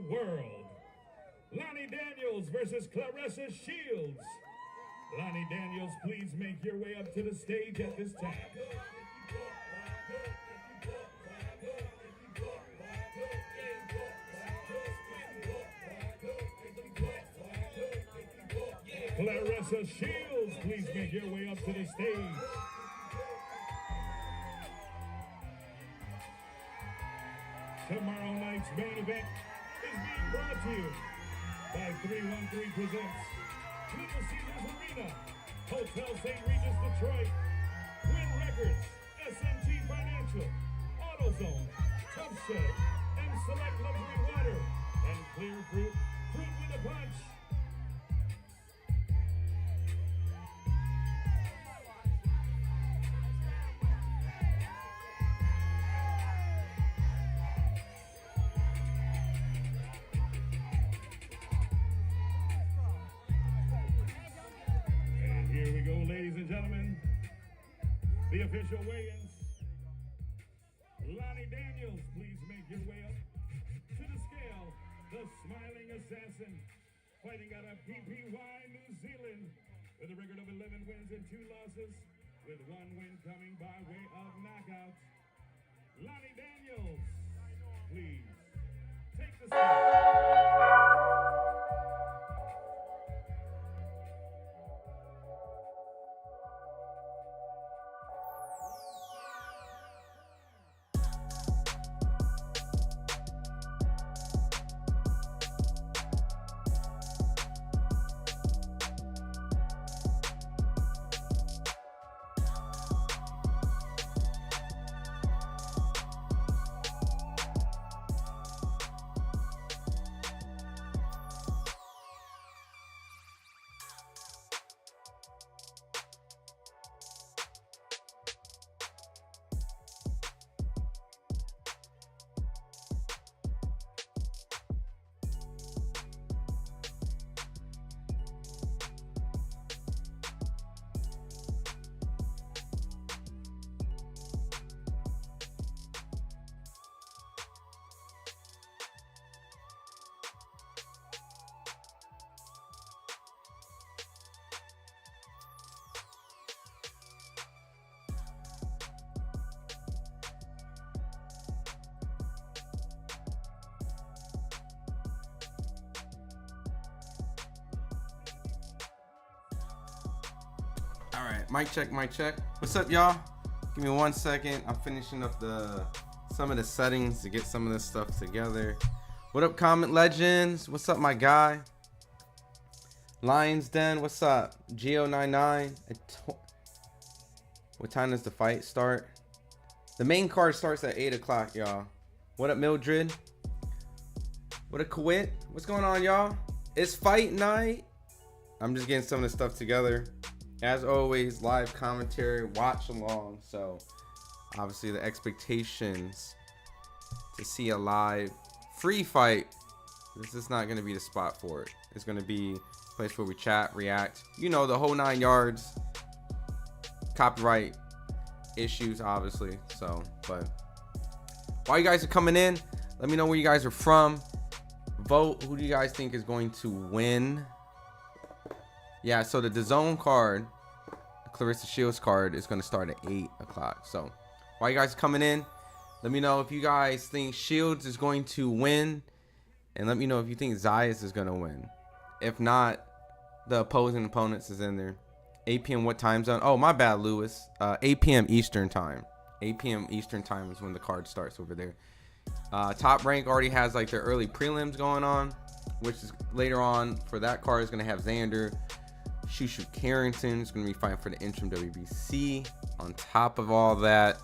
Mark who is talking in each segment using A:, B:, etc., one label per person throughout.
A: world. Lani Daniels versus Claressa Shields. Lani Daniels, please make your way up to the stage at this time. Claressa Shields, please make your way up to the stage. Tomorrow night's main event is being brought to you by 313 Presents, Little Caesars Arena, Hotel St. Regis Detroit, Win Records, SMG Financial, AutoZone, Tough Shed, M Select Luxury Water, and Clear Fruit, Fruit with a Punch. Here we go, ladies and gentlemen. The official weigh-ins. Lani Daniels, please make your way up to the scale. The Smiling Assassin, fighting out of PPY, New Zealand, with a record of 11 wins and 2 losses, with 1 win coming by way of knockout. Lani Daniels, please take the scale.
B: All right, mic check, mic check. What's up, y'all? Give me 1 second. I'm finishing up some of the settings to get some of this stuff together. What up, Comment Legends? What's up, my guy? Lions Den, what's up? Geo99. What time does the fight start? The main card starts at 8 o'clock, y'all. What up, Mildred? What up, Kuwait? What's going on, y'all? It's fight night. I'm just getting some of the stuff together. As always, live commentary, watch along. So, obviously, the expectations to see a live free fight. This is not going to be the spot for it. It's going to be a place where we chat, react. You know, the whole 9 yards. Copyright issues, obviously. So, but while you guys are coming in, let me know where you guys are from. Vote. Who do you guys think is going to win? Yeah, so the DAZN card, the Claressa Shields card, is going to start at 8 o'clock. So, while you guys are coming in, let me know if you guys think Shields is going to win. And let me know if you think Zayas is going to win. If not, the opposing opponents is in there. 8 p.m. what time zone? Oh, my bad, Lewis. 8 p.m. Eastern time. 8 p.m. Eastern time is when the card starts over there. Top Rank already has like their early prelims going on, which is later on for that card is going to have Xander. Shushu Carrington is going to be fighting for the interim WBC. On top of all that,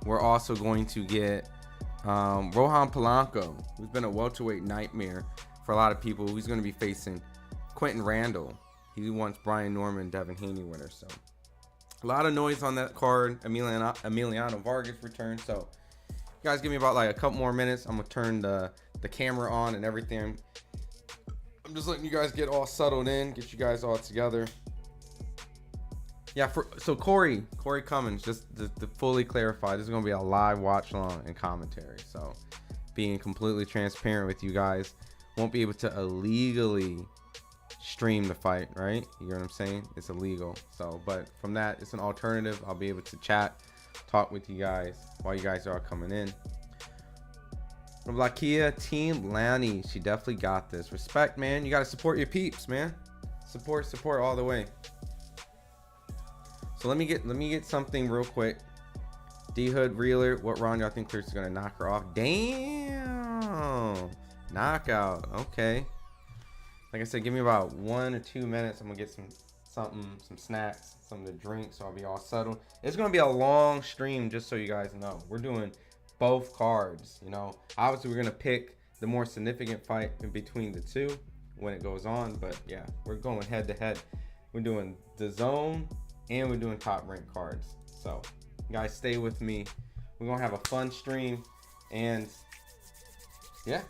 B: we're also going to get Rohan Polanco, who's been a welterweight nightmare for a lot of people. He's going to be facing Quentin Randall. He wants Brian Norman, Devin Haney winner. So a lot of noise on that card. Emiliano Vargas returned. So you guys give me about like a couple more minutes. I'm going to turn the camera on and everything. I'm just letting you guys get all settled in, get you guys all together. Yeah, so Corey Cummins, just to fully clarify, this is going to be a live watch along and commentary. So being completely transparent with you guys. won't be able to illegally stream the fight, right? You know what I'm saying? It's illegal. So, but from that, it's an alternative. I'll be able to chat, talk with you guys while you guys are coming in. From Lakia, Team Lani, she definitely got this. Respect, man. You gotta support your peeps, man. Support all the way. So let me get something real quick. D Hood Reeler, what round y'all think Clarissa's gonna knock her off? Damn, knockout. Okay. Like I said, give me about 1 or 2 minutes. I'm gonna get some snacks, something to drink, so I'll be all settled. It's gonna be a long stream, just so you guys know. We're doing both cards, you know. Obviously, we're gonna pick the more significant fight in between the two when it goes on, but yeah, we're going head to head. We're doing the zone and we're doing top rank cards. So, guys, stay with me. We're gonna have a fun stream, and yeah.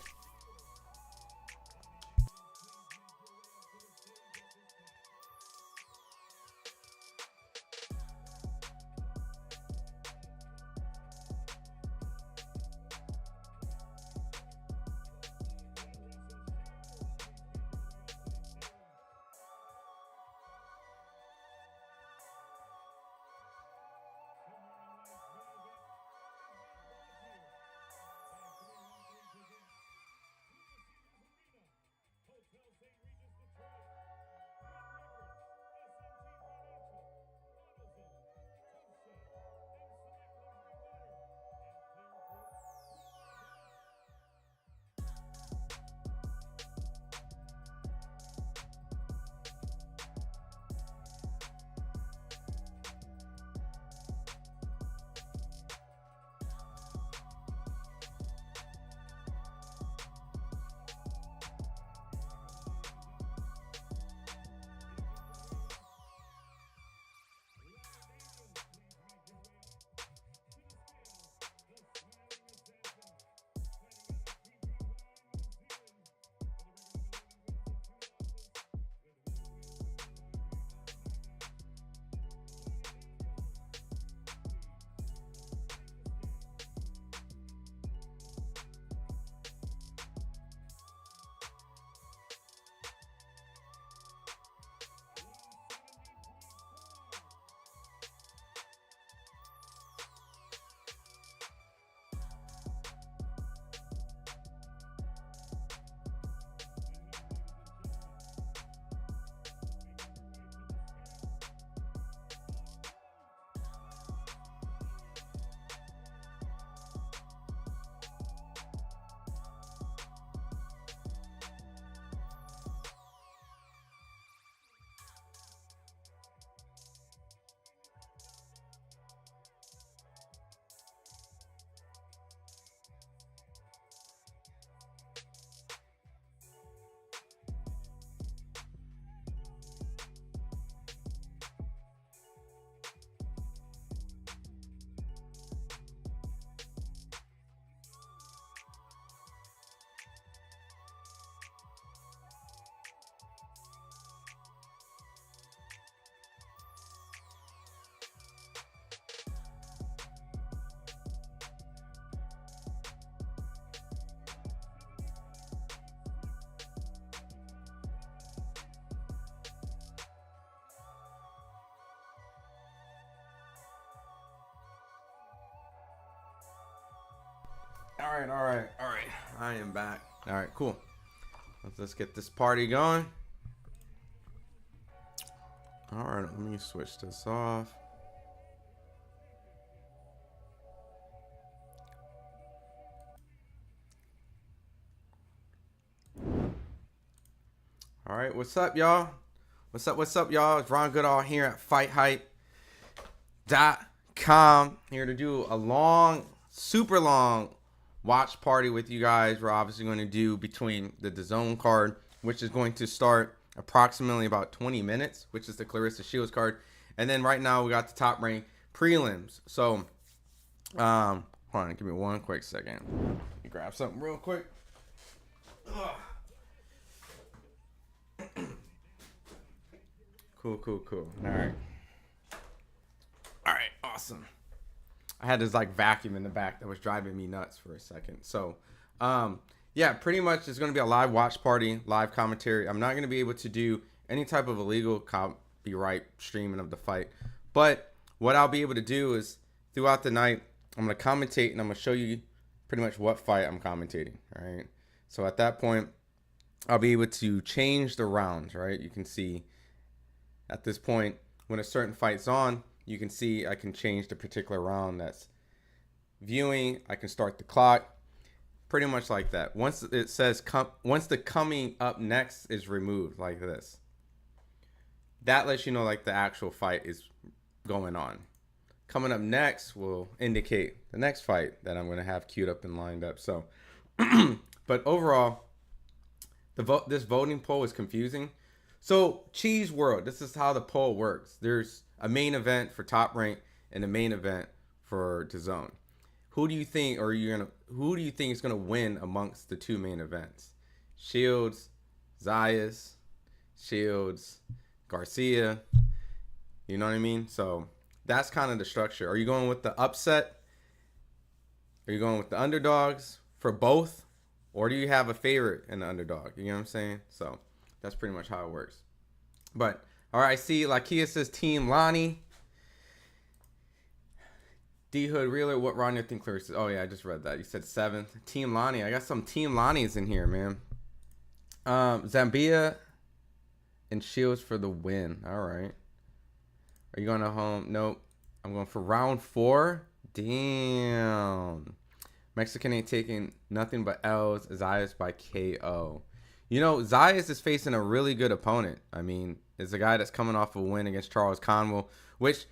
B: All right. I am back. All right, cool. Let's get this party going. All right, let me switch this off. All right, what's up, y'all? What's up, y'all? It's Ron Goodall here at FightHype.com. Here to do a long, super long watch party with you guys. We're obviously going to do between the zone card, which is going to start approximately about 20 minutes, which is the Claressa Shields card. And then right now we got the top rank prelims. So, hold on, give me one quick second. Let me grab something real quick. Cool. All right, awesome. I had this like vacuum in the back that was driving me nuts for a second. So, Yeah, pretty much it's going to be a live watch party, live commentary. I'm not going to be able to do any type of illegal copyright streaming of the fight. But what I'll be able to do is throughout the night, I'm going to commentate and I'm going to show you pretty much what fight I'm commentating. All right. So at that point, I'll be able to change the rounds, right? You can see at this point, when a certain fight's on, you can see I can change the particular round that's viewing. I can start the clock. Pretty much like that. Once it says once the coming up next is removed like this, that lets you know like the actual fight is going on. Coming up next will indicate the next fight that I'm going to have queued up and lined up. So, but overall, this voting poll is confusing. So Cheese World, this is how the poll works. There's a main event for Top Rank and a main event for DAZN. Who do you think, who do you think is gonna win amongst the two main events? Shields, Zayas, Shields, Garcia. You know what I mean? So that's kind of the structure. Are you going with the upset? Are you going with the underdogs for both? Or do you have a favorite in the underdog? You know what I'm saying? So that's pretty much how it works. But all right, I see Lakia says Team Lani. D Hood Reeler, what round do you think Claressa? Oh yeah, I just read that. You said 7th. Team Lani. I got some Team Lani's in here, man. Zambia and Shields for the win. All right. Are you going to home? Nope. I'm going for round 4. Damn. Mexican ain't taking nothing but L's. Zayas by KO. You know, Zayas is facing a really good opponent. I mean, it's a guy that's coming off a win against Charles Conwell, which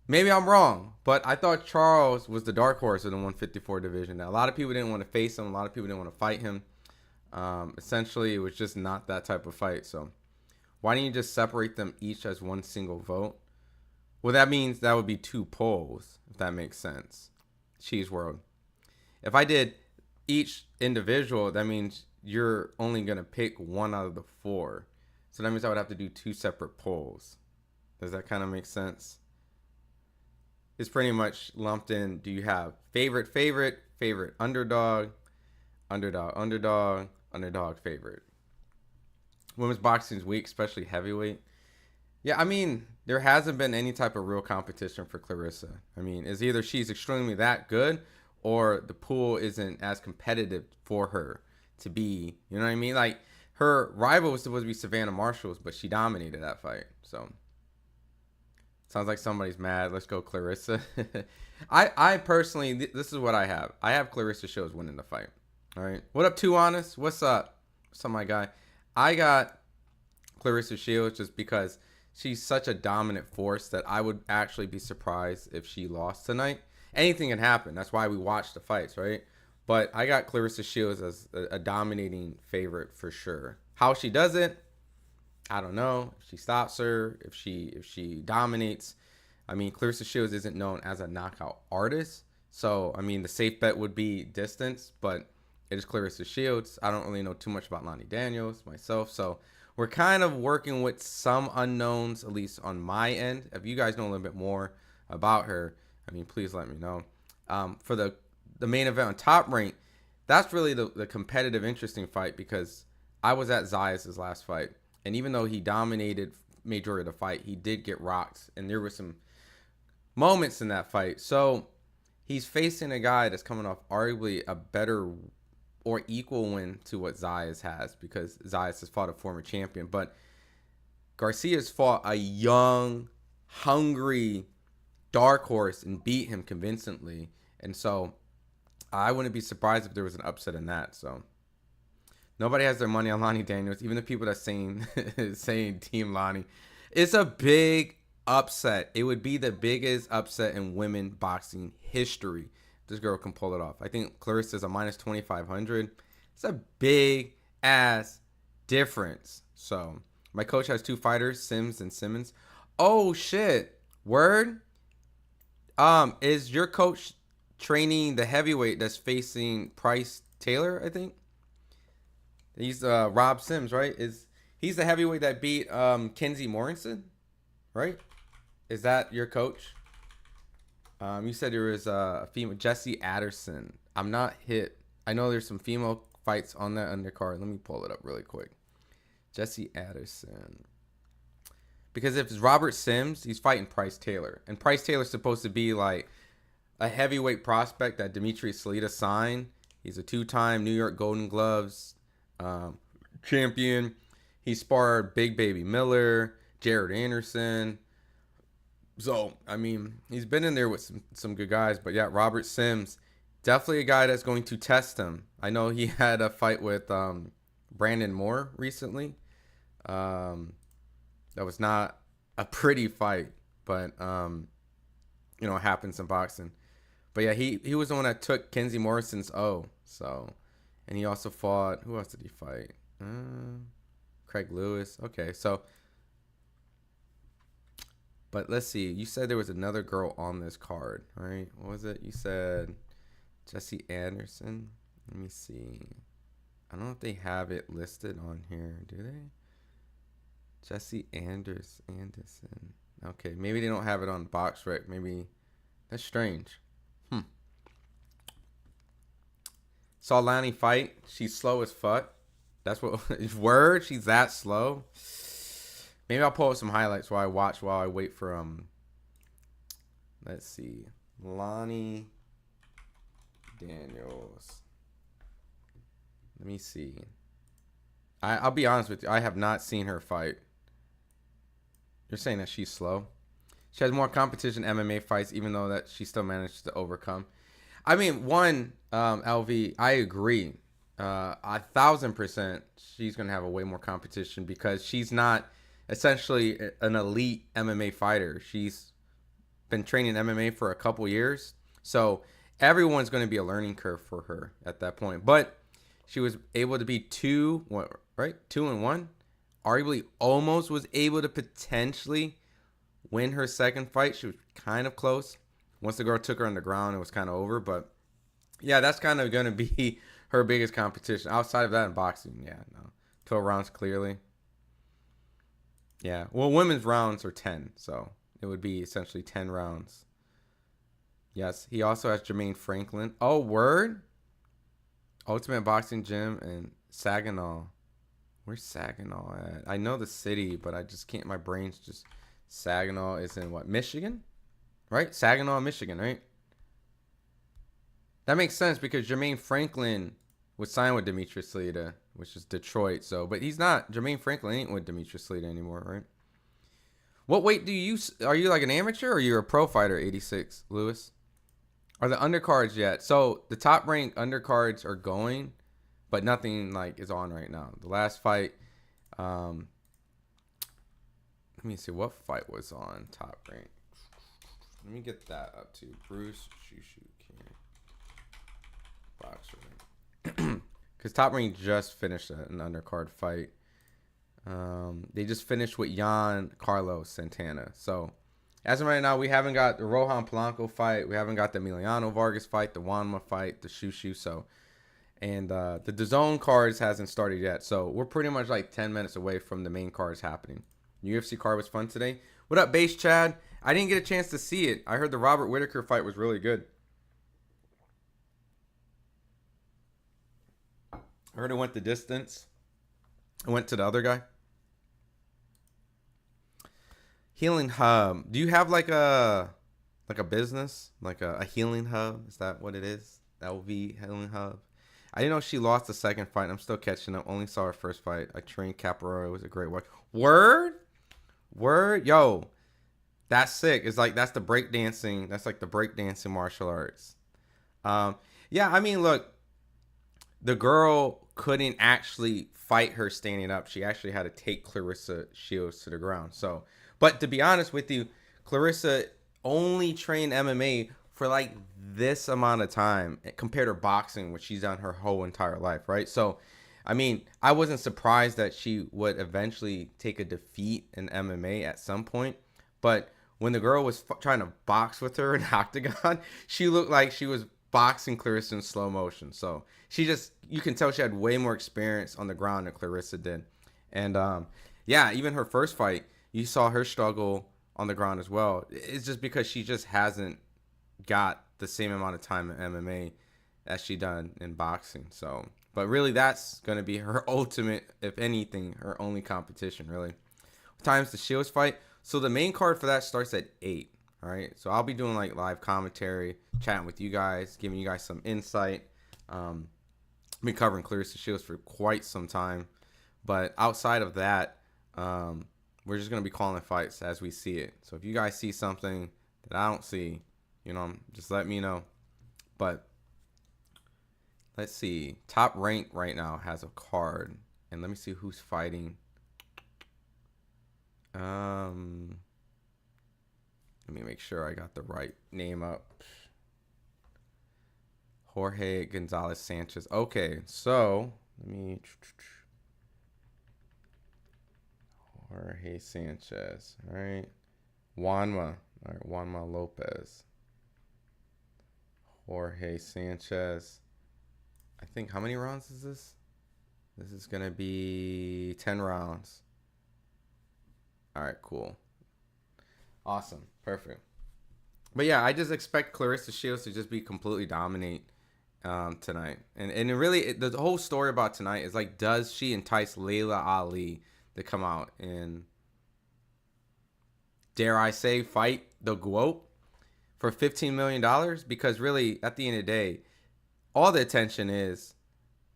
B: maybe I'm wrong, but I thought Charles was the dark horse in the 154 division. Now, a lot of people didn't want to face him. A lot of people didn't want to fight him. Essentially, it was just not that type of fight. So why don't you just separate them each as one single vote? Well, that means that would be 2 polls, if that makes sense. Cheese World. If I did each individual, that means you're only going to pick 1 out of the 4. So that means I would have to do 2 separate polls. Does that kind of make sense? It's pretty much lumped in. Do you have favorite, underdog, underdog, favorite? Women's boxing is weak, especially heavyweight. Yeah, I mean, there hasn't been any type of real competition for Claressa. I mean, it's either she's extremely that good or the pool isn't as competitive for her to be, you know what I mean? Like, her rival was supposed to be Savannah Marshalls, but she dominated that fight. So, sounds like somebody's mad. Let's go Claressa. I personally, this is what I have. I have Claressa Shields winning the fight. All right. What up, Too Honest? What's up? What's up, my guy? I got Claressa Shields just because she's such a dominant force that I would actually be surprised if she lost tonight. Anything can happen. That's why we watch the fights, right? But I got Claressa Shields as a dominating favorite for sure. How she does it, I don't know. If she stops her, if she dominates. I mean, Claressa Shields isn't known as a knockout artist. So, I mean, the safe bet would be distance, but it is Claressa Shields. I don't really know too much about Lani Daniels myself. So, we're kind of working with some unknowns, at least on my end. If you guys know a little bit more about her, I mean, please let me know. For the main event on Top Rank, that's really the competitive, interesting fight because I was at Zayas' last fight. And even though he dominated majority of the fight, he did get rocked. And there were some moments in that fight. So he's facing a guy that's coming off arguably a better or equal win to what Zayas has because Zayas has fought a former champion. But Garcia's fought a young, hungry dark horse and beat him convincingly. And so I wouldn't be surprised if there was an upset in that. So nobody has their money on Lani Daniels. Even the people that saying Team Lani. It's a big upset. It would be the biggest upset in women boxing history. This girl can pull it off. I think Claressa is a minus 2,500. It's a big ass difference. So my coach has 2 fighters, Sims and Simmons. Oh shit. Word? Is your coach training the heavyweight that's facing Price Taylor, I think? He's Rob Sims, right? He's the heavyweight that beat Kenzie Morrison, right? Is that your coach? You said there was a female, Jessie Aderson. I'm not hit. I know there's some female fights on that undercard. Let me pull it up really quick. Jesse Addison. Because if it's Robert Sims, he's fighting Price Taylor. And Price Taylor's supposed to be like a heavyweight prospect that Demetrius Salita signed. He's a 2-time New York Golden Gloves champion. He sparred Big Baby Miller, Jared Anderson. So, I mean, he's been in there with some good guys. But yeah, Robert Sims, definitely a guy that's going to test him. I know he had a fight with Brandon Moore recently. That was not a pretty fight, but, you know, it happens in boxing. But yeah, he was the one that took Kenzie Morrison's O. So, and he also fought, who else did he fight? Craig Lewis. Okay, so, but let's see. You said there was another girl on this card, right? What was it? You said Jesse Anderson. Let me see. I don't know if they have it listed on here. Do they? Jesse Anderson. Okay, maybe they don't have it on BoxRec. Maybe that's strange. Saw Lani fight. She's slow as fuck. That's what word. She's that slow. Maybe I'll pull up some highlights while I wait for let's see. Lani Daniels. Let me see. I'll be honest with you. I have not seen her fight. You're saying that she's slow? She has more competition MMA fights, even though that she still manages to overcome. I mean, LV, I agree. 1,000% she's going to have a way more competition because she's not essentially an elite MMA fighter. She's been training MMA for a couple years. So everyone's going to be a learning curve for her at that point. But she was able to be 2-1. Arguably almost was able to potentially win her second fight. She was kind of close. Once the girl took her on the ground, it was kind of over. But yeah, that's kind of going to be her biggest competition. Outside of that in boxing, yeah, no. 12 rounds clearly. Yeah, well, women's rounds are 10. So it would be essentially 10 rounds. Yes, he also has Jermaine Franklin. Oh, word? Ultimate Boxing Gym in Saginaw. Where's Saginaw at? I know the city, but I just can't. My brain's just. Saginaw is in what? Michigan? Right? Saginaw, Michigan, right? That makes sense because Jermaine Franklin was signed with Demetrius Salita, which is Detroit. So, but he's not. Jermaine Franklin ain't with Demetrius Salita anymore, right? What weight do you use? Are you like an amateur or are you a pro fighter, 86, Lewis? Are the undercards yet? So the top ranked undercards are going, but nothing like is on right now. The last fight, let me see what fight was on top rank. Let me get that up to Bruce Shushu King boxer. Because top rank just finished an undercard fight. They just finished with Jan Carlos Santana. So as of right now, we haven't got the Rohan Polanco fight. We haven't got the Emiliano Vargas fight, the Wanma fight, the Shushu. So, and the DAZN cards hasn't started yet. So we're pretty much like 10 minutes away from the main cards happening. UFC card was fun today. What up, Base Chad? I didn't get a chance to see it. I heard the Robert Whittaker fight was really good. I heard it went the distance. I went to the other guy. Healing Hub. Do you have like a business? Like a healing hub? Is that what it is? LV Healing Hub. I didn't know she lost the second fight. I'm still catching up. Only saw her first fight. I trained Capoeira. It was a great work. Word? Yo. That's sick. It's like that's the breakdancing. That's like the breakdancing martial arts. Yeah, I mean, look. The girl couldn't actually fight her standing up. She actually had to take Claressa Shields to the ground. So, but to be honest with you, Claressa only trained MMA for like this amount of time compared to boxing, which she's done her whole entire life, right? So, I mean, I wasn't surprised that she would eventually take a defeat in MMA at some point. But when the girl was trying to box with her in Octagon, she looked like she was boxing Claressa in slow motion. So she just, you can tell she had way more experience on the ground than Claressa did. And yeah, even her first fight, you saw her struggle on the ground as well. It's just because she just hasn't got the same amount of time in MMA as she done in boxing. So But really, that's going to be her ultimate, if anything, her only competition, really. What time's the Shields fight? So the main card for that starts at 8. All right. So I'll be doing like live commentary, chatting with you guys, giving you guys some insight. I've been covering Claressa Shields for quite some time. But outside of that, we're just going to be calling fights as we see it. So if you guys see something that I don't see, you know, just let me know. But let's see. Top Rank right now has a card. And let me see who's fighting. Let me make sure I got the right name up. Jorge Gonzalez Sanchez. Okay, so let me... Jorge Sanchez. All right. Juanma. All right, Juanma Lopez. Jorge Sanchez. I think, how many rounds is this? This is going to be 10 rounds. All right, cool. Awesome. Perfect. But yeah, I just expect Claressa Shields to just be completely dominate tonight. And it really, the whole story about tonight is like, does she entice Laila Ali to come out and, dare I say, fight the GOAT for $15 million? Because really, at the end of the day, all the attention is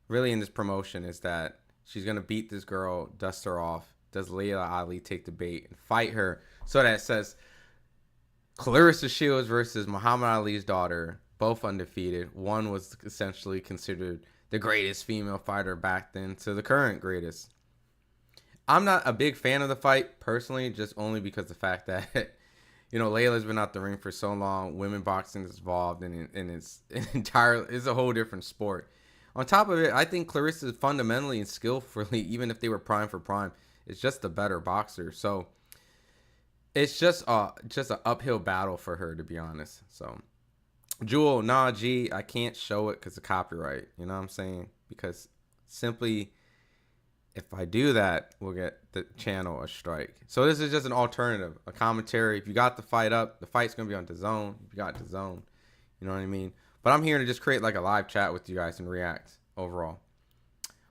B: really in this promotion is that she's going to beat this girl, dust her off. Does Laila Ali take the bait and fight her? So that it says Claressa Shields versus Muhammad Ali's daughter, both undefeated. One was essentially considered the greatest female fighter back then to the current greatest. I'm not a big fan of the fight personally, just only because the fact that, you know, Layla's been out the ring for so long. Women boxing is involved, and it's it's a whole different sport. On top of it, I think Claressa is fundamentally and skillfully, even if they were prime for prime, is just a better boxer. So it's just an uphill battle for her, to be honest. So Jewel, nah, G, I can't show it because of copyright. You know what I'm saying? Because simply, if I do that, we'll get the channel a strike. So this is just an alternative, a commentary. If you got the fight up, the fight's going to be on DAZN. If you got DAZN, you know what I mean? But I'm here to just create like a live chat with you guys and react overall.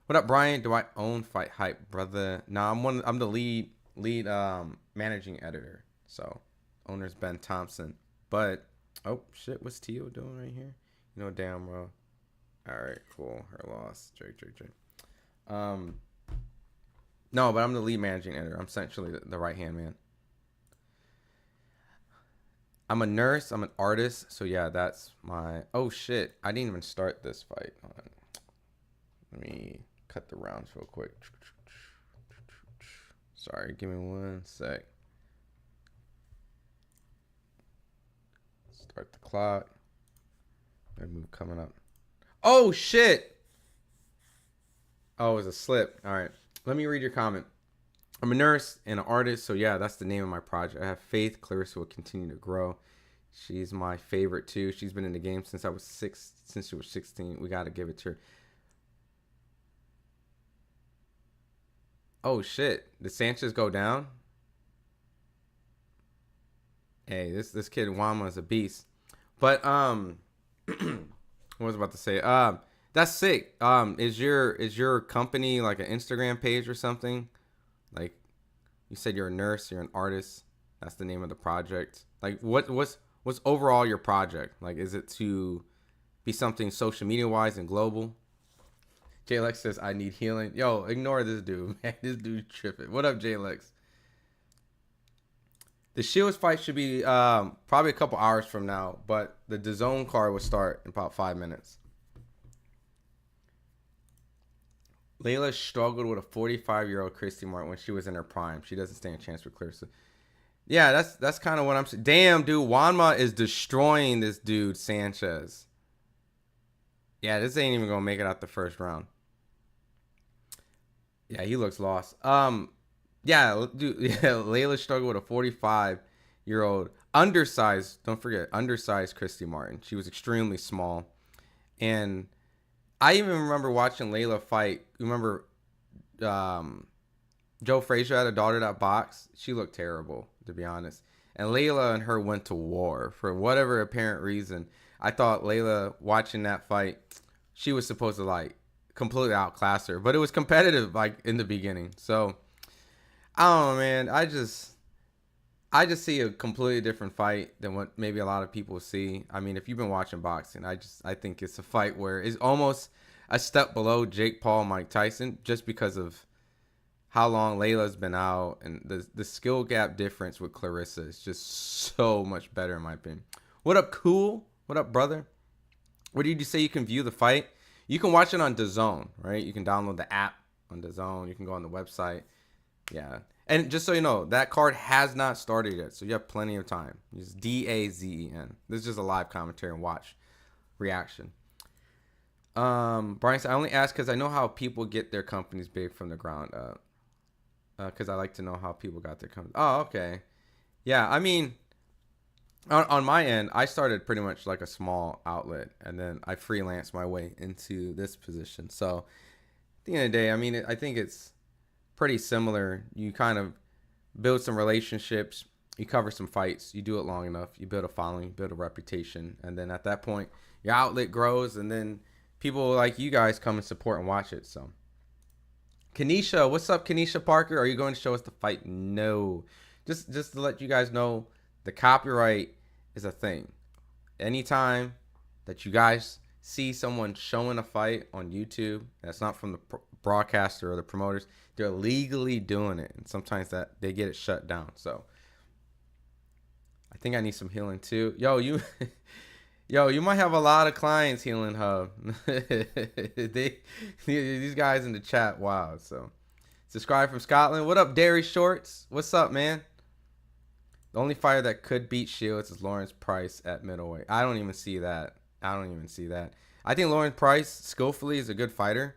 B: What up, Brian? Do I own FightHype, brother? Nah, I'm the lead managing editor. So owner's Ben Thompson. But oh shit, what's Tio doing right here? You know damn well. All right, cool. Her loss. Drake. No, but I'm the lead managing editor. I'm essentially the right-hand man. I'm a nurse. I'm an artist. So, yeah, that's my... Oh, shit. I didn't even start this fight. Hold on. Let me cut the rounds real quick. Sorry, give me 1 sec. Start the clock. Red move coming up. Oh, shit! Oh, it was a slip. All right. Let me read your comment. I'm a nurse and an artist, so yeah, that's the name of my project. I have faith Claressa will continue to grow. She's my favorite too. She's been in the game since since she was 16. We got to give it to her. Oh shit, did Sanchez go down? Hey, this kid Wama is a beast. But what was I about to say? That's sick. Is your company like an Instagram page or something? Like, you said you're a nurse, you're an artist. That's the name of the project. Like, what's overall your project? Like, is it to be something social media wise and global? J-Lex says I need healing. Yo, ignore this dude, man. This dude tripping. What up, J-Lex? The Shields fight should be probably a couple hours from now, but the DAZN card will start in about 5 minutes. Layla struggled with a 45-year-old Christy Martin when she was in her prime. She doesn't stand a chance for Claressa. Yeah, that's kind of what I'm saying. Damn, dude, Juanma is destroying this dude, Sanchez. Yeah, this ain't even going to make it out the first round. Yeah, he looks lost. Yeah, dude, Layla struggled with a 45-year-old undersized, don't forget, undersized Christy Martin. She was extremely small. And I even remember watching Layla fight. You remember Joe Frazier had a daughter that boxed? She looked terrible, to be honest. And Layla and her went to war for whatever apparent reason. I thought Layla, watching that fight, she was supposed to like completely outclassed her. But it was competitive like in the beginning. So I don't know, man. I just see a completely different fight than what maybe a lot of people see. I mean, if you've been watching boxing, I think it's a fight where it's almost a step below Jake Paul, Mike Tyson, just because of how long Layla's been out, and the skill gap difference with Claressa is just so much better in my opinion. What up, Cool? What up, brother? What did you say? You can view the fight? You can watch it on DAZN, right? You can download the app on DAZN. You can go on the website. Yeah. And just so you know, that card has not started yet, so you have plenty of time. It's DAZEN. This is just a live commentary and watch reaction. Brian said, I only ask because I know how people get their companies big from the ground up. Because I like to know how people got their companies. Oh, okay. Yeah, I mean, on my end, I started pretty much like a small outlet, and then I freelanced my way into this position. So at the end of the day, I mean, I think it's pretty similar. You kind of build some relationships, you cover some fights, you do it long enough, you build a following, you build a reputation, and then at that point, your outlet grows, and then people like you guys come and support and watch it. So Kanisha, what's up, Kanisha Parker? Are you going to show us the fight? No. Just to let you guys know, the copyright is a thing. Anytime that you guys see someone showing a fight on YouTube that's not from the broadcaster or the promoters, they're legally doing it, and sometimes that they get it shut down. So I think I need some healing too. Yo, you might have a lot of clients, Healing Hub. These guys in the chat, wow. So subscribe from Scotland. What up, Dairy Shorts? What's up, man? The only fighter that could beat Shields is Lawrence Price at middleweight. I don't even see that. I think Lawrence Price skillfully is a good fighter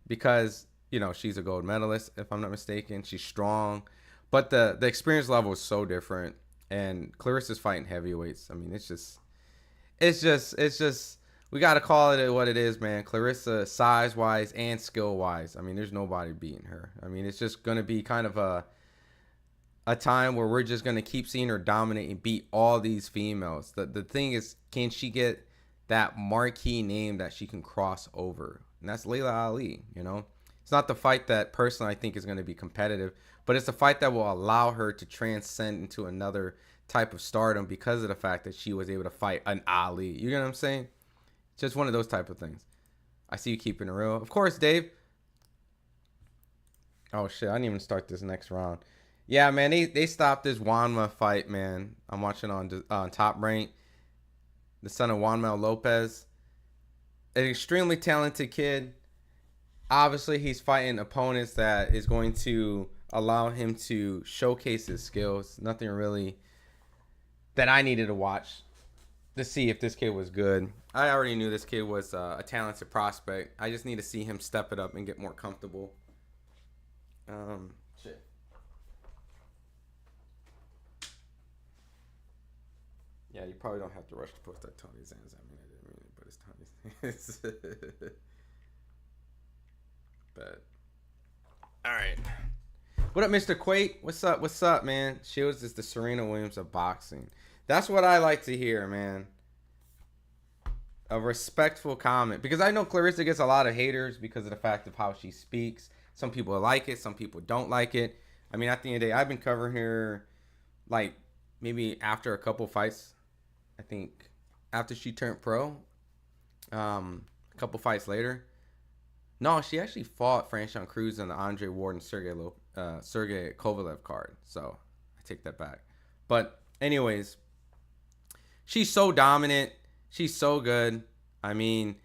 B: because, you know, she's a gold medalist, if I'm not mistaken. She's strong. But the experience level is so different. And Claressa's fighting heavyweights. I mean, it's just we got to call it what it is, man. Claressa, size-wise and skill-wise, I mean, there's nobody beating her. I mean, it's just going to be kind of a time where we're just going to keep seeing her dominate and beat all these females. The thing is, can she get that marquee name that she can cross over? And that's Layla Ali, you know? It's not the fight that personally I think is going to be competitive, but it's a fight that will allow her to transcend into another type of stardom because of the fact that she was able to fight an Ali. You know what I'm saying? Just one of those type of things. I see you keeping it real. Of course, Dave. Oh, shit. I didn't even start this next round. Yeah, man, they stopped this Juanma fight, man. I'm watching on Top Rank. The son of Juan Manuel Lopez. An extremely talented kid. Obviously, he's fighting opponents that is going to allow him to showcase his skills. Nothing really that I needed to watch to see if this kid was good. I already knew this kid was a talented prospect. I just need to see him step it up and get more comfortable. Shit. Yeah, you probably don't have to rush to post that Tony Zayas. I mean, I didn't mean it, but it's Tony Zayas. But all right. What up, Mr. Quate? What's up? What's up, man? Shields is the Serena Williams of boxing. That's what I like to hear, man. A respectful comment. Because I know Claressa gets a lot of haters because of the fact of how she speaks. Some people like it. Some people don't like it. I mean, at the end of the day, I've been covering her like maybe after a couple fights. I think after she turned pro. A couple fights later. No, she actually fought Franchon Cruz on the Andre Ward and Sergey Kovalev card. So I take that back. But anyways, she's so dominant. She's so good. I mean,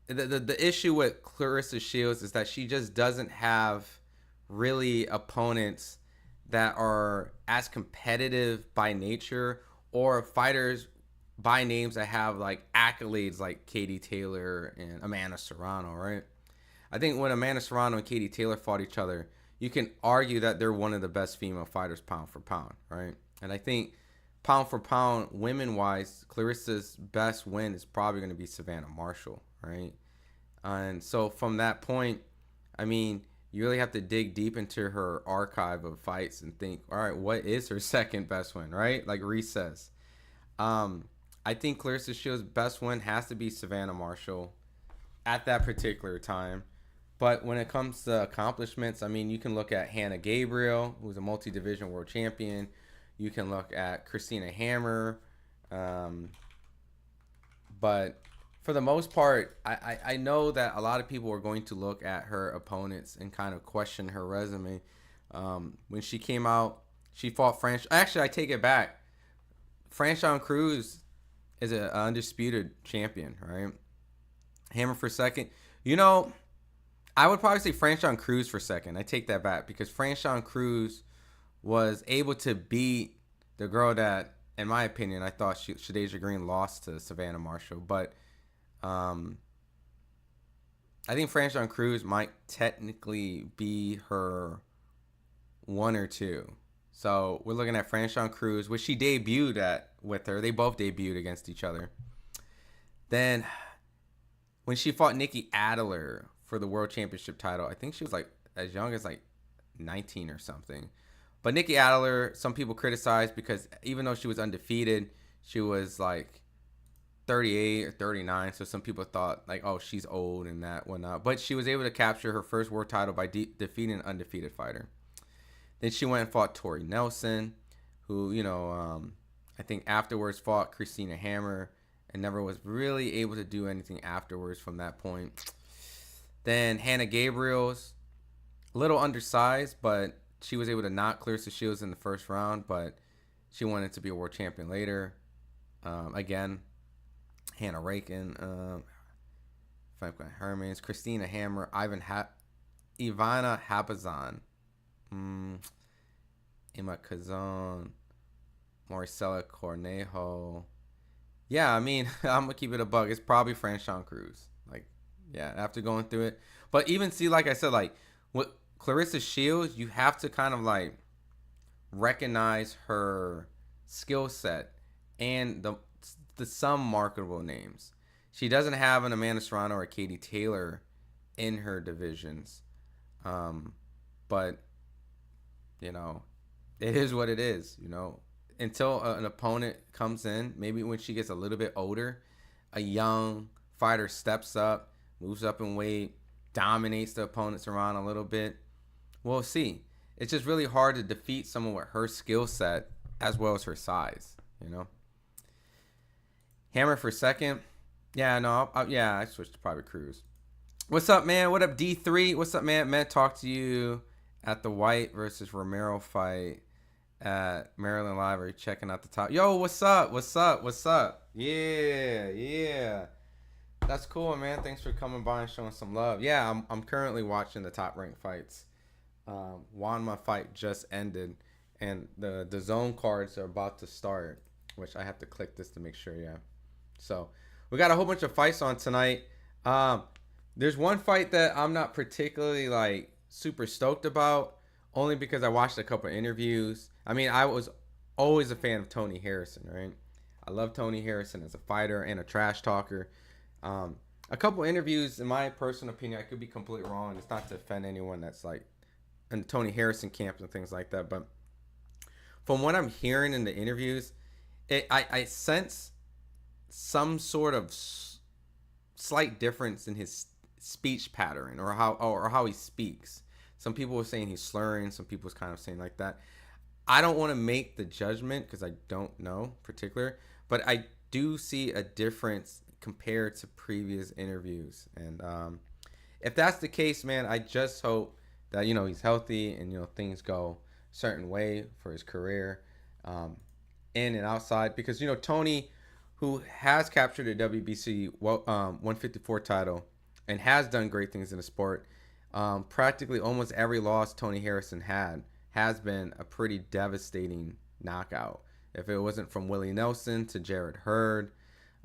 B: the issue with Claressa Shields is that she just doesn't have really opponents that are as competitive by nature or fighters by names that have like accolades like Katie Taylor and Amanda Serrano, right? I think when Amanda Serrano and Katie Taylor fought each other, you can argue that they're one of the best female fighters pound for pound, right? And I think pound for pound, women-wise, Claressa's best win is probably going to be Savannah Marshall, right? And so from that point, I mean, you really have to dig deep into her archive of fights and think, all right, what is her second best win, right? Like Reese says. I think Claressa Shields' best win has to be Savannah Marshall. at that particular time. But when it comes to accomplishments, I mean, you can look at Hannah Gabriel, who's a multi-division world champion. You can look at Christina Hammer. But for the most part, I know that a lot of people are going to look at her opponents and kind of question her resume. When she came out, she fought French. Actually, I take it back. Franchon Cruz is an undisputed champion, right? Hammer for second. You know, I would probably say Franchon Cruz for second. I take that back because Franchon Cruz was able to beat the girl that, in my opinion, I thought Shadeja Green lost to Savannah Marshall. But I think Franchon Cruz might technically be her 1 or 2. So we're looking at Franchon Cruz, which she debuted with her. They both debuted against each other. Then when she fought Nikki Adler for the world championship title, I think she was like as young as like 19 or something. But Nikki Adler, some people criticized because even though she was undefeated, she was like 38 or 39. So some people thought like, oh, she's old and that whatnot. But she was able to capture her first world title by defeating an undefeated fighter. Then she went and fought Tori Nelson, who, you know, I think afterwards fought Christina Hammer and never was really able to do anything afterwards from that point. Then Hannah Gabriel's a little undersized, but she was able to knock Claressa Shields in the first round, but she wanted to be a world champion later. Again, Hannah Rakin, Hermans, Christina Hammer, Ivana Habazan, Emma Kazan, Marcela Cornejo. Yeah, I mean, I'm going to keep it a bug. It's probably Franchon Cruz. Like, yeah, after going through it. But even see, like I said, like, with Claressa Shields, you have to kind of, like, recognize her skill set and the some marketable names. She doesn't have an Amanda Serrano or Katie Taylor in her divisions. But, you know, it is what it is, you know. Until an opponent comes in, maybe when she gets a little bit older, a young fighter steps up, moves up in weight, dominates the opponents around a little bit. We'll see. It's just really hard to defeat someone with her skill set as well as her size, you know. Hammer for second. Yeah, no, I switched to probably Cruz. What's up, man? What up, D3? What's up, man? Matt, talk to you at the White versus Romero fight at Maryland Live. Are you checking out the top? Yo, what's up? What's up? What's up? Yeah. That's cool, man. Thanks for coming by and showing some love. Yeah, I'm currently watching the top ranked fights. Wanma fight just ended, and the zone cards are about to start, which I have to click this to make sure. Yeah. So we got a whole bunch of fights on tonight. There's one fight that I'm not particularly like super stoked about, only because I watched a couple of interviews. I mean, I was always a fan of Tony Harrison, right? I love Tony Harrison as a fighter and a trash talker. A couple of interviews, in my personal opinion, I could be completely wrong. It's not to offend anyone that's like in Tony Harrison camps and things like that, but from what I'm hearing in the interviews, I sense some sort of slight difference in his speech pattern or how he speaks. Some people were saying he's slurring. Some people was kind of saying like that. I don't want to make the judgment because I don't know particular, but I do see a difference compared to previous interviews. And if that's the case, man, I just hope that, you know, he's healthy and, you know, things go a certain way for his career in and outside. Because, you know, Tony, who has captured a WBC 154 title and has done great things in the sport, practically almost every loss Tony Harrison had has been a pretty devastating knockout. If it wasn't from Willie Nelson to Jared Hurd,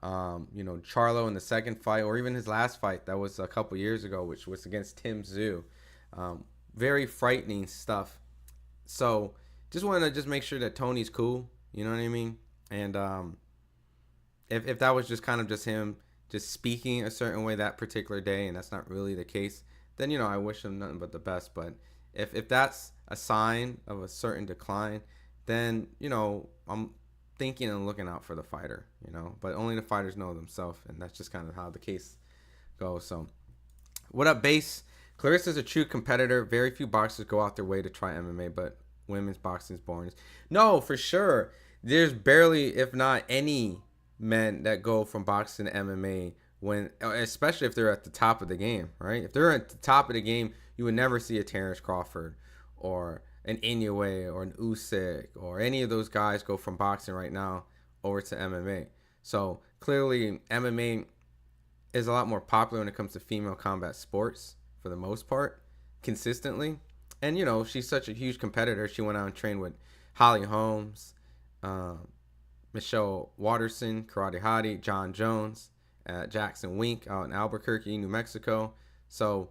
B: you know, Charlo in the second fight, or even his last fight that was a couple years ago, which was against Tim Tszyu. Very frightening stuff. So just wanted to just make sure that Tony's cool, you know what I mean? And if that was just kind of just him just speaking a certain way that particular day, and that's not really the case, then, you know, I wish him nothing but the best. But if that's a sign of a certain decline, then, you know, I'm thinking and looking out for the fighter, you know. But only the fighters know themselves, and that's just kind of how the case go. So, what up, base? Claressa's a true competitor. Very few boxers go out their way to try MMA, but women's boxing is boring. No, for sure. There's barely, if not any, men that go from boxing to MMA when, especially if they're at the top of the game, right? If they're at the top of the game, you would never see a Terrence Crawford or an Inoue or an Usyk or any of those guys go from boxing right now over to MMA. So clearly, MMA is a lot more popular when it comes to female combat sports for the most part, consistently. And, you know, she's such a huge competitor. She went out and trained with Holly Holmes, Michelle Watterson, Karate Hottie, John Jones, Jackson Wink out in Albuquerque, New Mexico. So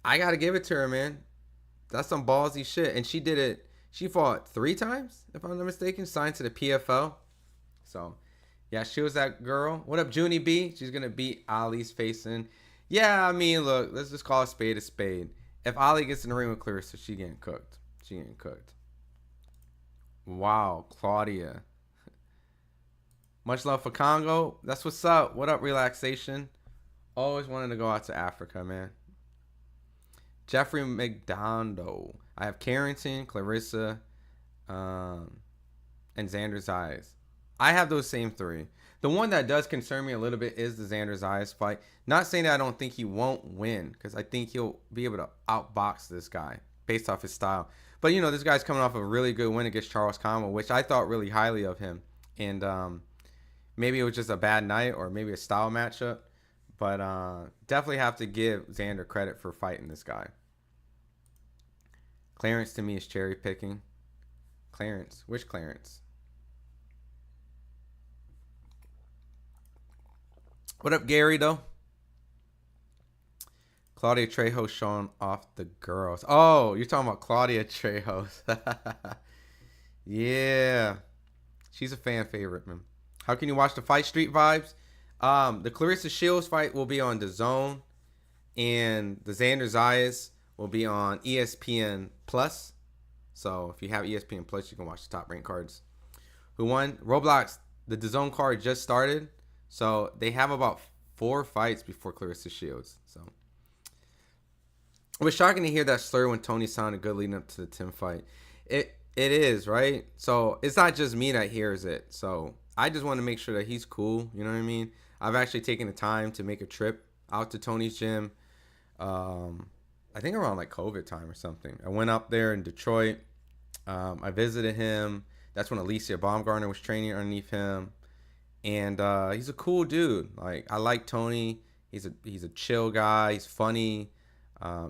B: I got to give it to her, man. That's some ballsy shit. And she did it. She fought 3 times, if I'm not mistaken, signed to the PFL. So, yeah, she was that girl. What up, Junie B? She's going to beat Ali's facing. Yeah, I mean, look, let's just call a spade a spade. If Ali gets in the ring with Claressa, she getting cooked. She getting cooked. Wow, Claudia. Much love for Congo. That's what's up. What up, relaxation? Always wanted to go out to Africa, man. Jeffrey McDonough. I have Carrington, Claressa, and Xander Zayas. I have those same 3. The one that does concern me a little bit is the Xander Zayas fight. Not saying that I don't think he won't win, because I think he'll be able to outbox this guy based off his style. But, you know, this guy's coming off a really good win against Charles Kama, which I thought really highly of him. And maybe it was just a bad night or maybe a style matchup. But definitely have to give Xander credit for fighting this guy. Clarence to me is cherry picking. Clarence? Which Clarence? What up, Gary, though? Claudia Trejo showing off the girls. Oh, you're talking about Claudia Trejo. Yeah. She's a fan favorite, man. How can you watch the Fight Street vibes? The Claressa Shields fight will be on DAZN, and the Xander Zayas will be on ESPN Plus. So if you have ESPN Plus, you can watch the top ranked cards. Who won? Roblox, the DAZN card just started. So they have about 4 fights before Claressa Shields. So it was shocking to hear that slur when Tony sounded good leading up to the Tim fight. It is, right? So it's not just me that hears it. So I just want to make sure that he's cool. You know what I mean? I've actually taken the time to make a trip out to Tony's gym. I think around like COVID time or something. I went up there in Detroit. I visited him. That's when Alicia Baumgartner was training underneath him. And he's a cool dude. Like, I like Tony. He's a chill guy. He's funny.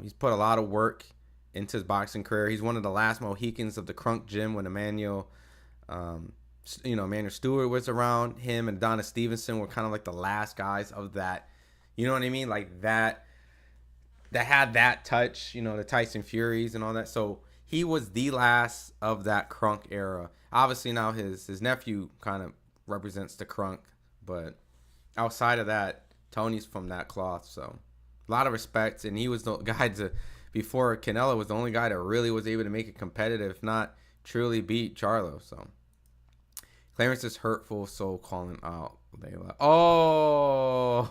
B: He's put a lot of work into his boxing career. He's one of the last Mohicans of the Crunk gym when Emmanuel Stewart was around. Him and Adonis Stevenson were kind of like the last guys of that. You know what I mean? Like that had that touch, you know, the Tyson Furies and all that. So he was the last of that Crunk era. Obviously now his nephew kind of represents the Crunk, but outside of that, Tony's from that cloth. So a lot of respect, and he was the guy before Canelo was the only guy that really was able to make it competitive, if not truly beat Charlo. So Clarence is hurtful, so calling out Layla. Oh,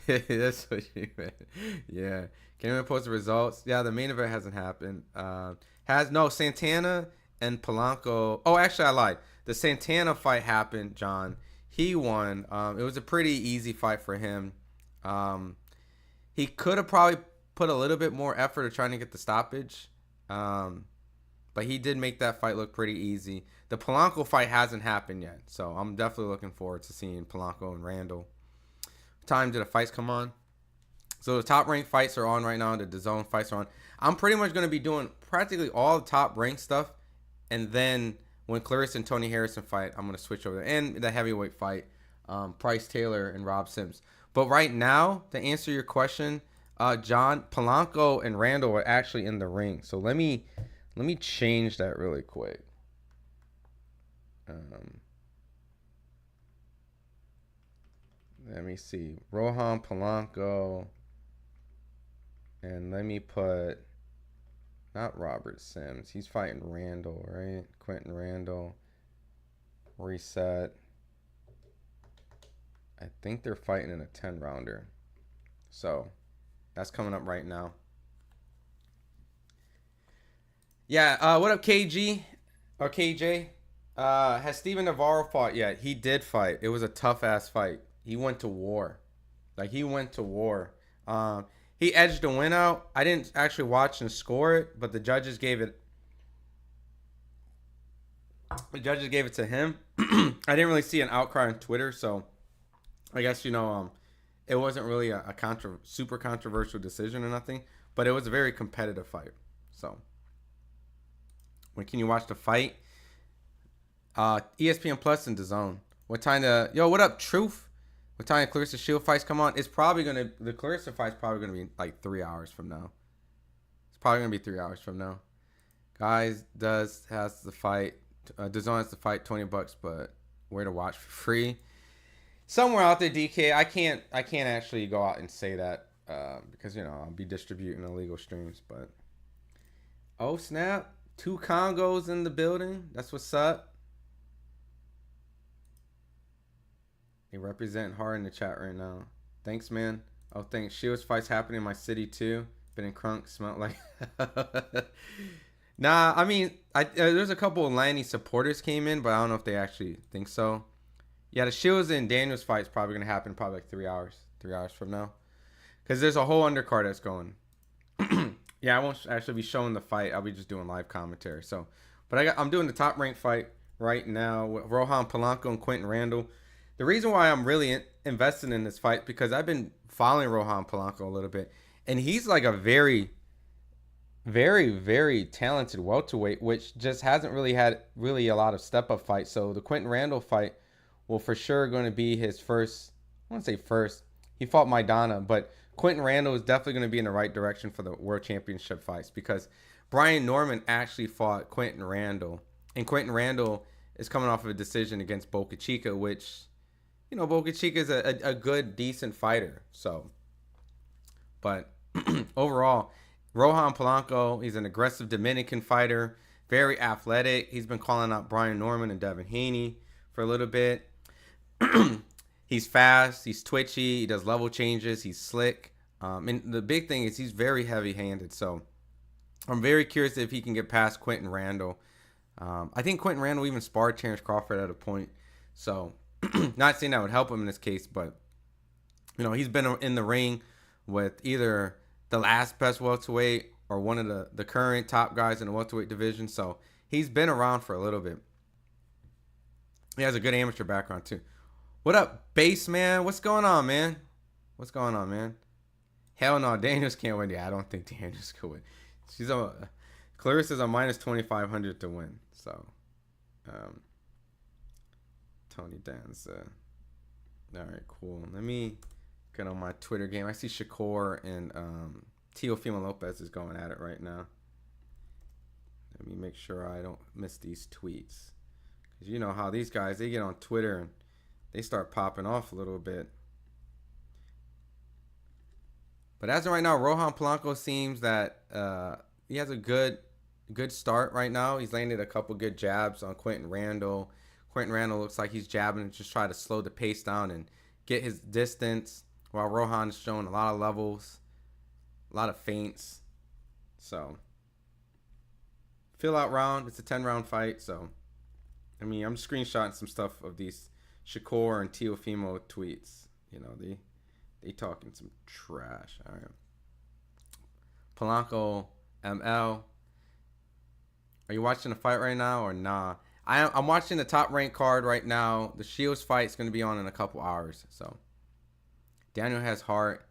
B: that's what you meant. Yeah, can you post the results? Yeah, the main event hasn't happened. Santana and Polanco. Oh, actually, I lied. The Santana fight happened, John. He won. It was a pretty easy fight for him. He could have probably put a little bit more effort of trying to get the stoppage. But he did make that fight look pretty easy. The Polanco fight hasn't happened yet. So I'm definitely looking forward to seeing Polanco and Randall. What time did the fights come on? So the top ranked fights are on right now. The DAZN fights are on. I'm pretty much going to be doing practically all the top ranked stuff. And then when Claressa and Tony Harrison fight, I'm going to switch over there. And the heavyweight fight, Price Taylor and Rob Sims. But right now, to answer your question, John, Polanco and Randall are actually in the ring. So let me change that really quick. Let me see. Rohan Polanco. And let me put, not Robert Sims. He's fighting Randall, right? Quentin Randall. Reset. I think they're fighting in a 10-rounder. So that's coming up right now. Yeah, what up, KG? Or KJ? Has Steven Navarro fought yet? He did fight. It was a tough-ass fight. He went to war. Like, he went to war. He edged the win out. I didn't actually watch and score it, but the judges gave it... The judges gave it to him. I didn't really see an outcry on Twitter, so I guess, you know, it wasn't really a super controversial decision or nothing, but it was a very competitive fight. So, when can you watch the fight? ESPN Plus and DAZN. What time to... Yo, what up, Truth? What time the Claressa Shield fights come on? It's probably going to... The Claressa fight's probably going to be like 3 hours from now. It's probably going to be 3 hours from now. Guys, has the fight... DAZN has to fight $20, but where to watch for free? Somewhere out there, DK. I can't actually go out and say that because, you know, I'll be distributing illegal streams. But oh snap, 2 Congos in the building. That's what's up. They represent hard in the chat right now. Thanks, man. Oh, thanks. Shields fights happening in my city too. Been in crunk, smelled like. Nah, I mean, there's a couple of Lani supporters came in, but I don't know if they actually think so. Yeah, the Shields and Daniels fight's probably going to happen probably like 3 hours. 3 hours from now. Because there's a whole undercard that's going. Yeah, I won't actually be showing the fight. I'll be just doing live commentary. So, but I'm doing the top ranked fight right now with Rohan Polanco and Quentin Randall. The reason why I'm really invested in this fight because I've been following Rohan Polanco a little bit. And he's like a very... very, very talented welterweight, which just hasn't really had a lot of step-up fights. So the Quentin Randall fight will for sure going to be his first. I won't say first. He fought Maidana, but Quentin Randall is definitely going to be in the right direction for the World Championship fights because Brian Norman actually fought Quentin Randall, and Quentin Randall is coming off of a decision against Boca Chica, which, you know, Boca Chica is a good, decent fighter. So, but overall. Rohan Polanco, he's an aggressive Dominican fighter, very athletic. He's been calling out Brian Norman and Devin Haney for a little bit. He's fast, he's twitchy, he does level changes, he's slick. And the big thing is he's very heavy-handed. So I'm very curious if he can get past Quentin Randall. I think Quentin Randall even sparred Terrence Crawford at a point. So not saying that would help him in this case, but, you know, he's been in the ring with either the last best welterweight or one of the current top guys in the welterweight division. So he's been around for a little bit. He has a good amateur background too. What up, Base Man? What's going on, man? What's going on, man? Hell no, Daniels can't win. Yeah, I don't think Daniels could win. Claressa's a minus 2,500 to win. So, Tony Danza. All right, cool. Let me get on my Twitter game. I see Shakur and Teofimo Lopez is going at it right now. Let me make sure I don't miss these tweets. Because you know how these guys, they get on Twitter and they start popping off a little bit. But as of right now, Rohan Polanco seems that he has a good start right now. He's landed a couple good jabs on Quentin Randall. Quentin Randall looks like he's jabbing to just try to slow the pace down and get his distance. While Rohan is showing a lot of levels, a lot of feints. So, fill out round. It's a 10-round fight. So, I mean, I'm screenshotting some stuff of these Shakur and Teofimo tweets. You know, they talking some trash. All right. Polanco, ML. Are you watching the fight right now or nah? I'm watching the top ranked card right now. The Shields fight is going to be on in a couple hours. So. Daniel has heart,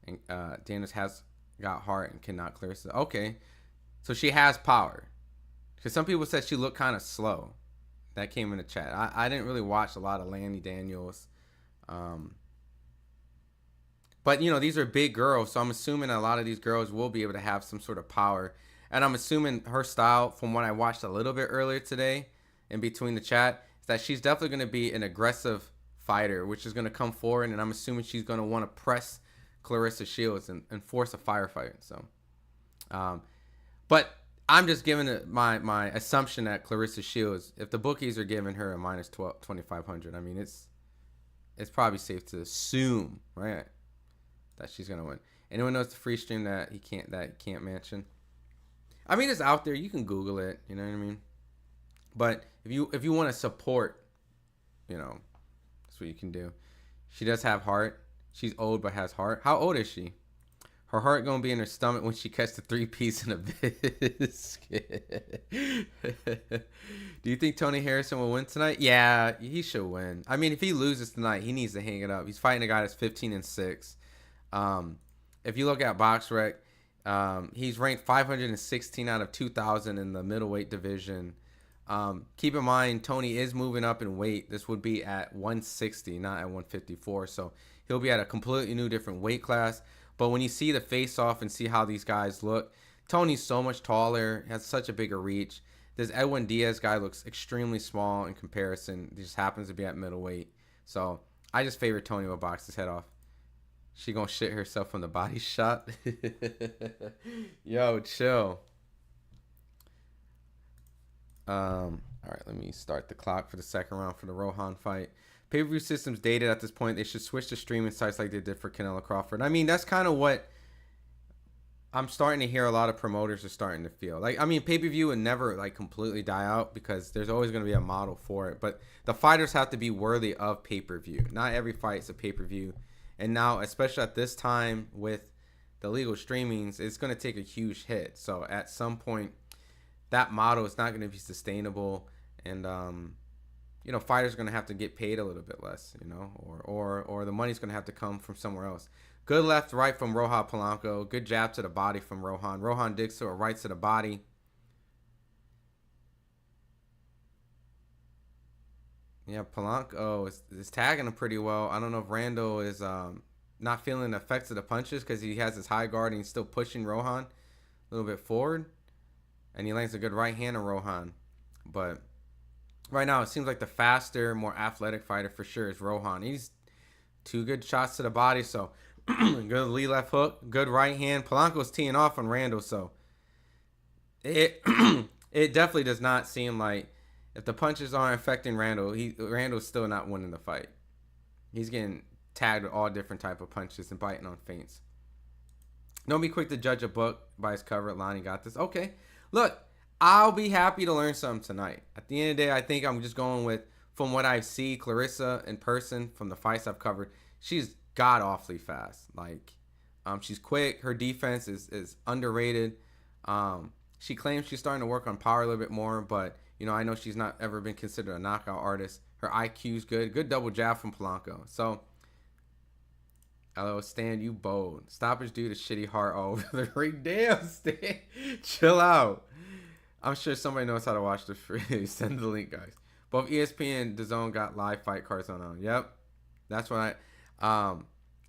B: and Daniels has got heart and cannot clear. So, okay, so she has power. Because some people said she looked kind of slow. That came in the chat. I didn't really watch a lot of Lani Daniels. But, you know, these are big girls, so I'm assuming a lot of these girls will be able to have some sort of power. And I'm assuming her style, from what I watched a little bit earlier today in between the chat, is that she's definitely going to be an aggressive fighter, which is going to come forward, and I'm assuming she's going to want to press Claressa Shields and force a firefight. So, but I'm just giving it my assumption that Claressa Shields, if the bookies are giving her a minus 2,500, I mean, it's probably safe to assume, right, that she's gonna win. Anyone knows the free stream that he can't mention? I mean, it's out there. You can Google it. You know what I mean? But if you want to support, you know, that's what you can do. She does have heart. She's old but has heart. How old is she? Her heart gonna be in her stomach when she catches the 3-piece in a biscuit. Do you think Tony Harrison will win tonight? Yeah, he should win. I mean, if he loses tonight, he needs to hang it up. He's fighting a guy that's 15-6. If you look at BoxRec, he's ranked 516 out of 2,000 in the middleweight division. Keep in mind, Tony is moving up in weight. This would be at 160, not at 154. So he'll be at a completely new, different weight class. But when you see the face-off and see how these guys look, Tony's so much taller, has such a bigger reach. This Edwin Diaz guy looks extremely small in comparison. He just happens to be at middleweight. So I just favor Tony will box his head off. She gonna shit herself from the body shot. Yo, chill. All right, let me start the clock for the second round for the Rohan fight. Pay-per-view system's dated at this point. They should switch to streaming sites like they did for Canelo Crawford. I mean, that's kind of what I'm starting to hear a lot of promoters are starting to feel. Like, I mean, pay-per-view would never, like, completely die out because there's always going to be a model for it. But the fighters have to be worthy of pay-per-view. Not every fight's a pay-per-view. And now, especially at this time with the legal streamings, it's going to take a huge hit. So at some point, that model is not going to be sustainable. And, you know, fighters are going to have to get paid a little bit less, you know, or the money's going to have to come from somewhere else. Good left, right from Rohan Polanco. Good jab to the body from Rohan. Rohan digs to a right to the body. Yeah, Polanco is tagging him pretty well. I don't know if Randall is not feeling the effects of the punches because he has his high guard and he's still pushing Rohan a little bit forward. And he lands a good right hand on Rohan. But right now, it seems like the faster, more athletic fighter for sure is Rohan. He's 2 good shots to the body, so good lead left hook, good right hand. Polanco's teeing off on Randall, so it it definitely does not seem like if the punches aren't affecting Randall, Randall's still not winning the fight. He's getting tagged with all different type of punches and biting on feints. Don't be quick to judge a book by its cover. Lani got this. Okay, look. I'll be happy to learn something tonight. At the end of the day, I think I'm just going with, from what I see, Claressa in person, from the fights I've covered, she's god awfully fast. Like, she's quick. Her defense is underrated. She claims she's starting to work on power a little bit more, but, you know, I know she's not ever been considered a knockout artist. Her IQ's good. Good double jab from Polanco. So, hello, Stan, you bold. Stoppage due to shitty heart all over the ring. Damn, Stan. Chill out. I'm sure somebody knows how to watch the free. Send the link, guys. Both ESPN and DAZN got live fight cards on. Yep, that's what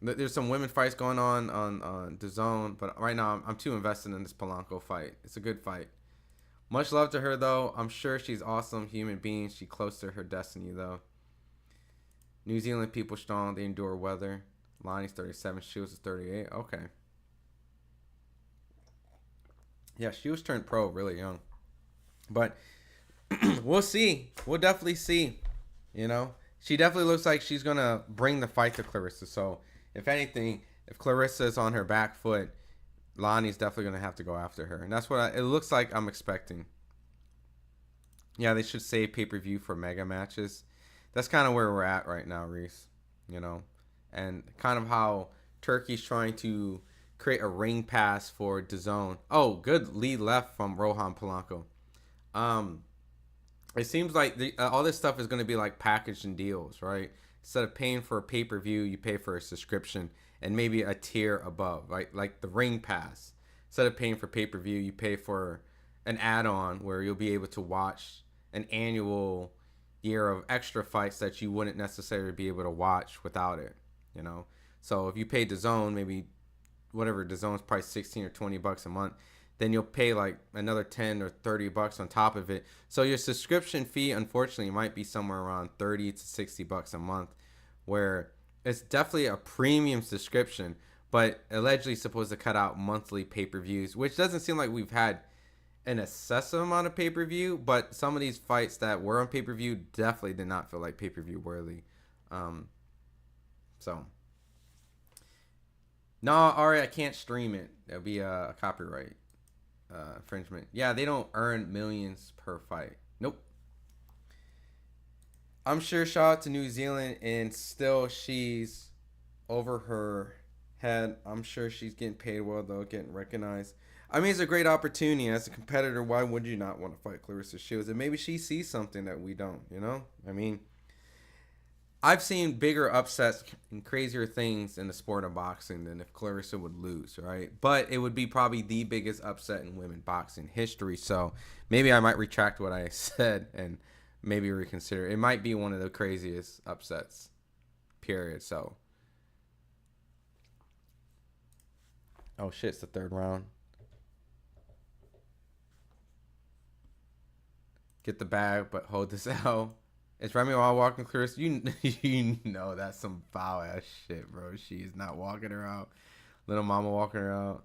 B: there's some women fights going on DAZN, but right now I'm too invested in this Polanco fight. It's a good fight. Much love to her though. I'm sure she's awesome human being. She's close to her destiny though. New Zealand people strong. They endure weather. Lani's 37. Shields is 38. Okay. Yeah, she was turned pro really young. But we'll see. We'll definitely see. You know, she definitely looks like she's going to bring the fight to Claressa. So, if anything, if Claressa is on her back foot, Lani's definitely going to have to go after her. And that's what it looks like I'm expecting. Yeah, they should save pay-per-view for mega matches. That's kind of where we're at right now, Reese. You know, and kind of how Turkey's trying to create a ring pass for DAZN. Oh, good lead left from Rohan Polanco. It seems like all this stuff is going to be like packaged in deals, right? Instead of paying for a pay-per-view, you pay for a subscription and maybe a tier above, right? Like the ring pass. Instead of paying for pay-per-view, you pay for an add-on where you'll be able to watch an annual year of extra fights that you wouldn't necessarily be able to watch without it, you know? So if you pay DAZN, maybe whatever DAZN's price, 16 or 20 bucks a month, then you'll pay like another 10 or 30 bucks on top of it. So your subscription fee, unfortunately, might be somewhere around 30 to 60 bucks a month, where it's definitely a premium subscription, but allegedly supposed to cut out monthly pay-per-views, which doesn't seem like we've had an excessive amount of pay-per-view, but some of these fights that were on pay-per-view definitely did not feel like pay-per-view worthy. So, no, Ari, I can't stream it. That'll be a copyright infringement. Yeah, they don't earn millions per fight. Nope. I'm sure shout out to New Zealand, and still she's over her head. I'm sure she's getting paid well, though, getting recognized. I mean, it's a great opportunity. As a competitor, why would you not want to fight Claressa Shields? And maybe she sees something that we don't, you know? I mean, I've seen bigger upsets and crazier things in the sport of boxing than if Claressa would lose, right? But it would be probably the biggest upset in women boxing history. So maybe I might retract what I said and maybe reconsider. It might be one of the craziest upsets, period. So, oh shit, it's the third round. Get the bag, but hold this L. It's Remy while walking Claressa. You know that's some foul ass shit, bro. She's not walking her out. Little mama walking her out.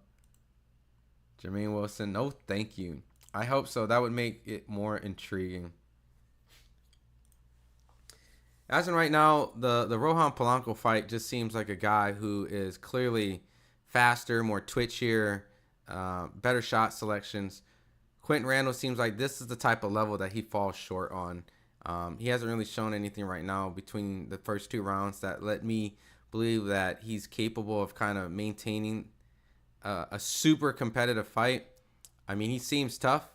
B: Jermaine Wilson, no thank you. I hope so. That would make it more intriguing. As in right now, the Rohan Polanco fight just seems like a guy who is clearly faster, more twitchier, better shot selections. Quentin Randall seems like this is the type of level that he falls short on. He hasn't really shown anything right now between the first two rounds that let me believe that he's capable of kind of maintaining a super competitive fight. I mean, he seems tough.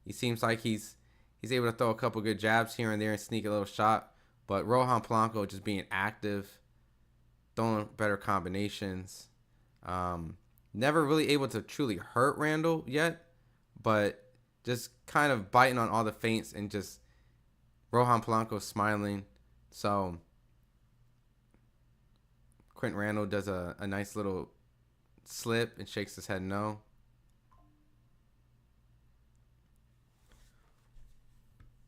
B: He seems like he's able to throw a couple good jabs here and there and sneak a little shot. But Rohan Polanco just being active, throwing better combinations. Never really able to truly hurt Randall yet, but just kind of biting on all the feints and just Rohan Polanco smiling. So Quentin Randall does a nice little slip and shakes his head no.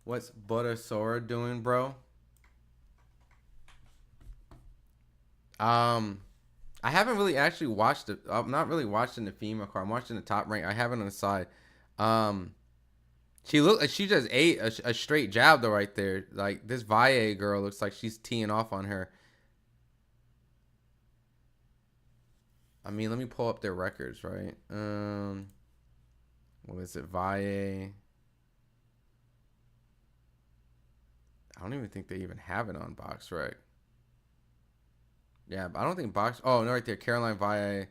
B: What's Butter doing, bro? I haven't really actually watched it. I'm not really watching the female card. I'm watching the top rank. I have it on the side. She looked like she just ate a straight jab though right there. Like this Valle girl looks like she's teeing off on her. I mean, let me pull up their records, right? What is it, Valle? I don't even think they even have it on BoxRec. Yeah, but I don't think Box. Oh no, right there, Caroline Valle.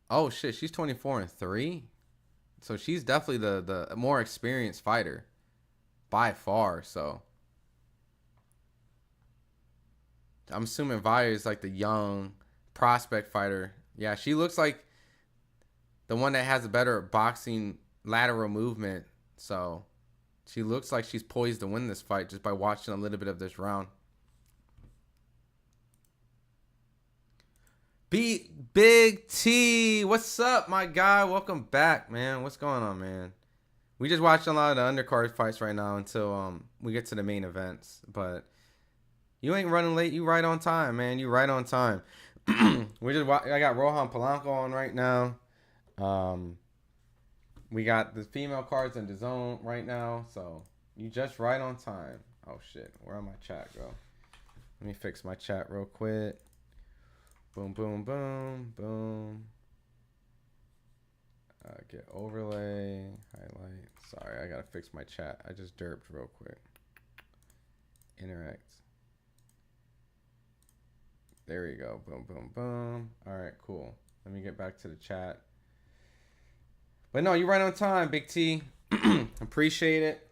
B: Oh shit, she's 24-3. So she's definitely the more experienced fighter by far. So I'm assuming Valle is like the young prospect fighter. Yeah, she looks like the one that has a better boxing lateral movement. So she looks like she's poised to win this fight just by watching a little bit of this round. Big T, what's up, my guy? Welcome back, man. What's going on, man? We just watched a lot of the undercard fights right now until we get to the main events. But you ain't running late. You right on time, man. You right on time. I got Rohan Polanco on right now. We got the female cards in the zone right now. So you just right on time. Oh shit, where'd my chat go? Let me fix my chat real quick. Boom, boom, boom, boom. Get overlay, highlight. Sorry, I gotta fix my chat. I just derped real quick. Interact. There we go. Boom, boom, boom. All right, cool. Let me get back to the chat. But no, you're right on time, Big T. Appreciate it.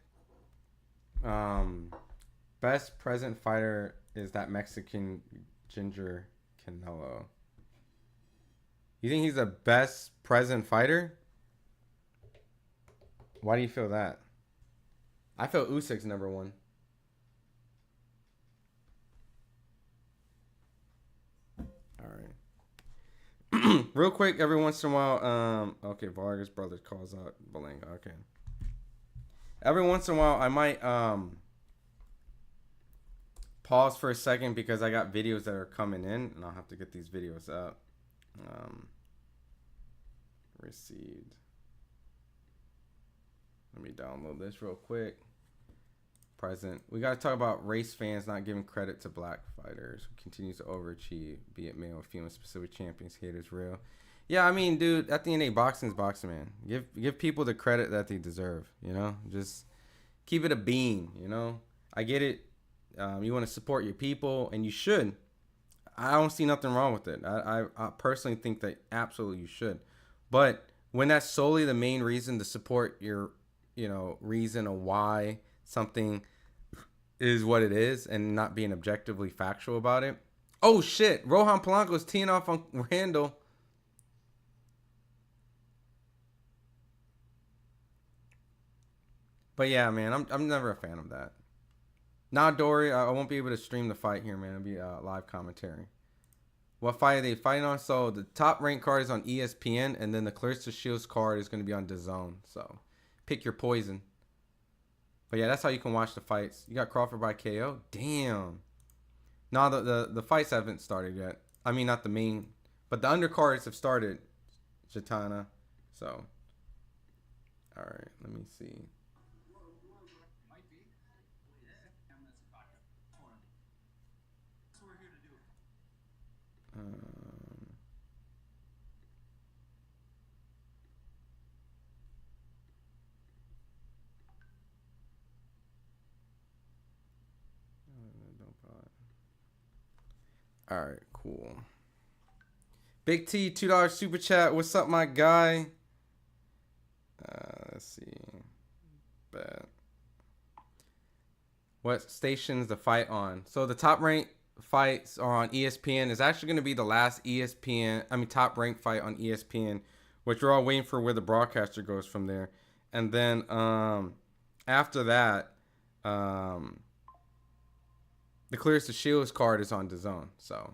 B: Best present fighter is that Mexican ginger Canelo. You think he's the best present fighter? Why do you feel that? I feel Usyk's number one. All right. Real quick, every once in a while, okay, Vargas brothers calls out Polanco. Okay. Every once in a while, I might pause for a second because I got videos that are coming in, and I'll have to get these videos up. Received. Let me download this real quick. present. We got to talk about race fans not giving credit to black fighters who continues to overachieve, be it male or female, specific champions. Haters real. Yeah, I mean, dude, at the end of the day, boxing is boxing, man. Give people the credit that they deserve, you know? Just keep it a beam, you know? I get it. You want to support your people, and you should. I don't see nothing wrong with it. I personally think that absolutely you should. But when that's solely the main reason to support your, reason of why something is what it is and not being objectively factual about it. Oh, shit. Rohan Polanco is teeing off on Randall. But yeah, man, I'm never a fan of that. Nah, Dory, I won't be able to stream the fight here, man. It'll be live commentary. What fight are they fighting on? So the top ranked card is on ESPN, and then the Claressa Shields card is going to be on DAZN. So pick your poison. But yeah, that's how you can watch the fights. You got Crawford by KO. Damn. No, the fights haven't started yet. I mean, not the main, but the undercards have started. Jatana. So, all right, let me see. All right, cool. Big T, $2 super chat. What's up, my guy? Let's see. Bet. What station's the fight on? So the top ranked fights are on ESPN. It's actually going to be the last top ranked fight on ESPN, which we're all waiting for where the broadcaster goes from there. And then after that, the Claressa Shields card is on DAZN. So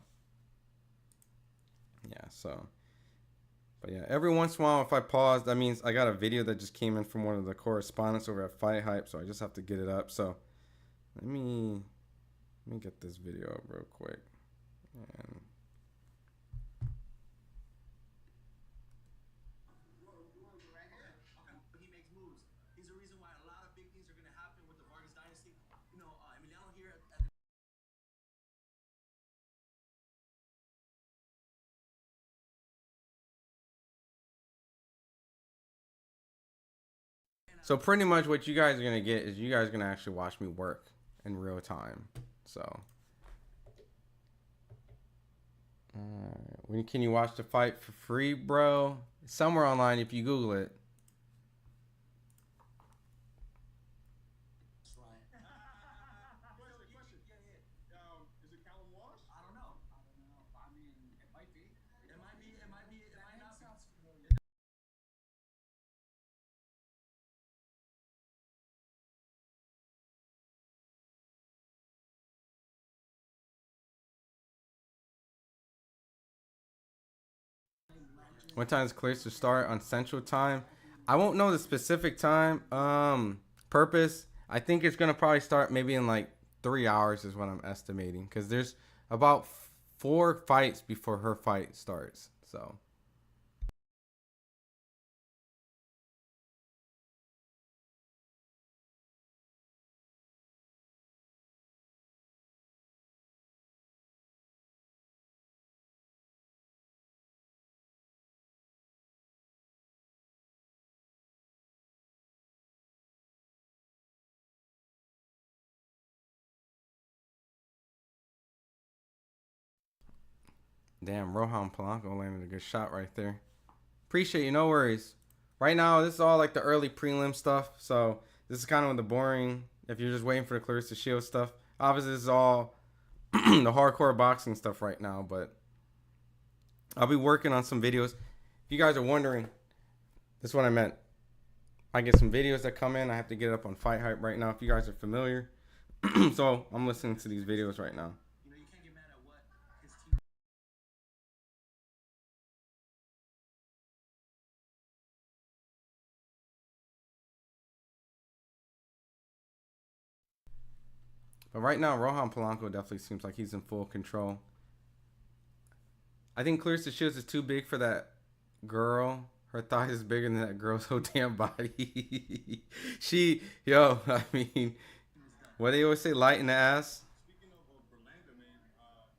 B: yeah, but yeah, every once in a while if I pause, that means I got a video that just came in from one of the correspondents over at FightHype, so I just have to get it up. So let me get this video up real quick. And
C: he makes moves. He's the reason why a lot of big things are going to happen with the Vargas dynasty. Emiliano here at the
B: so pretty much what you guys are going to get is you guys are going to actually watch me work in real time. So when can you watch the fight for free, bro? Somewhere online if you Google it. What time does Claressa start on Central Time? I won't know the specific time. Purpose. I think it's gonna probably start maybe in like 3 hours is what I'm estimating, because there's about 4 fights before her fight starts. So. Damn, Rohan Polanco landed a good shot right there. Appreciate you, no worries. Right now, this is all like the early prelim stuff. So this is kind of the boring, if you're just waiting for the Claressa Shields stuff. Obviously, this is all the hardcore boxing stuff right now. But I'll be working on some videos. If you guys are wondering, this is what I meant. I get some videos that come in. I have to get it up on FightHype right now if you guys are familiar. So I'm listening to these videos right now. But right now, Rohan Polanco definitely seems like he's in full control. I think Claressa Shields is too big for that girl. Her thighs is bigger than that girl's whole damn body. I mean, What do you always say? Light in the ass.
D: Speaking of Polanco, man,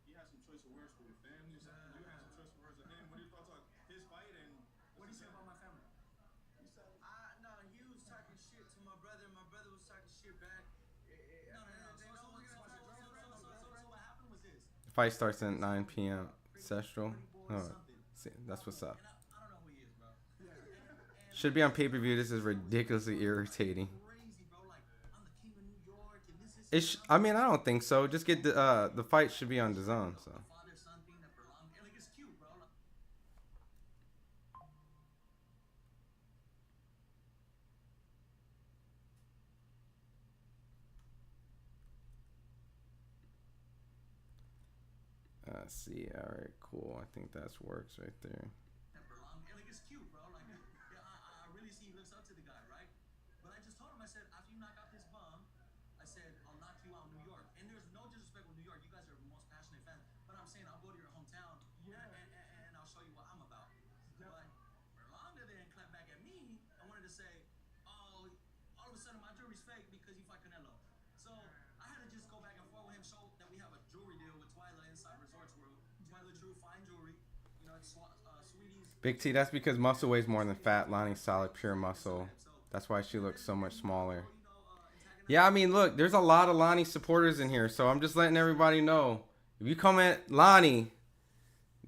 D: he has some choice of words for your family. You have some choice of words of him. What are your thoughts on his fight and
C: What do you say about my family?
D: he said?
C: No, he was talking shit to my brother. My brother was talking shit back. So what happened was this.
B: Fight starts at 9 p.m. Central. Oh, see, that's what's up.
C: And I don't know who he is, bro.
B: Should be on pay-per-view. This is ridiculously irritating.
C: Crazy, bro. Like, I'm the king of New York, and this is.
B: I mean, I don't think so. Just get the fight should be on the zone. So
C: Father-son thing that belonged. Like, it's cute, bro. Like,
B: see. All right, cool. I think that works right there.
C: that belonged. And like, it's cute, bro. Like, yeah, I really see he looks up to the guy, right? But I just told him, I said, after you knock out this bum, I said, I'll knock you out in New York. And there's no disrespect with New York. You guys are the most passionate fans. But I'm saying, I'll go to your hometown and I'll show you what I'm about. But Berlanga then clapped back at me and wanted to say, oh, all of a sudden my jewelry's fake because you fight Canelo. So I had to just go back and forth with him, show that we have a jewelry deal with Twyla inside Resorts World. Twyla True Fine Jewelry. You know, it's Sweetie's.
B: Big T. That's because muscle weighs more than fat. Lani's solid, pure muscle. That's why she looks so much smaller. Yeah, I mean, look, there's a lot of Lani supporters in here, so I'm just letting everybody know. If you come at Lani,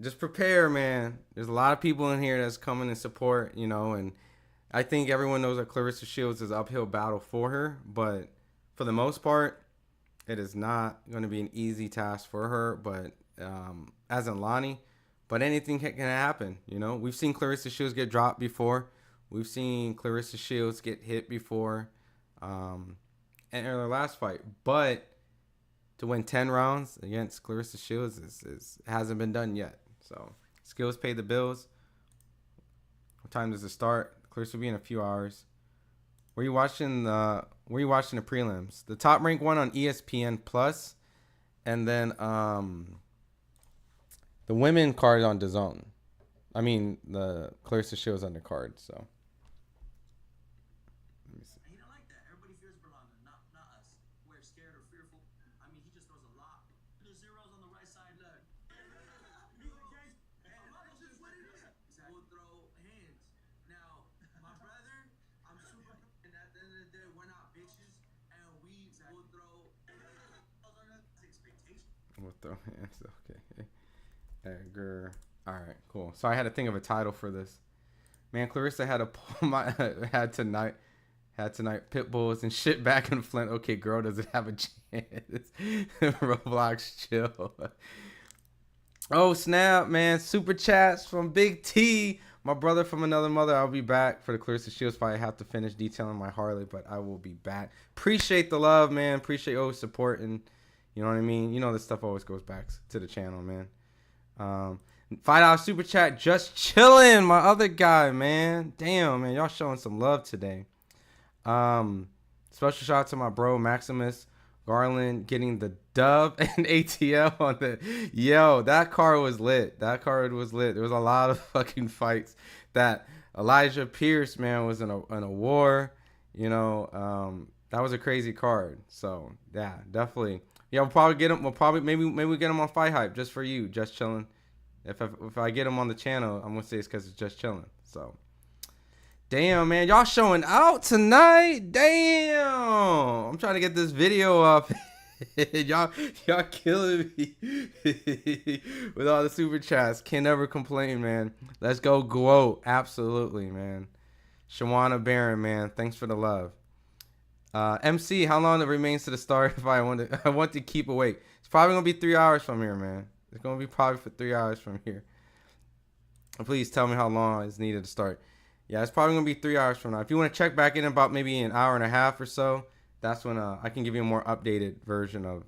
B: just prepare, man. There's a lot of people in here that's coming and support, you know, and I think everyone knows that Claressa Shields is an uphill battle for her, but for the most part, it is not going to be an easy task for her, but as in Lani, but anything can happen, you know. We've seen Claressa Shields get dropped before. We've seen Claressa Shields get hit before in her last fight, but to win 10 rounds against Claressa Shields hasn't been done yet. So skills pay the bills. What time does it start? Claressa will be in a few hours. Were you watching the prelims? The top rank one on ESPN Plus, and then the women card on DAZN. I mean the Claressa Shields undercard. So let me see.
C: He don't like that. Everybody fears Berlanga, not us. We're scared or fearful. I mean, he just throws a lot. The zeros on the right side, look. This is what it is. We'll throw hands. Now, my brother, I'm super. And at the end of the day, we're not bitches, and we will throw. Expectation.
B: We'll throw hands. Okay. Edgar. All right, cool. So I had to think of a title for this. Man, Claressa had tonight pit bulls and shit back in Flint. Okay, girl, does it have a chance? Roblox chill. Oh snap, man! Super chats from Big T, my brother from another mother. I'll be back for the Claressa Shields fight. I have to finish detailing my Harley, but I will be back. Appreciate the love, man. Appreciate always supporting. You know what I mean? You know this stuff always goes back to the channel, man. $5 super chat, just chilling. My other guy, man. Damn, man, y'all showing some love today. Special shout out to my bro Maximus Garland getting the dub and ATL on the. Yo, that card was lit. That card was lit. There was a lot of fucking fights. That Elijah Pierce, man, was in a war. You know, that was a crazy card. So yeah, definitely. Yeah, we'll probably get him. Maybe we get him on FightHype just for you, just chilling. If I get him on the channel, I'm gonna say it's because it's just chilling. So, damn, man, y'all showing out tonight. Damn, I'm trying to get this video up. y'all killing me with all the super chats. Can never complain, man. Let's go, Guo. Absolutely, man. Shawana Barron, man. Thanks for the love. MC, how long it remains to the start if I want to keep awake? It's probably gonna be 3 hours from here, man. It's gonna be probably for 3 hours from here. Please tell me how long is needed to start. Yeah, it's probably gonna be 3 hours from now. If you want to check back in about maybe an hour and a half or so, that's when I can give you a more updated version of,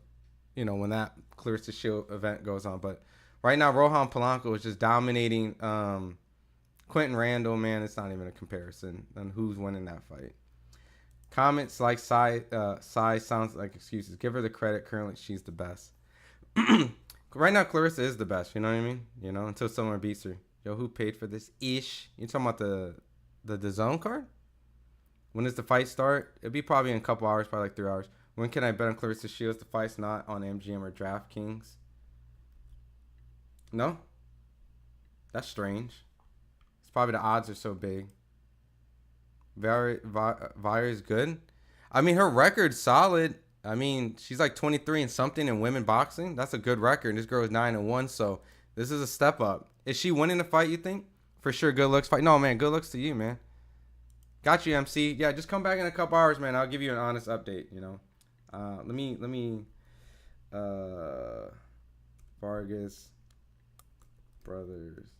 B: you know, when that Claressa Shield event goes on. But right now, Rohan Polanco is just dominating Quentin Randall, man. It's not even a comparison on who's winning that fight. Comments like Sai sounds like excuses. Give her the credit. Currently, she's the best. Right now, Claressa is the best. You know what I mean? You know, until someone beats her. Yo, who paid for this ish? You talking about the DAZN card? When does the fight start? It'll be probably in a couple hours, probably like 3 hours. When can I bet on Claressa Shields? The fight's not on MGM or DraftKings. No? That's strange. It's probably the odds are so big. Vira's good. I mean, her record's solid. I mean, she's like 23 and something in women boxing. That's a good record. This girl is 9-1, so this is a step up. Is she winning the fight, you think? For sure, good looks fight. No, man, good looks to you, man. Got you, MC. Yeah, just come back in a couple hours, man. I'll give you an honest update, you know. Let me Vargas brothers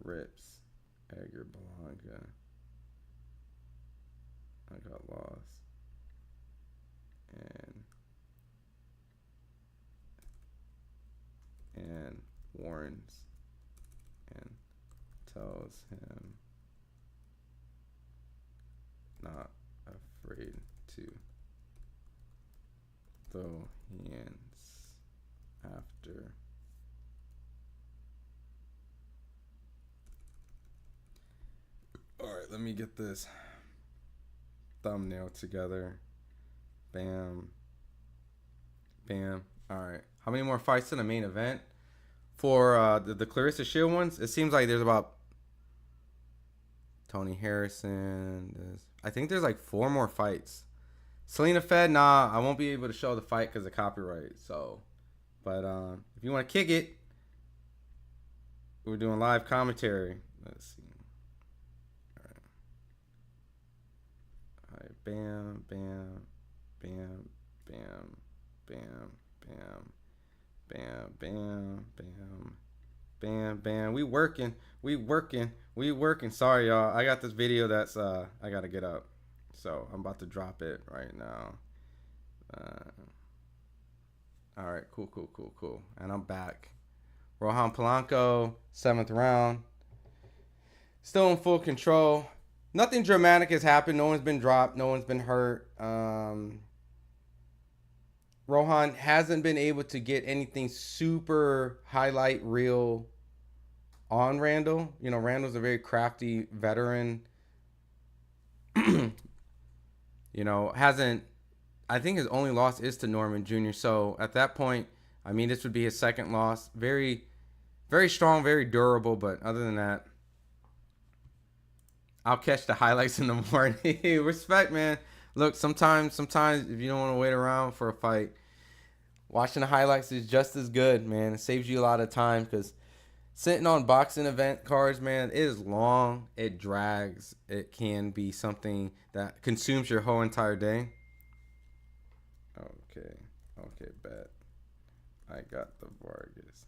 B: rips Edgar Blanca. I got lost and warns and tells him not afraid to throw hands after Alright, let me get this thumbnail together. Bam. Bam. Alright. How many more fights in the main event? For the Claressa Shield ones, it seems like there's about Tony Harrison. I think there's like 4 more fights. Selena Fed, nah, I won't be able to show the fight because of copyright. So, but if you want to kick it, we're doing live commentary. Let's see. All right, bam, bam, bam, bam, bam, bam, bam, bam, bam, bam, bam. We working. Sorry, y'all. I got this video that's I gotta get up, so I'm about to drop it right now. All right, cool. And I'm back. Rohan Polanco, 7th round. Still in full control. Nothing dramatic has happened. No one's been dropped. No one's been hurt. Rohan hasn't been able to get anything super highlight reel on Randall. You know, Randall's a very crafty veteran. You know, I think his only loss is to Norman Jr. So at that point, I mean, this would be his second loss. Very, very strong, very durable. But other than that, I'll catch the highlights in the morning. Respect, man. Look, sometimes if you don't want to wait around for a fight, watching the highlights is just as good, man. It saves you a lot of time because sitting on boxing event cards, man, it is long. It drags. It can be something that consumes your whole entire day. Okay, bet. I got the Vargas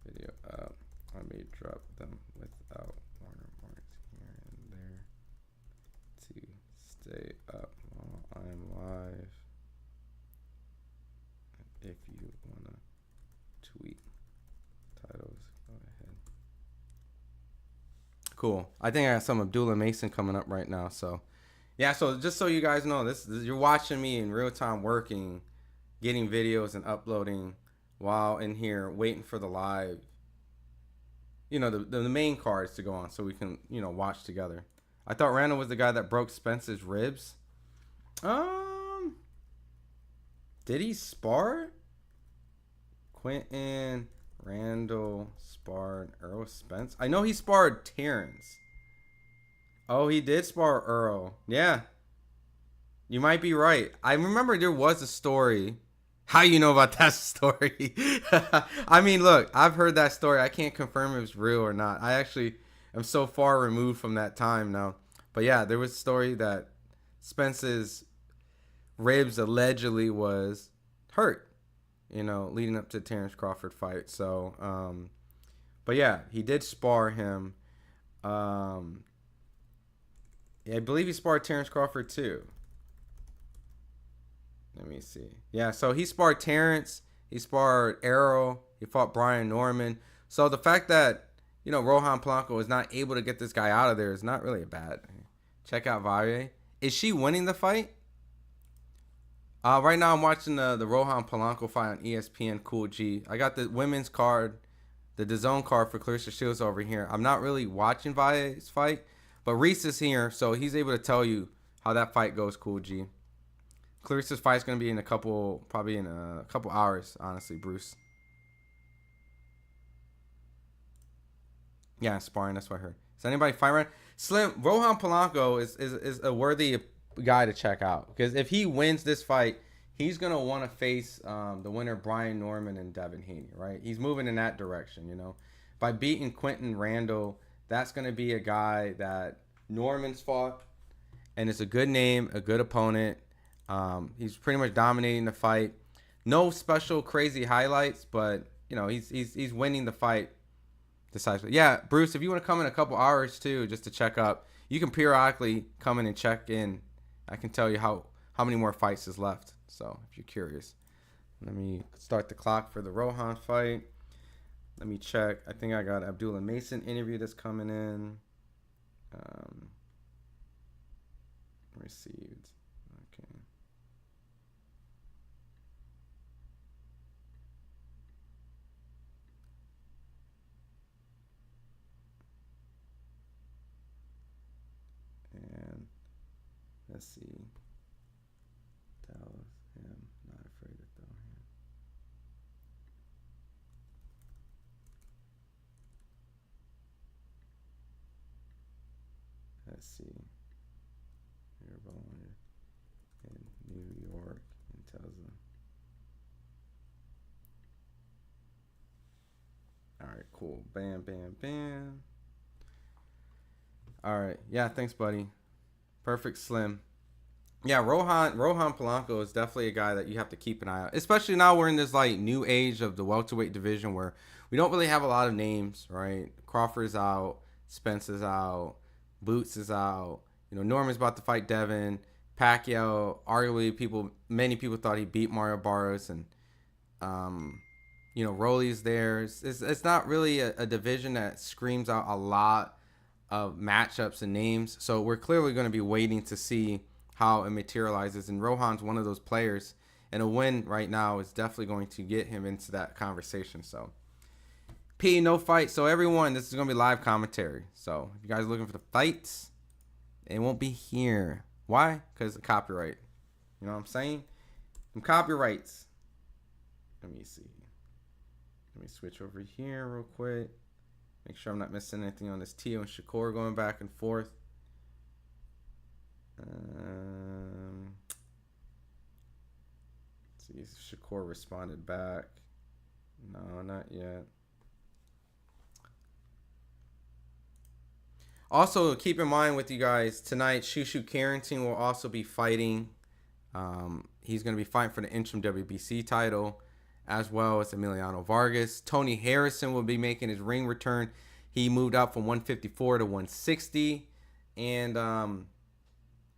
B: video up. I may drop them without watermarks here and there to stay up while I'm live. If you wanna tweet titles, go ahead. Cool. I think I got some Abdullah Mason coming up right now. So, yeah. So just so you guys know, this you're watching me in real time, working, getting videos and uploading while in here waiting for the live. You know, the main cards to go on so we can, you know, watch together. I thought Randall was the guy that broke Spence's ribs. Did he spar? Quentin Randall sparred Earl Spence. I know he sparred Terrence. Oh, he did spar Earl. Yeah. You might be right. I remember there was a story. How you know about that story? I mean, look, I've heard that story. I can't confirm if it's real or not. I actually am so far removed from that time now. But yeah, there was a story that Spence's ribs allegedly was hurt, you know, leading up to the Terrence Crawford fight. So, but yeah, he did spar him. Yeah, I believe he sparred Terrence Crawford too. Let me see. Yeah, so he sparred Terrence. He sparred Errol. He fought Brian Norman. So the fact that, you know, Rohan Polanco is not able to get this guy out of there is not really a bad. Check out Valle. Is she winning the fight? Right now I'm watching the Rohan Polanco fight on ESPN Cool G. I got the women's card, the DAZN card for Claressa Shields over here. I'm not really watching Valle's fight, But Reese is here, so he's able to tell you how that fight goes. Cool G. Claressa's fight's gonna be in probably in a couple hours, honestly, Bruce. Yeah, sparring. That's what I heard. Is anybody fight right? Slim Rohan Polanco is a worthy guy to check out, because if he wins this fight, he's gonna want to face the winner Brian Norman and Devin Haney, right? He's moving in that direction, you know. By beating Quentin Randall, that's gonna be a guy that Norman's fought, and it's a good name, a good opponent. He's pretty much dominating the fight. No special crazy highlights, but you know he's winning the fight decisively. Yeah, Bruce, if you want to come in a couple hours too, just to check up, you can periodically come in and check in. I can tell you how many more fights is left. So if you're curious, let me start the clock for the Rohan fight. Let me check. I think I got Abdullah Mason interview that's coming in. Received. Okay. And let's see. Tell him not afraid to throw him. Let's see. You're born in New York and tells him. All right, cool. Bam, bam, bam. All right. Yeah, thanks, buddy. Perfect Slim. Yeah, Rohan Polanco is definitely a guy that you have to keep an eye out. Especially now we're in this like new age of the welterweight division where we don't really have a lot of names, right? Crawford's out, Spence is out, Boots is out. You know, Norman's about to fight Devin. Pacquiao, arguably many people thought he beat Mario Barros, and you know, Rolly's there. It's not really a division that screams out a lot of matchups and names. So we're clearly going to be waiting to see how it materializes. And Rohan's one of those players, and a win right now is definitely going to get him into that conversation. So P, no fight. So everyone, this is going to be live commentary. So if you guys are looking for the fights, it won't be here. Why? Because of copyright. You know what I'm saying? Some copyrights. Let me see. Let me switch over here real quick. Make sure I'm not missing anything on this Tio and Shakur going back and forth. Let's see if Shakur responded back. No, not yet. Also, keep in mind with you guys, tonight, Shushu Carrington will also be fighting. He's going to be fighting for the interim WBC title, as well as Emiliano Vargas. Tony Harrison will be making his ring return. He moved up from 154 to 160. And,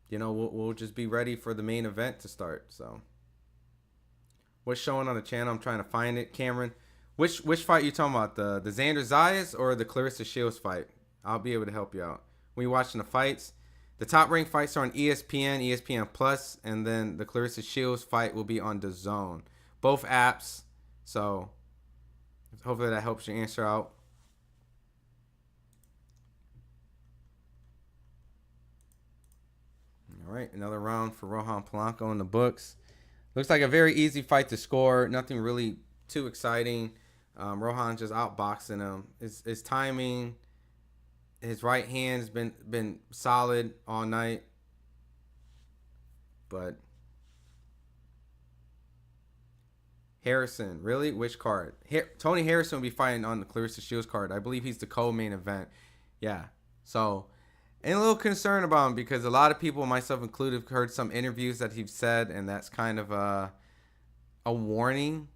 B: you know, we'll just be ready for the main event to start. So, what's showing on the channel? I'm trying to find it. Cameron, which fight you talking about? The Xander Zayas or the Claressa Shields fight? I'll be able to help you out. When you're watching the fights, the top ranked fights are on ESPN, ESPN Plus, and then the Claressa Shields fight will be on DAZN. Both apps. So hopefully that helps you answer out. All right, another round for Rohan Polanco in the books. Looks like a very easy fight to score. Nothing really too exciting. Rohan just outboxing him. His timing, his right hand has been solid all night. But Harrison, really? Which card? Tony Harrison will be fighting on the Claressa Shields card. I believe he's the co-main event. Yeah. So, and a little concerned about him because a lot of people, myself included, have heard some interviews that he's said, and that's kind of a warning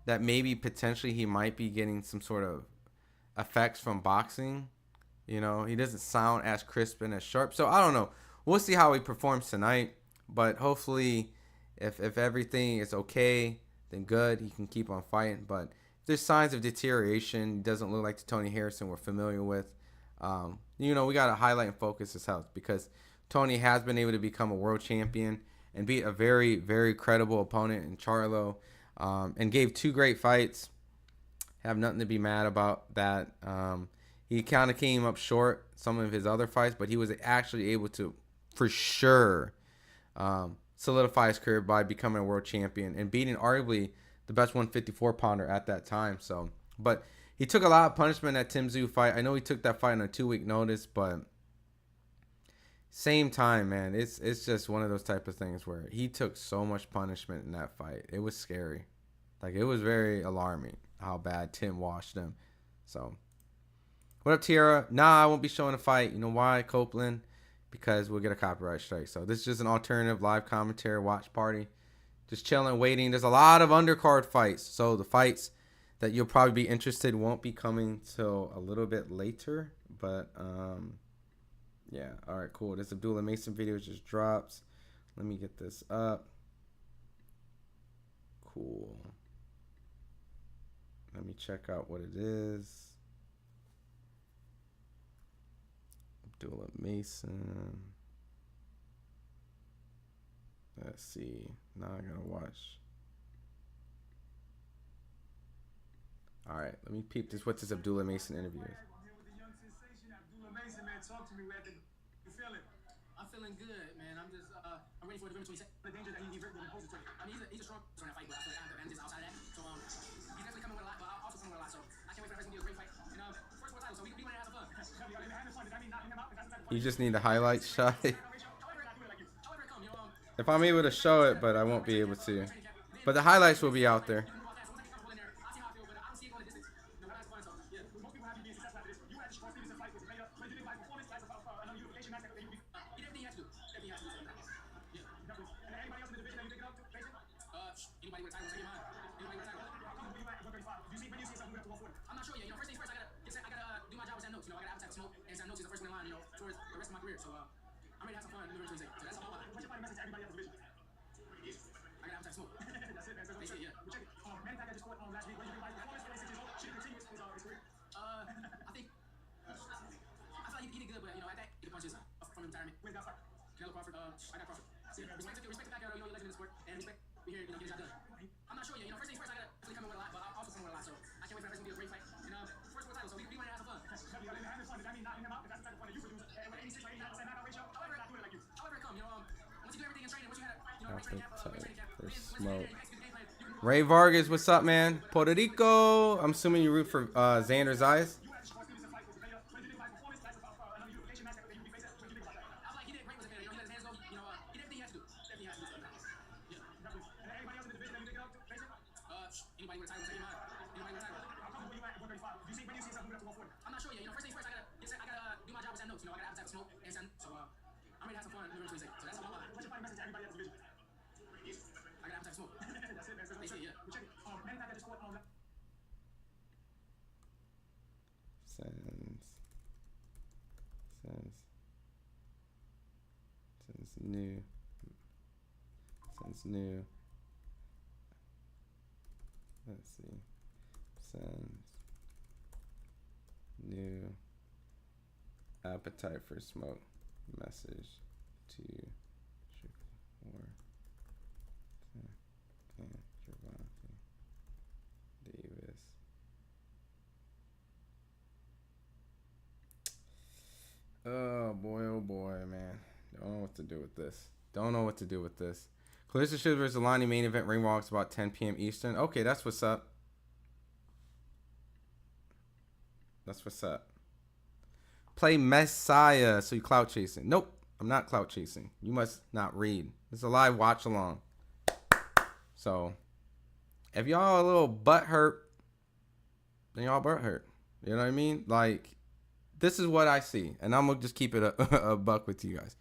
B: that maybe potentially he might be getting some sort of effects from boxing. You know, he doesn't sound as crisp and as sharp. So, I don't know. We'll see how he performs tonight. But hopefully, if everything is okay, then good. He can keep on fighting. But if there's signs of deterioration, he doesn't look like the Tony Harrison we're familiar with. You know, we got to highlight and focus his health because Tony has been able to become a world champion and beat a very, very credible opponent in Charlo, and gave 2 great fights. Have nothing to be mad about that. He kind of came up short some of his other fights, but he was actually able to, for sure, solidify his career by becoming a world champion and beating arguably the best 154 pounder at that time. So, but he took a lot of punishment at Tim Tszyu fight. I know he took that fight on a 2-week notice, but same time, man, it's just one of those type of things where he took so much punishment in that fight. It was scary. Like, it was very alarming how bad Tim washed him. So, what up, Tiara? Nah, I won't be showing a fight. You know why, Copeland? Because we'll get a copyright strike. So, this is just an alternative live commentary watch party. Just chilling, waiting. There's a lot of undercard fights. So, the fights that you'll probably be interested in won't be coming till a little bit later. But, yeah. All right, cool. This Abdullah Mason video just drops. Let me get this up. Cool. Let me check out what it is. Abdullah Mason. Let's see. Now I gotta watch. All right, let me peep this. What this Abdullah Mason interview is.
C: Talk to me. You feeling? I'm feeling good, man. I'm just I'm ready for the 27. The danger that he poses to me. I mean, he's a strong person in that fight, but I feel like I have advantages outside of that. So he's definitely coming with a lot, but I also coming with a lot. So I can't wait for the rest of the great fight. And first world title, so we want to have some fun.
B: You just need the highlights shot. If I'm able to show it, but I won't be able to. But the highlights will be out there. Smoke. Ray Vargas, what's up, man? Puerto Rico. I'm assuming you root for Xander Zayas. Since new. Let's see. Sends new appetite for smoke message to Davis. Oh boy, man. Don't know what to do with this. Don't know what to do with this. Claressa Shields versus Lani main event. Ring walks about 10 p.m. Eastern. Okay, that's what's up. That's what's up. Play Messiah. So you clout chasing. Nope, I'm not clout chasing. You must not read. It's a live watch along. So if y'all a little butt hurt, then y'all butt hurt. You know what I mean? Like, this is what I see. And I'm going to just keep it a buck with you guys.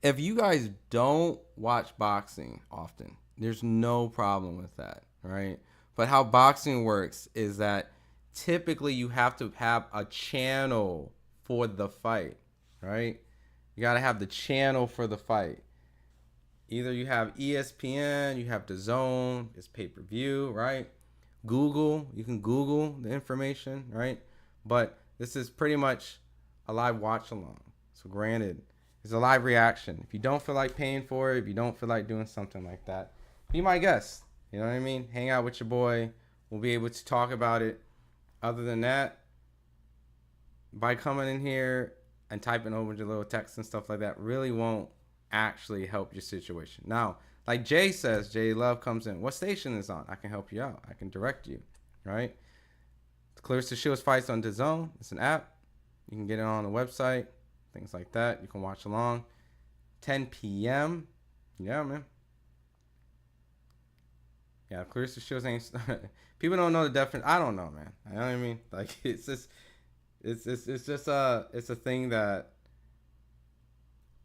B: If you guys don't watch boxing often, there's no problem with that, right? But how boxing works is that typically you have to have a channel for the fight, right? You got to have the channel for the fight. Either you have ESPN, you have DAZN, it's pay-per-view, right? Google, you can Google the information, right? But this is pretty much a live watch along. So granted, it's a live reaction. If you don't feel like paying for it, if you don't feel like doing something like that, be my guest. You know what I mean? Hang out with your boy. We'll be able to talk about it. Other than that, by coming in here, and typing a whole bunch of little texts and stuff like that really won't actually help your situation. Now, like Jay says, Jay Love comes in. What station is on? I can help you out. I can direct you, right? Claressa Shields fights on DAZN. It's an app. You can get it on the website, things like that. You can watch along. 10 p.m. Yeah, man. Yeah, Claressa Shields ain't. People don't know the definition. I don't know, man. You know what I mean? Like it's just, it's a thing that.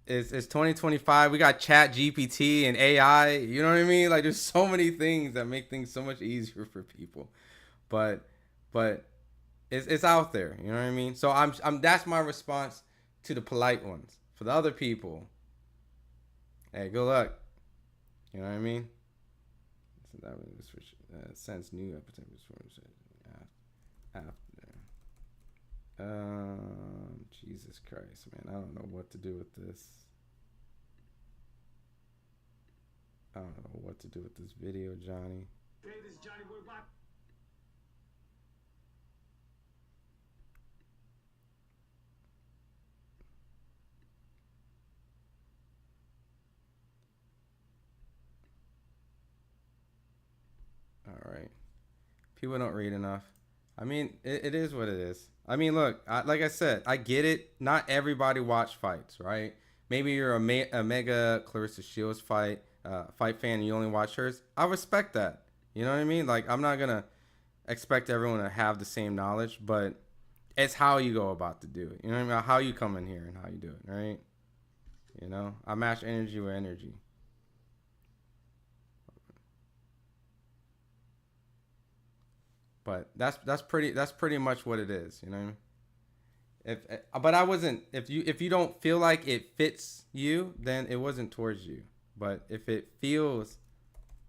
B: It's 2025. We got Chat GPT and AI. You know what I mean? Like there's so many things that make things so much easier for people, but it's out there. You know what I mean? So I'm that's my response to the polite ones. For the other people, hey, good luck. You know what I mean? So that was since new episode after. Jesus Christ, man. I don't know what to do with this. I don't know what to do with this video, Johnny.
E: Hey, this is Johnny Boy Black.
B: All right. People don't read enough. I mean, it is what it is. I mean, look, like I said, I get it. Not everybody watch fights, right? Maybe you're a mega Claressa Shields fight fan and you only watch hers. I respect that. You know what I mean? Like, I'm not going to expect everyone to have the same knowledge, but it's how you go about to do it. You know what I mean? How you come in here and how you do it, right? You know, I match energy with energy. But that's pretty much what it is, you know. If you don't feel like it fits you, then it wasn't towards you. But if it feels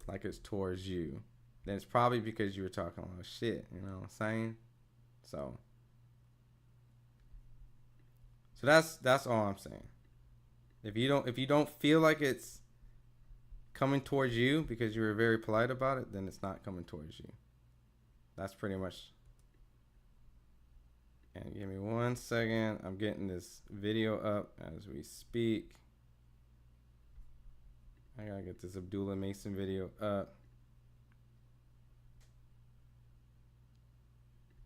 B: like it's towards you, then it's probably because you were talking a lot of shit, you know what I'm saying? So that's all I'm saying. If you don't feel like it's coming towards you because you were very polite about it, then it's not coming towards you. That's pretty much. And give me 1 second. I'm getting this video up as we speak. I gotta get this Abdullah Mason video up.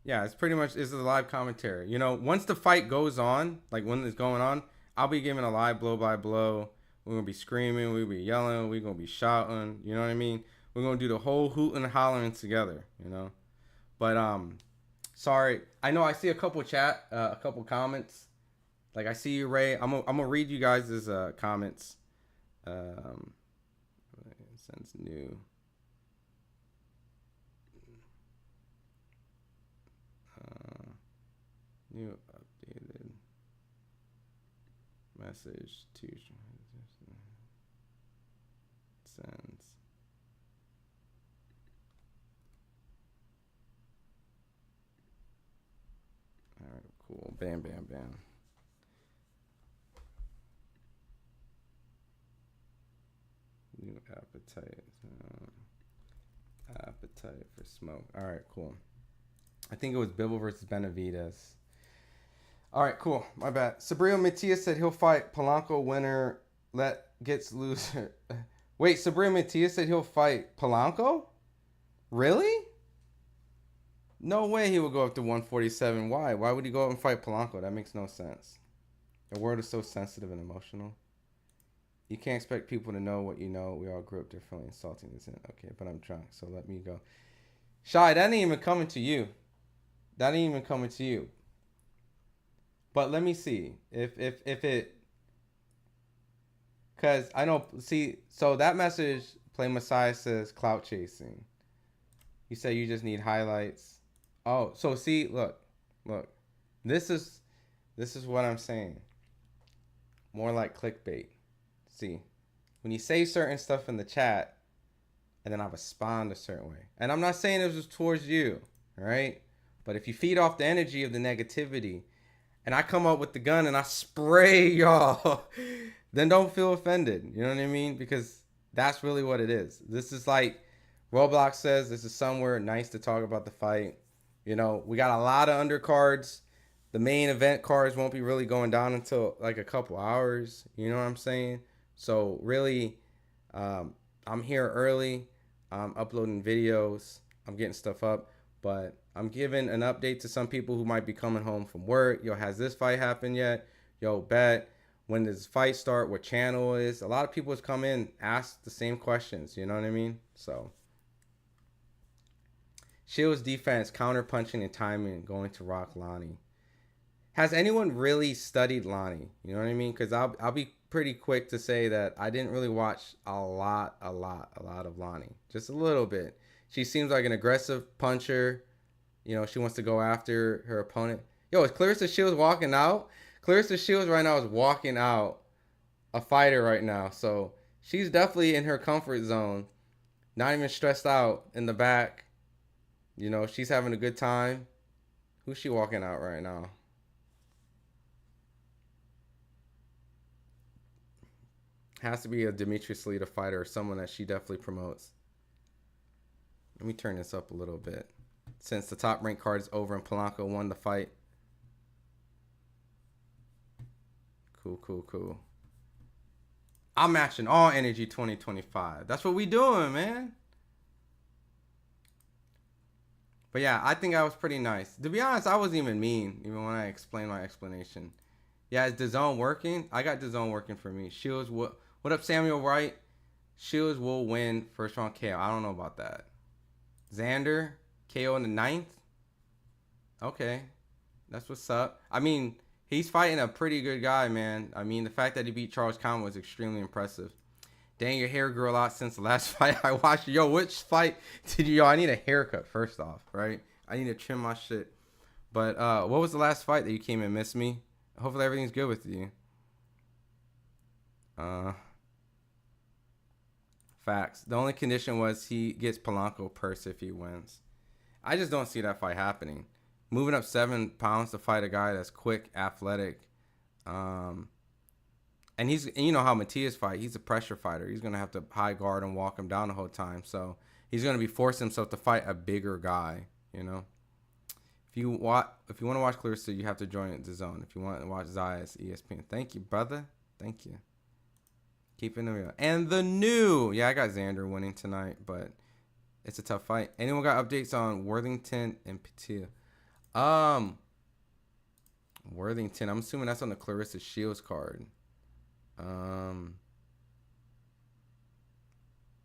B: Yeah, it's pretty much, this is a live commentary. You know, once the fight goes on, like when it's going on, I'll be giving a live blow by blow. We're gonna be screaming, we'll be yelling, we're gonna be shouting, you know what I mean? We're gonna do the whole hooting and hollering together, you know? But sorry, I know I see a couple comments. Like I see you, Ray. I'm gonna read you guys' comments. Since new. New updated message to sends. All right, cool. Bam, bam, bam. New appetite. Appetite for smoke. All right, cool. I think it was Bibble versus Benavidez. All right, cool. My bad. Sabrina Matias said he'll fight Polanco winner. Gets loser. Wait, Sabrina Matias said he'll fight Polanco? Really? No way he would go up to 147. Why? Why would he go up and fight Polanco? That makes no sense. The world is so sensitive and emotional. You can't expect people to know what you know. We all grew up differently. Insulting isn't okay, but I'm drunk, so let me go. Shy, that ain't even coming to you. That ain't even coming to you. But let me see if it, cause I know. See, so that message, Play Messiah says clout chasing. You say you just need highlights. Oh, so see, look. This is what I'm saying. More like clickbait. See, when you say certain stuff in the chat, and then I respond a certain way, and I'm not saying it was towards you, right? But if you feed off the energy of the negativity, and I come up with the gun and I spray y'all, then don't feel offended. You know what I mean? Because that's really what it is. This is like Roblox says, this is somewhere nice to talk about the fight. You know, we got a lot of undercards the main event cards won't be really going down until like a couple hours. You know what I'm saying? So really, I'm here early. I'm uploading videos. I'm getting stuff up, but I'm giving an update to some people who might be coming home from work. Yo, has this fight happened yet? Yo, bet. When does this fight start? What channel is? A lot of people has come in, asked the same questions. You know what I mean? So, Shields defense, counter punching and timing, going to rock Lani. Has anyone really studied Lani? You know what I mean? Because I'll be pretty quick to say that I didn't really watch a lot of Lani. Just a little bit. She seems like an aggressive puncher. You know, she wants to go after her opponent. Yo, is Claressa Shields walking out? Claressa Shields right now is walking out a fighter right now. So she's definitely in her comfort zone. Not even stressed out in the back. You know, she's having a good time. Who's she walking out right now? Has to be a Demetrius Lita fighter or someone that she definitely promotes. Let me turn this up a little bit. Since the top ranked card is over and Polanco won the fight. Cool. I'm matching all energy 2025. That's what we doing, man. But yeah, I think I was pretty nice. To be honest, I wasn't even mean, even when I explained my explanation. Yeah, is DAZN working? I got DAZN working for me. Shields, what up, Samuel Wright? Shields will win first round KO. I don't know about that. Xander, KO in the 9th? Okay. That's what's up. I mean, he's fighting a pretty good guy, man. I mean, the fact that he beat Charles Conn was extremely impressive. Dang, your hair grew a lot since the last fight I watched. Yo, which fight did you... Yo, I need a haircut, first off, right? I need to trim my shit. But what was the last fight that you came and missed me? Hopefully everything's good with you. Facts. The only condition was he gets Polanco purse if he wins. I just don't see that fight happening. Moving up 7 pounds to fight a guy that's quick, athletic. And you know how Matias fight. He's a pressure fighter. He's going to have to high guard and walk him down the whole time. So he's going to be forcing himself to fight a bigger guy, you know. If you want to watch Claressa, you have to join the zone. If you want to watch Zayas, ESPN. Thank you, brother. Thank you. Keeping it real. And the new. Yeah, I got Xander winning tonight, but it's a tough fight. Anyone got updates on Worthington and Petit? Worthington. I'm assuming that's on the Claressa Shields card.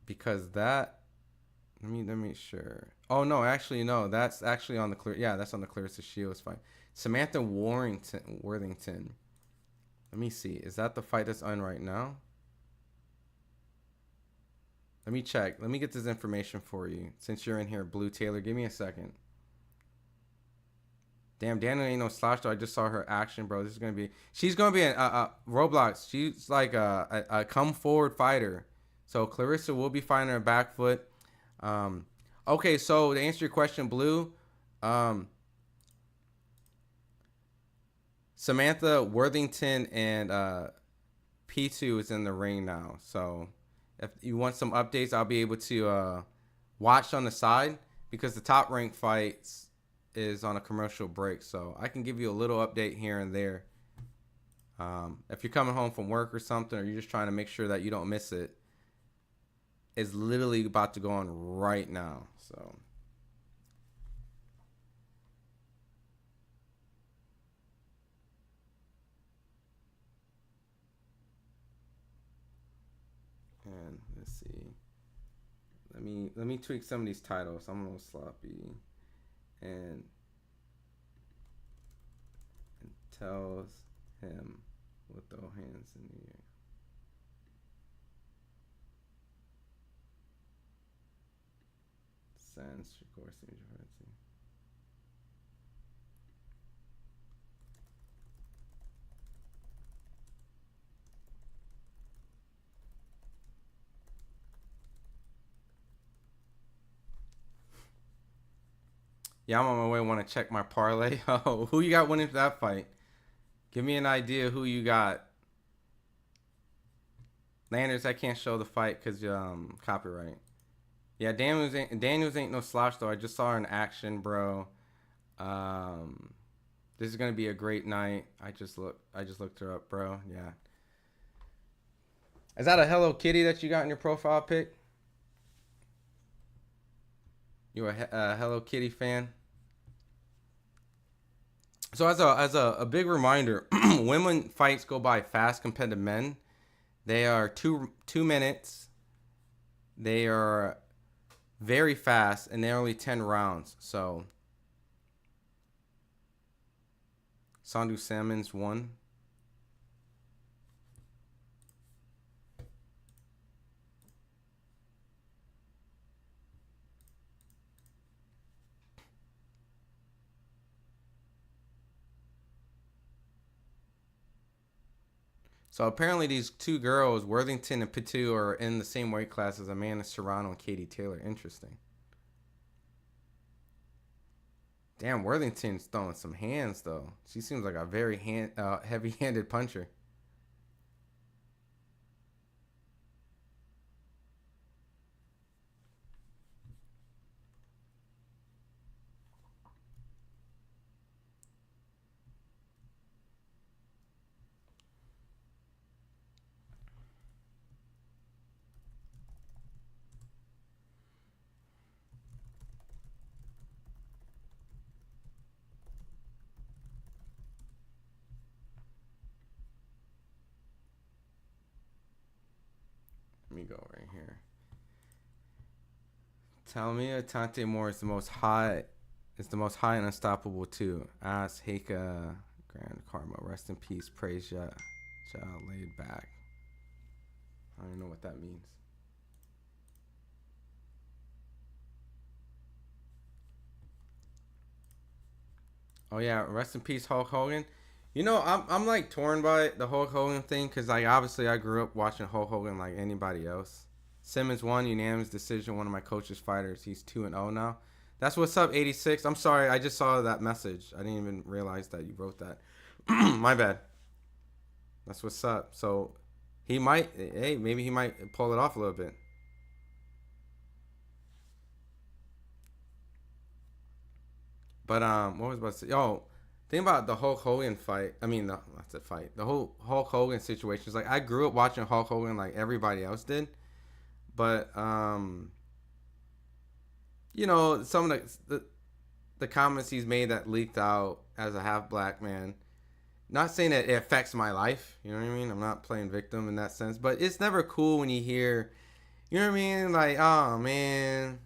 B: Because that, let me make sure. Oh no, actually no, that's actually on the that's on the Claressa Shields fight. Samantha Worthington. Let me see. Is that the fight that's on right now? Let me check. Let me get this information for you. Since you're in here, Blue Taylor, give me a second. Damn, Daniel ain't no slouch though. I just saw her action, bro. This is gonna be. She's gonna be a Roblox. She's like a come forward fighter. So Claressa will be fighting her back foot. Okay, so to answer your question, Blue, Samantha Worthington and P2 is in the ring now. So if you want some updates, I'll be able to watch on the side because the top rank fights is on a commercial break, so I can give you a little update here and there. If you're coming home from work or something, or you're just trying to make sure that you don't miss it, it's literally about to go on right now. So and let's see. Let me tweak some of these titles. I'm a little sloppy. And tells him with the hands in the air. Sans recourse to majority. Yeah, I'm on my way. Want to check my parlay. Oh, who you got winning for that fight? Give me an idea who you got. Landers, I can't show the fight because copyright. Yeah, Daniels ain't no slouch though. I just saw her in action, bro. This is gonna be a great night. I just looked her up, bro. Yeah. Is that a Hello Kitty that you got in your profile pic? You a Hello Kitty fan? So as a big reminder, women fights go by fast compared to men. They are two minutes. They are very fast, and they're only 10 rounds. So Sandu Salmons won. So apparently these two girls, Worthington and Pitu, are in the same weight class as Amanda Serrano and Katie Taylor. Interesting. Damn, Worthington's throwing some hands, though. She seems like a very heavy-handed puncher. Let me go right here. Tell me Tante Moore is the most high and unstoppable too. Ask Heika Grand Karma. Rest in peace. Praise ya. Child laid back. I don't know what that means. Oh yeah, rest in peace Hulk Hogan. You know, I'm like torn by the Hulk Hogan thing because like obviously I grew up watching Hulk Hogan like anybody else. Simmons won unanimous decision. One of my coach's fighters. He's 2-0 now. That's what's up, 86. I'm sorry, I just saw that message. I didn't even realize that you wrote that. My bad. That's what's up. So he might, hey, maybe he might pull it off a little bit. But what was I about to say? Oh, think about the Hulk Hogan fight. I mean, no, that's a fight. The whole Hulk Hogan situation is like I grew up watching Hulk Hogan like everybody else did. But you know, some of the comments he's made that leaked out as a half black man. Not saying that it affects my life, you know what I mean? I'm not playing victim in that sense, but it's never cool when you hear, you know what I mean? Like, oh man,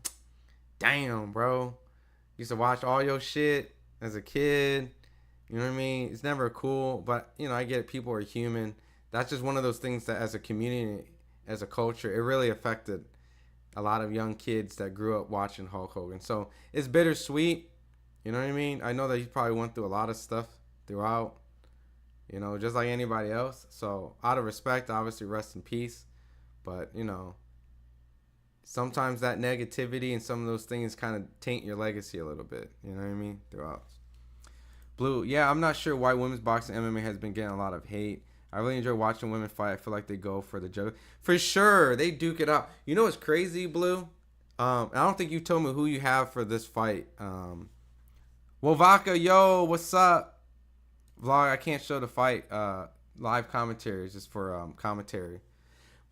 B: damn, bro. Used to watch all your shit as a kid. You know what I mean? It's never cool, but you know, I get it. People are human. That's just one of those things that as a community, as a culture, it really affected a lot of young kids that grew up watching Hulk Hogan. So it's bittersweet. You know what I mean? I know that he probably went through a lot of stuff throughout, you know, just like anybody else. So out of respect, obviously rest in peace. But, you know, sometimes that negativity and some of those things kind of taint your legacy a little bit. You know what I mean? Throughout. Blue, yeah, I'm not sure why women's boxing MMA has been getting a lot of hate. I really enjoy watching women fight. I feel like they go for the joke. For sure, they duke it out. You know what's crazy, Blue? I don't think you told me who you have for this fight. Wovaka, yo, what's up? Vlog, I can't show the fight live commentary. It's just for commentary.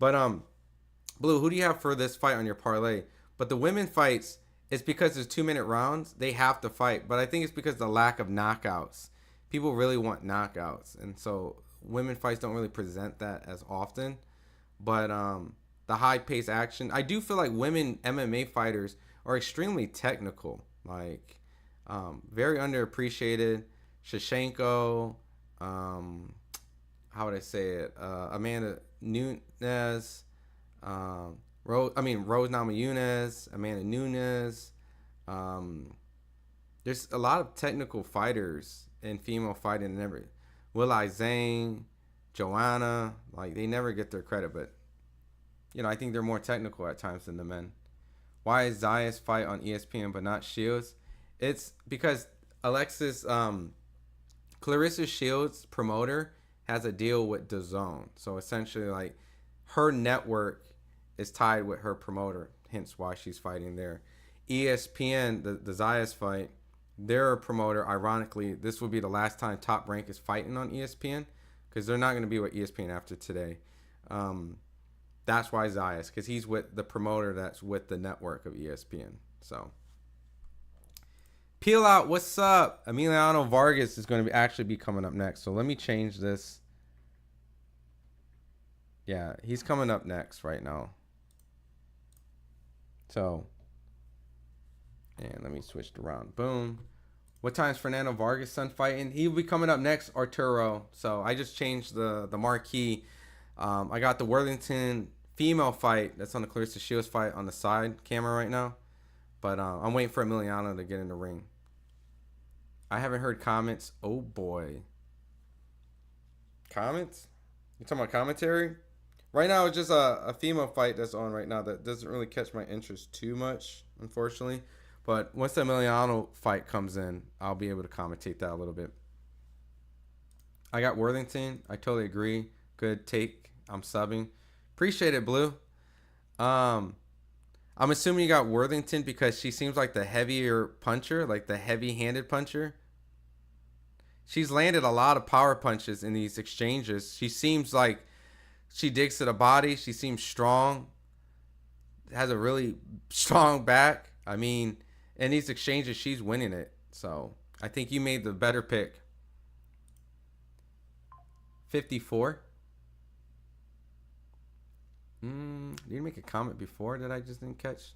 B: But Blue, who do you have for this fight on your parlay? But the women fights, it's because there's 2-minute rounds. They have to fight. But I think it's because of the lack of knockouts. People really want knockouts. And so women fights don't really present that as often. But the high-paced action. I do feel like women MMA fighters are extremely technical. Like, very underappreciated. Shevchenko, how would I say it? Amanda Nunes, Rose Namajunas, Amanda Nunes. There's a lot of technical fighters in female fighting and everything. Will.I. Zhang, Joanna, like they never get their credit, but you know, I think they're more technical at times than the men. Why is Zayas fight on ESPN but not Shields? It's because Alexis, Claressa Shields' promoter has a deal with DAZN. So essentially, like, her network is tied with her promoter, hence why she's fighting there. ESPN, the Zayas fight, They're a promoter. Ironically, this will be the last time Top Rank is fighting on ESPN because they're not going to be with ESPN after today. That's why Zayas, because he's with the promoter that's with the network of ESPN. So, Peel Out, what's up? Emiliano Vargas is going to actually be coming up next. So let me change this. Yeah, he's coming up next right now. So, and let me switch it around. Boom. What time's Fernando Vargas' son fighting? He'll be coming up next, Arturo. So I just changed the marquee. I got the Worthington female fight that's on the Claressa Shields fight on the side camera right now. But I'm waiting for Emiliano to get in the ring. I haven't heard comments. Oh, boy. Comments? You talking about commentary? Right now, it's just a female fight that's on right now that doesn't really catch my interest too much, unfortunately. But once the Emiliano fight comes in, I'll be able to commentate that a little bit. I got Worthington. I totally agree. Good take. I'm subbing. Appreciate it, Blue. I'm assuming you got Worthington because she seems like the heavier puncher, like the heavy-handed puncher. She's landed a lot of power punches in these exchanges. She seems like she digs to the body. She seems strong. Has a really strong back. I mean, in these exchanges, she's winning it. So, I think you made the better pick. 54. Did you make a comment before that I just didn't catch?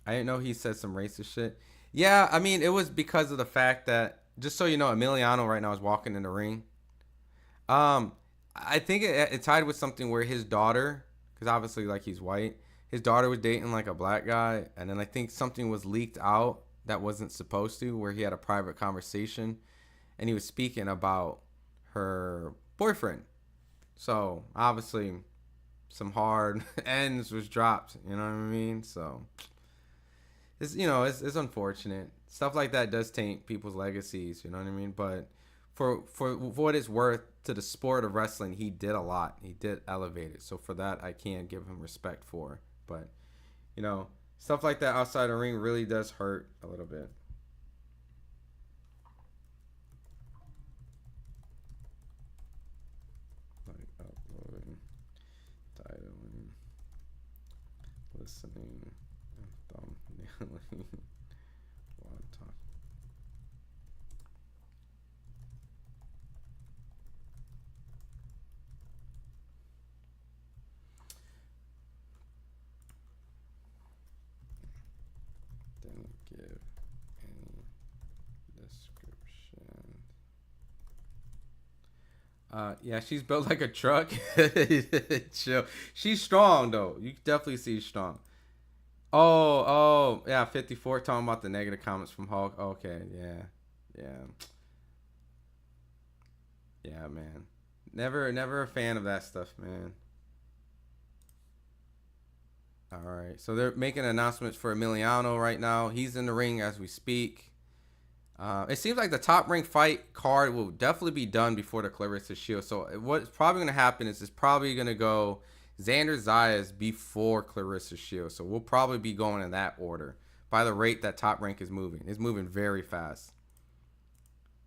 B: I didn't know he said some racist shit. Yeah, I mean, it was because of the fact that, just so you know, Emiliano right now is walking in the ring. I think it tied with something where his daughter, because obviously, like, he's white, his daughter was dating, like, a black guy, and then I think something was leaked out that wasn't supposed to, where he had a private conversation, and he was speaking about her boyfriend. So, obviously, some hard ends was dropped, you know what I mean? So, it's, you know, it's unfortunate. Stuff like that does taint people's legacies, you know what I mean? But for what it's worth to the sport of wrestling, he did a lot. He did elevate it. So for that, I can give him respect for. But, you know, stuff like that outside the ring really does hurt a little bit. Like uploading, titling, listening, thumbnailing. Give any description. Yeah, she's built like a truck. Chill. She's strong though. You can definitely see she's strong. Oh, yeah, 54 talking about the negative comments from Hulk. Okay, yeah. Yeah, man. Never a fan of that stuff, man. All right, so they're making announcements for Emiliano right now. He's in the ring as we speak. It seems like the Top Rank fight card will definitely be done before the Claressa Shield. So what's probably going to happen is it's probably going to go Xander Zayas before Claressa Shield. So we'll probably be going in that order by the rate that Top Rank is moving. It's moving very fast.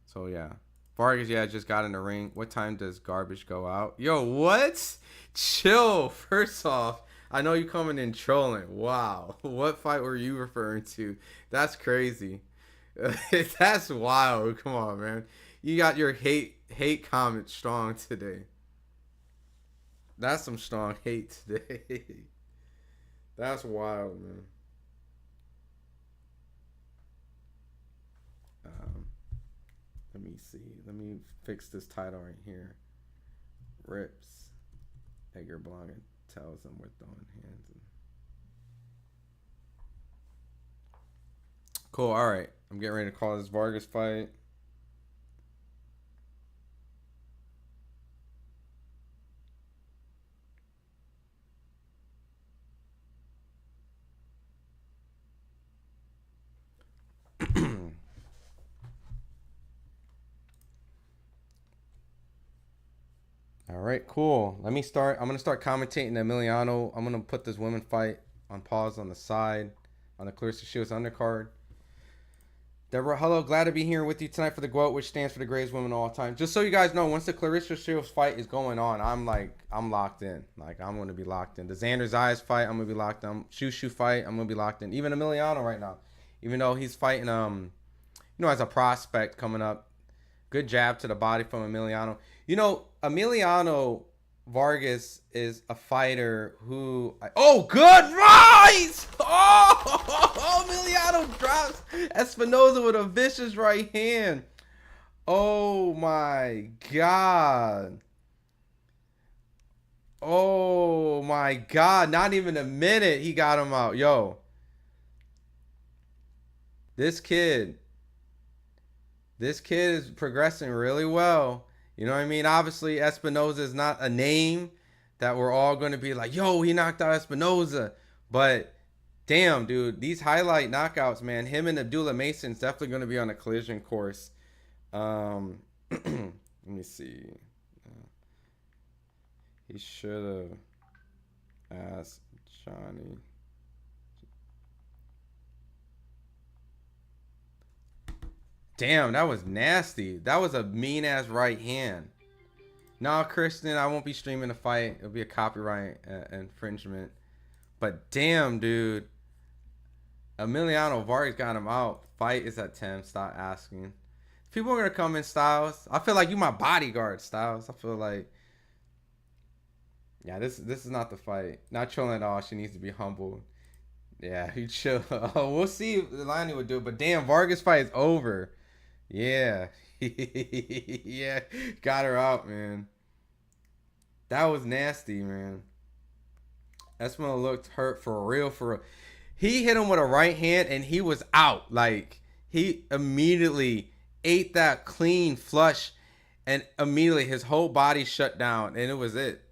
B: So, yeah. Vargas, yeah, just got in the ring. What time does Garbage go out? Yo, what? Chill. First off, I know you coming in trolling. Wow. What fight were you referring to? That's crazy. That's wild. Come on, man. You got your hate comments strong today. That's some strong hate today. That's wild, man. Let me see. Let me fix this title right here. Rips. Edgar Blanca tells them we're throwing hands. Cool. All right. I'm getting ready to call this Vargas fight. All right, cool. Let me start. I'm going to start commentating Emiliano. I'm going to put this women fight on pause on the side. on the Claressa Shields undercard. Deborah, hello, glad to be here with you tonight for the GOAT, which stands for the greatest women of all time. Just so you guys know, once the Claressa Shields fight is going on, I'm locked in. Like, I'm going to be locked in. The Xander Zayas fight, I'm going to be locked in. Shushu fight, I'm going to be locked in. Even Emiliano right now, even though he's fighting, you know, as a prospect coming up. Good jab to the body from Emiliano. You know, Emiliano Vargas is a fighter who... oh, good rise! Oh, Emiliano drops Espinoza with a vicious right hand. Oh, my God. Oh, my God. Not even a minute he got him out. Yo. This kid is progressing really well. You know what I mean? Obviously, Espinoza is not a name that we're all going to be like, yo, he knocked out Espinoza. But, damn, dude, these highlight knockouts, man, him and Abdullah Mason's definitely going to be on a collision course. Let me see. He should have asked Johnny. Damn, that was nasty. That was a mean-ass right hand. No, Kristen, I won't be streaming the fight. It'll be a copyright infringement. But damn, dude. Emiliano Vargas got him out. Fight is at 10. Stop asking. People are going to come in, Styles. I feel like you my bodyguard, Styles. I feel like... yeah, this is not the fight. Not trolling at all. She needs to be humbled. Yeah, he chill. Oh, we'll see if Lani would do it. But damn, Vargas fight is over. Yeah. Yeah. Got her out, man. That was nasty, man. Esmo looked hurt for real, for real. He hit him with a right hand and he was out. Like, he immediately ate that clean flush and immediately his whole body shut down and it was it.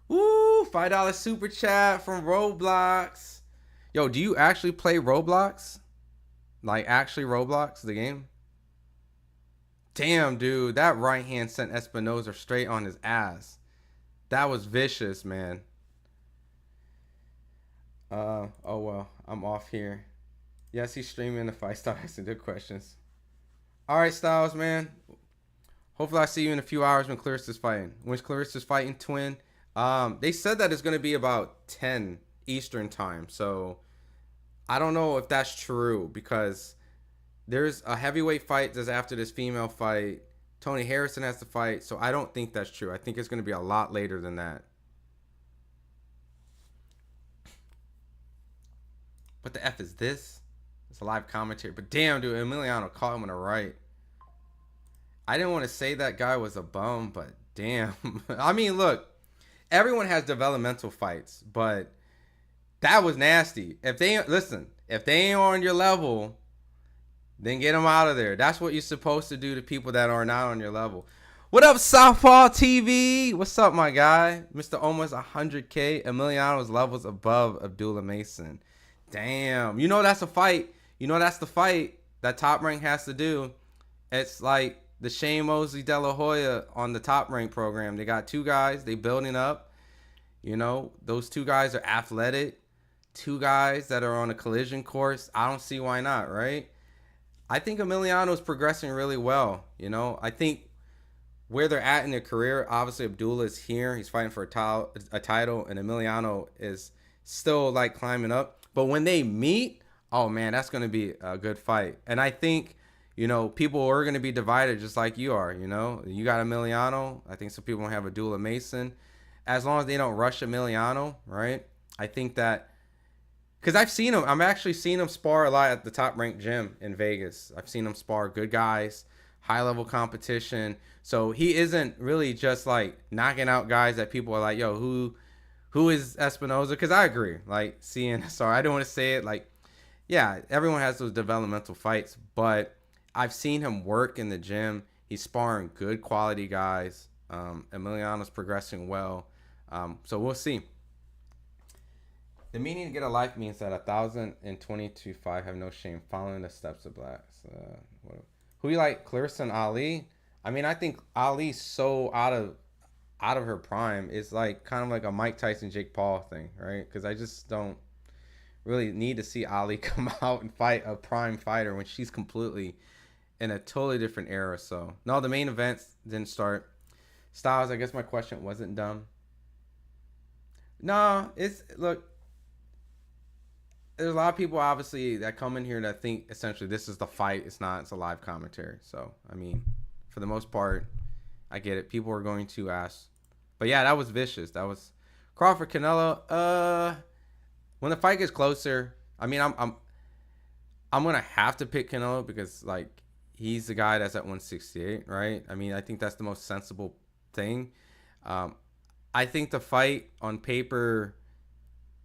B: Woo, $5 super chat from Roblox. Yo, do you actually play Roblox? Like, actually Roblox, the game? Damn, dude. That right hand sent Espinoza straight on his ass. That was vicious, man. Oh, well. I'm off here. Yes, he's streaming the fight. Start asking good questions. All right, Styles, man. Hopefully I see you in a few hours when Claressa's fighting. When Claressa's fighting, twin. They said that it's going to be about 10 Eastern time. So I don't know if that's true because there's a heavyweight fight that's after this female fight. Tony Harrison has to fight. So I don't think that's true. I think it's going to be a lot later than that. What the F is this? It's a live commentary. But damn, dude, Emiliano caught him on the right. I didn't want to say that guy was a bum, but damn. I mean, look. Everyone has developmental fights, but that was nasty. If they ain't on your level, then get them out of there. That's what you're supposed to do to people that are not on your level. What up, Southpaw TV? What's up, my guy? Mr. Almost 100K. Emiliano's levels above Abdullah Mason. Damn. You know that's a fight. You know that's the fight that Top Rank has to do. It's like the Shane Mosley De La Hoya on the Top Rank program. They got two guys. They building up. You know, those two guys are athletic. Two guys that are on a collision course. I don't see why not, right? I think Emiliano's progressing really well. You know, I think where they're at in their career, obviously Abdullah is here. He's fighting for a title, and Emiliano is still like climbing up. But when they meet, oh man, that's going to be a good fight. And I think, you know, people are going to be divided just like you are, you know. You got Emiliano. I think some people have Abdullah Mason. As long as they don't rush Emiliano, right? I think that, because I've seen him. I'm actually seeing him spar a lot at the Top Rank gym in Vegas. I've seen him spar good guys, high-level competition. So he isn't really just like knocking out guys that people are like, yo, who is Espinoza? Because I agree. Like, sorry, I don't want to say it. Like, yeah, everyone has those developmental fights, but I've seen him work in the gym. He's sparring good quality guys. Emiliano's progressing well. So we'll see. The meaning to get a life means that 1,022.5 have no shame following the steps of blacks. Who you like, Claressa and Ali? I mean, I think Ali's so out of her prime. It's like kind of like a Mike Tyson, Jake Paul thing, right? Because I just don't. really need to see Ali come out and fight a prime fighter when she's completely in a totally different era. So no, the main events didn't start. Styles, I guess my question wasn't dumb. No, it's look. There's a lot of people obviously that come in here that think essentially this is the fight. It's not. It's a live commentary. So I mean, for the most part, I get it. People are going to ask, but yeah, that was vicious. That was Crawford Canelo. When the fight gets closer, I mean, I'm gonna have to pick Canelo because like he's the guy that's at 168, right? I mean, I think that's the most sensible thing. I think the fight on paper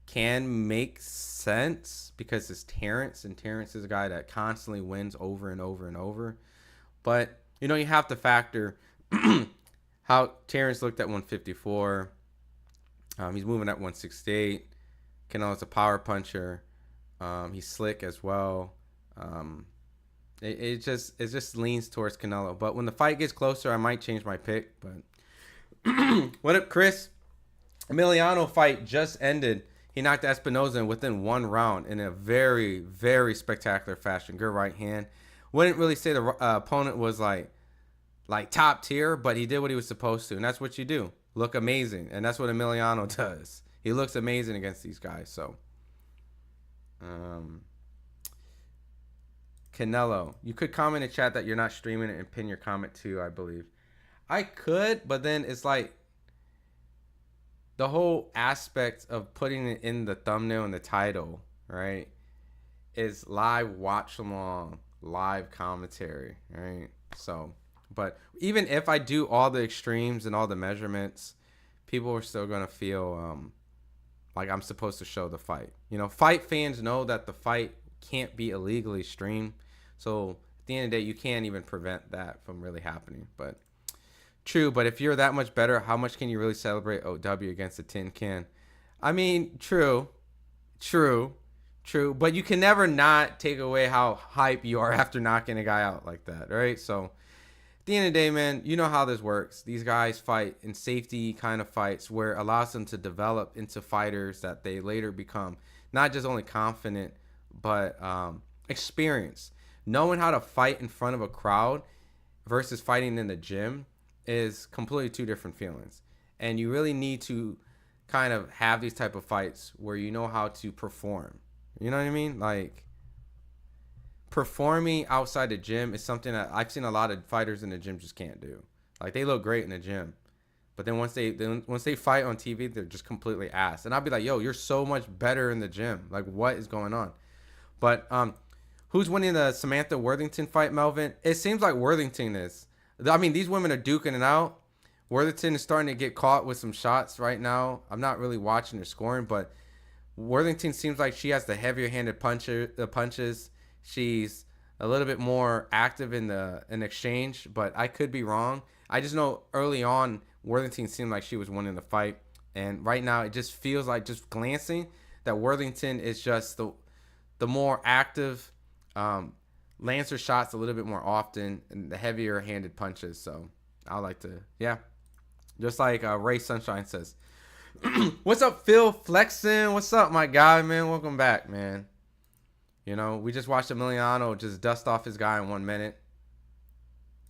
B: can make sense because it's Terrence, and Terrence is a guy that constantly wins over and over and over. But, you know, you have to factor how Terrence looked at 154. He's moving at 168. Canelo's a power puncher. He's slick as well. It just leans towards Canelo. But when the fight gets closer, I might change my pick. But what up, Chris? Emiliano fight just ended. He knocked Espinoza within 1 round in a very, very spectacular fashion. Good right hand. Wouldn't really say the opponent was like top tier, but he did what he was supposed to, and that's what you do. Look amazing, and that's what Emiliano does. He looks amazing against these guys. So, Canelo, you could comment in chat that you're not streaming it and pin your comment too, I believe. I could, but then it's like the whole aspect of putting it in the thumbnail and the title, right, is live watch along, live commentary, right? So, but even if I do all the extremes and all the measurements, people are still going to feel like I'm supposed to show the fight. You know, fight fans know that the fight can't be illegally streamed. So at the end of the day, you can't even prevent that from really happening. But true, but if you're that much better, how much can you really celebrate OW against a tin can? I mean, true. But you can never not take away how hype you are after knocking a guy out like that, right? So at the end of the day, man, you know how this works. These guys fight in safety kind of fights where it allows them to develop into fighters that they later become not just only confident, but experienced. Knowing how to fight in front of a crowd versus fighting in the gym is completely two different feelings. And you really need to kind of have these type of fights where you know how to perform. You know what I mean? Like, performing outside the gym is something that I've seen a lot of fighters in the gym just can't do. Like, they look great in the gym, but then once they fight on TV, they're just completely ass. And I'll be like, yo, you're so much better in the gym. Like, what is going on? But who's winning the Samantha Worthington fight, Melvin? It seems like Worthington is. I mean, these women are duking it out. Worthington is starting to get caught with some shots right now. I'm not really watching her scoring, but Worthington seems like she has the heavier-handed punches. She's a little bit more active in exchange, but I could be wrong. I just know early on, Worthington seemed like she was winning the fight, and right now it just feels like, just glancing, that Worthington is just the more active, lands her shots a little bit more often, and the heavier handed punches. So I like to, yeah. Just like Ray Sunshine says. What's up, Phil Flexin? What's up, my guy, man? Welcome back, man. You know, we just watched Emiliano just dust off his guy in 1 minute.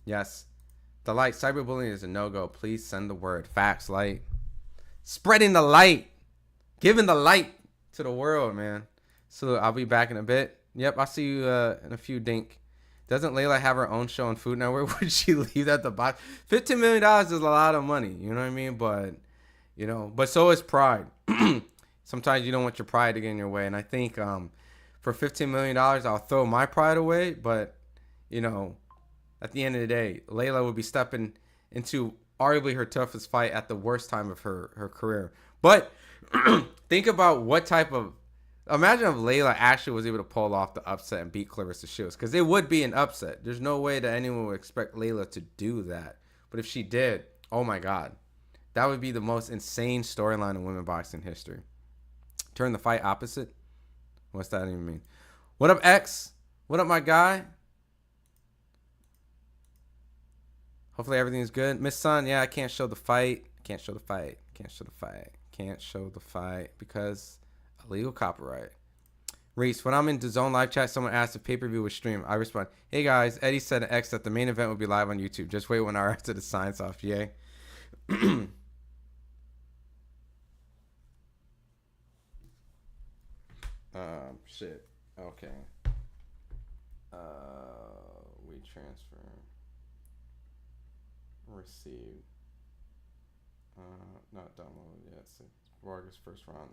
B: Yes. The light. Cyberbullying is a no-go. Please send the word. Facts, light. Spreading the light. Giving the light to the world, man. So I'll be back in a bit. Yep, I'll see you in a few, Dink. Doesn't Layla have her own show on Food Network? Would she leave at the box? $15 million is a lot of money. You know what I mean? But, you know, but so is pride. Sometimes you don't want your pride to get in your way. And I think for $15 million, I'll throw my pride away. But, you know, at the end of the day, Layla would be stepping into arguably her toughest fight at the worst time of her career. But think about what type of... Imagine if Layla actually was able to pull off the upset and beat Claressa Shields. Because it would be an upset. There's no way that anyone would expect Layla to do that. But if she did, oh my God. That would be the most insane storyline in women's boxing history. Turn the fight opposite? What's that even mean? What up, X? What up, my guy? Hopefully everything's good. Miss Sun, yeah, I can't show the fight. Can't show the fight because illegal copyright. Reese, when I'm in the zone live chat, someone asks if pay-per-view was streamed. I respond, hey guys, Eddie said in X that the main event will be live on YouTube. Just wait 1 hour after the signs off. Yay. Shit. Okay. We transfer. Received. Not downloaded yet. So Vargas first round.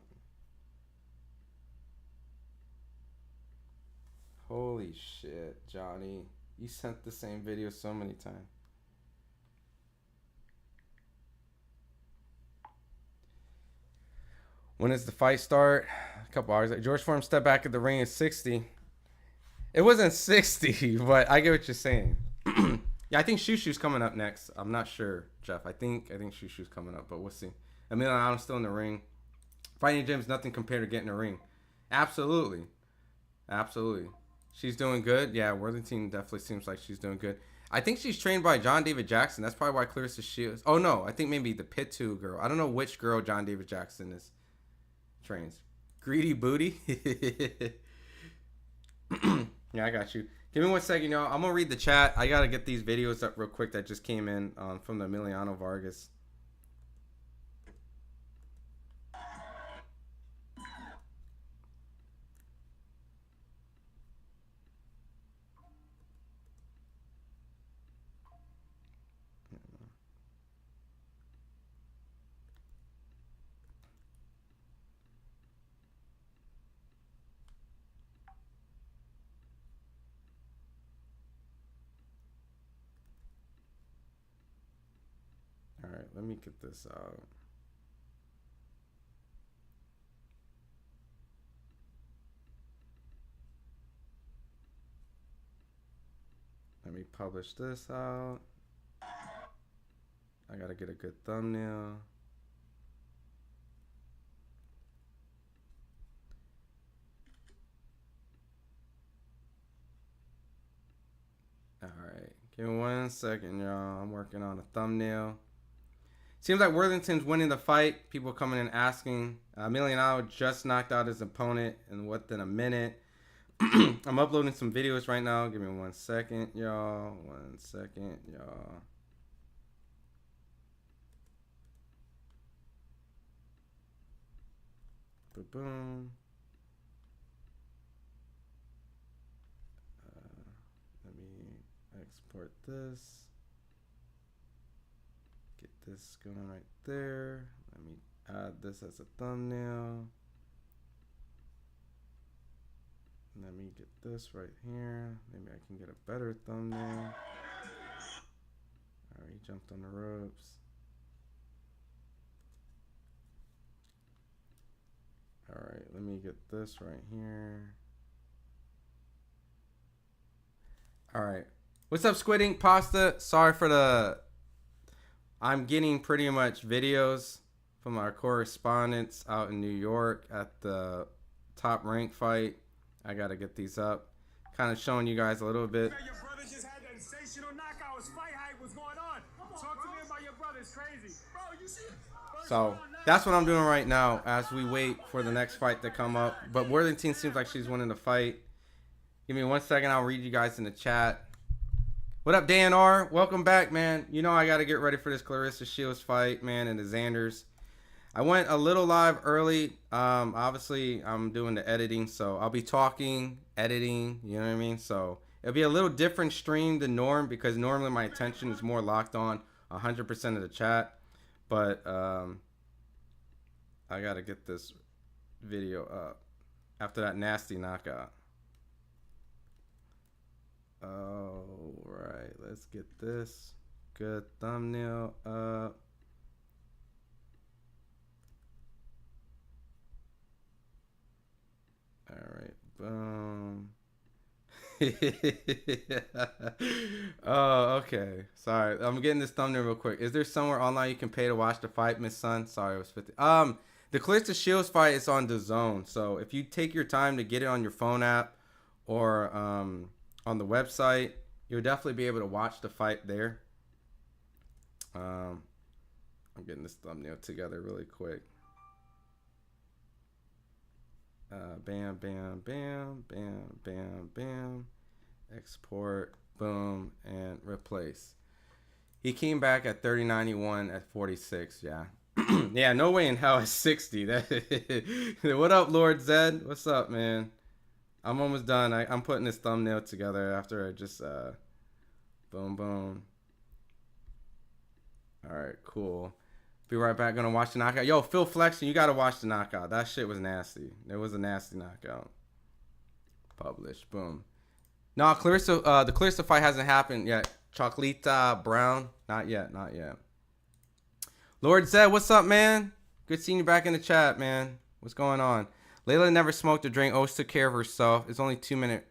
B: Holy shit, Johnny. You sent the same video so many times. When does the fight start? A couple hours. George Foreman step back at the ring at 60. It wasn't 60, but I get what you're saying. Yeah, I think Shushu's coming up next. I'm not sure, Jeff. I think Shushu's coming up, but we'll see. Emiliano's still in the ring. Fighting gym's nothing compared to getting a ring. Absolutely. Absolutely. She's doing good. Yeah, Worthington definitely seems like she's doing good. I think she's trained by John David Jackson. That's probably why Claressa Shields. Oh, no. I think maybe the Pit 2 girl. I don't know which girl John David Jackson is trains. Greedy booty. Yeah, I got you. Give me 1 second, y'all. I'm going to read the chat. I got to get these videos up real quick that just came in from the Emiliano Vargas. All right, let me get this out. Let me publish this out. I gotta get a good thumbnail. All right, give me 1 second, y'all. I'm working on a thumbnail. Seems like Worthington's winning the fight. People coming in asking. Emiliano just knocked out his opponent in within a minute. I'm uploading some videos right now. Give me 1 second, y'all. 1 second, y'all. Boom. Let me export this. Get this going right there. Let me add this as a thumbnail. Let me get this right here. Maybe I can get a better thumbnail. Alright, he jumped on the ropes. Alright, let me get this right here. Alright. What's up, Squid Ink Pasta? Sorry for the... I'm getting pretty much videos from our correspondents out in New York at the Top Rank fight. I gotta get these up. Kind of showing you guys a little bit.
A: Your brother just had that sensational knockout. Was FightHype? What's going on? Talk to me about your brother. It's crazy. Bro, you see?
B: So that's what I'm doing right now as we wait for the next fight to come up. But Worthington seems like she's winning the fight. Give me 1 second. I'll read you guys in the chat. What up, DNR? Welcome back, man. You know I got to get ready for this Claressa Shields fight, man, and the Xanders. I went a little live early. Obviously, I'm doing the editing, so I'll be talking, editing, you know what I mean? So it'll be a little different stream than norm because normally my attention is more locked on 100% of the chat. But I got to get this video up after that nasty knockout. All right, let's get this good thumbnail up. All right, boom. Oh, okay. Sorry, I'm getting this thumbnail real quick. Is there somewhere online you can pay to watch the fight, Miss Sun? Sorry, it was 50. The Claressa Shields fight is on DAZN. So if you take your time to get it on your phone app or on the website, you'll definitely be able to watch the fight there. I'm getting this thumbnail together really quick. Bam, bam, bam, bam, bam, bam. Export, boom, and replace. He came back at 30.91 at 46. Yeah. Yeah, no way in hell at 60. What up, Lord Zed? What's up, man? I'm almost done. I'm putting this thumbnail together after I just boom, boom. All right, cool. Be right back. Gonna watch the knockout. Yo, Phil Flexion, you gotta watch the knockout. That shit was nasty. It was a nasty knockout. Published. Boom. No, Claressa. The Claressa fight hasn't happened yet. Chocolita Brown. Not yet. Not yet. Lord Zed, what's up, man? Good seeing you back in the chat, man. What's going on? Layla never smoked or drank. Always took care of herself. It's only 2-minute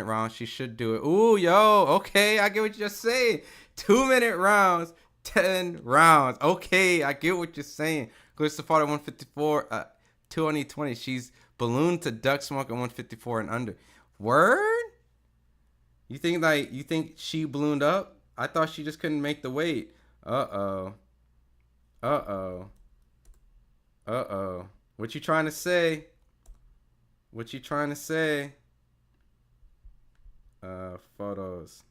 B: rounds. She should do it. Ooh, yo. Okay, I get what you're saying. 2-minute rounds. 10 rounds. Okay, I get what you're saying. Claressa fought at 154, 220. She's ballooned to duck smoke at 154 and under. Word? You think she ballooned up? I thought she just couldn't make the weight. Uh-oh. What you trying to say? Photos.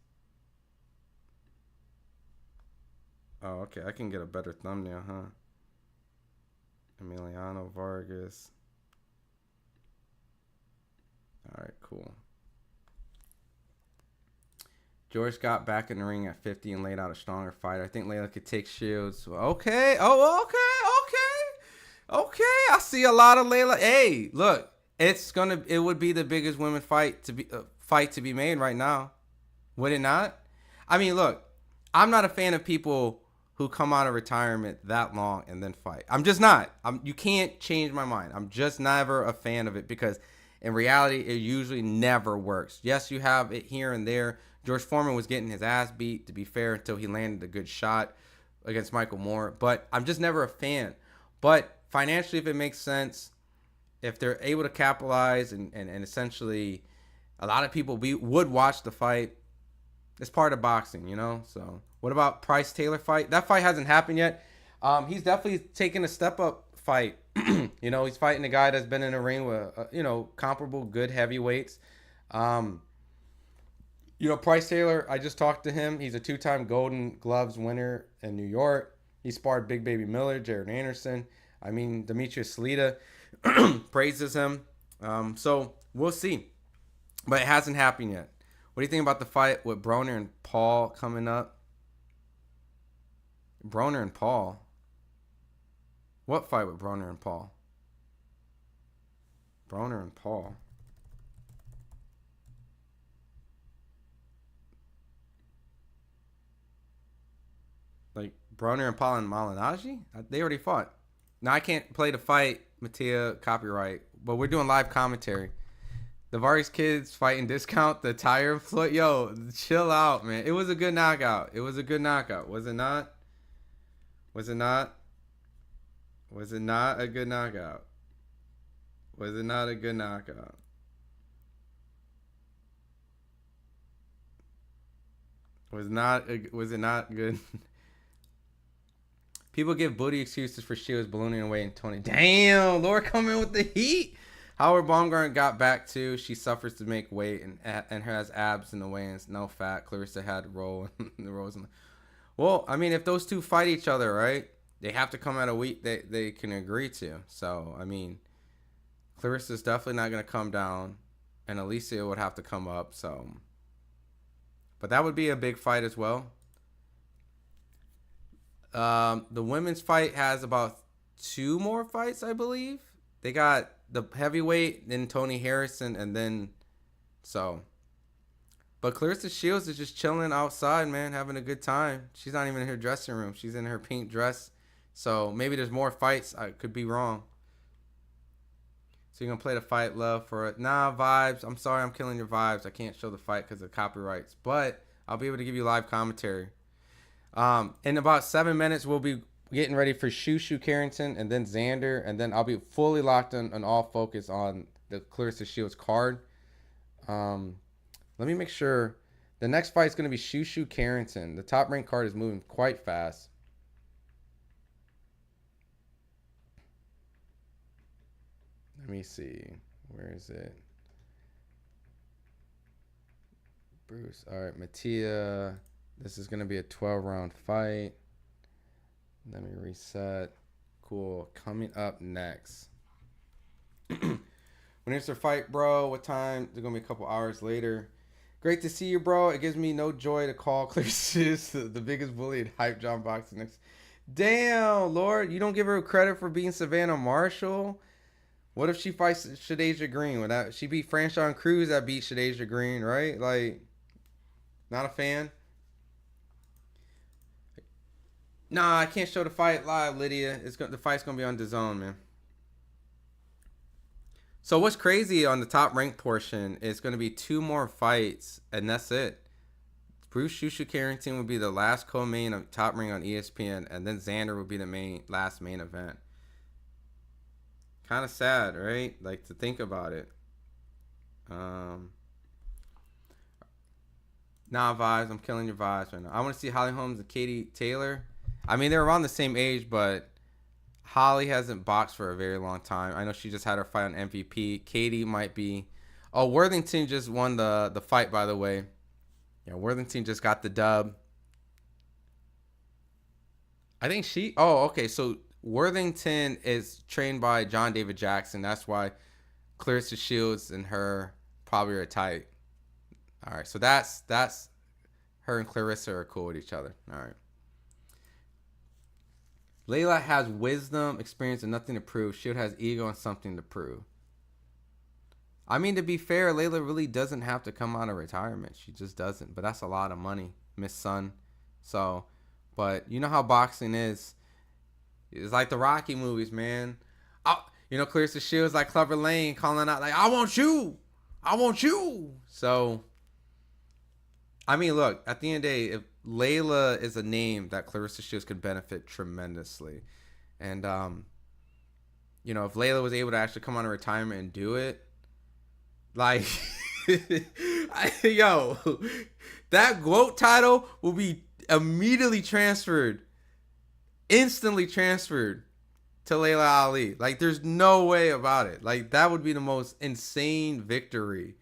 B: Oh, okay. I can get a better thumbnail, huh? Emiliano Vargas. All right, cool. George got back in the ring at 50 and laid out a stronger fight. I think Layla could take Shields. Okay. Oh, okay. I see a lot of Layla. Hey, look, it would be the biggest women fight to be made right now. Would it not? I mean, look, I'm not a fan of people who come out of retirement that long and then fight. I'm just not. You can't change my mind. I'm just never a fan of it because in reality, it usually never works. Yes, you have it here and there. George Foreman was getting his ass beat, to be fair, until he landed a good shot against Michael Moore. But I'm just never a fan. But financially, if it makes sense, if they're able to capitalize and essentially a lot of people would watch the fight, it's part of boxing, you know? So what about Price Taylor fight? That fight hasn't happened yet. He's definitely taking a step up fight. You know, he's fighting a guy that's been in a ring with, comparable good heavyweights. Price Taylor, I just talked to him. He's a 2-time Golden Gloves winner in New York. He sparred Big Baby Miller, Jared Anderson. I mean, Demetrius Salita praises him. So we'll see. But it hasn't happened yet. What do you think about the fight with Broner and Paul coming up? Broner and Paul? What fight with Broner and Paul? Broner and Paul. Like Broner and Paul and Malignaggi? They already fought. Now I can't play the fight, Mattia, copyright, but we're doing live commentary. The Vargas kids fighting discount the tire flood. Yo, chill out, man. It was a good knockout. Was it not? Was it not a good knockout? Was it not a good knockout? Was it not good? People give booty excuses for Shields ballooning away in 20. Damn, Laura coming with the heat. Howard Baumgarten got back too. She suffers to make weight and has abs in the weigh-ins. No fat. Claressa had to roll the rolls. Well, I mean, if those two fight each other, right, they have to come at a weight they can agree to. So, I mean, Claressa's definitely not going to come down, and Alicia would have to come up. So, but that would be a big fight as well. The women's fight has about 2 more fights, I believe. They got the heavyweight, then Tony Harrison, and then so. But Claressa Shields is just chilling outside, man, having a good time. She's not even in her dressing room. She's in her pink dress. So maybe there's more fights. I could be wrong. So you're going to play the fight, love, for it. Nah, vibes. I'm sorry I'm killing your vibes. I can't show the fight because of copyrights. But I'll be able to give you live commentary. In about 7 minutes, we'll be getting ready for Shushu Carrington and then Xander. And then I'll be fully locked in and all focus on the Claressa Shields card. Let me make sure. The next fight is going to be Shushu Carrington. The top ranked card is moving quite fast. Let me see. Where is it? Bruce. All right, Mattia. This is going to be a 12-round fight. Let me reset. Cool. Coming up next. When it's a fight, bro, what time? It's going to be a couple hours later. Great to see you, bro. It gives me no joy to call Claressa the biggest bully in Hype John Boxing. Damn, Lord. You don't give her credit for being Savannah Marshall? What if she fights Shadeja Green? Would that, she beat Franchon Cruz that beat Shadeja Green, right? Like, not a fan. Nah, I can't show the fight live, Lydia. The fight's going to be on DAZN, man. So what's crazy on the top rank portion is going to be 2 more fights, and that's it. Bruce Shushu Carrington would be the last co-main of Top Rank on ESPN, and then Xander would be the last main event. Kind of sad, right? Like, to think about it. Nah, vibes. I'm killing your vibes right now. I want to see Holly Holmes and Katie Taylor. I mean, they're around the same age, but Holly hasn't boxed for a very long time. I know she just had her fight on MVP. Katie might be... Oh, Worthington just won the fight, by the way. Yeah, Worthington just got the dub. I think she... Oh, okay. So Worthington is trained by John David Jackson. That's why Claressa Shields and her probably are tight. All right. So that's her and Claressa are cool with each other. All right. Layla has wisdom, experience, and nothing to prove. Shield has ego and something to prove. I mean, to be fair, Layla really doesn't have to come out of retirement. She just doesn't. But that's a lot of money, Miss Sun. So, but you know how boxing is. It's like the Rocky movies, man. You know, Claressa Shields like Clubber Lane calling out, like, I want you. I want you. So, I mean, look, at the end of the day, if Layla is a name that Claressa Shields could benefit tremendously. And, you know, if Layla was able to actually come out of retirement and do it, like, yo, that GOAT title will be immediately transferred, instantly transferred to Layla Ali. Like, there's no way about it. Like, that would be the most insane victory,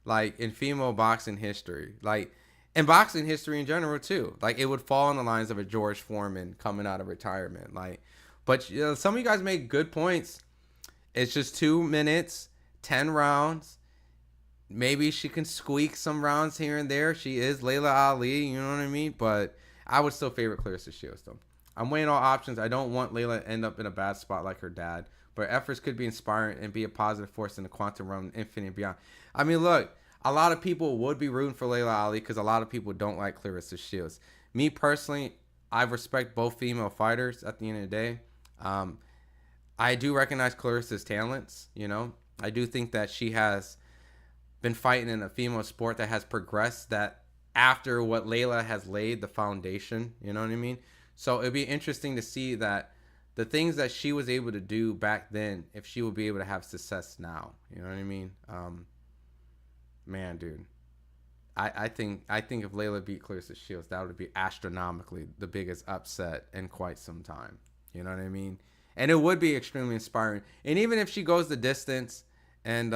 B: like, in female boxing history. Like, and boxing history in general too. Like, it would fall on the lines of a George Foreman coming out of retirement. Like, but you know, some of you guys make good points. It's just 2 minutes, 10 rounds. Maybe she can squeak some rounds here and there. She is Layla Ali, you know what I mean? But I would still favorite Claressa Shields though. I'm weighing all options. I don't want Layla to end up in a bad spot like her dad. But efforts could be inspiring and be a positive force in the quantum realm, infinite and beyond. I mean, look. A lot of people would be rooting for Layla Ali because a lot of people don't like Claressa Shields. Me personally, I respect both female fighters at the end of the day. I do recognize Claressa's talents, you know. I do think that she has been fighting in a female sport that has progressed that after what Layla has laid the foundation, you know what I mean? So it'd be interesting to see that the things that she was able to do back then, if she would be able to have success now, you know what I mean? Man, dude, I think if Layla beat Claressa Shields, that would be astronomically the biggest upset in quite some time. You know what I mean? And it would be extremely inspiring. And even if she goes the distance, and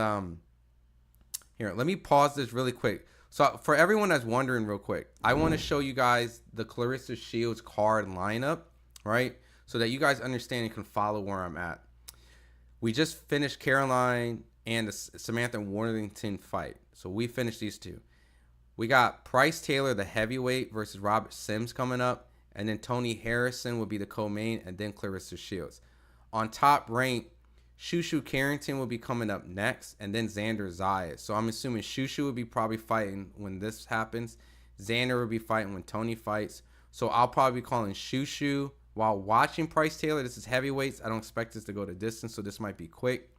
B: here, let me pause this really quick. So for everyone that's wondering real quick, I want to show you guys the Claressa Shields card lineup, right? So that you guys understand and can follow where I'm at. We just finished Caroline and the Samantha Worthington fight. So we finished these 2. We got Bryce Taylor, the heavyweight, versus Robert Sims coming up. And then Tony Harrison would be the co-main, and then Claressa Shields. On top rank, Shushu Carrington will be coming up next, and then Xander Zayas. So I'm assuming Shushu would be probably fighting when this happens. Xander will be fighting when Tony fights. So I'll probably be calling Shushu while watching Bryce Taylor. This is heavyweights. I don't expect this to go the distance, so this might be quick.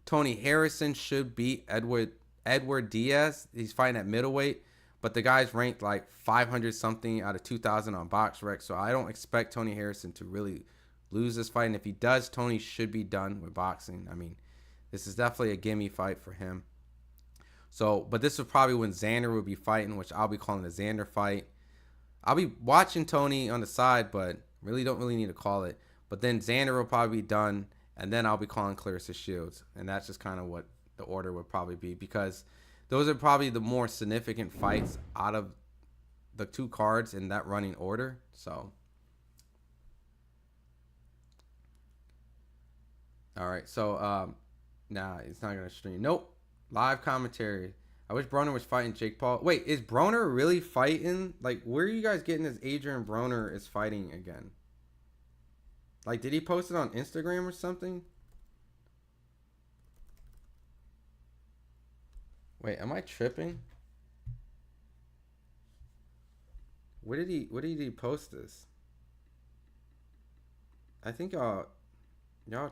B: Tony Harrison should beat Edward Diaz. He's fighting at middleweight, but the guy's ranked like 500 something out of 2,000 on BoxRec, so I don't expect Tony Harrison to really lose this fight. And if he does, Tony should be done with boxing. I mean, this is definitely a gimme fight for him. So, but this is probably when Xander will be fighting, which I'll be calling the Xander fight. I'll be watching Tony on the side, but really don't need to call it. But then Xander will probably be done, and then I'll be calling Claressa Shields. And that's just kind of what the order would probably be, because those are probably the more significant fights out of the 2 cards in that running order. So, all right. So, nah, it's not gonna stream. Nope. Live commentary. I wish Broner was fighting Jake Paul. Wait, is Broner really fighting? Like, where are you guys getting this Adrian Broner is fighting again? Like, did he post it on Instagram or something? Wait, am I tripping? Where did he post this? I think y'all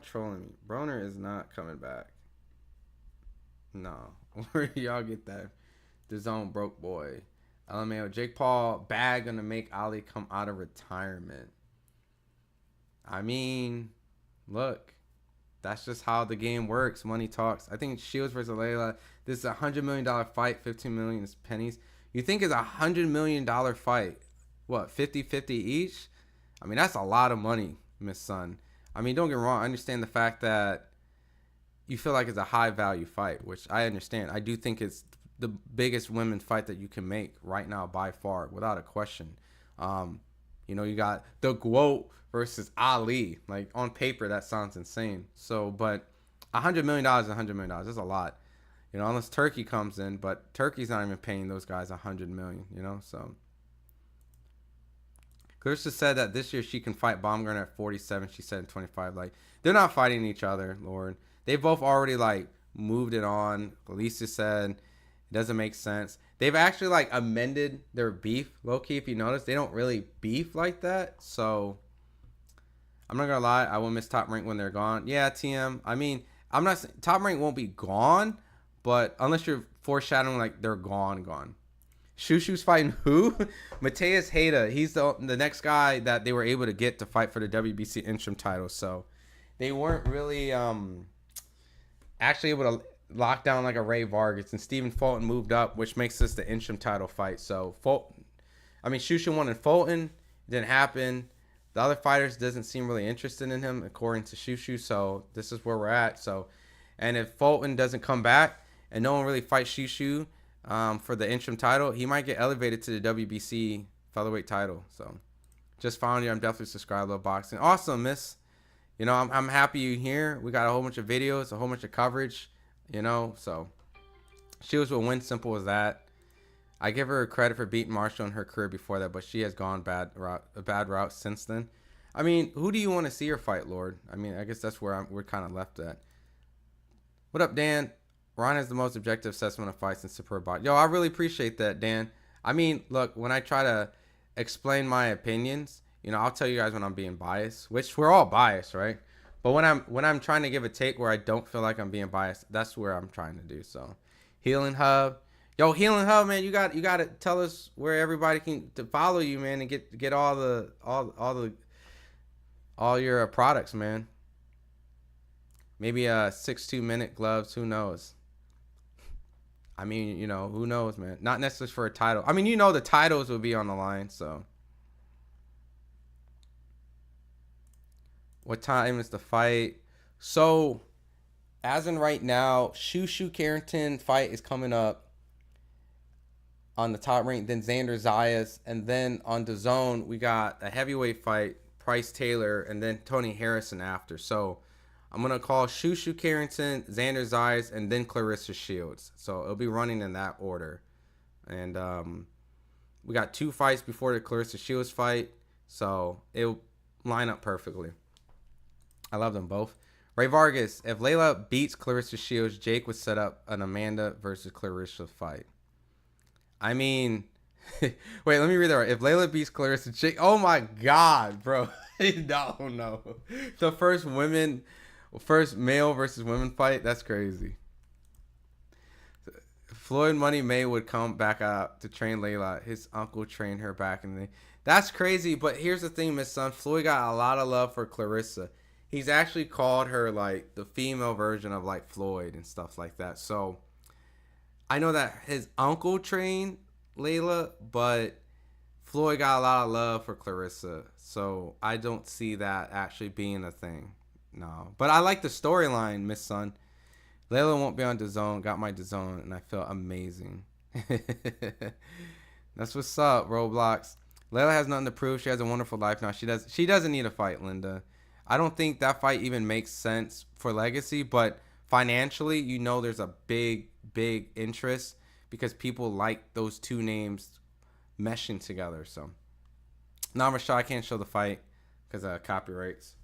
B: trolling me. Broner is not coming back. No. Where do y'all get that? The zone broke boy. LMAO. Jake Paul bag gonna make Ali come out of retirement. I mean, look, that's just how the game works. Money talks. I think Shields versus Layla. This is a $100 million fight. 15 million is pennies. You think it's a $100 million fight? What, 50-50 each? I mean, that's a lot of money, Miss Sun. I mean, don't get me wrong. I understand the fact that you feel like it's a high value fight, which I understand. I do think it's the biggest women's fight that you can make right now by far, without a question. You know, you got the GOAT versus Ali. Like, on paper, that sounds insane. So, but $100 million is $100 million. That's a lot. You know, unless Turkey comes in, but Turkey's not even paying those guys $100 million, you know, so. Claressa said that this year she can fight Baumgartner at 47. She said in 25. Like, they're not fighting each other, Lord. They both already, like, moved it on. Lisa said it doesn't make sense. They've actually, like, amended their beef, low-key, if you notice. They don't really beef like that. So, I'm not going to lie. I will miss Top Rank when they're gone. Yeah, TM. I mean, I'm not saying Top Rank won't be gone, but unless you're foreshadowing, like, they're gone. Shushu's fighting who? Mateus Hayda. He's the next guy that they were able to get to fight for the WBC interim title. So they weren't really actually able to lock down like a Ray Vargas, and Stephen Fulton moved up, which makes this the interim title fight. So Shushu won in Fulton. Didn't happen. The other fighters doesn't seem really interested in him, according to Shushu. So this is where we're at. So, and if Fulton doesn't come back and no one really fights Shushu for the interim title, he might get elevated to the WBC featherweight title. So, just found you. I'm definitely subscribed to boxing. Awesome, Miss. You know, I'm happy you're here. We got a whole bunch of videos, a whole bunch of coverage. You know, so she was a win. Simple as that. I give her credit for beating Marshall in her career before that, but she has gone a bad route since then. I mean, who do you want to see her fight, Lord? I mean, I guess that's where we're kind of left at. What up, Dan? Ron has the most objective assessment of fights in Superb Box. Yo, I really appreciate that, Dan. I mean, look, when I try to explain my opinions, you know, I'll tell you guys when I'm being biased, which we're all biased, right? But when I'm trying to give a take where I don't feel like I'm being biased, that's where I'm trying to do. So, Healing Hub. Yo, Healing Hub, man, you got to tell us where everybody can to follow you, man, and get all your products, man. Maybe 6-2-minute gloves, who knows? I mean, you know, who knows, man? Not necessarily for a title. I mean, you know, the titles will be on the line, so. What time is the fight? So, as in right now, Shushu Carrington fight is coming up on the Top Rank, then Xander Zayas, and then on the zone, we got a heavyweight fight, Price Taylor, and then Tony Harrison after. So, I'm going to call Shushu Carrington, Xander Zayas, and then Claressa Shields. So, it'll be running in that order. And we got 2 fights before the Claressa Shields fight. So, it'll line up perfectly. I love them both. Ray Vargas, if Layla beats Claressa Shields, Jake would set up an Amanda versus Claressa fight. I mean, wait, let me read that right. If Layla beats Claressa, Jake, oh my God, bro. No. The first male versus women fight, that's crazy. Floyd Money May would come back out to train Layla. His uncle trained her back in the day. That's crazy, but here's the thing, Miss Son. Floyd got a lot of love for Claressa. He's actually called her, like, the female version of, like, Floyd and stuff like that. So, I know that his uncle trained Layla, but Floyd got a lot of love for Claressa. So, I don't see that actually being a thing. No. But I like the storyline, Miss Sun. Layla won't be on DAZN. Got my DAZN, and I feel amazing. That's what's up, Roblox. Layla has nothing to prove. She has a wonderful life now. She doesn't need a fight, Linda. I don't think that fight even makes sense for Legacy, but financially, you know there's a big interest because people like those two names meshing together. So, now Rashad, I can't show the fight because of copyrights.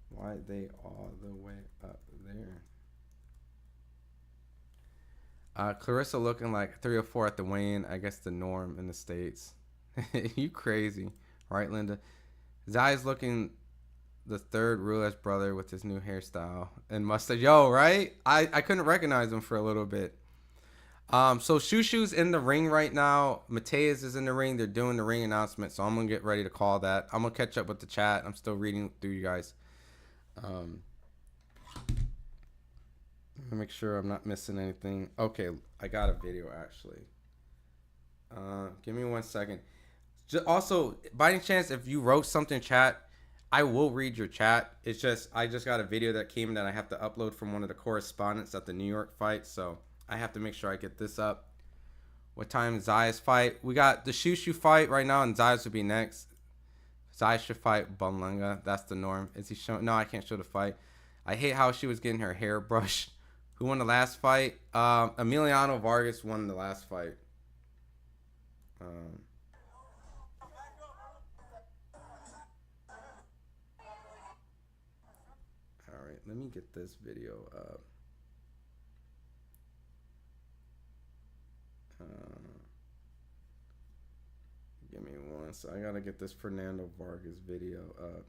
B: Why are they all the way up there? Claressa looking like 3 or 4 at the weigh-in. I guess the norm in the States. You crazy, right, Linda? Zayas looking the third Rules brother with his new hairstyle and mustache. Yo, right? I couldn't recognize him for a little bit. So Shushu's in the ring right now. Mateus is in the ring. They're doing the ring announcement, so I'm gonna get ready to call that. I'm gonna catch up with the chat. I'm still reading through you guys. Make sure I'm not missing anything. Okay, I got a video actually. Give me 1 second. Also, by any chance, if you wrote something chat, I will read your chat. It's just I just got a video that came that I have to upload from one of the correspondents at the New York fight, so I have to make sure I get this up. What time Zayas fight? We got the Shushu fight right now, and Zayas will be next. Zayas should fight Bumlanga. That's the norm. Is he showing? No, I can't show the fight. I hate how she was getting her hair brushed. Who won the last fight? Emiliano Vargas won the last fight. Alright, let me get this video up. Give me one. So I gotta get this Fernando Vargas video up.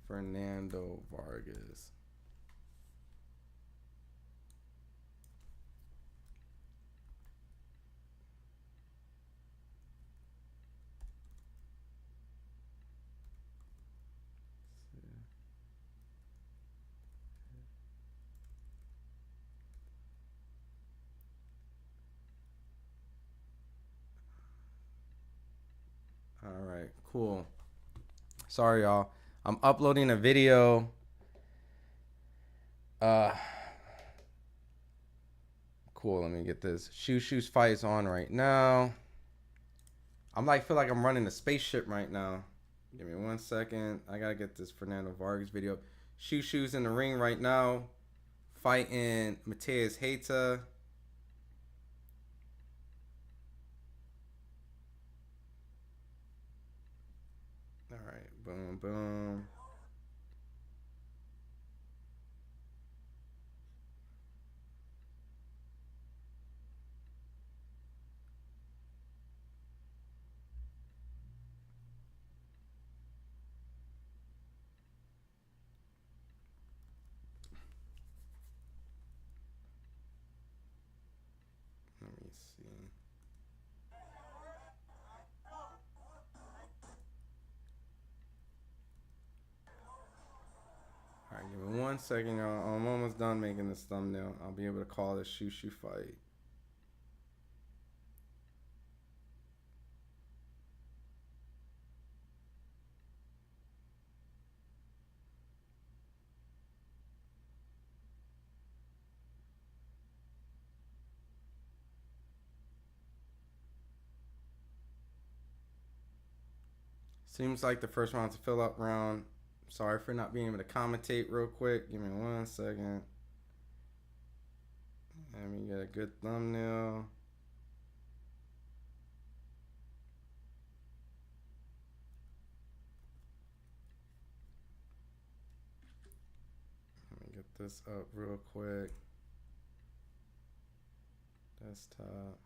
B: Fernando Vargas. All right, cool. Sorry, y'all. I'm uploading a video. Cool. Let me get this. Shushu's fight is on right now. Feel like I'm running a spaceship right now. Give me 1 second. I gotta get this Fernando Vargas video. Shushu's in the ring right now, fighting Mateus Hayta. All right, boom, boom. Let me see. All right, give me 1 second, y'all. I'm almost done making this thumbnail. I'll be able to call this Shushu fight. Seems like the first round's a fill-up round. Sorry for not being able to commentate real quick. Give me 1 second. Let me get a good thumbnail. Let me get this up real quick. Desktop.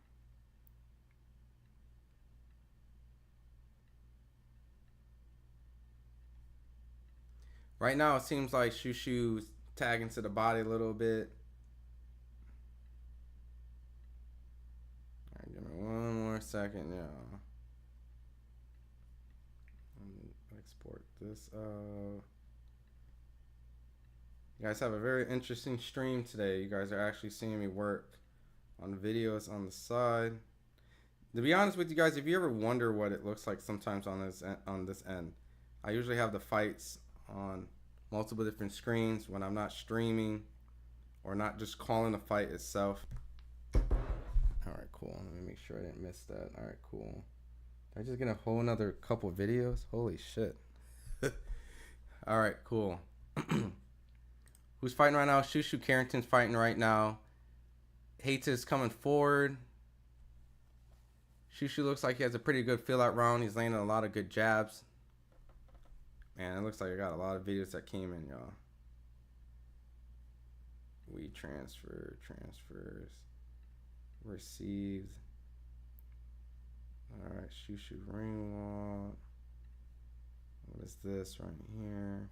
B: Right now, it seems like Shushu's tagging to the body a little bit. All right, give me 1 more second, y'all. this. You guys have a very interesting stream today. You guys are actually seeing me work on videos on the side. To be honest with you guys, if you ever wonder what it looks like sometimes on this end, I usually have the fights on multiple different screens when I'm not streaming or not just calling the fight itself. All right, cool. Let me make sure I didn't miss that. All right, cool. Did I just get a whole another couple of videos? Holy shit. All right, cool. Who's fighting right now? Shushu Carrington's fighting right now. Hayta's coming forward. Shushu looks like he has a pretty good fill out round. He's landing a lot of good jabs. Man, it looks like I got a lot of videos that came in, y'all. We transfers, received. All right, Shushu ring walk. What is this right here?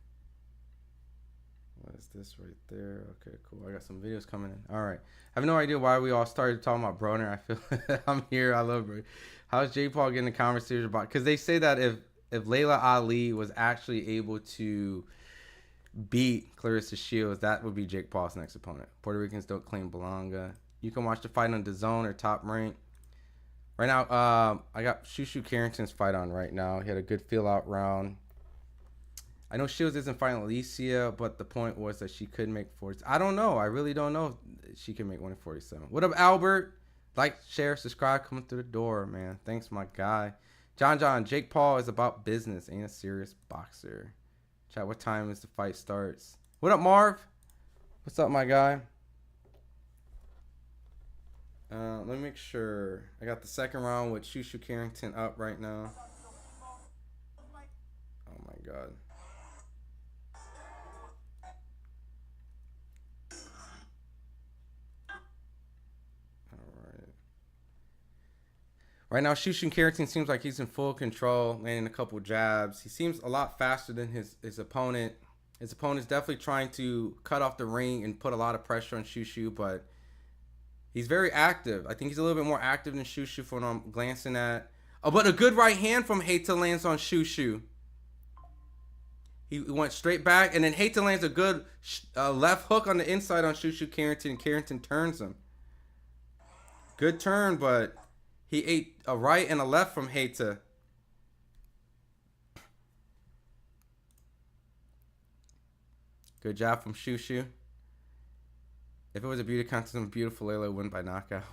B: What is this right there? Okay, cool. I got some videos coming in. All right. I have no idea why we all started talking about Broner. I feel I'm here. I love Broner. How's Jake Paul getting a conversation about? Because they say that if Layla Ali was actually able to beat Claressa Shields, that would be Jake Paul's next opponent. Puerto Ricans don't claim Belonga. You can watch the fight on DAZN or Top Rank. Right now, I got Shushu Carrington's fight on right now. He had a good feel out round. I know Shields isn't fighting Alicia, but the point was that she could make 40. I don't know. I really don't know if she can make 147. What up, Albert? Like, share, subscribe, coming through the door, man. Thanks, my guy. John, Jake Paul is about business, ain't a serious boxer. Chat, what time is the fight starts? What up, Marv? What's up, my guy? Let me make sure. I got the second round with Shushu Carrington up right now. Oh, my God. Right now, Shushu Carrington seems like he's in full control, landing a couple jabs. He seems a lot faster than his opponent. His opponent's definitely trying to cut off the ring and put a lot of pressure on Shushu, but he's very active. I think he's a little bit more active than Shushu from what I'm glancing at. Oh, but a good right hand from Hayta lands on Shushu. He went straight back, and then Hayta lands a good left hook on the inside on Shushu Carrington, and Carrington turns him. Good turn, but he ate a right and a left from Hayta. Good job from Shushu. If it was a beauty contest, a beautiful Layla would win by knockout.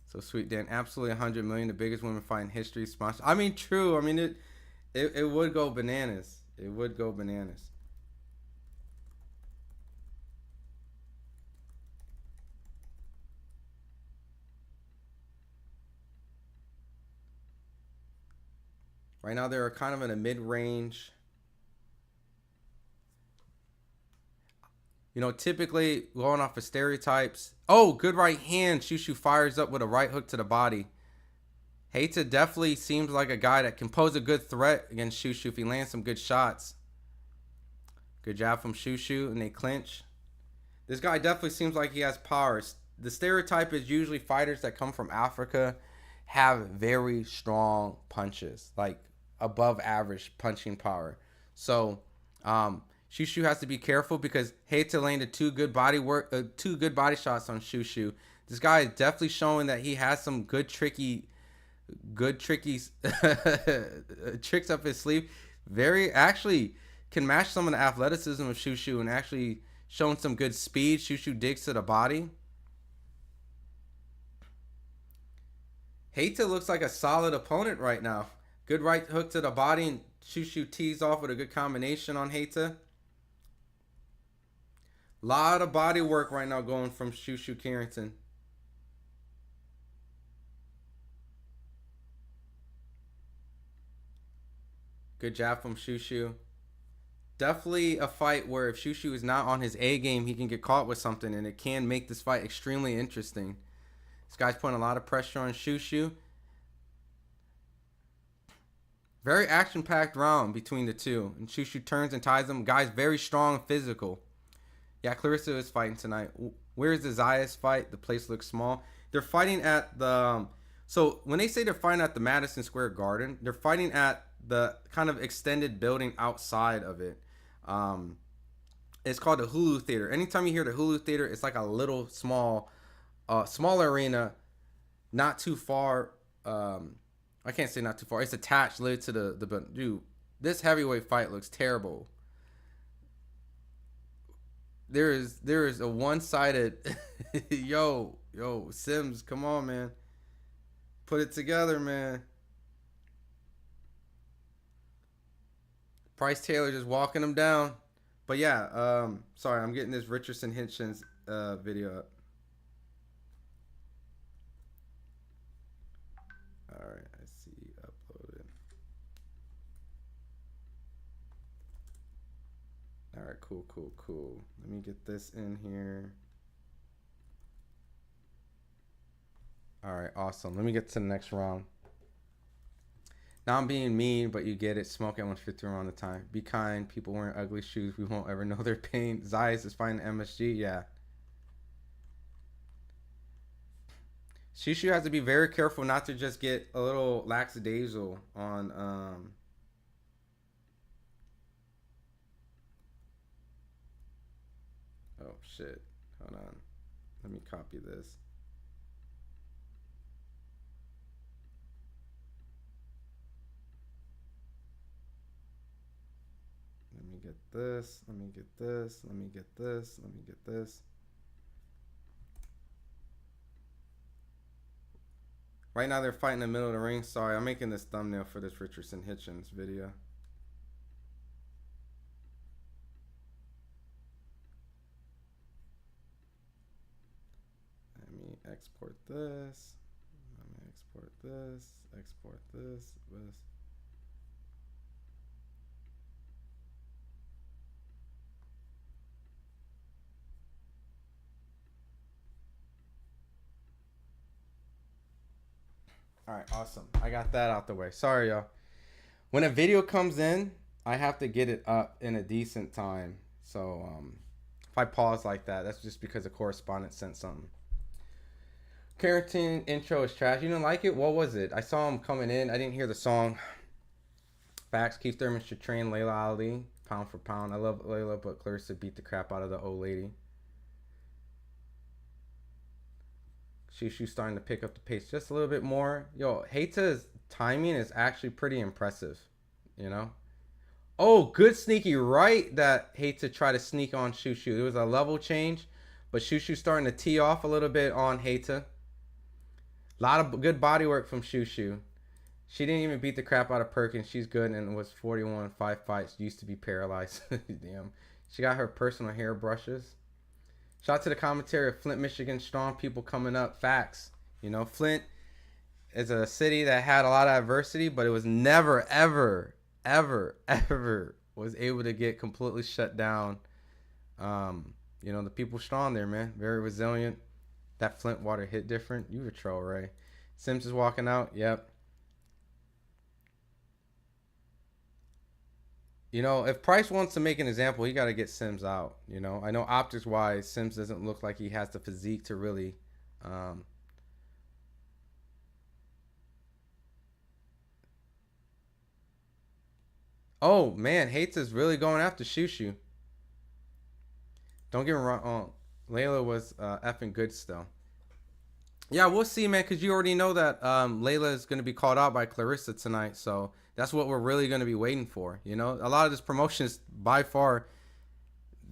B: So sweet, Dan. Absolutely 100 million, the biggest women fight in history. Sponsor. I mean, true. I mean, it would go bananas. It would go bananas. Right now, they're kind of in a mid-range. You know, typically going off of stereotypes. Oh, good right hand. Shushu fires up with a right hook to the body. Hayta definitely seems like a guy that can pose a good threat against Shushu if he lands some good shots. Good job from Shushu, and they clinch. This guy definitely seems like he has power. The stereotype is usually fighters that come from Africa have very strong punches, like above average punching power. So Shushu has to be careful because Hayta landed two good body shots on Shushu. This guy is definitely showing that he has some good tricky tricks up his sleeve. Actually can match some of the athleticism of Shushu and actually showing some good speed. Shushu digs to the body. Hayta looks like a solid opponent right now. Good right hook to the body, and Shushu tees off with a good combination on Hayta. Lot of body work right now going from Shushu Carrington. Good job from Shushu. Definitely a fight where if Shushu is not on his A game, he can get caught with something, and it can make this fight extremely interesting. This guy's putting a lot of pressure on Shushu. Very action-packed round between the two. And Shushu turns and ties him. Guy's very strong and physical. Yeah, Claressa is fighting tonight. Where's the Zayas fight? The place looks small. They're fighting at the... So when they say they're fighting at the Madison Square Garden, they're fighting at the kind of extended building outside of it. It's called the Hulu Theater. Anytime you hear the Hulu Theater, it's like a little small arena, not too far. I can't say not too far. It's attached literally to the dude. This heavyweight fight looks terrible. There is a one-sided yo Sims, come on, man. Put it together, man. Bryce Taylor just walking him down. But yeah, sorry, I'm getting this Richardson Hitchens video up. Alright, I see uploaded. Alright, cool. Let me get this in here. Alright, awesome. Let me get to the next round. Now I'm being mean, but you get it. Smoke at 150 around the time. Be kind. People wearing ugly shoes. We won't ever know their pain. Zayas is fighting MSG. Yeah. Shushu has to be very careful not to just get a little lackadaisical on oh shit. Hold on. Let me copy this. Let me get this. Let me get this. Let me get this. Let me get this. Right now they're fighting in the middle of the ring. Sorry, I'm making this thumbnail for this Richardson Hitchens video. Let me export this. Let me export this. Export this. All right, awesome. I got that out the way. Sorry, y'all. When a video comes in, I have to get it up in a decent time. So if I pause like that, that's just because the correspondent sent something. Quarantine intro is trash. You didn't like it? What was it? I saw him coming in. I didn't hear the song. Facts. Keith Thurman should train Layla Ali pound for pound. I love Layla, but Claressa beat the crap out of the old lady. She's starting to pick up the pace just a little bit more. Yo, Heita's timing is actually pretty impressive, you know? Oh, good sneaky right that Heita tried to sneak on Shushu. There was a level change, but Shushu's starting to tee off a little bit on Heita. A lot of good body work from Shushu. She didn't even beat the crap out of Perkins. She's good and was 41, 5 fights. Used to be paralyzed. Damn. She got her personal hair brushes. Shout out to the commentary of Flint, Michigan. Strong people coming up. Facts. You know, Flint is a city that had a lot of adversity, but it was never, ever was able to get completely shut down. You know, the people strong there, man. Very resilient. That Flint water hit different. You a troll, Ray. Sims is walking out. Yep. You know, if Price wants to make an example, he got to get Sims out. You know, I know optics-wise, Sims doesn't look like he has the physique to really. Oh, man, Heita's really going after Shushu. Don't get me wrong. Layla was effing good still. Yeah, we'll see, man, because you already know that Layla is going to be called out by Claressa tonight, so that's what we're really going to be waiting for. You know, a lot of this promotion is by far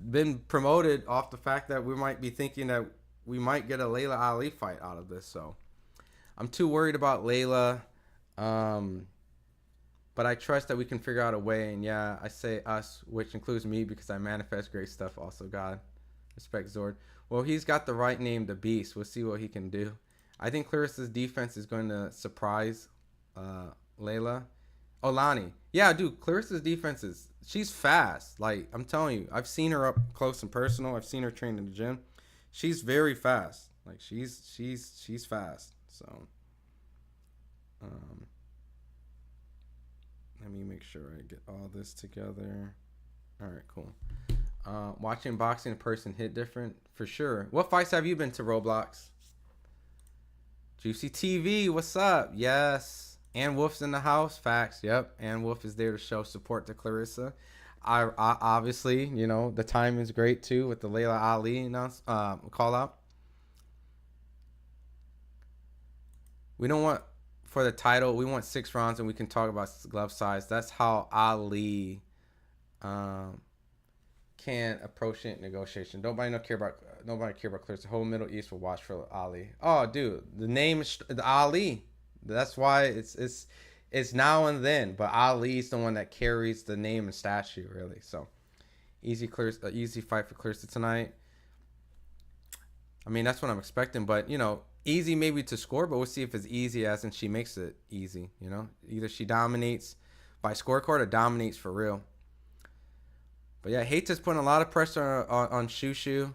B: been promoted off the fact that we might be thinking that we might get a Layla Ali fight out of this. So I'm too worried about Layla, but I trust that we can figure out a way. And yeah, I say us, which includes me because I manifest great stuff. Also, God, respect Zord. Well, he's got the right name, the Beast. We'll see what he can do. I think Claressa's defense is going to surprise Layla. Oh, Lani. Yeah, dude, Claressa's defense is, she's fast. Like, I'm telling you, I've seen her up close and personal. I've seen her train in the gym. She's very fast. Like, she's fast. So, let me make sure I get all this together. All right, cool. Watching boxing in person hit different for sure. What fights have you been to, Roblox? Juicy TV, what's up? Yes. And Wolf's in the house. Facts. Yep. And Wolf is there to show support to Claressa. I obviously, you know, the time is great too with the Layla Ali call out. We don't want for the title. We want 6 rounds, and we can talk about glove size. That's how Ali can approach it in negotiation. Nobody care about Claressa. The whole Middle East will watch for Ali. Oh, dude, the name is the Ali. That's why it's now and then. But Ali's the one that carries the name and statue, really. So easy fight for Claressa tonight. I mean, that's what I'm expecting. But you know, easy maybe to score, but we'll see if it's easy as in she makes it easy. You know, either she dominates by scorecard or dominates for real. But yeah, Heita's putting a lot of pressure on Shushu.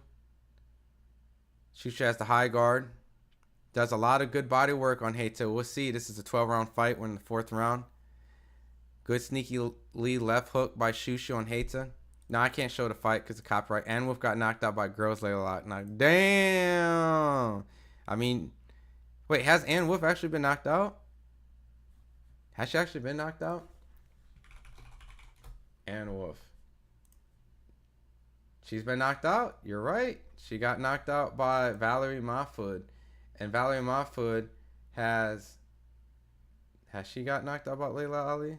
B: Shushu has the high guard. Does a lot of good body work on Heita. We'll see. This is a 12-round fight. We're in the 4th round. Good sneaky lead left hook by Shushu on Heita. Now I can't show the fight because of copyright. And Wolf got knocked out by Girls Layla. Damn. I mean, wait, has Ann Wolf actually been knocked out? Has she actually been knocked out? Ann Wolf. She's been knocked out. You're right. She got knocked out by Valerie Mahfoud. And Valerie Mahfoud has she got knocked out by Layla Ali?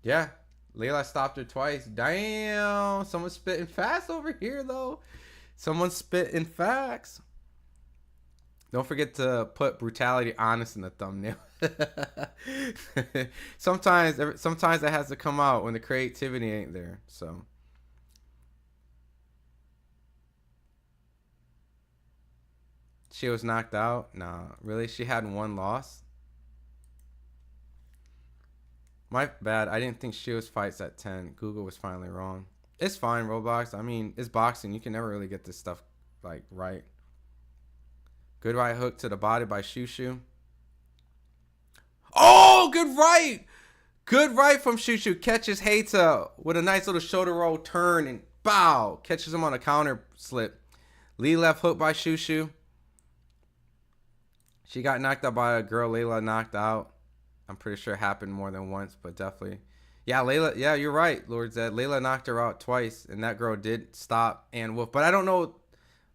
B: Yeah. Layla stopped her twice. Damn. Someone's spitting fast over here, though. Someone's spitting facts. Don't forget to put brutality honest in the thumbnail. sometimes that has to come out when the creativity ain't there. So. She was knocked out? Nah, really? She had 1 loss? My bad. I didn't think Shields fights at 10. Google was finally wrong. It's fine, Roblox. I mean, it's boxing. You can never really get this stuff, like, right. Good right hook to the body by Shushu. Oh, good right! Good right from Shushu. Catches Heita with a nice little shoulder roll turn and bow. Catches him on a counter slip. Lead left hook by Shushu. She got knocked out by a girl Layla knocked out. I'm pretty sure it happened more than once, but definitely. Yeah, Layla. Yeah, you're right, Lord Zed. Layla knocked her out twice, and that girl did stop Ann Wolf. But I don't know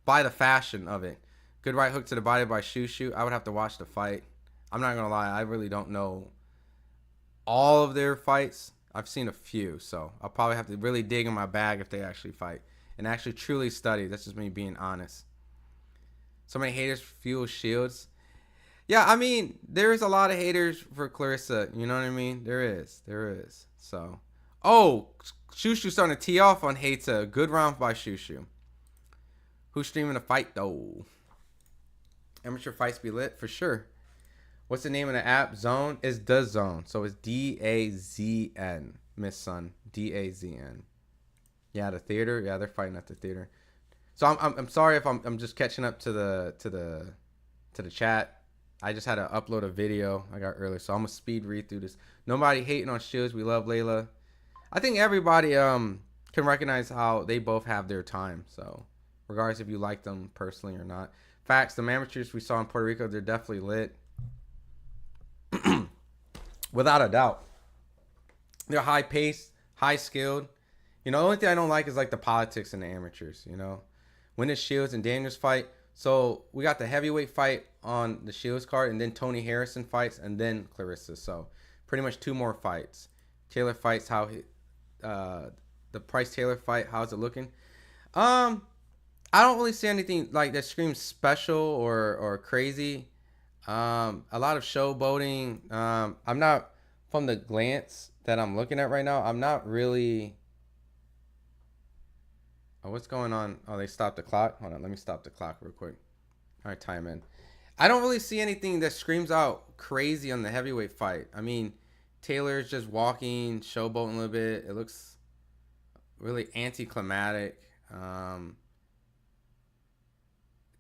B: by the fashion of it. Good right hook to the body by Shushu. I would have to watch the fight. I'm not going to lie. I really don't know all of their fights. I've seen a few, so I'll probably have to really dig in my bag if they actually fight and actually truly study. That's just me being honest. So many haters fuel Shields. Yeah, I mean, there's a lot of haters for Claressa. You know what I mean? There is. So, oh, Shushu starting to tee off on Heita. Good round by Shushu. Who's streaming the fight, though? Amateur fights be lit? For sure. What's the name of the app? Zone? It's The Zone. So it's D-A-Z-N. Miss Sun. D-A-Z-N. Yeah, the theater. Yeah, they're fighting at the theater. So I'm sorry if I'm just catching up to the chat. I just had to upload a video I got earlier, so I'm gonna speed read through this. Nobody hating on Shields. We love Layla. I think everybody can recognize how they both have their time. So regardless if you like them personally or not. Facts, the amateurs we saw in Puerto Rico, they're definitely lit. Without a doubt. They're high paced, high skilled. You know, the only thing I don't like is like the politics in the amateurs, you know. When it's Shields and Daniels fight. So we got the heavyweight fight on the Shields card, and then Tony Harrison fights, and then Claressa. So pretty much 2 more fights. Taylor fights the Price Taylor fight. How's it looking? I don't really see anything like that screams special or crazy. A lot of showboating. I'm not, from the glance that I'm looking at right now, I'm not really. Oh, what's going on? Oh, they stopped the clock. Hold on, let me stop the clock real quick. All right, time in. I don't really see anything that screams out crazy on the heavyweight fight. I mean, Taylor's just walking, showboating a little bit. It looks really anticlimactic.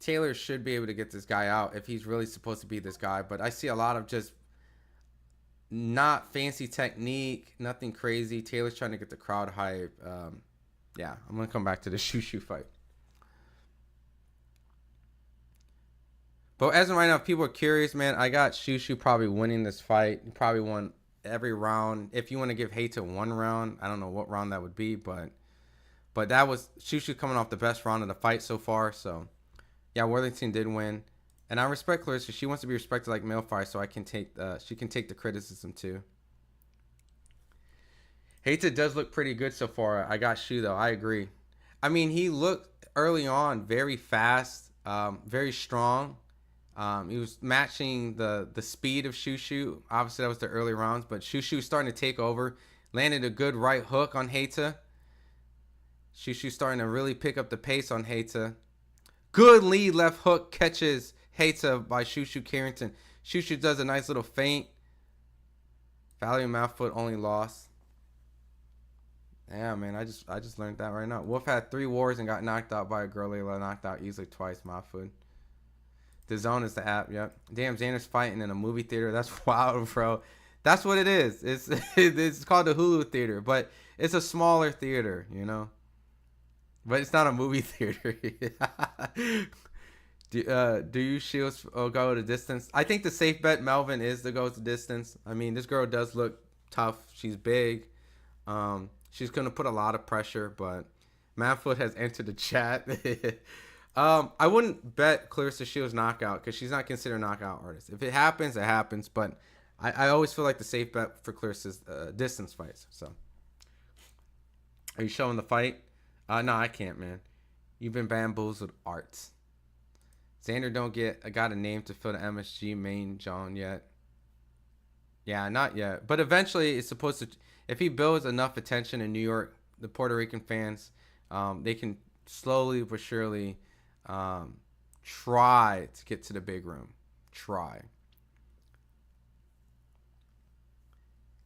B: Taylor should be able to get this guy out if he's really supposed to be this guy. But I see a lot of just not fancy technique, nothing crazy. Taylor's trying to get the crowd hype. Yeah, I'm going to come back to the Shushu fight. But as of right now, if people are curious, man, I got Shushu probably winning this fight. He probably won every round. If you want to give hate to one round, I don't know what round that would be, but that was Shushu coming off the best round of the fight so far. So yeah, Worthington did win, and I respect Claressa. She wants to be respected like male fighters, so I can take she can take the criticism too. Heita does look pretty good so far. I got Shu though. I agree. I mean, he looked early on very fast, very strong. He was matching the speed of Shushu. Obviously, that was the early rounds, but Shushu starting to take over. Landed a good right hook on Heita. Shushu starting to really pick up the pace on Heita. Good lead left hook catches Heita by Shushu Carrington. Shushu does a nice little feint. Valerie Mouthfoot only lost. Yeah, man, I just learned that right now. Wolf had 3 wars and got knocked out by a girl. Layla knocked out easily twice. Mouthfoot. The Zone is the app, yep. Damn, Xander's fighting in a movie theater. That's wild, bro. That's what it is. It's called the Hulu Theater, but it's a smaller theater, you know. But it's not a movie theater. Do you Shields go the distance? I think the safe bet, Melvin, is to go the distance. I mean, this girl does look tough. She's big. She's going to put a lot of pressure, but Manfoot has entered the chat. I wouldn't bet Claressa Shields knockout because she's not considered a knockout artist. If it happens, it happens. But I always feel like the safe bet for Claressa's distance fights. So, are you showing the fight? No, I can't, man. You've been bamboozled, arts. Xander got a name to fill the MSG main John yet. Yeah, not yet. But eventually, it's supposed to. If he builds enough attention in New York, the Puerto Rican fans, they can slowly but surely try to get to the big room. Try.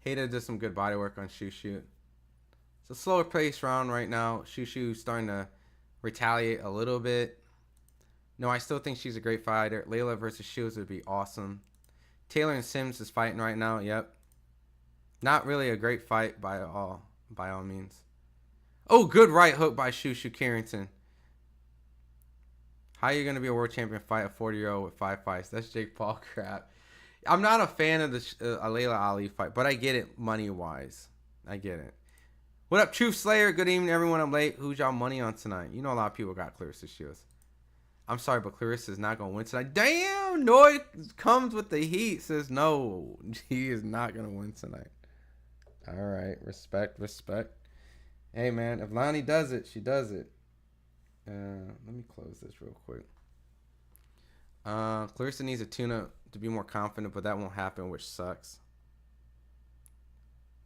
B: Heita did some good body work on Shushu. It's a slower pace round right now. Shushu starting to retaliate a little bit. No, I still think she's a great fighter. Layla versus Shields would be awesome. Taylor and Sims is fighting right now. Yep. Not really a great fight by all means. Oh, good right hook by Shushu Carrington. How are you going to be a world champion fight a 40-year-old with 5 fights? That's Jake Paul crap. I'm not a fan of the Layla Ali fight, but I get it money-wise. I get it. What up, Truth Slayer? Good evening, everyone. I'm late. Who's y'all money on tonight? You know a lot of people got Claressa Shields. I'm sorry, but Claressa is not going to win tonight. Damn, Noy comes with the heat. Says no, he is not going to win tonight. All right, respect. Hey, man, if Lani does it, she does it. Let me close this real quick. Claressa needs a tune-up to be more confident, but that won't happen, which sucks.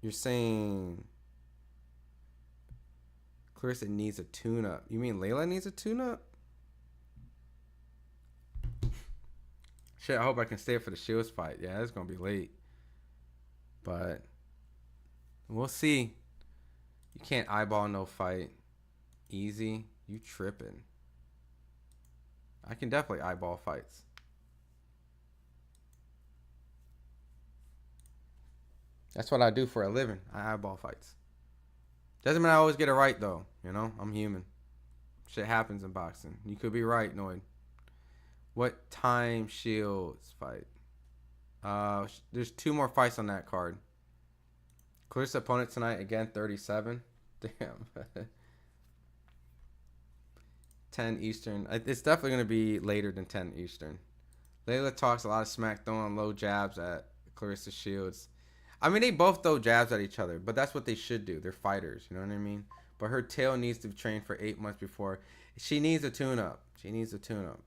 B: You're saying Claressa needs a tune-up. You mean Layla needs a tune-up? Shit, I hope I can stay for the Shields fight. Yeah, it's going to be late. But we'll see. You can't eyeball no fight. Easy. You tripping. I can definitely eyeball fights. That's what I do for a living. I eyeball fights. Doesn't mean I always get it right, though. You know, I'm human. Shit happens in boxing. You could be right, Noid. What time Shields fight? There's 2 more fights on that card. Claressa opponent tonight, again, 37. Damn. 10 Eastern. It's definitely going to be later than 10 Eastern. Layla talks a lot of smack, throwing low jabs at Claressa Shields. I mean, they both throw jabs at each other, but that's what they should do. They're fighters, you know what I mean? But her tail needs to train for 8 months before. She needs a tune-up.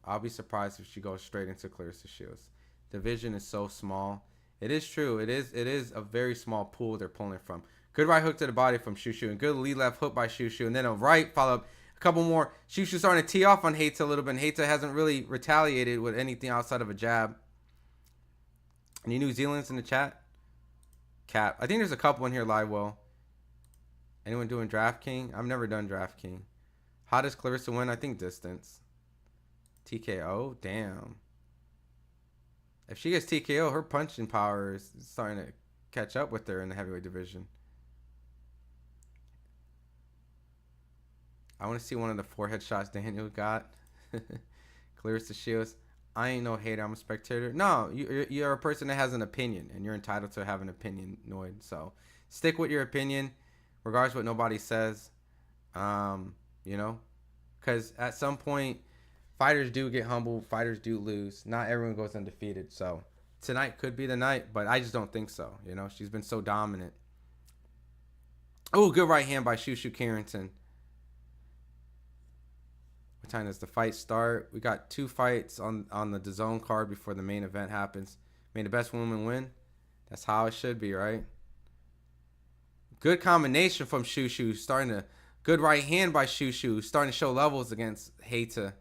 B: I'll be surprised if she goes straight into Claressa Shields. Division is so small. It is true. It is a very small pool they're pulling from. Good right hook to the body from Shushu, and good lead left hook by Shushu, and then a right follow-up. A couple more. Shushu starting to tee off on Heita a little bit, and Heita hasn't really retaliated with anything outside of a jab. Any New Zealanders in the chat? Cap. I think there's a couple in here live. Well, anyone doing DraftKings? I've never done DraftKings. How does Claressa win? I think distance. TKO? Damn. If she gets TKO, her punching power is starting to catch up with her in the heavyweight division. I want to see one of the forehead shots Daniel got. Claressa Shields. I ain't no hater. I'm a spectator. No, you're a person that has an opinion, and you're entitled to have an opinion, Noid. So stick with your opinion, regardless of what nobody says. You know, because at some point, fighters do get humbled. Fighters do lose. Not everyone goes undefeated. So tonight could be the night, but I just don't think so. You know, she's been so dominant. Oh, good right hand by Shushu Carrington. What time does the fight start? We got 2 fights on the DAZN card before the main event happens. May the best woman win. That's how it should be, right? Good combination from Shushu. Good right hand by Shushu. Starting to show levels against Hayta.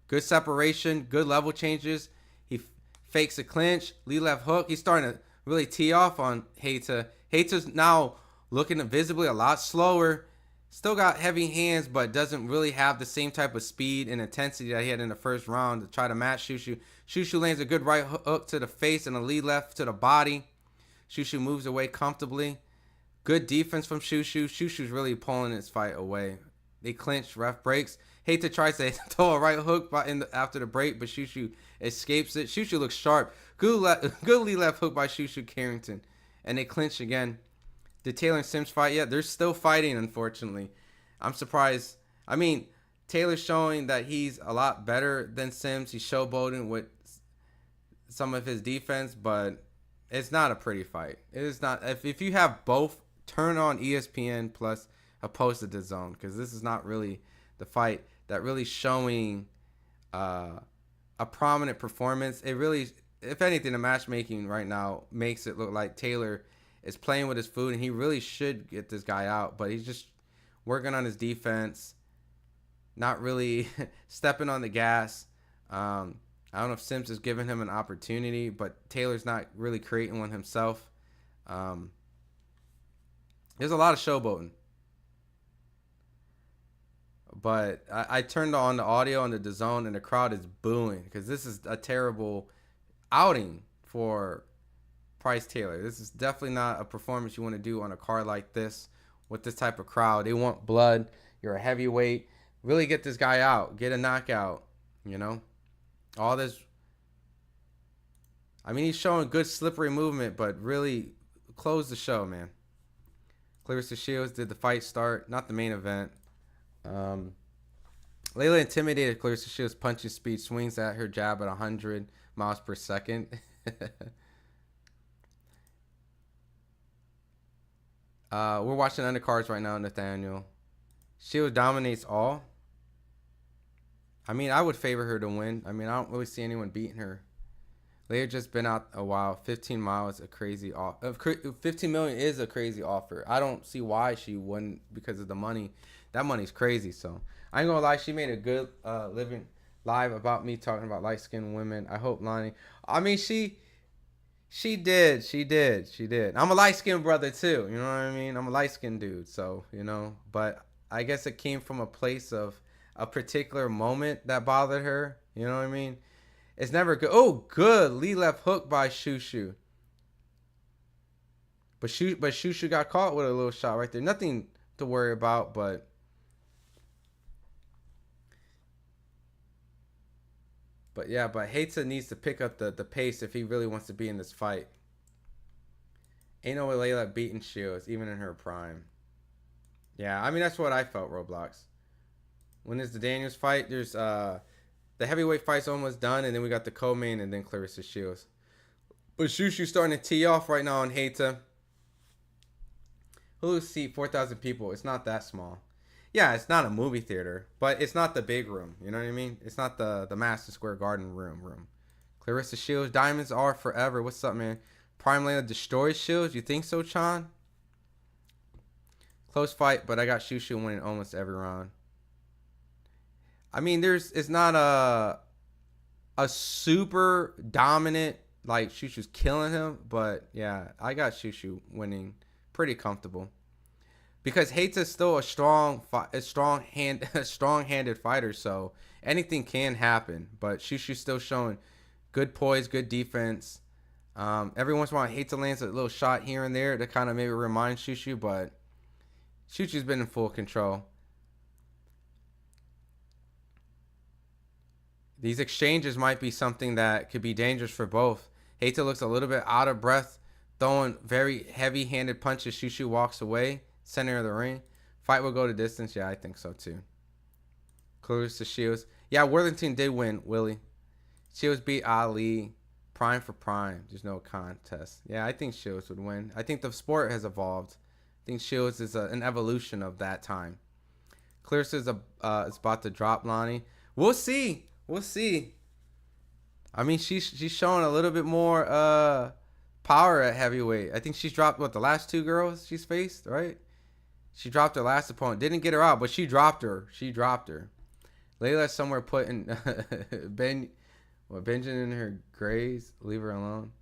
B: Good separation. Good level changes. He fakes a clinch. Lee left hook. He's starting to really tee off on Hayta. Hayta's now looking visibly a lot slower. Still got heavy hands, but doesn't really have the same type of speed and intensity that he had in the first round to try to match Shushu. Shushu lands a good right hook to the face and a lead left to the body. Shushu moves away comfortably. Good defense from Shushu. Shushu's really pulling his fight away. They clinch, ref breaks. Hayta tries to throw a right hook after the break, but Shushu escapes it. Shushu looks sharp. Good lead left hook by Shushu Carrington. And they clinch again. Did Taylor and Sims fight yet? They're still fighting, unfortunately. I'm surprised. I mean, Taylor's showing that he's a lot better than Sims. He's showboating with some of his defense, but it's not a pretty fight. It is not. If you have both, turn on ESPN Plus opposed to DAZN, because this is not really the fight that really showing a prominent performance. It really, if anything, the matchmaking right now makes it look like Taylor is playing with his food, and he really should get this guy out, but he's just working on his defense, not really stepping on the gas. I don't know if Sims is giving him an opportunity, but Taylor's not really creating one himself. There's a lot of showboating. But I turned on the audio on the DAZN, and the crowd is booing because this is a terrible outing for Price Taylor. This is definitely not a performance you want to do on a card like this with this type of crowd. They want blood. You're a heavyweight. Really get this guy out. Get a knockout. You know? All this. I mean, he's showing good slippery movement, but really close the show, man. Claressa Shields did the fight start, not the main event. Layla intimidated Claressa Shields' punching speed, swings at her jab at 100 miles per second. We're watching undercards right now, Nathaniel. Shields dominates all. I mean, I would favor her to win. I mean, I don't really see anyone beating her. Layla just been out a while. 15 miles, a crazy offer. 15 million is a crazy offer. I don't see why she wouldn't because of the money. That money's crazy. So I ain't gonna lie, she made a good living live about me talking about light-skinned women. I hope Lani. I mean, she did. I'm a light-skinned brother too. You know what I mean? I'm a light-skinned dude. So, you know, but I guess it came from a place of a particular moment that bothered her. You know what I mean? It's never good. Oh, good. Lee left hook by Shushu. But Shushu got caught with a little shot right there. Nothing to worry about, but yeah, but Hayta needs to pick up the pace if he really wants to be in this fight. Ain't no way Layla beating Shields, even in her prime. Yeah, I mean, that's what I felt, Roblox. When there's the Daniels fight, there's the heavyweight fight's almost done, and then we got the co-main and then Claressa Shields. But Shushu's starting to tee off right now on Hayta. Hulu's seat 4,000 people. It's not that small. Yeah, it's not a movie theater, but it's not the big room. You know what I mean? It's not the Madison Square Garden room. Claressa Shields, diamonds are forever. What's up, man? Prime Layla destroys Shields. You think so, Chan? Close fight, but I got Shushu winning almost every round. I mean, it's not a super dominant, like Shushu's killing him, but yeah, I got Shushu winning pretty comfortable. Because Hayta's still a strong-handed fighter, so anything can happen. But Shushu's still showing good poise, good defense. Every once in a while, Hayta lands a little shot here and there to kind of maybe remind Shushu, but Shushu's been in full control. These exchanges might be something that could be dangerous for both. Heita looks a little bit out of breath, throwing very heavy-handed punches. Shushu walks away, center of the ring. Fight will go to distance. Yeah, I think so too. Claressa Shields. Yeah, Worthington did win, Willie. Shields beat Ali. Prime for prime. There's no contest. Yeah, I think Shields would win. I think the sport has evolved. I think Shields is an evolution of that time. Claressa is about to drop Lani. We'll see. We'll see. I mean, she's showing a little bit more power at heavyweight. I think she's dropped, what, the last two girls she's faced, right? She dropped her last opponent. Didn't get her out, but she dropped her. She dropped her. Layla's somewhere putting Benjamin in her grays. Leave her alone.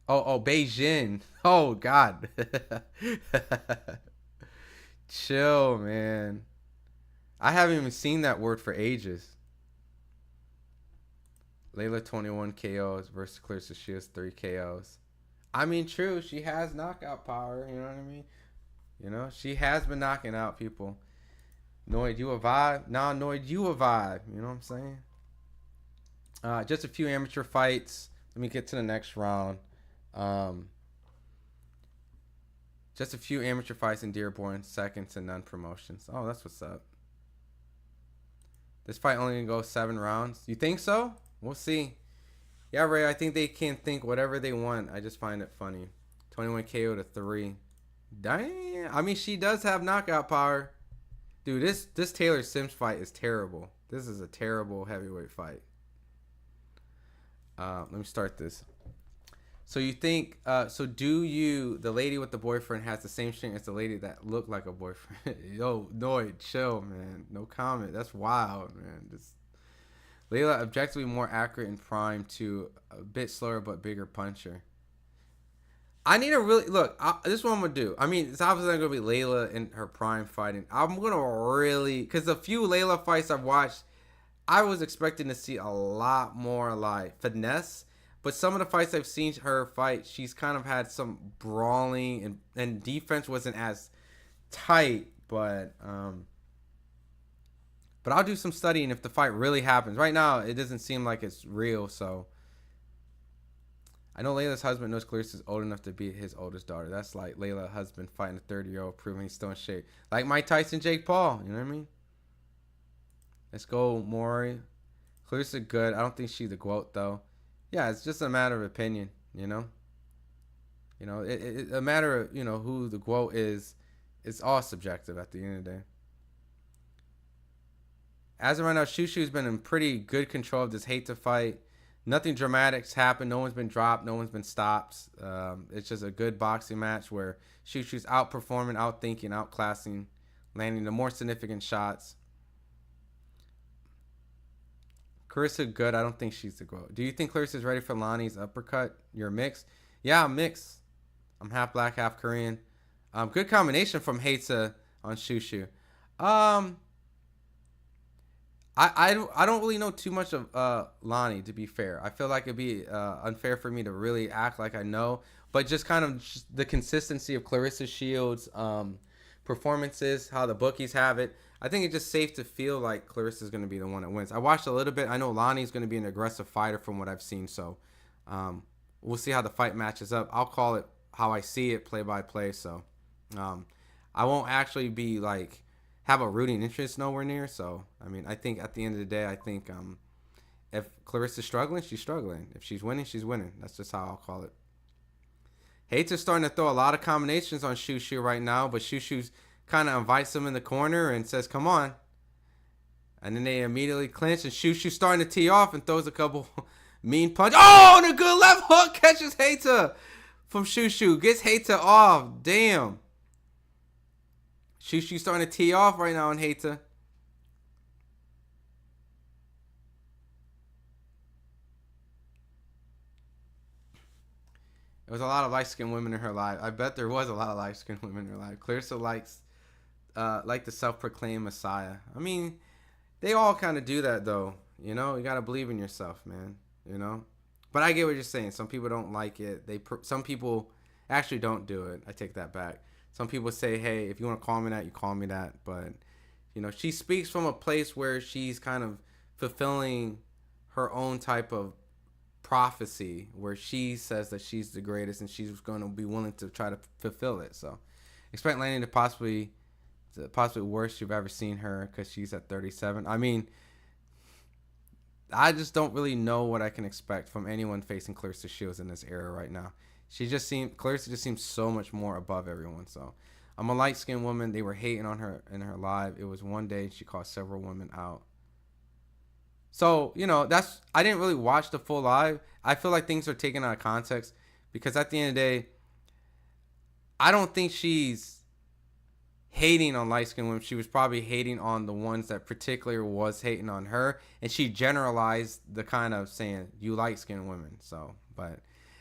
B: Oh, Beijing. Oh, God. Chill, man. I haven't even seen that word for ages. Layla 21 KOs versus Claressa Shields 3 KOs. I mean, true. She has knockout power. You know what I mean? You know, she has been knocking out people. Noid, you a vibe? Nah, Noid, you a vibe. You know what I'm saying? Just a few amateur fights. Let me get to the next round. Just a few amateur fights in Dearborn, seconds and none promotions. Oh, that's what's up. This fight only gonna go 7 rounds. You think so? We'll see. Yeah, Ray, I think they can think whatever they want. I just find it funny. 21 KO to 3. Dang. I mean, she does have knockout power. Dude, this Taylor Sims fight is terrible. This is a terrible heavyweight fight. Let me start this. So you think, the lady with the boyfriend has the same strength as the lady that looked like a boyfriend? Yo, Noid, chill, man. No comment. That's wild, man. Layla objectively more accurate in prime to a bit slower but bigger puncher. I need to really look. This is what I'm gonna do. I mean, it's obviously not gonna be Layla in her prime fighting. I'm gonna really, because the few Layla fights I've watched, I was expecting to see a lot more like finesse. But some of the fights I've seen her fight, she's kind of had some brawling and defense wasn't as tight. But I'll do some studying if the fight really happens. Right now, it doesn't seem like it's real. So I know Layla's husband knows Claressa's old enough to beat his oldest daughter. That's like Layla's husband fighting a 30-year-old, proving he's still in shape. Like Mike Tyson, Jake Paul. You know what I mean? Let's go, Maury. Claressa good. I don't think she's a GOAT, though. Yeah, it's just a matter of opinion, you know? You know, it's a matter of, you know, who the GOAT is. It's all subjective at the end of the day. As of right now, Shushu's been in pretty good control of this hate to fight. Nothing dramatic's happened. No one's been dropped. No one's been stopped. It's just a good boxing match where Shushu's outperforming, outthinking, outclassing, landing the more significant shots. Claressa good. I don't think she's the GOAT. Do you think Clarissa's ready for Lani's uppercut? You're mixed? Yeah, I'm mixed. I'm half black, half Korean. Good combination from Heita on Shushu. I don't really know too much of Lani, to be fair. I feel like it'd be unfair for me to really act like I know. But just kind of just the consistency of Claressa Shields' performances, how the bookies have it. I think it's just safe to feel like Claressa's going to be the one that wins. I watched a little bit. I know Lani's going to be an aggressive fighter from what I've seen. So we'll see how the fight matches up. I'll call it how I see it, play by play. So I won't actually be like have a rooting interest nowhere near. So, I mean, I think at the end of the day, I think if Claressa's struggling, she's struggling. If she's winning, she's winning. That's just how I'll call it. Heita's starting to throw a lot of combinations on Shushu right now, but Shushu's kind of invites him in the corner and says, come on. And then they immediately clinch, and Shushu's starting to tee off and throws a couple mean punches. Oh, and a good left hook catches Heita from Shushu. Gets Heita off. Damn. Shushu's starting to tee off right now on Heita. There was a lot of light-skinned women in her life. I bet there was a lot of light-skinned women in her life. Claressa likes like the self-proclaimed Messiah. I mean, they all kind of do that, though. You know, you got to believe in yourself, man. You know? But I get what you're saying. Some people don't like it. Some people actually don't do it. I take that back. Some people say, hey, if you want to call me that, you call me that. But, you know, she speaks from a place where she's kind of fulfilling her own type of prophecy where she says that she's the greatest and she's going to be willing to try to fulfill it. So expect Lani to possibly worst you've ever seen her because she's at 37. I mean, I just don't really know what I can expect from anyone facing Claressa Shields in this era right now. Claressa just seems so much more above everyone. So I'm a light-skinned woman. They were hating on her in her live. It was one day she called several women out. So, you know, I didn't really watch the full live. I feel like things are taken out of context because at the end of the day, I don't think she's hating on light-skinned women. She was probably hating on the ones that particularly was hating on her. And she generalized the kind of saying, you light-skinned women. So, but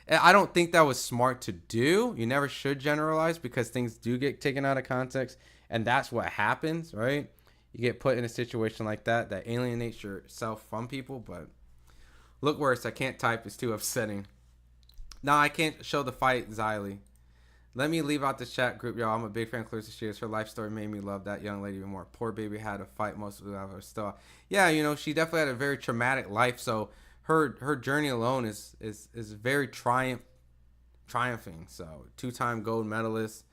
B: I don't think that was smart to do. You never should generalize because things do get taken out of context. And that's what happens, right? You get put in a situation like that alienates yourself from people. But look worse, I can't type. It's too upsetting. Now I can't show the fight, Zayas. Let me leave out the chat group, y'all. I'm a big fan of Claressa Shields. Her life story made me love that young lady even more. Poor baby had to fight most of her stuff. Yeah, you know, she definitely had a very traumatic life. So her journey alone is very triumphing. So 2-time gold medalist,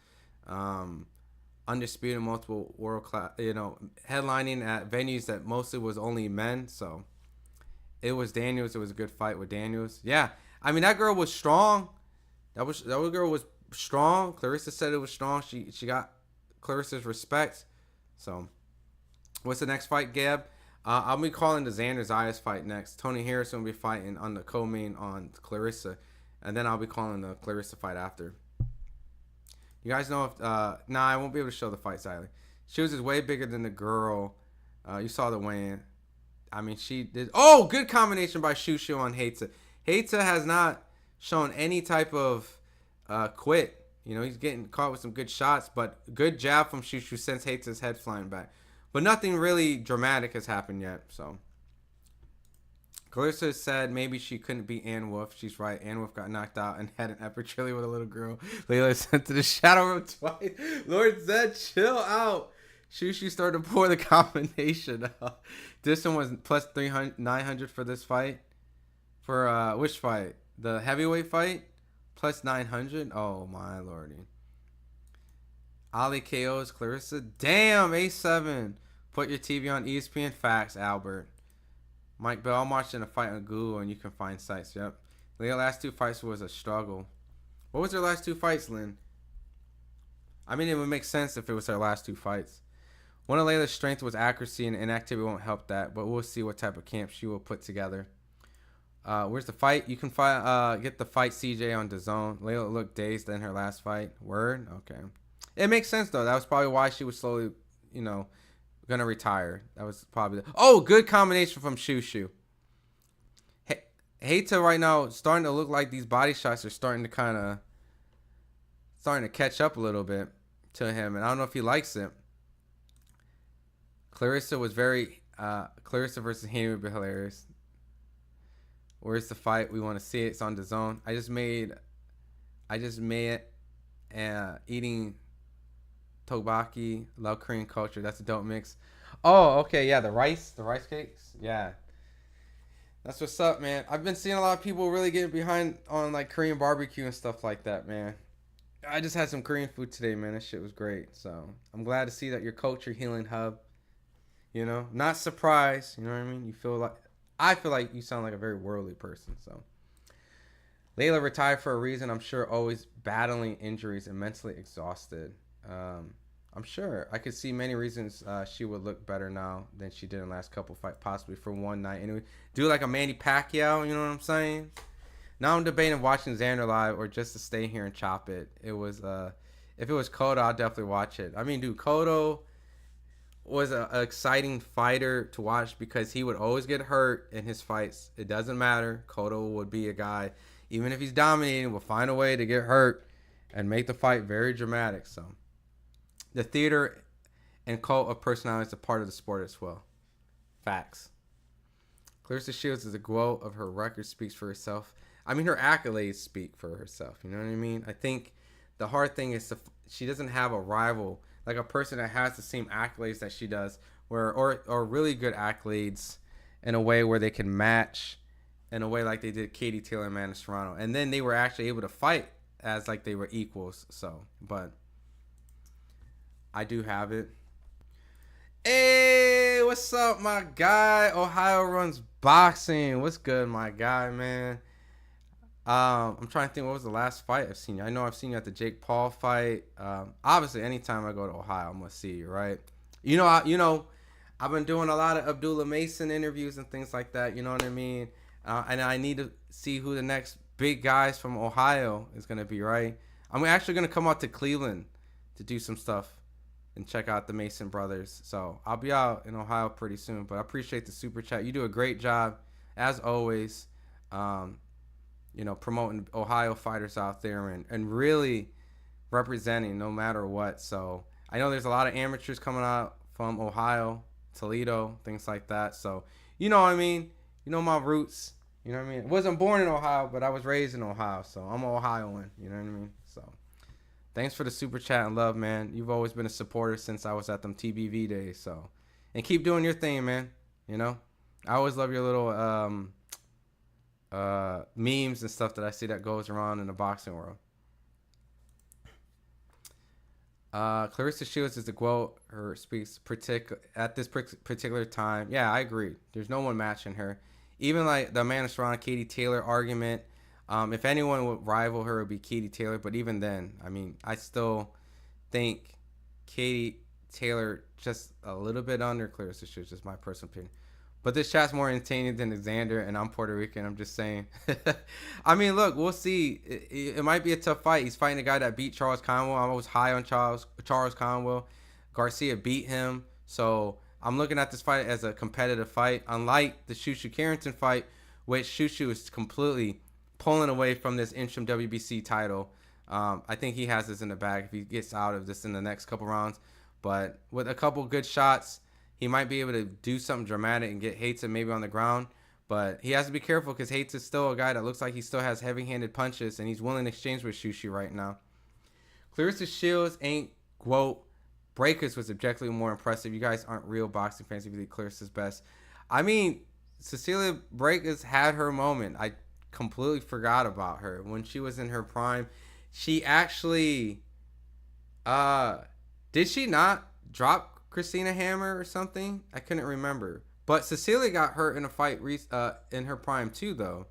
B: undisputed multiple world class, you know, headlining at venues that mostly was only men. So it was Daniels. It was a good fight with Daniels. Yeah, I mean that girl was strong. That girl was strong. Claressa said it was strong. She got Claressa's respect. So what's the next fight, Gab? I'll be calling the Xander Zayas fight next. Tony Harrison will be fighting on the co-main on Claressa, and then I'll be calling the Claressa fight after. You guys know if I won't be able to show the fight, Zayas. Shields is way bigger than the girl. You saw the weigh-in. I mean, she did. Oh, good combination by Shushu on Heita. Heita has not shown any type of quit. You know, he's getting caught with some good shots, but good jab from Shushu sends Heita's head flying back. But nothing really dramatic has happened yet. So Claressa said maybe she couldn't beat Ann Wolf. She's right. Ann Wolf got knocked out and had an epic chili with a little girl. Layla sent to the shadow room twice. Lord Zed, chill out. Shushu started to pour the combination out. This one was plus 900 for this fight. For which fight? The heavyweight fight? Plus 900? Oh, my lordy. Ali KO's Claressa. Damn, A7. Put your TV on ESPN. Facts, Albert. Mike Bell, I'm watching a fight on Google and you can find sites. Yep. Their last 2 fights was a struggle. What was their last 2 fights, Lynn? I mean, it would make sense if it was her last 2 fights. One of Layla's strength was accuracy, and inactivity won't help that, but we'll see what type of camp she will put together. Where's the fight? You can get the fight CJ on DAZN. Layla looked dazed in her last fight. Word? Okay. It makes sense, though. That was probably why she was slowly, you know, going to retire. That was probably... Oh, good combination from Shushu. Heita right now starting to look like these body shots are starting to catch up a little bit to him, and I don't know if he likes it. Claressa was very... Claressa versus Henry would be hilarious. Where's the fight? We want to see it. It's on DAZN. I just made it eating tteokbokki. Love Korean culture. That's a dope mix. Oh, okay, yeah, the rice cakes. Yeah. That's what's up, man. I've been seeing a lot of people really getting behind on like Korean barbecue and stuff like that, man. I just had some Korean food today, man. That shit was great. So I'm glad to see that your culture healing hub. You know, not surprised. You know what I mean? I feel like you sound like a very worldly person. So Layla retired for a reason. I'm sure always battling injuries and mentally exhausted. I'm sure I could see many reasons she would look better now than she did in the last couple fights, possibly for one night. Anyway, do like a Manny Pacquiao, you know what I'm saying? Now I'm debating watching Xander live or just to stay here and chop it. It was if it was Cotto, I'll definitely watch it. I mean, dude, Cotto was an exciting fighter to watch because he would always get hurt in his fights. It doesn't matter. Cotto would be a guy, even if he's dominating, will find a way to get hurt and make the fight very dramatic. So the theater and cult of personality is a part of the sport as well. Facts. Claressa Shields is a glow of her record speaks for herself. I mean, her accolades speak for herself. You know what I mean? I think the hard thing is she doesn't have a rival, like a person that has the same accolades that she does, or really good accolades in a way where they can match in a way like they did Katie Taylor and Amanda Serrano. And then they were actually able to fight as like they were equals. So, but I do have it. Hey, what's up, my guy? Ohio Runs Boxing. What's good, my guy, man? I'm trying to think, what was the last fight I've seen you? I know I've seen you at the Jake Paul fight. Obviously, anytime I go to Ohio, I'm gonna see you, right? I've been doing a lot of Abdullah Mason interviews and things like that. You know what I mean? And I need to see who the next big guys from Ohio is gonna be, right? I'm actually gonna come out to Cleveland to do some stuff and check out the Mason brothers. So I'll be out in Ohio pretty soon. But I appreciate the super chat. You do a great job, as always. Promoting Ohio fighters out there and really representing no matter what. So I know there's a lot of amateurs coming out from Ohio, Toledo, things like that. So, you know what I mean? You know my roots. You know what I mean? I wasn't born in Ohio, but I was raised in Ohio. So I'm an Ohioan. You know what I mean? So thanks for the super chat and love, man. You've always been a supporter since I was at them TBV days. So, and keep doing your thing, man. You know, I always love your little memes and stuff that I see that goes around in the boxing world. Claressa Shields is the quote her speaks at this particular time. Yeah, I agree. There's no one matching her. Even like the Amanda Serrano, Katie Taylor argument. If anyone would rival her, it would be Katie Taylor. But even then, I mean, I still think Katie Taylor just a little bit under Claressa Shields, just my personal opinion. But this chat's more entertaining than Xander, and I'm Puerto Rican. I'm just saying. I mean, look, we'll see. It might be a tough fight. He's fighting a guy that beat Charles Conwell. I was high on Charles Conwell. Garcia beat him. So I'm looking at this fight as a competitive fight. Unlike the Shushu Carrington fight, which Shushu is completely pulling away from this interim WBC title. I think he has this in the bag if he gets out of this in the next couple rounds. But with a couple good shots, he might be able to do something dramatic and get Hates maybe on the ground. But he has to be careful because Hates is still a guy that looks like he still has heavy-handed punches, and he's willing to exchange with Shushu right now. Claressa Shields ain't quote. Breakers was objectively more impressive. You guys aren't real boxing fans if you think Claressa's best. I mean, Cecilia Breakers had her moment. I completely forgot about her. When she was in her prime, she actually... did she not drop Christina Hammer or something? I couldn't remember. But Cecilia got hurt in a fight in her prime too, though.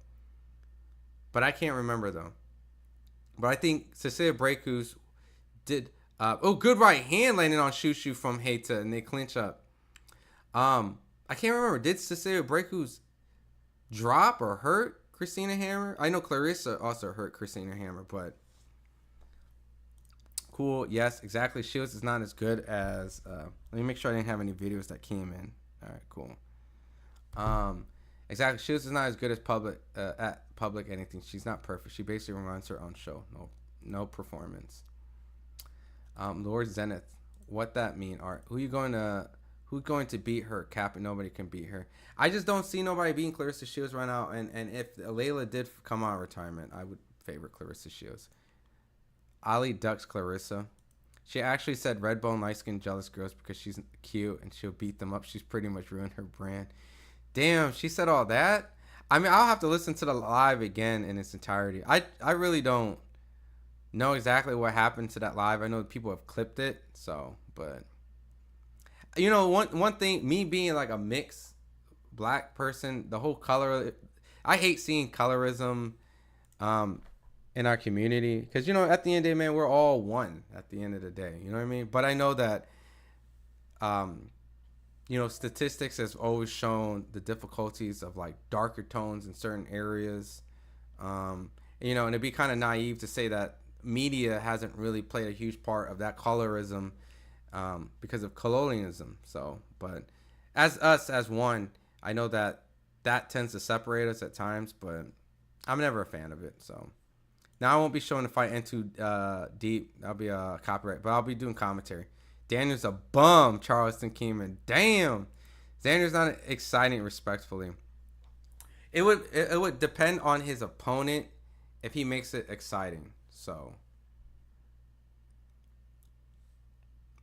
B: But I can't remember, though. But I think Cecilia Breakus did... good right hand landing on Shushu from Heita, and they clinch up. I can't remember. Did Cecilia Breakus drop or hurt Christina Hammer? I know Claressa also hurt Christina Hammer, but... Cool. Yes, exactly. Shields is not as good as... let me make sure I didn't have any videos that came in. All right, cool. Exactly. Shields is not as good as public anything. She's not perfect. She basically runs her own show. No performance. Lord Zenith. What that mean, Art? Who's going to beat her? Cap, and nobody can beat her. I just don't see nobody beating Claressa Shields right now. And if Layla did come out of retirement, I would favor Claressa Shields. Ali ducks Claressa. She actually said red bone, light skin, jealous girls because she's cute and she'll beat them up. She's pretty much ruined her brand. Damn, she said all that? I mean, I'll have to listen to the live again in its entirety. I really don't know exactly what happened to that live. I know people have clipped it, so, but... You know, one thing, me being like a mixed black person, the whole color... I hate seeing colorism... in our community, because at the end of the day, man, we're all one at the end of the day, you know what I mean? But I know that statistics has always shown the difficulties of like darker tones in certain areas, and it'd be kind of naive to say that media hasn't really played a huge part of that colorism because of colonialism. So, but as one, I know that tends to separate us at times, but I'm never a fan of it. So now I won't be showing the fight in too deep. That'll be a copyright, but I'll be doing commentary. Daniel's a bum, Charleston Keeman. Damn. Xander's not exciting, respectfully. It would depend on his opponent if he makes it exciting. So,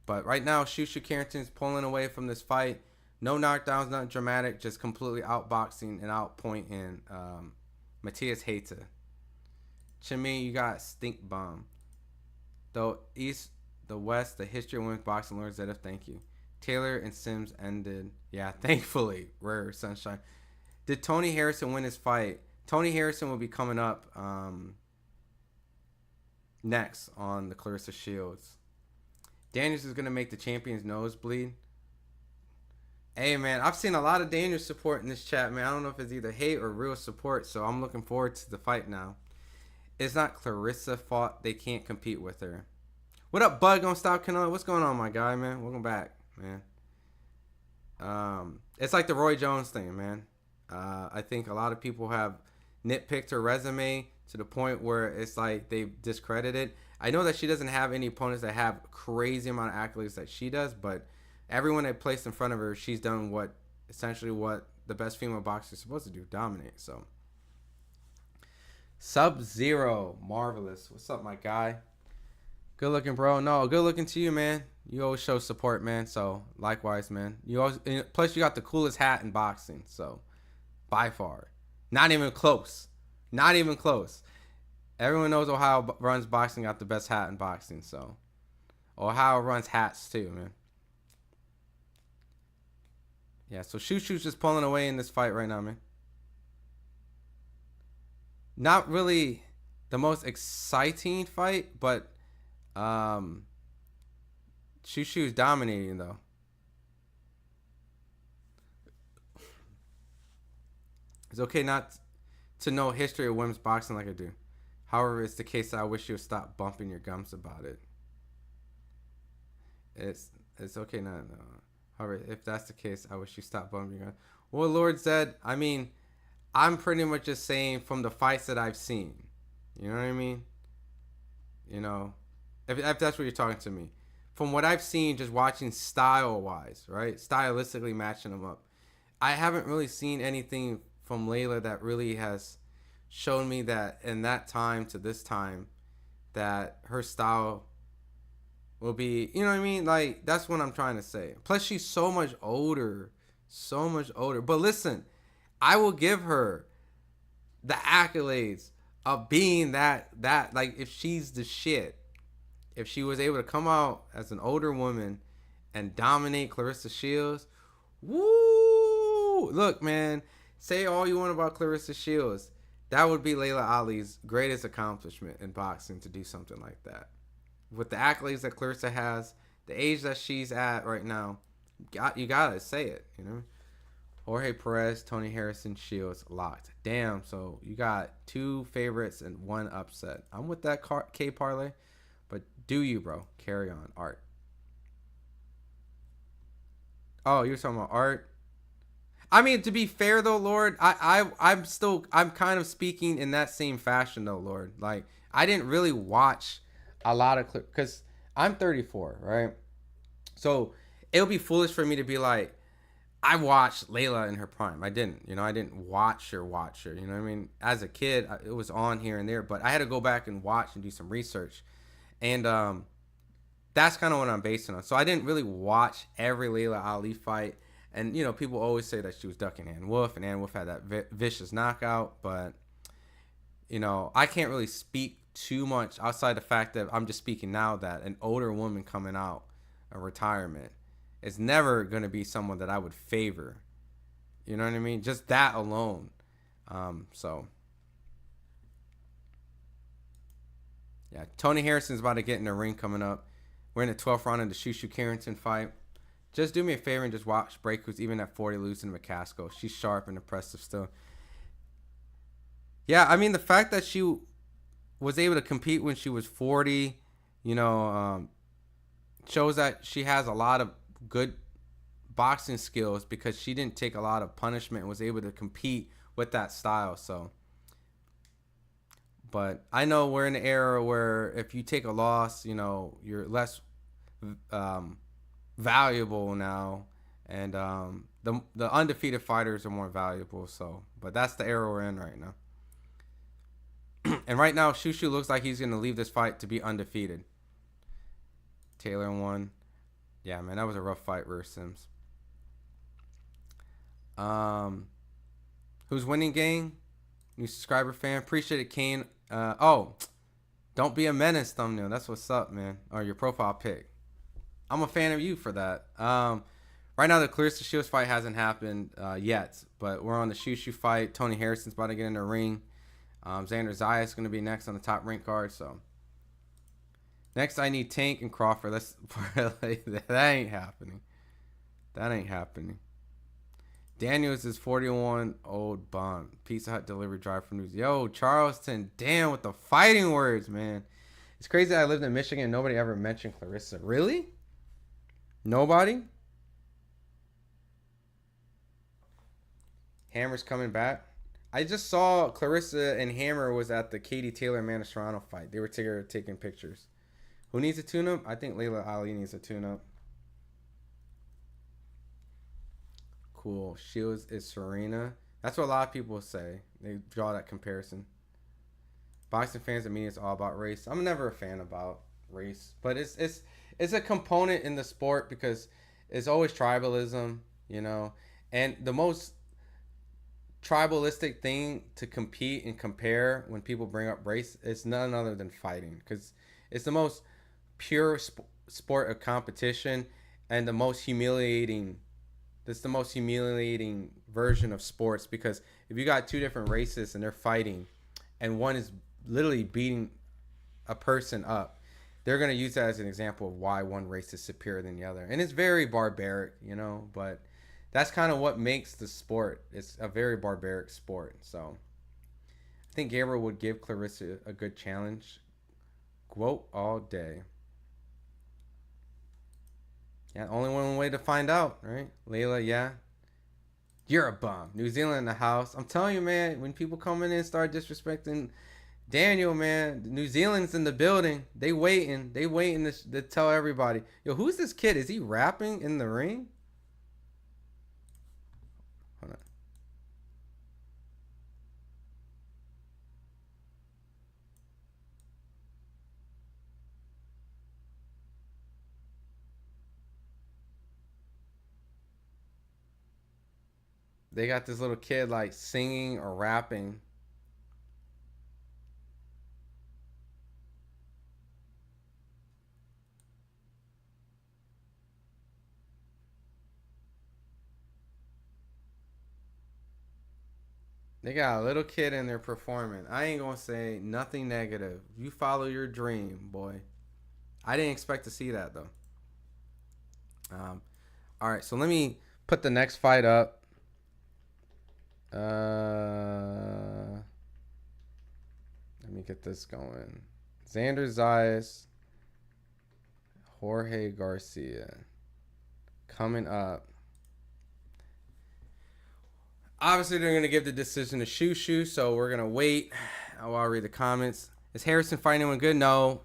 B: but right now, Shushu Carrington's pulling away from this fight. No knockdowns, nothing dramatic, just completely outboxing and outpointing Matthias Hayta. Chimmy, you got Stink Bomb. The East, the West, the history of women's boxing, Lord Zedif, thank you. Taylor and Sims ended. Yeah, thankfully. Rare Sunshine. Did Tony Harrison win his fight? Tony Harrison will be coming up next on the Claressa Shields. Daniels is going to make the champion's nose bleed. Hey, man, I've seen a lot of Daniels support in this chat, man. I don't know if it's either hate or real support, so I'm looking forward to the fight now. It's not Claressa fault. They can't compete with her. What up, Bud? Gonna stop Canelo? What's going on, my guy, man? Welcome back, man. It's like the Roy Jones thing, man. I think a lot of people have nitpicked her resume to the point where it's like they've discredited. I know that she doesn't have any opponents that have crazy amount of accolades that she does, but everyone that placed in front of her, she's done essentially what the best female boxer is supposed to do, dominate. So, Sub-Zero, marvelous. What's up, my guy? Good looking, bro. No, good looking to you, man. You always show support, man. So, likewise, man. Plus, you got the coolest hat in boxing. So, by far, not even close. Not even close. Everyone knows Ohio runs boxing got the best hat in boxing. So, Ohio runs hats too, man. Yeah, so Shushu's just pulling away in this fight right now, man. Not really the most exciting fight, but Shushu's dominating, though. It's okay not to know history of women's boxing like I do. However, it's the case that I wish you would stop bumping your gums about it. It's okay not to know. However, if that's the case, I wish you stop bumping your gums. Well, Lord said, I mean, I'm pretty much just saying from the fights that I've seen. You know what I mean? You know, if that's what you're talking to me. From what I've seen, just watching style-wise, right? Stylistically matching them up. I haven't really seen anything from Layla that really has shown me that in that time to this time that her style will be, you know what I mean? Like, that's what I'm trying to say. Plus, she's so much older. So much older. But listen, I will give her the accolades of being that like, if she's the shit, if she was able to come out as an older woman and dominate Claressa Shields, woo! Look, man, say all you want about Claressa Shields. That would be Layla Ali's greatest accomplishment in boxing, to do something like that. With the accolades that Claressa has, the age that she's at right now, you gotta say it, you know? Jorge Perez, Tony Harrison, Shields, locked. Damn, so you got 2 favorites and 1 upset. I'm with that K parlay, but do you, bro? Carry on. Art. Oh, you're talking about Art? I mean, to be fair though, Lord, I'm kind of speaking in that same fashion though, Lord. Like, I didn't really watch a lot of clips because I'm 34, right? So it'll be foolish for me to be like, I watched Layla in her prime. I didn't, you know, I didn't watch her, you know what I mean? As a kid, it was on here and there, but I had to go back and watch and do some research. And that's kind of what I'm basing on. So I didn't really watch every Layla Ali fight. And, you know, people always say that she was ducking Ann Wolf, and Ann Wolf had that vicious knockout. But, you know, I can't really speak too much outside the fact that I'm just speaking now that an older woman coming out of retirement is never going to be someone that I would favor. You know what I mean? Just that alone. So, yeah, Tony Harrison's about to get in the ring coming up. We're in the 12th round of the Shushu Carrington fight. Just do me a favor and just watch Breakers, even at 40, losing to McCaskill. She's sharp and impressive still. Yeah, I mean, the fact that she was able to compete when she was 40, you know, shows that she has a lot of good boxing skills because she didn't take a lot of punishment and was able to compete with that style. So, but I know we're in an era where if you take a loss, you know, you're less valuable now, and the undefeated fighters are more valuable. So, but that's the era we're in right now. And right now, Shushu looks like he's gonna leave this fight to be undefeated. Taylor won. Yeah, man, that was a rough fight versus Sims. Who's winning, gang? New subscriber fan. Appreciate it, Kane. Oh, don't be a menace thumbnail. That's what's up, man. Or your profile pic. I'm a fan of you for that. Right now, the Claressa Shields fight hasn't happened yet, but we're on the Shushu fight. Tony Harrison's about to get in the ring. Zayas is going to be next on the top rank card. So next, I need Tank and Crawford. That ain't happening. That ain't happening. Daniels is 41 old bomb. Pizza Hut delivery drive from News. Yo, Charleston, damn with the fighting words, man. It's crazy that I lived in Michigan and nobody ever mentioned Claressa. Really? Nobody? Hammer's coming back. I just saw Claressa and Hammer was at the Katie Taylor Amanda Serrano fight. They were together taking pictures. Who needs a tune-up? I think Layla Ali needs a tune-up. Cool. Shields is Serena. That's what a lot of people say. They draw that comparison. Boxing fans and media is all about race. I'm never a fan about race, but it's a component in the sport because it's always tribalism, you know. And the most tribalistic thing to compete and compare when people bring up race is none other than fighting, because it's the most pure sport of competition and the most humiliating. That's the most humiliating version of sports, because if you got two different races and they're fighting and one is literally beating a person up, they're going to use that as an example of why one race is superior than the other. And it's very barbaric, you know, but that's kind of what makes the sport. It's a very barbaric sport. So I think Gabriel would give Claressa a good challenge. Quote all day. Yeah, only one way to find out, right? Layla, yeah. You're a bum. New Zealand in the house. I'm telling you, man, when people come in and start disrespecting Daniel, man, New Zealand's in the building. They waiting. They waiting to tell everybody. Yo, who's this kid? Is he rapping in the ring? Hold on. They got this little kid like singing or rapping. They got a little kid in there performing. I ain't gonna say nothing negative. You follow your dream, boy. I didn't expect to see that though. All right, so let me put the next fight up. Let me get this going. Xander Zayas, Jorge Garcia coming up. Obviously, they're going to give the decision to Shushu, so we're going to wait. I'll read the comments. Is Harrison fighting anyone good? No.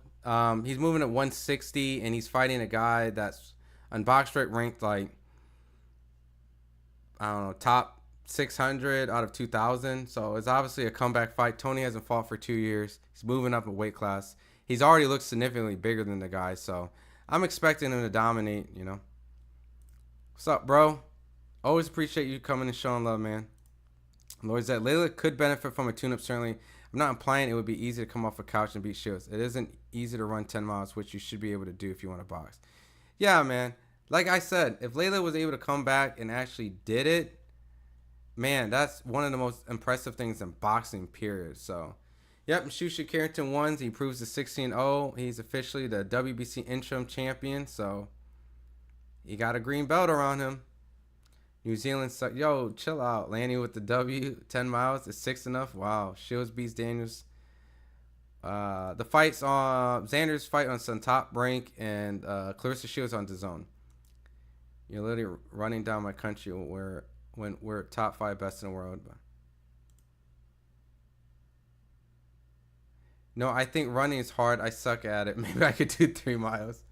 B: He's moving at 160, and he's fighting a guy that's on BoxRec ranked like, I don't know, top 600 out of 2,000. So it's obviously a comeback fight. Tony hasn't fought for 2 years. He's moving up a weight class. He's already looked significantly bigger than the guy, so I'm expecting him to dominate, you know. What's up, bro? Always appreciate you coming and showing love, man. Lord said Layla could benefit from a tune-up, certainly. I'm not implying it would be easy to come off a couch and beat Shields. It isn't easy to run 10 miles, which you should be able to do if you want to box. Yeah, man. Like I said, if Layla was able to come back and actually did it, man, that's one of the most impressive things in boxing, period. So, yep, Shushu Carrington wins. He proves the 16-0. He's officially the WBC interim champion, so he got a green belt around him. New Zealand suck. Yo, chill out. Lani with the W. 10 miles. Is 6 enough? Wow. Shields beats Daniels. The fights on Xander's fight on some top rank, and Claressa Shields on DAZN. You're literally running down my country when we're top 5 best in the world. No, I think running is hard. I suck at it. Maybe I could do 3 miles.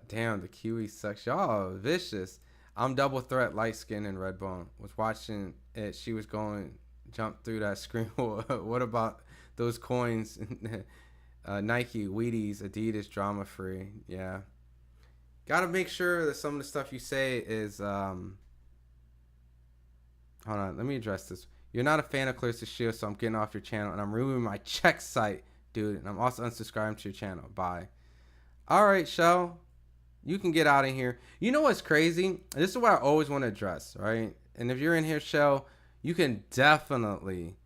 B: Damn, the Kiwi sucks. Y'all vicious. I'm double threat, light skin and red bone. Was watching it. She was going jump through that screen. What about those coins? Nike, Wheaties, Adidas, drama free. Yeah. Gotta make sure that some of the stuff you say is hold on, let me address this. You're not a fan of Claressa Shields, so I'm getting off your channel and I'm removing my check site, dude. And I'm also unsubscribing to your channel. Bye. Alright, Shell. You can get out of here. You know what's crazy? This is what I always want to address, right? And if you're in here, Shell, you can definitely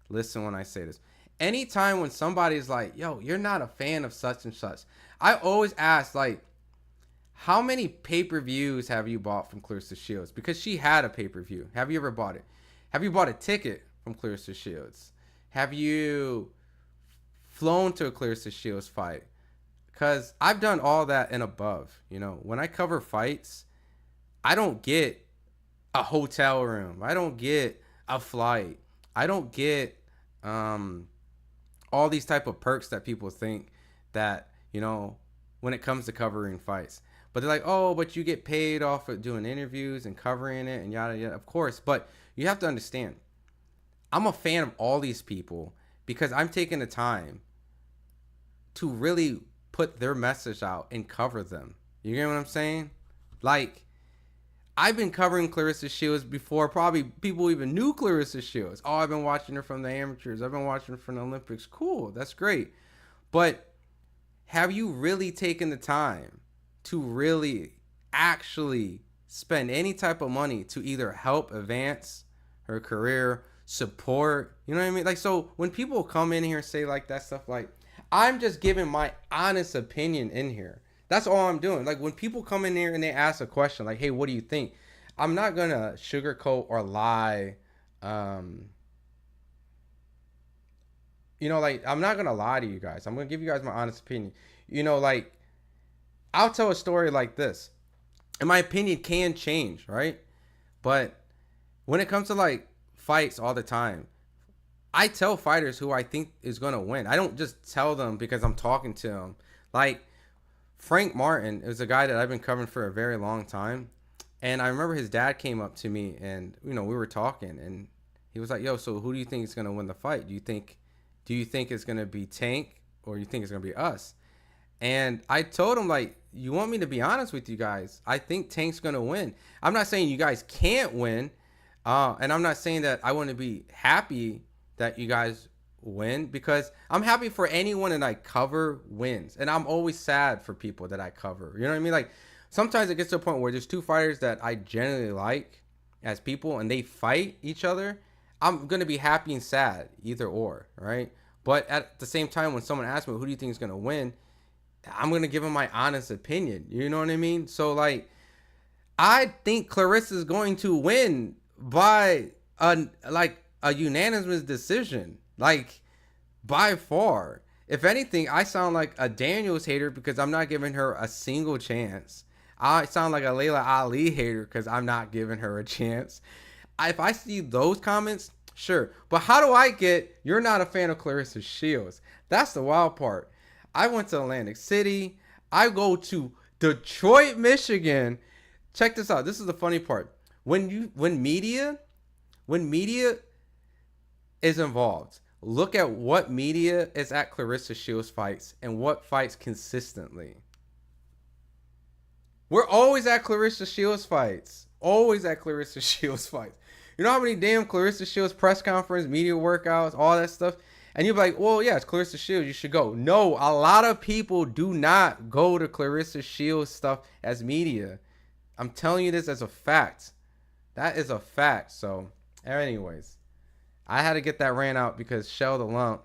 B: listen when I say this. Anytime when somebody's like, yo, you're not a fan of such and such, I always ask, like, how many pay-per-views have you bought from Claressa Shields? Because she had a pay-per-view. Have you ever bought it? Have you bought a ticket from Claressa Shields? Have you flown to a Claressa Shields fight? Because I've done all that and above. You know, when I cover fights, I don't get a hotel room. I don't get a flight. I don't get all these type of perks that people think that, you know, when it comes to covering fights. But they're like, oh, but you get paid off of doing interviews and covering it and yada yada. Of course, but you have to understand, I'm a fan of all these people because I'm taking the time to really put their message out and cover them. You get what I'm saying? Like, I've been covering Claressa Shields before probably people even knew Claressa Shields. Oh, I've been watching her from the amateurs. I've been watching her from the Olympics. Cool, that's great. But have you really taken the time to really actually spend any type of money to either help advance her career, support, you know what I mean? Like, so when people come in here and say like that stuff, like, I'm just giving my honest opinion in here. That's all I'm doing. Like, when people come in here and they ask a question like, hey, what do you think? I'm not going to sugarcoat or lie. You know, like, I'm not going to lie to you guys. I'm going to give you guys my honest opinion. You know, like, I'll tell a story like this. And my opinion can change, right? But when it comes to, like, fights all the time, I tell fighters who I think is going to win. I don't just tell them because I'm talking to them. Like, Frank Martin is a guy that I've been covering for a very long time. And I remember his dad came up to me and, you know, we were talking and he was like, yo, so who do you think is going to win the fight? Do you think it's going to be Tank or you think it's going to be us? And I told him, like, you want me to be honest with you guys? I think Tank's going to win. I'm not saying you guys can't win. And I'm not saying that I want to be happy that you guys win, because I'm happy for anyone that I cover wins, and I'm always sad for people that I cover. You know what I mean? Like, sometimes it gets to a point where there's two fighters that I generally like as people and they fight each other. I'm gonna be happy and sad either or, right? But at the same time, when someone asks me who do you think is gonna win, I'm gonna give them my honest opinion. You know what I mean? So, like, I think Claressa is going to win by a unanimous decision, like, by far. If anything, I sound like a Daniels hater because I'm not giving her a single chance. I sound like a Layla Ali hater because I'm not giving her a chance. If I see those comments, sure. But how do I get, you're not a fan of Claressa Shields? That's the wild part. I went to Atlantic City. I go to Detroit, Michigan. Check this out. This is the funny part. When media is involved, look at what media is at Claressa Shields fights and what fights consistently. We're always at Claressa Shields fights. Always at Claressa Shields fights. You know how many damn Claressa Shields press conference, media workouts, all that stuff? And you're like, well, yeah, it's Claressa Shields, you should go. No, a lot of people do not go to Claressa Shields stuff as media. I'm telling you this as a fact. That is a fact. So, anyways, I had to get that rant out because Shell the Lump,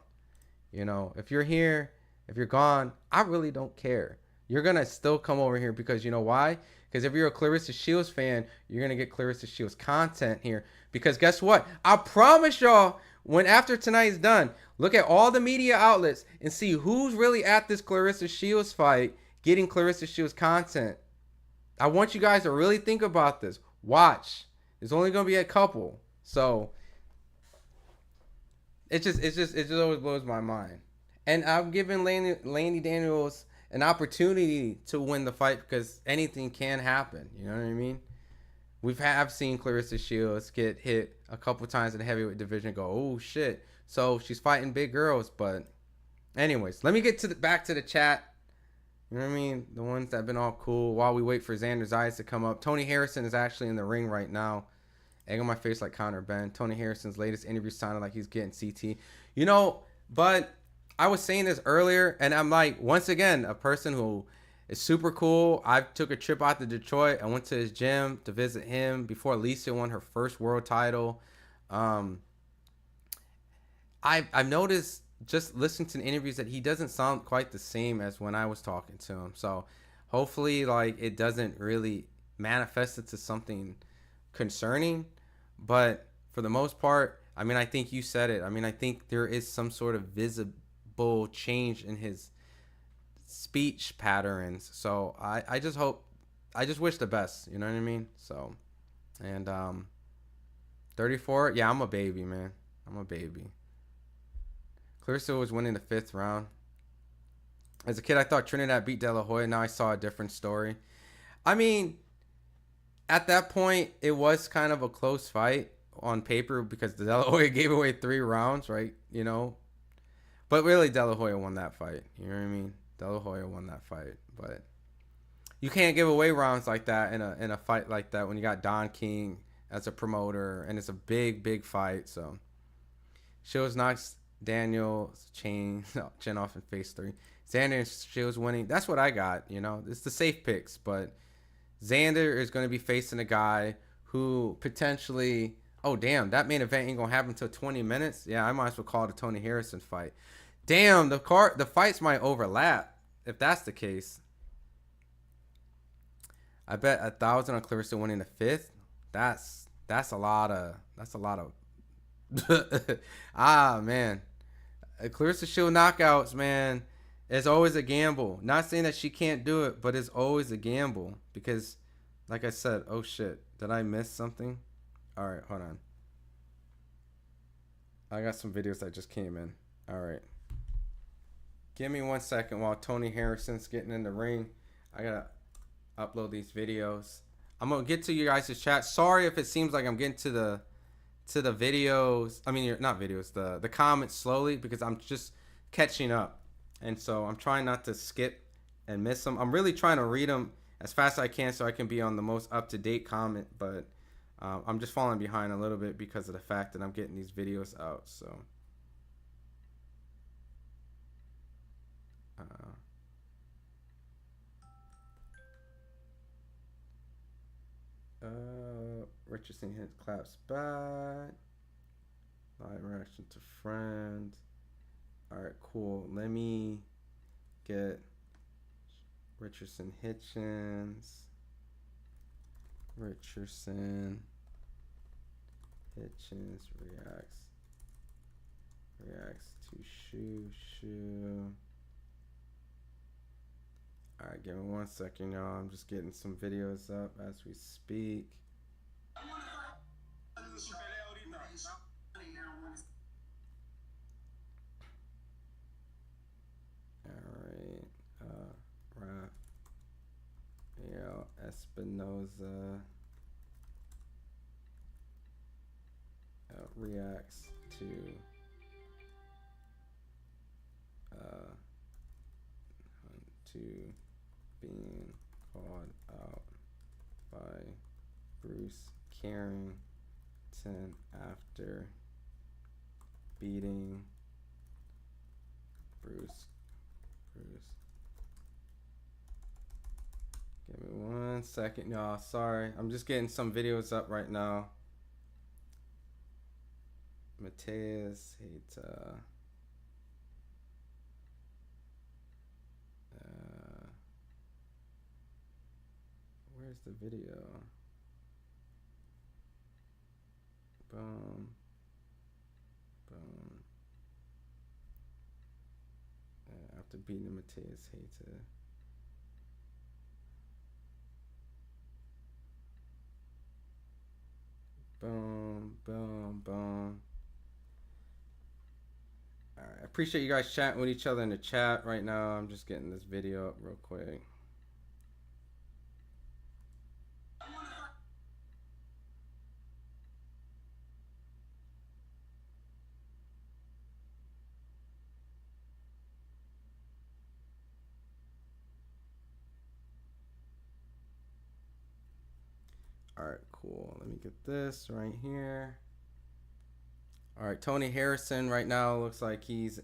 B: you know, if you're here, if you're gone, I really don't care. You're going to still come over here because you know why? Because if you're a Claressa Shields fan, you're going to get Claressa Shields content here. Because guess what? I promise y'all, when after tonight's done, look at all the media outlets and see who's really at this Claressa Shields fight getting Claressa Shields content. I want you guys to really think about this. Watch. There's only going to be a couple. So it just always blows my mind. And I'm giving Lani Daniels an opportunity to win the fight because anything can happen. You know what I mean? I've seen Claressa Shields get hit a couple times in the heavyweight division. Go, oh shit! So she's fighting big girls. But anyways, let me get back to the chat. You know what I mean? The ones that have been all cool while we wait for Xander Zayas to come up. Tony Harrison is actually in the ring right now. Egg on my face like Connor Ben. Tony Harrison's latest interview sounded like he's getting CT. You know, but I was saying this earlier, and I'm like, once again, a person who is super cool. I took a trip out to Detroit. I went to his gym to visit him before Alicia won her first world title. I've noticed just listening to the interviews that he doesn't sound quite the same as when I was talking to him. So hopefully, like, it doesn't really manifest into something concerning. But for the most part, I mean, I think you said it. I mean, I think there is some sort of visible change in his speech patterns. So I just hope, I just wish the best. You know what I mean? So, and 34, yeah, I'm a baby, man. I'm a baby. Claressa was winning the 5th round. As a kid, I thought Trinidad beat De La Hoya. Now I saw a different story. I mean, at that point, it was kind of a close fight on paper because De La Hoya gave away 3 rounds, right? You know, but really, De La Hoya won that fight. You know what I mean? De La Hoya won that fight, but you can't give away rounds like that in a fight like that when you got Don King as a promoter and it's a big fight. So Shields knocks Daniel's chin off in phase 3. Xander and Shields winning. That's what I got. You know, it's the safe picks, but Xander is going to be facing a guy who potentially, oh damn, that main event ain't gonna happen until 20 minutes. Yeah, I might as well call it a Tony Harrison fight. Damn, the fights might overlap if that's the case. I bet 1,000 on Claressa winning the 5th. That's a lot of ah man. Claressa Shield knockouts, man. It's always a gamble. Not saying that she can't do it, but it's always a gamble because, like I said, oh shit, did I miss something? All right, hold on. I got some videos that just came in. All right. Give me 1 second while Tony Harrison's getting in the ring. I gotta upload these videos. I'm gonna get to you guys' chat. Sorry if it seems like I'm getting to the videos. I mean, not videos, the comments slowly because I'm just catching up. And so I'm trying not to skip and miss them. I'm really trying to read them as fast as I can so I can be on the most up-to-date comment. But I'm just falling behind a little bit because of the fact that I'm getting these videos out. So Richardson hit claps back. Live reaction to friend. Alright, cool. Let me get Richardson Hitchens. Richardson Hitchens reacts to Shoe. Alright, give me 1 second, y'all. I'm just getting some videos up as we speak. Alright, Rafael Espinoza reacts to being called out by Bruce Carrington after beating Bruce. Give me 1 second, y'all. Sorry, I'm just getting some videos up right now. Mateus Heta. Where's the video? Boom. After beating Mateus Heta. Boom. Alright, I appreciate you guys chatting with each other in the chat right now. I'm just getting this video up real quick. All right, cool. Let me get this right here. All right, Tony Harrison right now looks like he's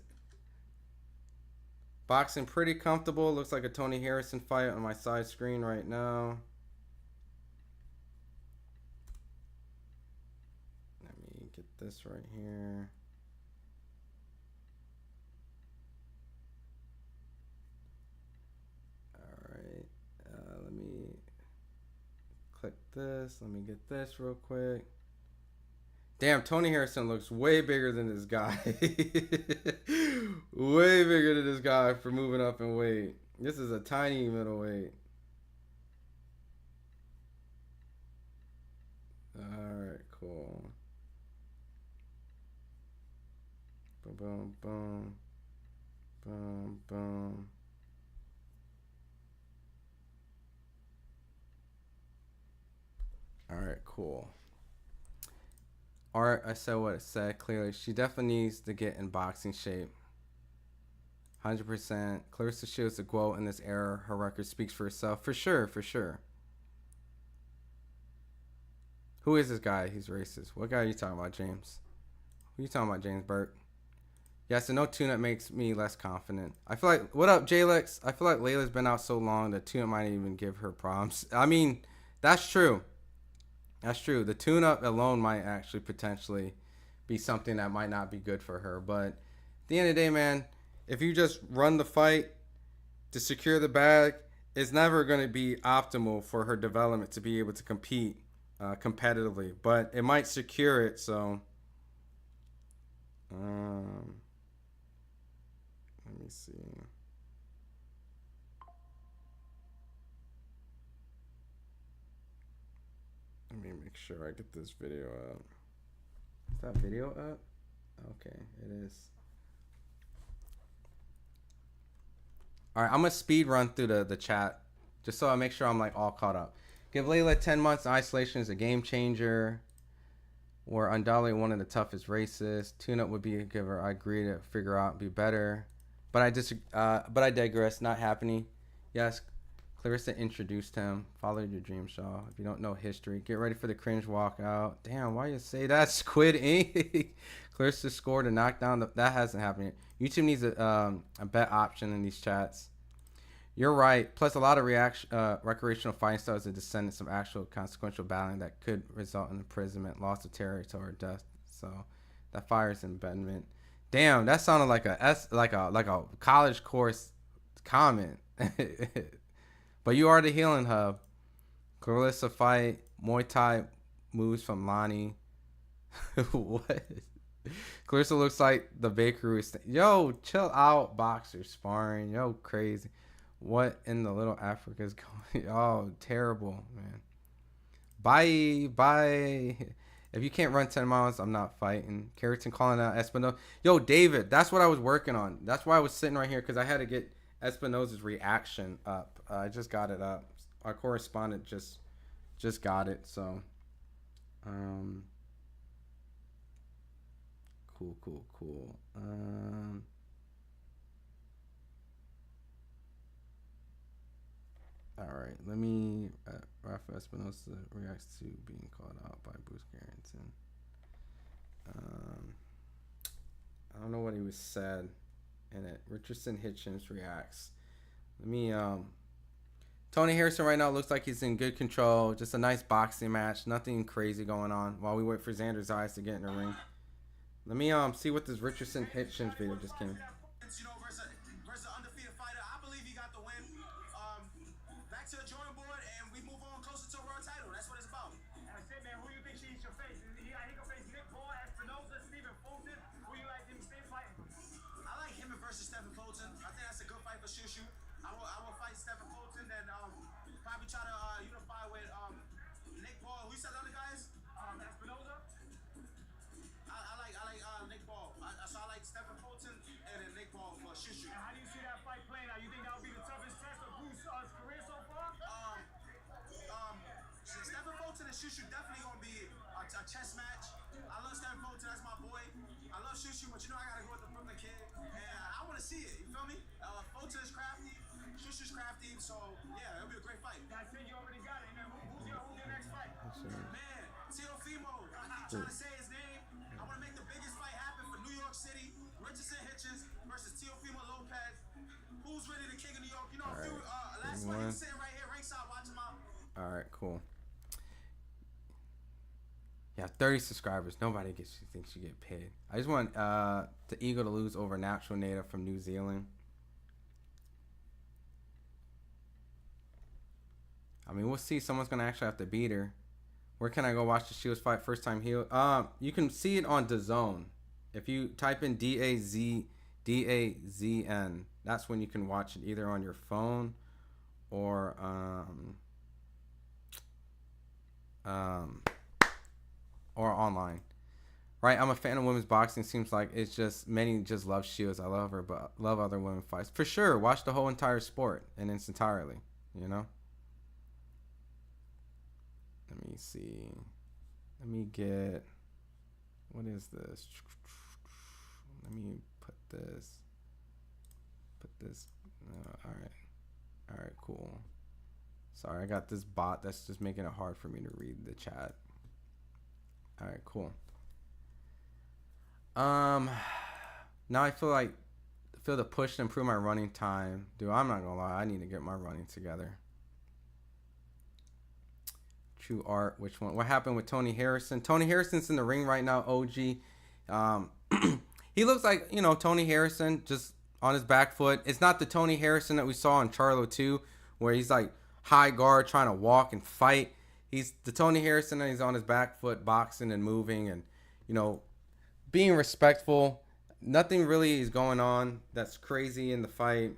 B: boxing pretty comfortable. Looks like a Tony Harrison fight on my side screen right now. Let me get this right here. All right, let me click this. Let me get this real quick. Damn, Tony Harrison looks way bigger than this guy. Way bigger than this guy for moving up in weight. This is a tiny middleweight. Alright, cool. Boom, boom, boom. Boom, boom. Alright, cool. Art, I said what it said clearly. She definitely needs to get in boxing shape. 100%. Claressa shows the glow in this era. Her record speaks for itself. For sure, for sure. Who is this guy? He's racist. What guy are you talking about, James? Who are you talking about, James Burke? Yeah, so no tune-up makes me less confident. I feel like, what up, Jalex? I feel like Layla's been out so long that tune-up might even give her problems. I mean, that's true. That's true. The tune-up alone might actually potentially be something that might not be good for her. But at the end of the day, man, if you just run the fight to secure the bag, it's never going to be optimal for her development to be able to compete competitively. But it might secure it, so... let me see. Let me make sure I get this video up. Is that video up? Okay, it is. All right, I'm gonna speed run through the chat just so I make sure I'm like all caught up. Give Layla 10 months in isolation is a game changer. Or undoubtedly one of the toughest races. Tune-up would be a giver. I agree to figure out and be better. But I digress. Not happening. Yes, Claressa introduced him. Follow your dream, Shaw. If you don't know history, get ready for the cringe walkout. Damn, why you say that? Squid Ink. Claressa scored a knockdown. That hasn't happened yet. YouTube needs a bet option in these chats. You're right. Plus, a lot of recreational fighting styles are descendants of actual consequential battling that could result in imprisonment, loss of territory, or death. So, that fires embedment. Damn, that sounded like a college course comment. But you are the healing hub. Claressa fight, Muay Thai moves from Lani. What? Claressa looks like the bakery. Yo, chill out, boxer sparring. Yo, crazy. What in the little Africa is going? Oh, terrible, man. Bye. If you can't run 10 miles, I'm not fighting. Keratin calling out Espinosa. Yo, David, that's what I was working on. That's why I was sitting right here, because I had to get Espinosa's reaction up. I just got it up. Our correspondent just got it. So, cool. All right, let me. Rafa Espinosa reacts to being called out by Bruce Garrison. I don't know what he was said in it. Richardson Hitchens reacts. Let me. Tony Harrison right now looks like he's in good control. Just a nice boxing match. Nothing crazy going on while we wait for Xander Zayas to get in the ring. Let me see what this Richardson Hitchens video just came.
C: You know, versus undefeated fighter. I believe he got the win. Back to the drawing board, and we move on closer to a world title. That's what it's about.
E: That's it, man. Who you think she eats your face? He gonna face Nick Paul, Espinosa, Stephen Fulton. Who you like him to stay fighting?
C: I like him versus Stephen Fulton. I think that's a good fight for Shushu. I will fight Stephen Fulton, then probably try to unify with Nick Paul. Who you said the other guys?
E: Espinosa.
C: I like Nick Paul. So I like Stephen Fulton and then Nick Paul for Shushu.
E: And how do you see that fight playing out? You think that would be the toughest test of Bruce's career so far?
C: Stephen Fulton and Shushu definitely gonna be a chess match. I love Stephen Fulton, that's my boy. I love Shushu, but you know I gotta go with the Brooklyn kid. And I wanna see it, you feel me? Fulton is crafty, Shushu's crafty, so yeah, it'll be a great fight.
E: That's it, you already got it. And then who's your next fight?
C: Man, Teofimo, I'm trying to say his name. I want to make the biggest fight happen for New York City. Richardson Hitchens versus Teofimo Lopez. Who's ready to king of New York? You know, last one he was sitting right here ringside watching my.
B: All right, cool. Yeah, 30 subscribers. Nobody thinks you get paid. I just want the Eagle to lose over Natural Native from New Zealand. I mean, we'll see. Someone's gonna actually have to beat her. Where can I go watch the Shields fight? First time heel. You can see it on DAZN. If you type in DAZN, that's when you can watch it either on your phone or online. Right, I'm a fan of women's boxing. Seems like it's just many just love Shields. I love her, but love other women fights for sure. Watch the whole entire sport in its entirely. You know. Let me see. Let me get. What is this? Let me put this. All right, cool. Sorry, I got this bot that's just making it hard for me to read the chat. All right, cool. Now I feel the push to improve my running time. Dude, I'm not gonna lie, I need to get my running together. True Art, which one? What happened with Tony Harrison? Tony Harrison's in the ring right now, OG. He looks like, Tony Harrison, just on his back foot. It's not the Tony Harrison that we saw in Charlo 2, where he's like high guard trying to walk and fight. He's the Tony Harrison and he's on his back foot boxing and moving and, being respectful. Nothing really is going on that's crazy in the fight.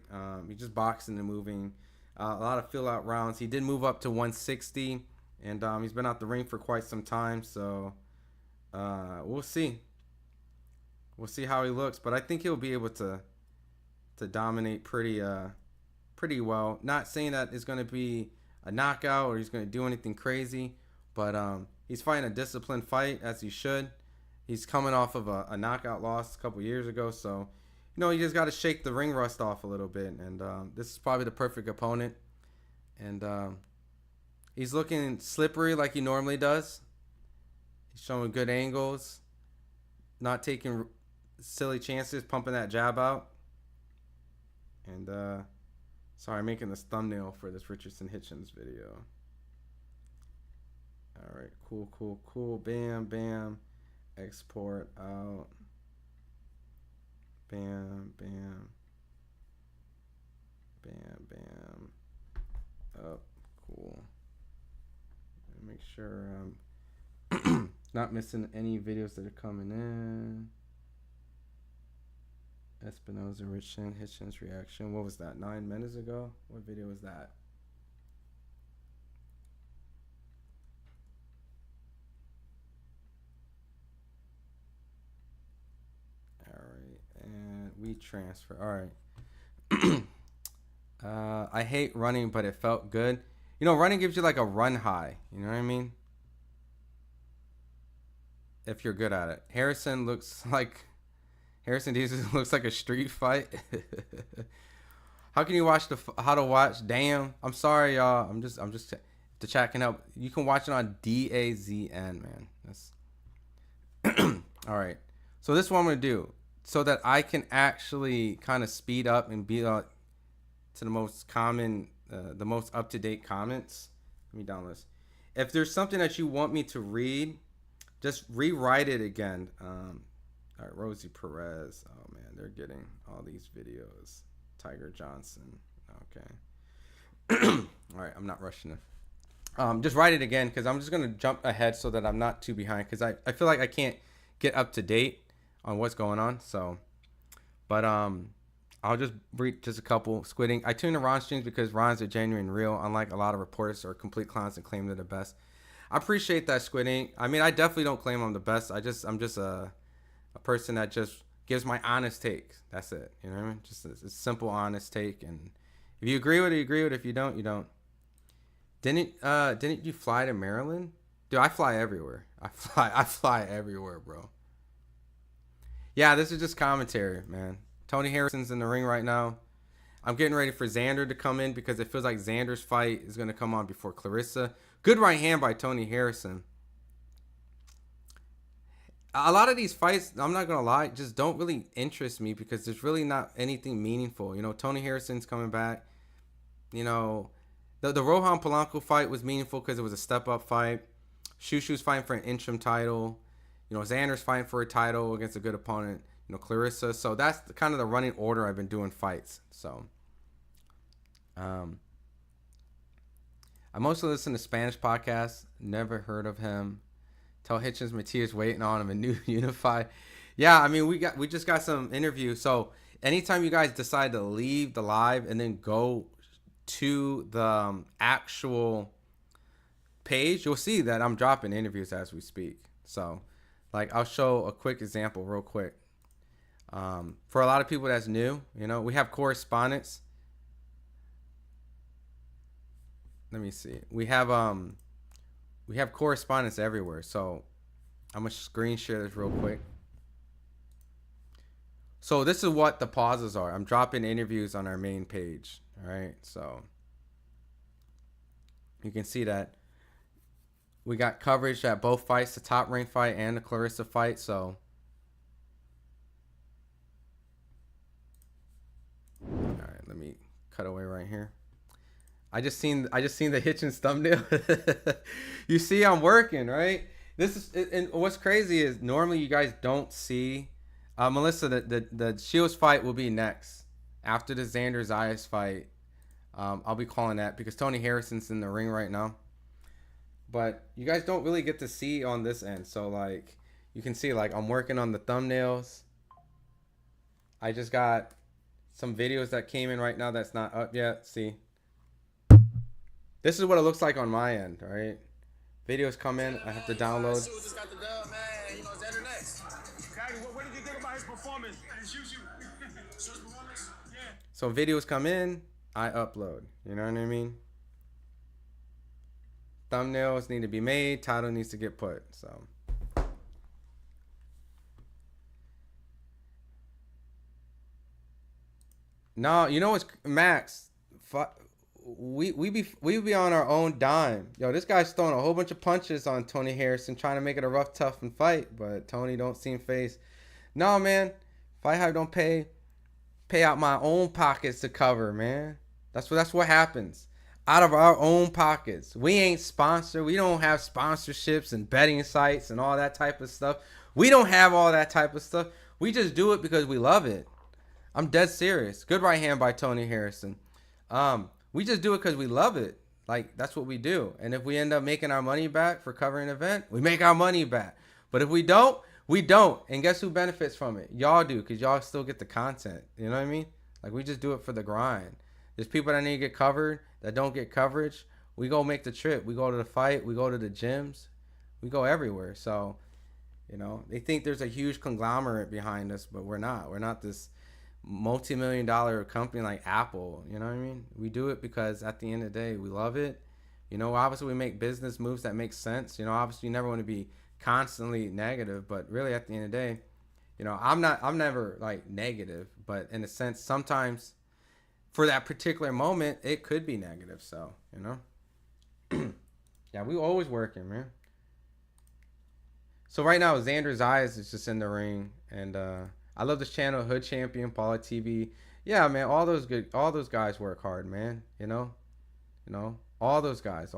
B: He's just boxing and moving. A lot of fill out rounds. He did move up to 160. And he's been out the ring for quite some time, so we'll see. We'll see how he looks, but I think he'll be able to dominate pretty well. Not saying that it's going to be a knockout or he's going to do anything crazy, but he's fighting a disciplined fight as he should. He's coming off of a knockout loss a couple years ago, so you just got to shake the ring rust off a little bit. And this is probably the perfect opponent. And he's looking slippery like he normally does. He's showing good angles. Not taking silly chances, pumping that jab out. And, sorry, I'm making this thumbnail for this Richardson Hitchens video. All right, cool. Bam, bam. Export out. Bam, bam. Bam, bam. Up. Cool. Make sure I'm not missing any videos that are coming in. Espinoza, Richardson, Hitchens reaction. What was that? 9 minutes ago? What video was that? All right, and we transfer. All right. I hate running, but it felt good. Running gives you like a run high. You know what I mean? If you're good at it. Harrison Diaz looks like a street fight. How can you watch how to watch? Damn. I'm sorry, y'all. I'm just the chat can help. You can watch it on DAZN, man. That's all right. So this is what I'm gonna do, so that I can actually kind of speed up and be to the most common. The most up-to-date comments. Let me download this. If there's something that you want me to read, just rewrite it again. All right, Rosie Perez. Oh man, they're getting all these videos. Tiger Johnson. Okay. All right, I'm not rushing it. Just write it again because I'm just gonna jump ahead so that I'm not too behind because I feel like I can't get up to date on what's going on. So, but I'll just read just a couple. Squidding. I tune to Ron streams because Ron's are genuine and real, unlike a lot of reporters or complete clowns that claim they're the best. I appreciate that, Squidding. I mean, I definitely don't claim I'm the best. I'm just a person that just gives my honest take. That's it. You know what I mean? Just a simple, honest take. And if you agree with it, you agree with it. If you don't, you don't. Didn't you fly to Maryland? Dude, I fly everywhere. I fly everywhere, bro. Yeah, this is just commentary, man. Tony Harrison's in the ring right now. I'm getting ready for Xander to come in because it feels like Xander's fight is going to come on before Claressa, Good right hand by Tony Harrison. A lot of these fights, I'm not going to lie, just don't really interest me because there's really not anything meaningful. You know, Tony Harrison's coming back. You know, the Rohan Polanco fight was meaningful because it was a step-up fight. Shushu's fighting for an interim title. You know, Xander's fighting for a title against a good opponent. You know, Claressa. So that's kind of the running order I've been doing fights. So, I mostly listen to Spanish podcasts. Never heard of him. Tell Hitchens Matias waiting on him and New Unify. Yeah, I mean, we just got some interviews. So anytime you guys decide to leave the live and then go to the actual page, you'll see that I'm dropping interviews as we speak. So, like, I'll show a quick example real quick. For a lot of people that's new, you know, we have correspondence. Let me see. We have correspondence everywhere. So I'm gonna screen share this real quick. So this is what the pauses are. I'm dropping interviews on our main page. All right. So you can see that we got coverage at both fights, the top rank fight and the Claressa fight. So all right, let me cut away right here. I just seen the Hitchens thumbnail. You see, I'm working, right? This is, and what's crazy is normally you guys don't see Melissa. The Shields fight will be next after the Xander Zayas fight. I'll be calling that because Tony Harrison's in the ring right now. But you guys don't really get to see on this end. So like you can see, like I'm working on the thumbnails. I just got some videos that came in right now that's not up yet. See. This is what it looks like on my end, all right? Videos come in, I have to download.
E: Just got the dub, man. You know, Xander next. Daddy, what did you think about his performance? His performance? Yeah.
B: So videos come in, I upload. You know what I mean? Thumbnails need to be made, title needs to get put. So no, you know what's Max? We be on our own dime. Yo, this guy's throwing a whole bunch of punches on Tony Harrison, trying to make it a rough, tough fight, but Tony don't seem phased. No, man, FightHype don't pay out my own pockets to cover, man. That's what happens. Out of our own pockets. We ain't sponsored. We don't have sponsorships and betting sites and all that type of stuff. We don't have all that type of stuff. We just do it because we love it. I'm dead serious. Good right hand by Tony Harrison. We just do it because we love it. Like, that's what we do. And if we end up making our money back for covering an event, we make our money back. But if we don't, we don't. And guess who benefits from it? Y'all do, because y'all still get the content. You know what I mean? Like, we just do it for the grind. There's people that need to get covered that don't get coverage. We go make the trip. We go to the fight. We go to the gyms. We go everywhere. So, you know, they think there's a huge conglomerate behind us, but we're not. We're not this multi-million-dollar company like Apple. You know what I mean? We do it because at the end of the day, we love it. You know, obviously we make business moves that make sense. You know, obviously you never want to be constantly negative, but really at the end of the day, you know, I'm never like negative, but in a sense, sometimes for that particular moment, it could be negative. So, you know, yeah, we always working, man. So right now, Xander Zayas is just in the ring, and I love this channel, Hood Champion, Paula TV. Yeah, man, all those guys work hard, man. You know, all those guys.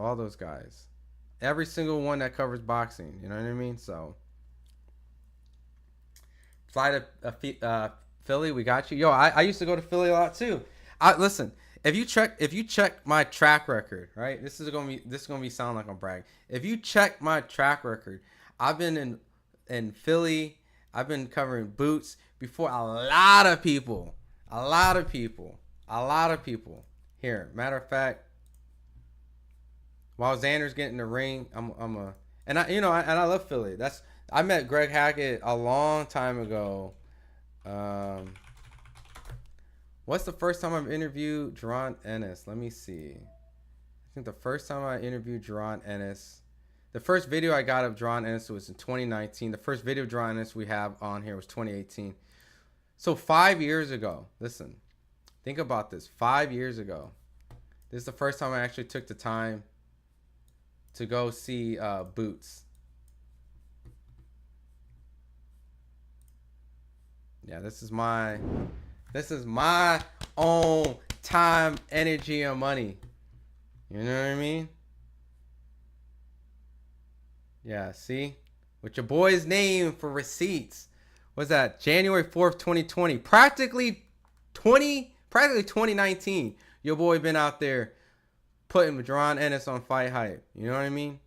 B: Every single one that covers boxing. You know what I mean? So, fly to Philly, we got you. Yo, I used to go to Philly a lot too. Listen, if you check my track record, right? This is gonna be sound like I'm bragging. If you check my track record, I've been in Philly. I've been covering boots before a lot of people. Here, matter of fact, while Xander's getting in the ring, I love Philly. I met Greg Hackett a long time ago. What's the first time I've interviewed Jerron Ennis? Let me see. I think the first time I interviewed Jerron Ennis, the first video I got of Jerron Ennis was in 2019. The first video of Jerron Ennis we have on here was 2018. So 5 years ago, listen, think about this. 5 years ago, this is the first time I actually took the time to go see Boots. Yeah, this is my own time, energy, and money. You know what I mean? Yeah, see? With your boy's name for receipts. What's that? January 4th, 2020. Practically 2019. Your boy been out there putting Jaron Ennis on FightHype. You know what I mean?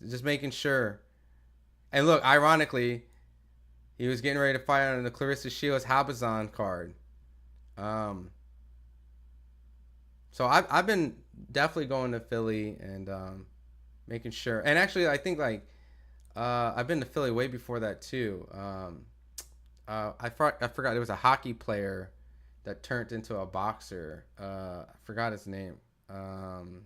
B: Just making sure. And look, ironically, he was getting ready to fight on the Claressa Shields Habazon card. So I've been definitely going to Philly and making sure. And actually, I think like I've been to Philly way before that too. I forgot there was a hockey player that turned into a boxer. I forgot his name. Damn,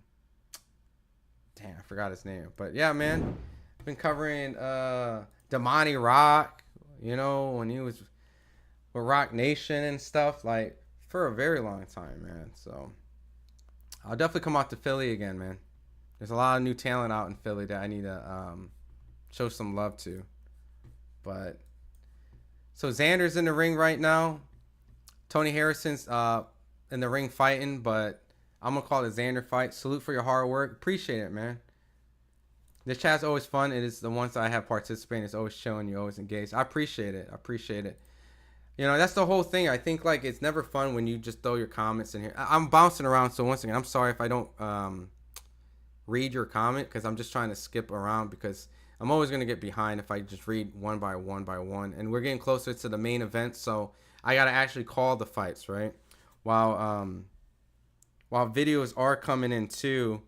B: I forgot his name. But yeah, man, I've been covering Damani Rock. You know, when he was with Rock Nation and stuff, like for a very long time, man. So I'll definitely come out to Philly again, man. There's a lot of new talent out in Philly that I need to show some love to. But so Xander's in the ring right now. Tony Harrison's in the ring fighting, but I'm gonna call it a Xander fight. Salute for your hard work. Appreciate it, man. This chat's always fun. It is the ones that I have participating. It's always showing you, always engaged. I appreciate it. I appreciate it. You know, that's the whole thing. I think like it's never fun when you just throw your comments in here. I'm bouncing around, so once again, I'm sorry if I don't read your comment because I'm just trying to skip around because I'm always gonna get behind if I just read one by one. And we're getting closer to the main event, so I gotta actually call the fights, right? While videos are coming in too,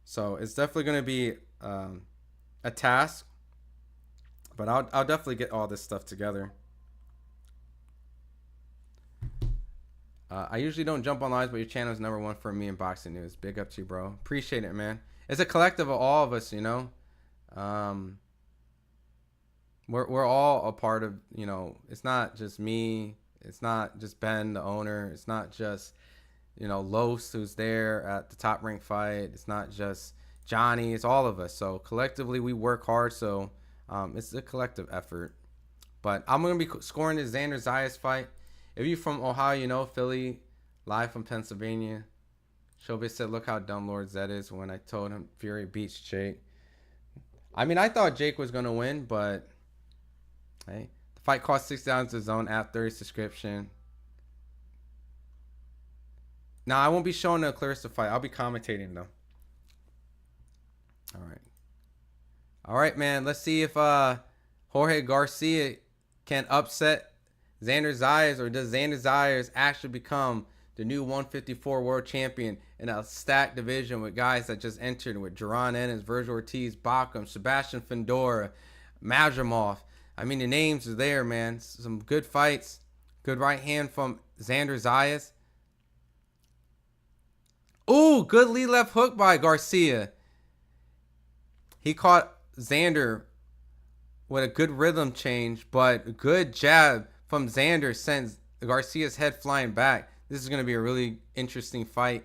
B: so it's definitely gonna be a task, but I'll definitely get all this stuff together. I usually don't jump on lives, but your channel is #1 for me in boxing news. Big up to you, bro. Appreciate it, man. It's a collective of all of us, you know. We're all a part of, you know. It's not just me. It's not just Ben, the owner. It's not just, you know, Los, who's there at the Top Rank fight. It's not just Johnny. It's all of us. So collectively, we work hard. So it's a collective effort. But I'm gonna be scoring this Xander Zayas fight. If you're from Ohio, you know Philly, live from Pennsylvania. Showbiz said, look how dumb Lord Zed is when I told him Fury beats Jake. I mean, I thought Jake was going to win, but hey, the fight cost $6 to zone app, 30 subscription. Now, I won't be showing the Claressa fight. I'll be commentating, though. All right. All right, man. Let's see if Jorge Garcia can upset Xander Zayas, or does Xander Zayas actually become the new 154 world champion in a stacked division with guys that just entered with Jaron Ennis, Virgil Ortiz, Bacchum, Sebastian Findora, Majramov. I mean, the names are there, man. Some good fights. Good right hand from Xander Zayas. Ooh, good lead left hook by Garcia. He caught Xander with a good rhythm change, but good jab from Xander sends Garcia's head flying back. This is going to be a really interesting fight.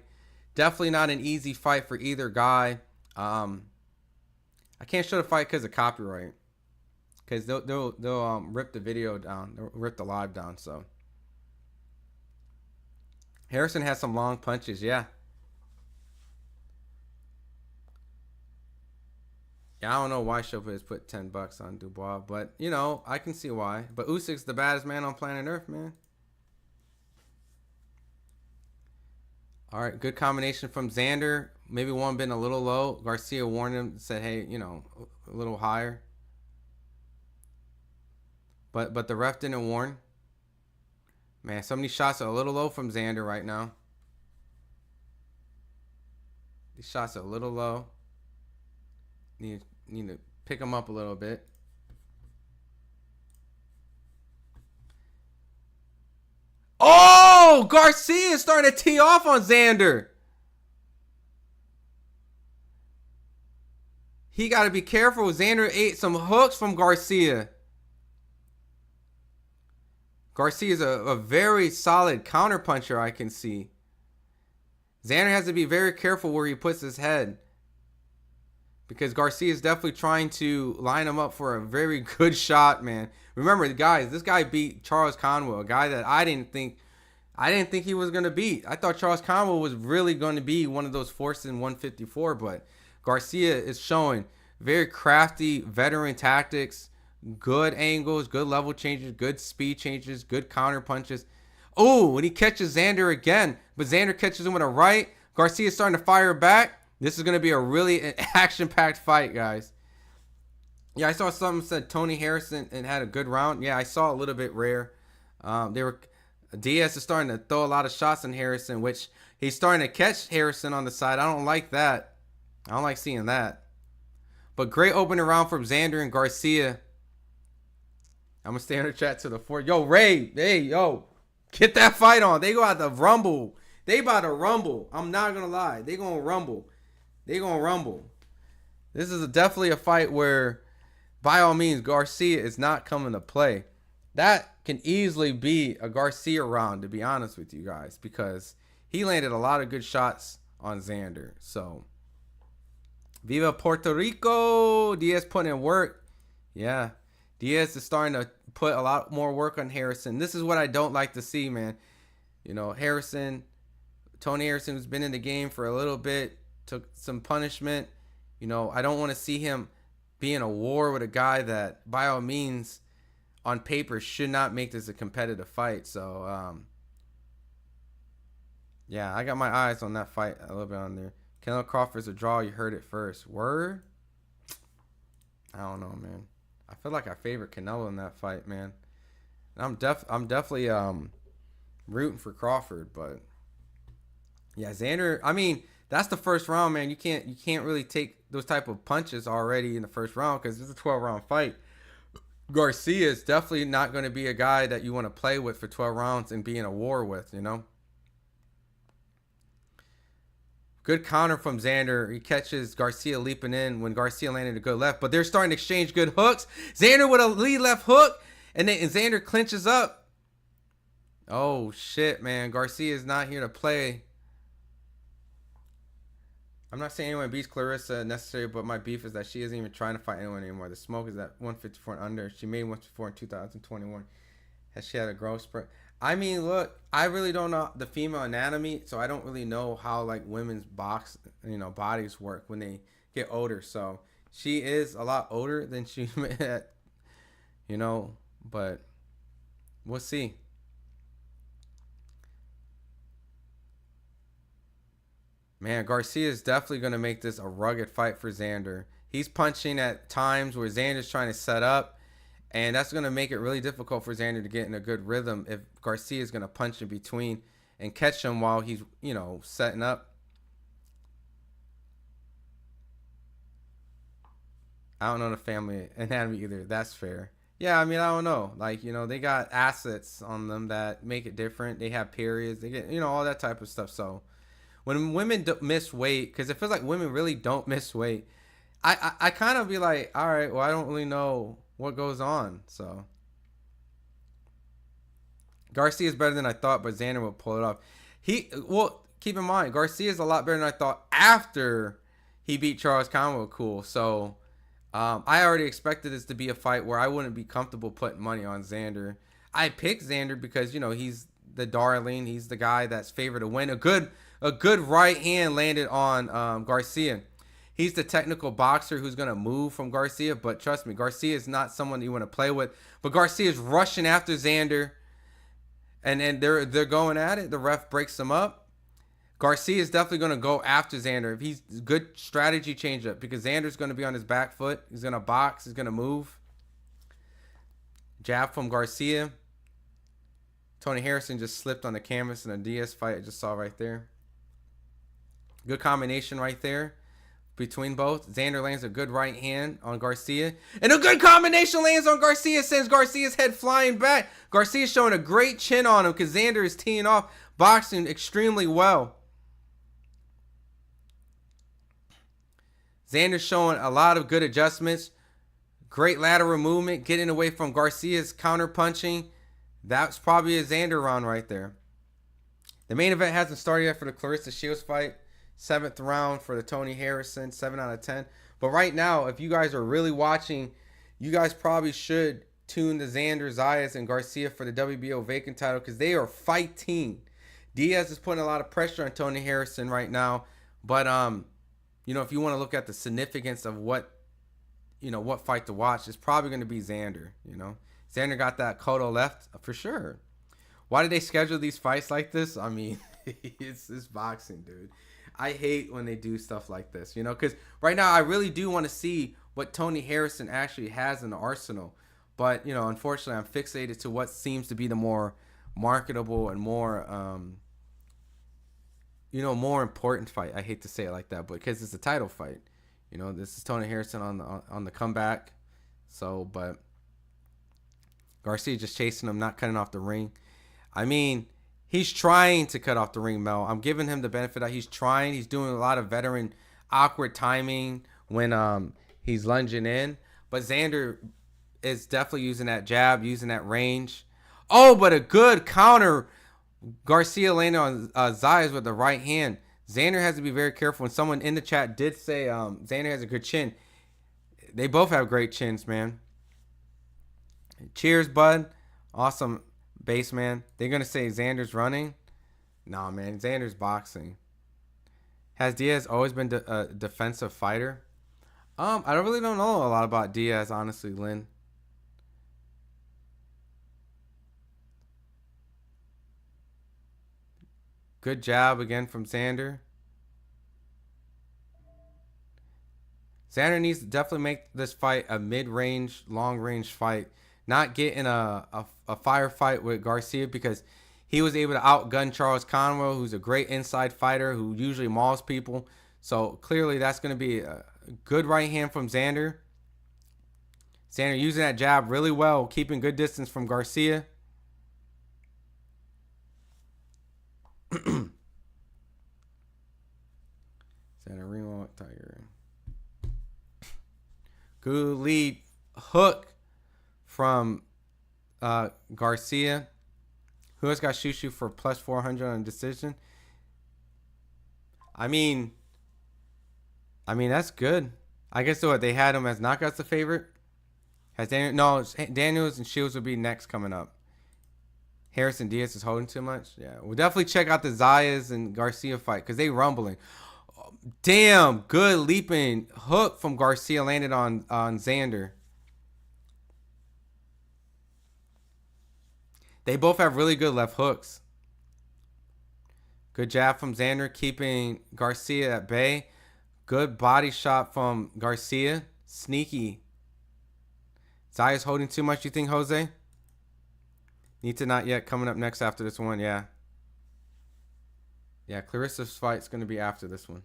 B: Definitely not an easy fight for either guy. I can't show the fight because of copyright. Because they'll rip the video down. They'll rip the live down. So Harrison has some long punches. Yeah. Yeah, I don't know why Showbiz put $10 on Dubois, but you know, I can see why. But Usyk's the baddest man on planet Earth, man. All right, good combination from Xander. Maybe one been a little low. Garcia warned him, said, "Hey, you know, a little higher." But the ref didn't warn. Man, so many shots are a little low from Xander right now. These shots are a little low. Need to pick him up a little bit. Oh, Garcia is starting to tee off on Xander. He got to be careful. Xander ate some hooks from Garcia. Garcia is a very solid counterpuncher, I can see. Xander has to be very careful where he puts his head, because Garcia is definitely trying to line him up for a very good shot, man. Remember, guys, this guy beat Charles Conwell, a guy that I didn't think he was going to beat. I thought Charles Conwell was really going to be one of those forced in 154, but Garcia is showing very crafty veteran tactics, good angles, good level changes, good speed changes, good counter punches. Oh, and he catches Xander again, but Xander catches him with a right. Garcia's starting to fire back. This is going to be a really action-packed fight, guys. Yeah, I saw something said Tony Harrison and had a good round. Yeah, I saw a little bit rare. Diaz is starting to throw a lot of shots on Harrison, which he's starting to catch Harrison on the side. I don't like that. I don't like seeing that. But great opening round from Xander and Garcia. I'm going to stay in the chat to the fourth. Yo, Ray. Hey, yo. Get that fight on. They go out to rumble. They about to rumble. I'm not going to lie. They going to rumble. They going to rumble. This is definitely a fight where, by all means, Garcia is not coming to play. That can easily be a Garcia round, to be honest with you guys, because he landed a lot of good shots on Xander. So, Viva Puerto Rico. Diaz putting in work. Yeah. Diaz is starting to put a lot more work on Harrison. This is what I don't like to see, man. You know, Tony Harrison, who's been in the game for a little bit, took some punishment. You know, I don't want to see him be in a war with a guy that, by all means, on paper, should not make this a competitive fight. So, yeah, I got my eyes on that fight a little bit on there. Canelo Crawford's a draw. You heard it first. Word? I don't know, man. I feel like I favorite Canelo in that fight, man. I'm definitely rooting for Crawford, but yeah, Xander. I mean, that's the first round, man. You can't really take those type of punches already in the first round because it's a 12-round fight. Garcia is definitely not going to be a guy that you want to play with for 12 rounds and be in a war with, you know. Good counter from Xander. He catches Garcia leaping in when Garcia landed a good left. But they're starting to exchange good hooks. Xander with a lead left hook. And Xander clinches up. Oh, shit, man. Garcia is not here to play. I'm not saying anyone beats Claressa necessarily, but my beef is that she isn't even trying to fight anyone anymore. The smoke is at 154 and under. She made 154 in 2021. Has she had a growth spurt? I mean, look, I really don't know the female anatomy, so I don't really know how like women's bodies work when they get older. So she is a lot older than she met, you know, but we'll see. Man, Garcia is definitely going to make this a rugged fight for Xander. He's punching at times where Xander's trying to set up. And that's going to make it really difficult for Xander to get in a good rhythm if Garcia is going to punch in between and catch him while he's, you know, setting up. I don't know the family anatomy either. That's fair. Yeah, I mean, I don't know. Like, you know, they got assets on them that make it different. They have periods. They get, you know, all that type of stuff. So when women miss weight, because it feels like women really don't miss weight, I kind of be like, all right, well, I don't really know what goes on. So Garcia is better than I thought, but Xander will pull it off. Keep in mind, Garcia is a lot better than I thought after he beat Charles Conwell. Cool. So I already expected this to be a fight where I wouldn't be comfortable putting money on Xander. I picked Xander because, you know, he's the darling. He's the guy that's favored to win. A good right hand landed on Garcia. He's the technical boxer who's going to move from Garcia. But trust me, Garcia is not someone that you want to play with. But Garcia is rushing after Xander. And they're going at it. The ref breaks them up. Garcia is definitely going to go after Xander. If he's good strategy change up. Because Xander's going to be on his back foot. He's going to box. He's going to move. Jab from Garcia. Tony Harrison just slipped on the canvas in a Diaz fight I just saw right there. Good combination right there between both. Xander lands a good right hand on Garcia. And a good combination lands on Garcia, sends Garcia's head flying back. Garcia's showing a great chin on him because Xander is teeing off, boxing extremely well. Xander's showing a lot of good adjustments. Great lateral movement, getting away from Garcia's counter punching. That's probably a Xander round right there. The main event hasn't started yet for the Claressa Shields fight. 7th round for the Tony Harrison, 7 out of 10. But right now, if you guys are really watching, you guys probably should tune to Xander, Zayas, and Garcia for the WBO vacant title because they are fighting. Diaz is putting a lot of pressure on Tony Harrison right now. But, you know, if you want to look at the significance of what fight to watch, it's probably going to be Xander, you know. Xander got that Cotto left for sure. Why did they schedule these fights like this? I mean, it's boxing, dude. I hate when they do stuff like this, you know, because right now I really do want to see what Tony Harrison actually has in the arsenal. But, you know, unfortunately, I'm fixated to what seems to be the more marketable and more, more important fight. I hate to say it like that, but because it's a title fight. You know, this is Tony Harrison on the comeback. So, but Garcia just chasing him, not cutting off the ring. I mean, he's trying to cut off the ring, Mel. I'm giving him the benefit that he's trying. He's doing a lot of veteran awkward timing when he's lunging in. But Xander is definitely using that jab, using that range. Oh, but a good counter. Garcia landed on Zayas with the right hand. Xander has to be very careful. And someone in the chat did say Xander has a good chin. They both have great chins, man. Cheers, bud. Awesome base, man. They're going to say Xander's running. Nah, man. Xander's boxing. Has Diaz always been a defensive fighter? I really don't know a lot about Diaz, honestly, Lynn. Good jab again from Xander. Xander needs to definitely make this fight a mid-range, long-range fight. Not get in a firefight with Garcia because he was able to outgun Charles Conwell, who's a great inside fighter who usually mauls people. So clearly that's going to be a good right hand from Xander. Xander using that jab really well, keeping good distance from Garcia. Xander Remo Tiger. Good lead hook from Garcia. Who else got Shushu for plus 400 on decision? I mean that's good. I guess what they had him as knockouts the favorite. Has Daniel? No, Daniels and Shields will be next coming up. Harrison Diaz is holding too much. Yeah, we'll definitely check out the Zayas and Garcia fight because they rumbling. Damn, good leaping hook from Garcia landed on Xander. They both have really good left hooks. Good jab from Xander, keeping Garcia at bay. Good body shot from Garcia. Sneaky. Zayas holding too much, you think, Jose? Need to not yet. Coming up next after this one, yeah. Yeah, Claressa's fight's going to be after this one.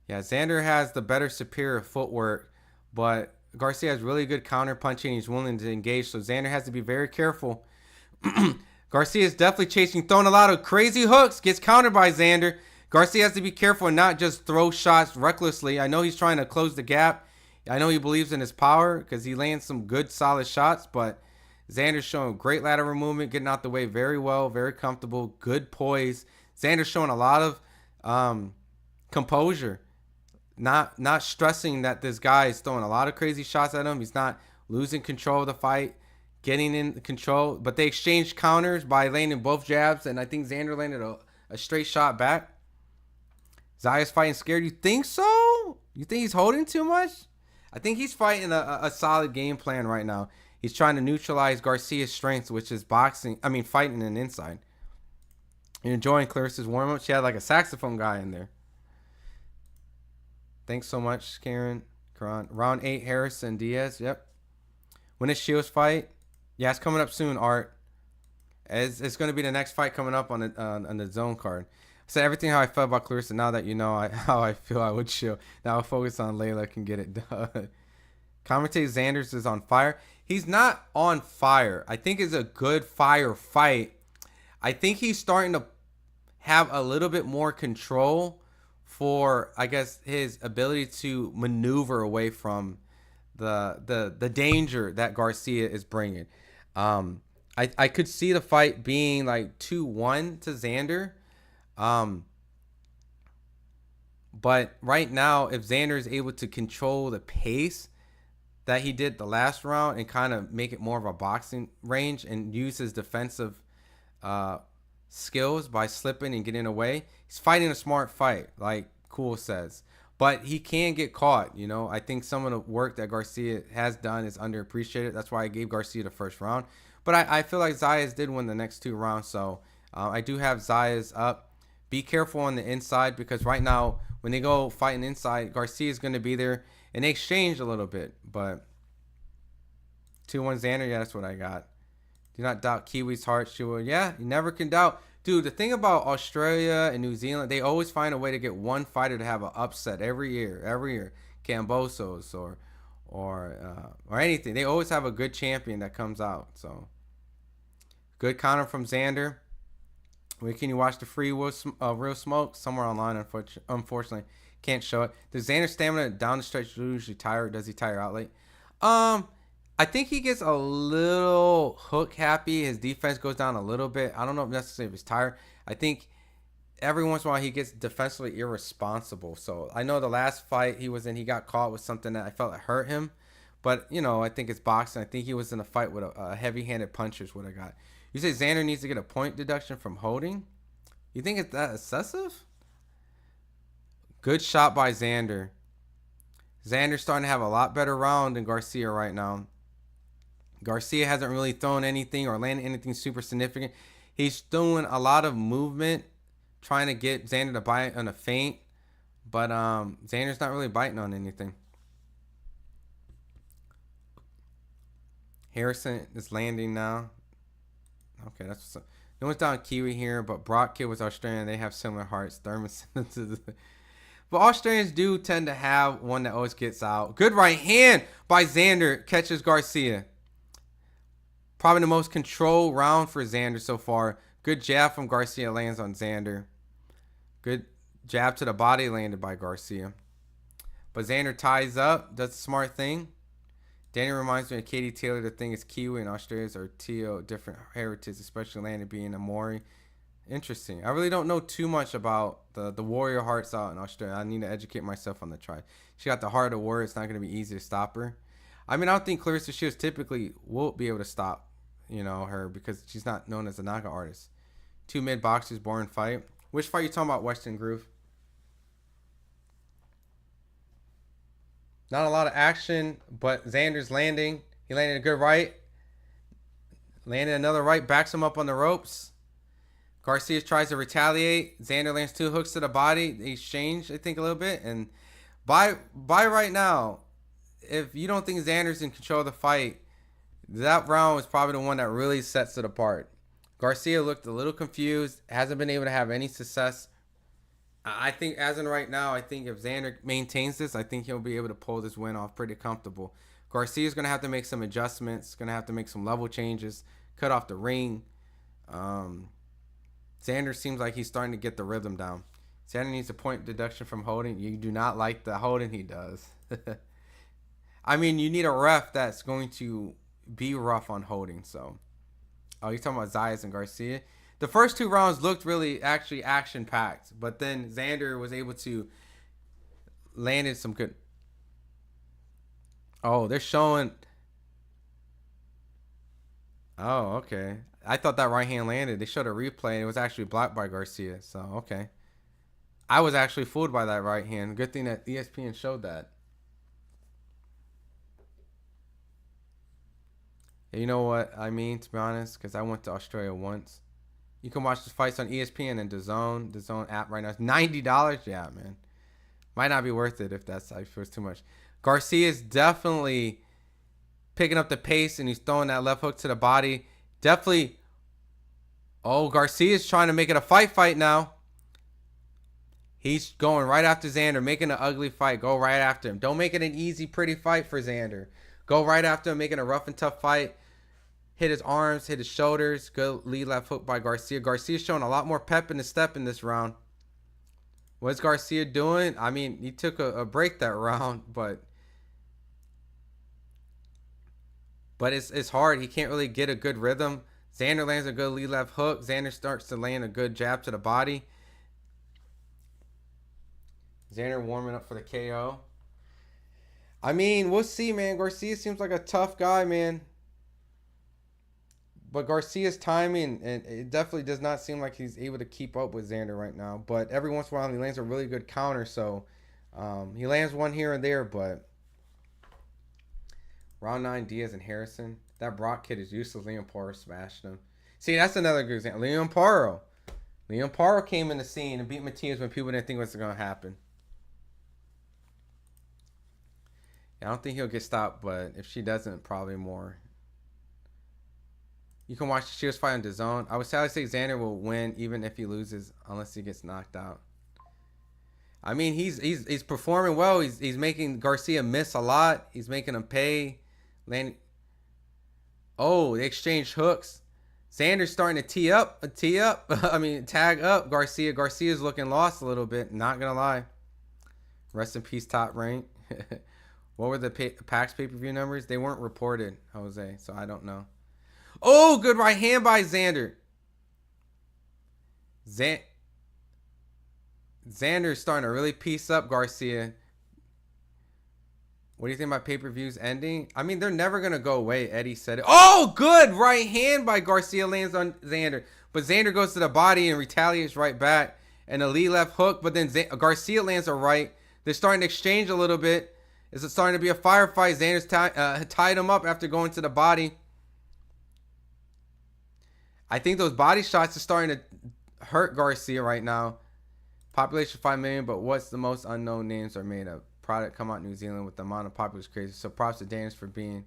B: Yeah, Xander has the better superior footwork, but Garcia has really good counter punching. He's willing to engage, so Xander has to be very careful. Garcia is definitely chasing, throwing a lot of crazy hooks. Gets countered by Xander. Garcia has to be careful and not just throw shots recklessly. I know he's trying to close the gap. I know he believes in his power because he lands some good, solid shots, but Xander's showing great lateral movement, getting out the way very well, very comfortable, good poise. Xander's showing a lot of composure, not stressing that this guy is throwing a lot of crazy shots at him. He's not losing control of the fight, getting in control, but they exchanged counters by landing both jabs, and I think Xander landed a straight shot back. Zayas fighting scared. You think so? You think he's holding too much? I think he's fighting a solid game plan right now. He's trying to neutralize Garcia's strengths, which is fighting and inside. You're enjoying Claressa's warm-up? She had like a saxophone guy in there. Thanks so much, Karen. Round 8, Harrison Diaz. Yep. When is Shields fight? Yeah, it's coming up soon, Art. It's going to be the next fight coming up on the zone card. I said everything how I felt about Claressa. Now that you know how I feel, I would chill. Now I'll focus on Layla can get it done. Commentate Xanders is on fire. He's not on fire. I think it's a good fire fight. I think he's starting to have a little bit more control for, I guess, his ability to maneuver away from the danger that Garcia is bringing. I could see the fight being like 2-1 to Xander. But right now, if Xander is able to control the pace that he did the last round and kind of make it more of a boxing range and use his defensive skills by slipping and getting away, he's fighting a smart fight, like Cool says. But he can get caught, you know. I think some of the work that Garcia has done is underappreciated. That's why I gave Garcia the first round. But I feel like Zayas did win the next 2 rounds. So I do have Zayas up. Be careful on the inside, because right now, when they go fighting inside, Garcia is going to be there. And they exchange a little bit. But 2-1 Xander, yeah, that's what I got. Do not doubt Kiwi's heart. She will, yeah, you never can doubt. Dude, the thing about Australia and New Zealand, they always find a way to get one fighter to have an upset every year. Cambosos or anything. They always have a good champion that comes out. So, good counter from Xander. Where can you watch the free Real Smoke? Somewhere online, unfortunately. Can't show it. Does Xander stamina down the stretch usually tire, or does he tire out late? I think he gets a little hook happy. His defense goes down a little bit. I don't know necessarily if he's tired. I think every once in a while he gets defensively irresponsible. So I know the last fight he was in, he got caught with something that I felt like hurt him. But, you know, I think it's boxing. I think he was in a fight with a heavy-handed puncher is what I got. You say Xander needs to get a point deduction from holding? You think it's that excessive? Good shot by Xander. Xander's starting to have a lot better round than Garcia right now. Garcia hasn't really thrown anything or landed anything super significant. He's doing a lot of movement, trying to get Xander to bite on a feint. But Xander's not really biting on anything. Harrison is landing now. Okay, that's what's up. No one's down Kiwi here, but Brock Kid was Australian. They have similar hearts. But Australians do tend to have one that always gets out. Good right hand by Xander. Catches Garcia. Probably the most controlled round for Xander so far. Good jab from Garcia lands on Xander. Good jab to the body landed by Garcia. But Xander ties up. Does the smart thing. Danny reminds me of Katie Taylor. The thing is Kiwi and Australians are different heritage, especially Lani being a Maori. Interesting. I really don't know too much about the warrior hearts out in Australia. I need to educate myself on the tribe. She got the heart of warrior. It's not going to be easy to stop her. I mean, I don't think Claressa Shields typically will be able to stop, you know, her, because she's not known as a knockout artist. 2 mid boxers, boring fight. Which fight you talking about, Western Groove? Not a lot of action, but Xander's landing. He landed a good right. Landed another right, backs him up on the ropes. Garcia tries to retaliate. Xander lands 2 hooks to the body. They exchange, I think, a little bit. And by right now, if you don't think Xander's in control of the fight, that round was probably the one that really sets it apart. Garcia looked a little confused. Hasn't been able to have any success. I think as in right now, I think if Xander maintains this, I think he'll be able to pull this win off pretty comfortable. Garcia's going to have to make some adjustments. Going to have to make some level changes. Cut off the ring. Xander seems like he's starting to get the rhythm down. Xander needs a point deduction from holding. You do not like the holding he does. I mean, you need a ref that's going to be rough on holding. So, oh, you're talking about Zayas and Garcia? The first 2 rounds looked really actually action-packed, but then Xander was able to landed some good. Oh, they're showing. Oh, okay. I thought that right hand landed. They showed a replay, and it was actually blocked by Garcia. So, okay. I was actually fooled by that right hand. Good thing that ESPN showed that. You know what I mean, to be honest, because I went to Australia once. You can watch the fights on ESPN and DAZN. DAZN app right now. It's $90. Yeah, man. Might not be worth it if it's too much. Garcia's definitely picking up the pace, and he's throwing that left hook to the body. Definitely. Oh, Garcia's trying to make it a fight now. He's going right after Xander, making an ugly fight. Go right after him. Don't make it an easy, pretty fight for Xander. Go right after him, making a rough and tough fight. Hit his arms, hit his shoulders. Good lead left hook by Garcia. Garcia's showing a lot more pep in his step in this round. What's Garcia doing? I mean, he took a break that round, but it's hard. He can't really get a good rhythm. Xander lands a good lead left hook. Xander starts to land a good jab to the body. Xander warming up for the KO. I mean, we'll see, man. Garcia seems like a tough guy, man. But Garcia's timing, and it definitely does not seem like he's able to keep up with Xander right now. But every once in a while, he lands a really good counter. So he lands one here and there. But round 9, Diaz and Harrison. That Brock kid is useless. Leon Paro smashed him. See, that's another good example. Leon Paro came in the scene and beat Matias when people didn't think it was going to happen. I don't think he'll get stopped, but if she doesn't, probably more. You can watch the Shields fight on DAZN. I would sadly say Xander will win even if he loses, unless he gets knocked out. I mean, he's performing well. He's making Garcia miss a lot. He's making him pay. Oh, they exchanged hooks. Xander's starting to tee up. I mean, tag up Garcia. Garcia's looking lost a little bit. Not gonna lie. Rest in peace, Top Rank. What were the PAX pay-per-view numbers? They weren't reported, Jose, so I don't know. Oh, good right hand by Xander. Xander's starting to really piece up Garcia. What do you think about pay-per-views ending? I mean, they're never going to go away. Eddie said it. Oh, good right hand by Garcia lands on Xander. But Xander goes to the body and retaliates right back. And a lead left hook, but then Garcia lands a right. They're starting to exchange a little bit. It's starting to be a firefight. Xander's tied him up after going to the body. I think those body shots are starting to hurt Garcia right now. Population 5 million, but what's the most unknown names are made of? Product come out New Zealand with the amount of population crazy. So props to Daniels for being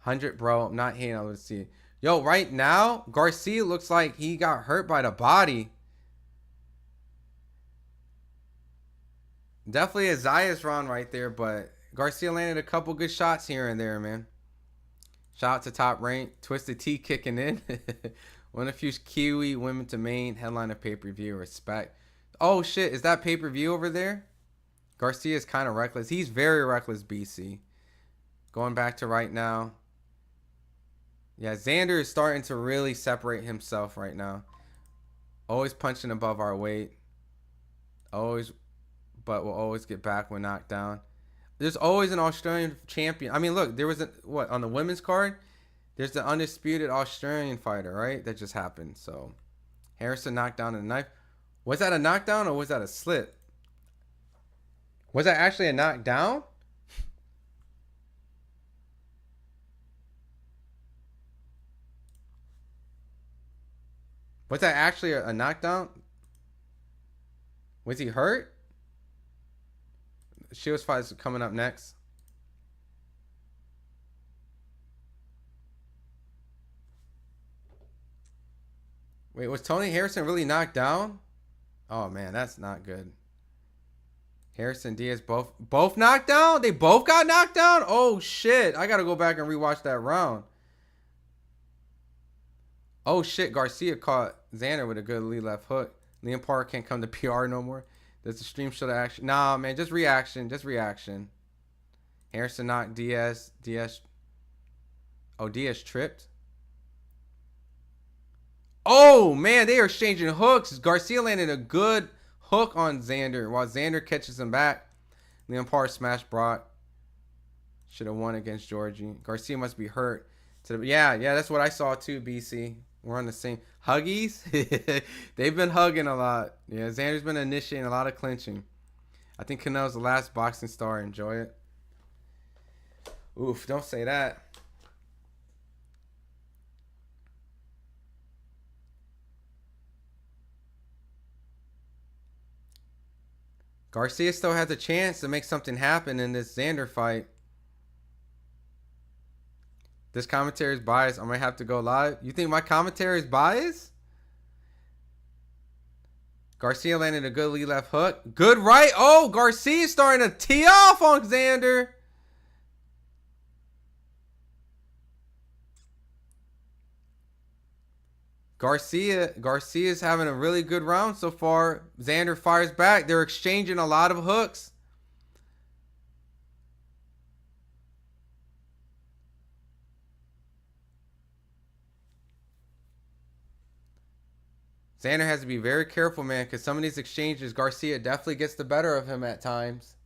B: 100, bro. I'm not hating. Let's see. Yo, right now, Garcia looks like he got hurt by the body. Definitely a Zayas round right there, but Garcia landed a couple good shots here and there, man. Shout out to Top Rank. Twisted T kicking in. One of the few Kiwi women to main headline of pay-per-view. Respect. Oh, shit. Is that pay-per-view over there? Garcia is kind of reckless. He's very reckless, BC. Going back to right now. Yeah, Xander is starting to really separate himself right now. Always punching above our weight. Always, but will always get back when knocked down. There's always an Australian champion. I mean, look, there was on the women's card? There's the undisputed Australian fighter, right? That just happened. So, Harrison knocked down a knife. Was that a knockdown or was that a slip? Was that actually a knockdown? Was that actually a knockdown? Was he hurt? Shields fight is coming up next. Wait, was Tony Harrison really knocked down? Oh man, that's not good. Harrison Diaz both knocked down? They both got knocked down? Oh shit. I gotta go back and rewatch that round. Oh shit, Garcia caught Xander with a good lead left hook. Liam Parker can't come to PR no more. Does the stream show the action? Nah, man, just reaction. Just reaction. Harrison knocked Diaz. Oh, Diaz tripped. Oh, man, they are exchanging hooks. Garcia landed a good hook on Xander while Xander catches him back. Liam Parker smashed Brock. Should have won against Georgie. Garcia must be hurt. Yeah, that's what I saw too, BC. We're on the same. Huggies? They've been hugging a lot. Yeah, Xander's been initiating a lot of clinching. I think Canelo's the last boxing star. Enjoy it. Oof, don't say that. Garcia still has a chance to make something happen in this Xander fight. This commentary is biased. I might have to go live. You think my commentary is biased? Garcia landed a good lead left hook. Good right. Oh, Garcia starting to tee off on Xander. Garcia's having a really good round so far. Xander fires back. They're exchanging a lot of hooks. Xander has to be very careful, man, because some of these exchanges, Garcia definitely gets the better of him at times.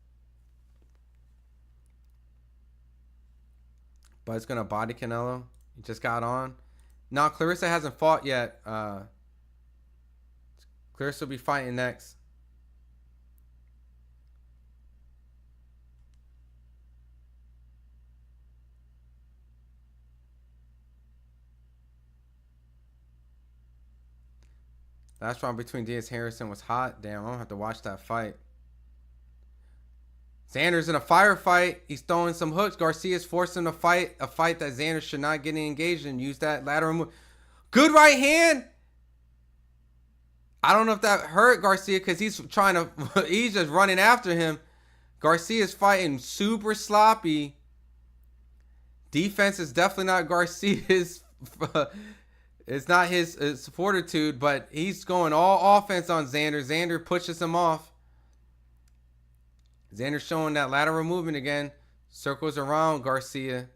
B: But it's going to body Canelo. He just got on. No, Claressa hasn't fought yet. Claressa will be fighting next. Last round between Diaz Harrison was hot. Damn, I'm going to have to watch that fight. Xander's in a firefight. He's throwing some hooks. Garcia's forcing him to fight. A fight that Xander should not get engaged in. Use that lateral move. Good right hand. I don't know if that hurt Garcia because he's trying to... he's just running after him. Garcia's fighting super sloppy. Defense is definitely not Garcia's... it's not his fortitude, but he's going all offense on Xander. Xander pushes him off. Xander showing that lateral movement again. Circles around Garcia.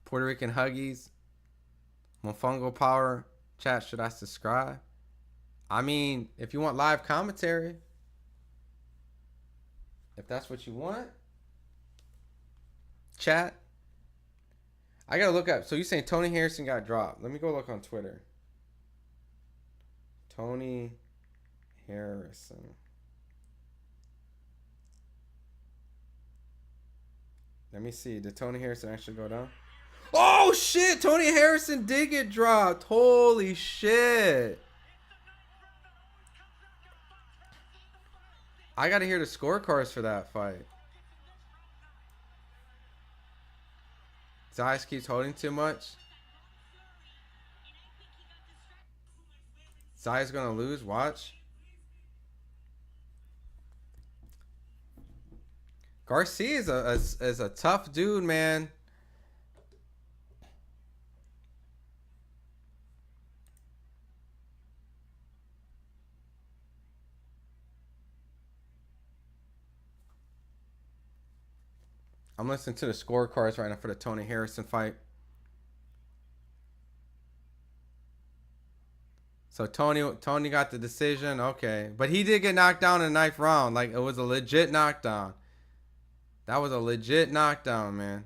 B: Puerto Rican Huggies. Mofongo Power. Chat, should I subscribe? I mean, if you want live commentary. If that's what you want. Chat. I gotta look up. So you're saying Tony Harrison got dropped. Let me go look on Twitter. Tony Harrison. Let me see. Did Tony Harrison actually go down? Oh, shit. Tony Harrison did get dropped. Holy shit. I got to hear the scorecards for that fight. Zayas keeps holding too much. Zayas going to lose. Watch. Garcia is a tough dude, man. I'm listening to the scorecards right now for the Tony Harrison fight. So Tony got the decision. Okay. But he did get knocked down in the 9th round. Like, it was a legit knockdown. That was a legit knockdown, man.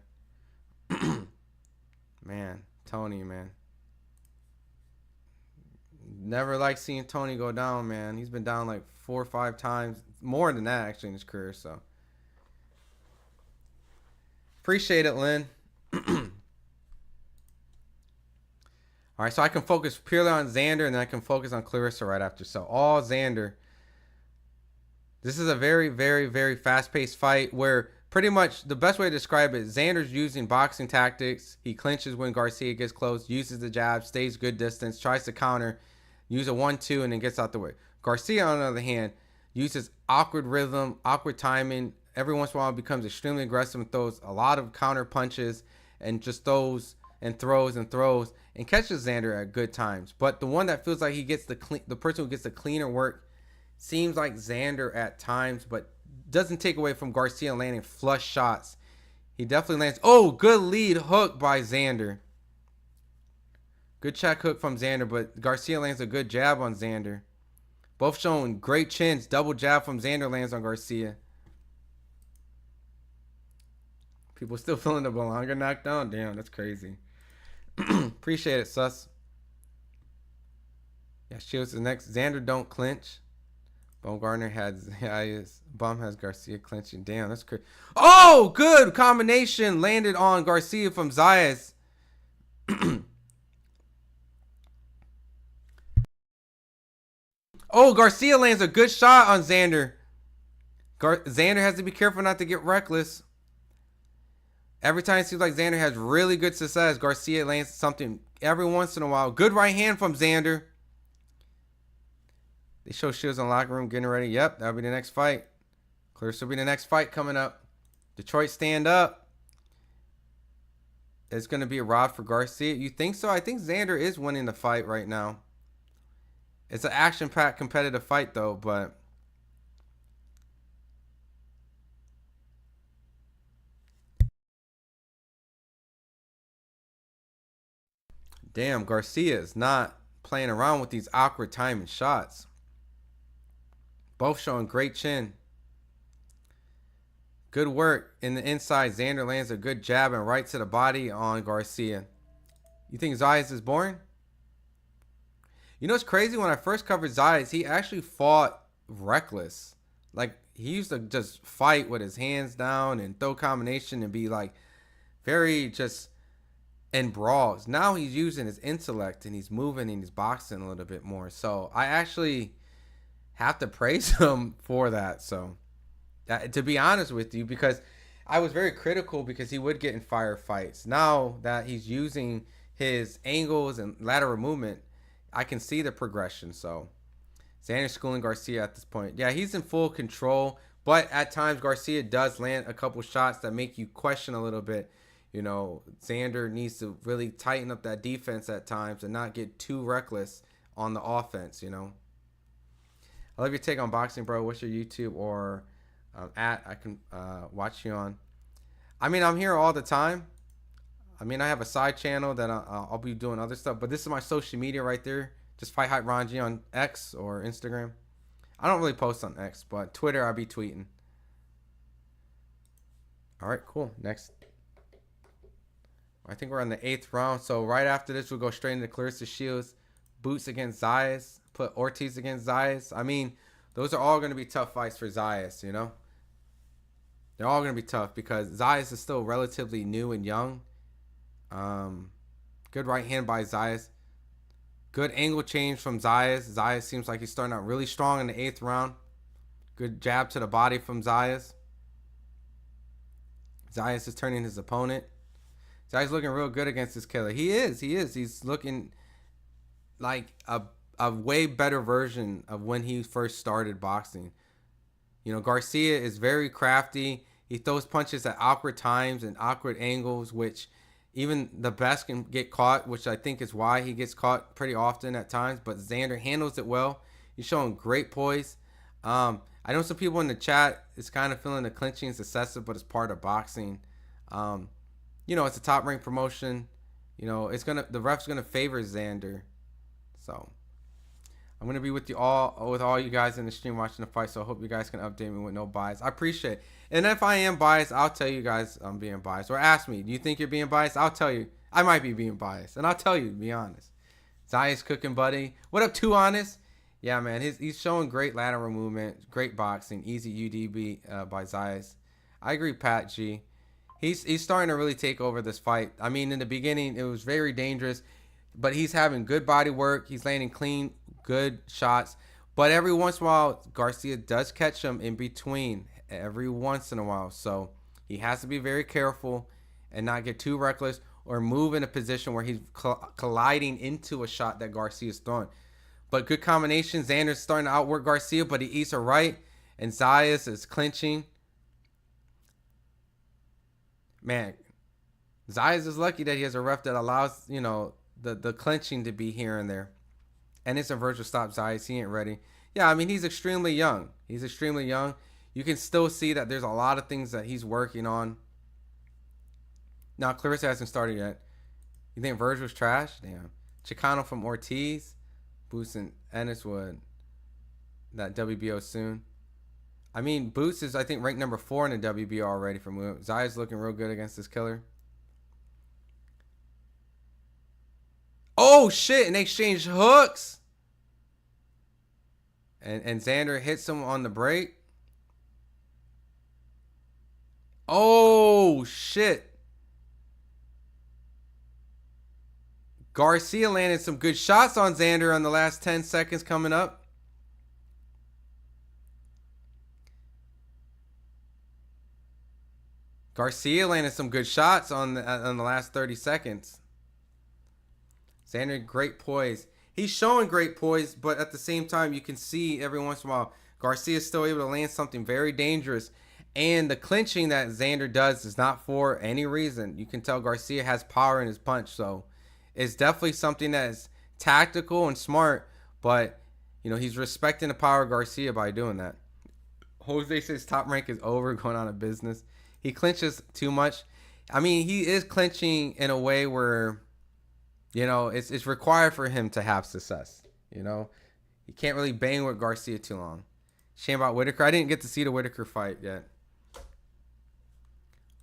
B: Man, Tony, man. Never liked seeing Tony go down, man. He's been down like 4 or 5 times. More than that, actually, in his career, so. Appreciate it, Lynn. All right, so I can focus purely on Xander, and then I can focus on Claressa right after. So, all Xander. This is a very, very, very fast-paced fight where pretty much the best way to describe it, Xander's using boxing tactics. He clinches when Garcia gets close, uses the jab, stays good distance, tries to counter, use a 1-2, and then gets out the way. Garcia, on the other hand, uses awkward rhythm, awkward timing. Every once in a while becomes extremely aggressive and throws a lot of counter punches and just throws and throws and throws and catches Xander at good times. But the one that feels like he gets the person who gets the cleaner work seems like Xander at times, but doesn't take away from Garcia landing flush shots. He definitely lands. Oh, good lead hook by Xander. Good check hook from Xander, but Garcia lands a good jab on Xander. Both showing great chins. Double jab from Xander lands on Garcia. People still feeling the Polanco knockdown? Damn, that's crazy. Appreciate it, sus. Yeah, Shields is next. Xander don't clinch. Baumgartner has Zayas. Bum has Garcia clinching. Damn, that's crazy. Oh, good combination landed on Garcia from Zayas. Oh, Garcia lands a good shot on Xander. Xander has to be careful not to get reckless. Every time it seems like Xander has really good success, Garcia lands something every once in a while. Good right hand from Xander. They show Shields in the locker room getting ready. Yep, that'll be the next fight. Claressa will be the next fight coming up. Detroit stand up. It's going to be a rod for Garcia. You think so? I think Xander is winning the fight right now. It's an action-packed competitive fight, though, but... Damn, Garcia is not playing around with these awkward timing shots. Both showing great chin. Good work in the inside. Xander lands a good jab and right to the body on Garcia. You think Zayas is boring? You know what's crazy? When I first covered Zayas, he actually fought reckless. Like, he used to just fight with his hands down and throw combination and be like very just in brawls. Now he's using his intellect and he's moving and he's boxing a little bit more. So I actually have to praise him for that. So to be honest with you, because I was very critical because he would get in firefights. Now that he's using his angles and lateral movement, I can see the progression. So Xander schooling Garcia at this point. Yeah, he's in full control, but at times Garcia does land a couple shots that make you question a little bit. You know, Xander needs to really tighten up that defense at times and not get too reckless on the offense, you know. I love your take on boxing, bro. What's your YouTube or I can watch you on? I mean, I'm here all the time. I mean, I have a side channel that I'll be doing other stuff, but this is my social media right there. Just FightHype Ron G on X or Instagram. I don't really post on X, but Twitter I'll be tweeting. All right, cool. Next. I think we're on the 8th round. So right after this, we'll go straight into Claressa Shields. Boots against Zayas. Put Ortiz against Zayas. I mean, those are all going to be tough fights for Zayas, you know. They're all going to be tough because Zayas is still relatively new and young. Good right hand by Zayas. Good angle change from Zayas. Zayas seems like he's starting out really strong in the 8th round. Good jab to the body from Zayas. Zayas is turning his opponent. Zayas looking real good against this killer. He is. He's looking like a way better version of when he first started boxing. You know, Garcia is very crafty. He throws punches at awkward times and awkward angles, which even the best can get caught, which I think is why he gets caught pretty often at times. But Xander handles it well. He's showing great poise. I know some people in the chat is kind of feeling the clinching is excessive, but it's part of boxing. You know, it's a top rank promotion. You know, the ref's gonna favor Xander. So I'm gonna be with all you guys in the stream watching the fight. So I hope you guys can update me with no bias. I appreciate it. And if I am biased, I'll tell you guys I'm being biased. Or ask me, do you think you're being biased? I'll tell you I might be being biased, and I'll tell you, to be honest. Zayas cooking, buddy. What up, Too Honest? Yeah, man, he's showing great lateral movement, great boxing, easy UDB by Zayas. I agree, Pat G. He's starting to really take over this fight. I mean, in the beginning, it was very dangerous, but he's having good body work. He's landing clean, good shots. But every once in a while, Garcia does catch him in between every once in a while. So he has to be very careful and not get too reckless or move in a position where he's colliding into a shot that Garcia's throwing. But good combination. Xander's starting to outwork Garcia, but he eats a right, and Zayas is clinching. Man, Zayas is lucky that he has a ref that allows, you know, the clinching to be here and there. And it's a virtual stop. Zayas, he ain't ready. Yeah, I mean, he's extremely young. He's extremely young. You can still see that there's a lot of things that he's working on. Now, Claressa hasn't started yet. You think Virgil's trash? Damn. Chicano from Ortiz. Boots and Enniswood. That WBO soon. I mean, Boots is, I think, ranked number 4 in the WBO already from Zayas looking real good against this killer. Oh, shit. And they exchanged hooks. And Xander hits him on the break. Oh, shit. Garcia landed some good shots on Xander on the last 10 seconds coming up. Garcia landed some good shots on the last 30 seconds. Xander, great poise. He's showing great poise, but at the same time, you can see every once in a while, Garcia is still able to land something very dangerous. And the clinching that Xander does is not for any reason. You can tell Garcia has power in his punch, so it's definitely something that is tactical and smart, but, you know, he's respecting the power of Garcia by doing that. Jose says top rank is over, going out of business. He clinches too much. I mean, he is clinching in a way where You know, it's required for him to have success. You know, you can't really bang with Garcia too long. Shame about Whitaker. I didn't get to see the Whitaker fight yet.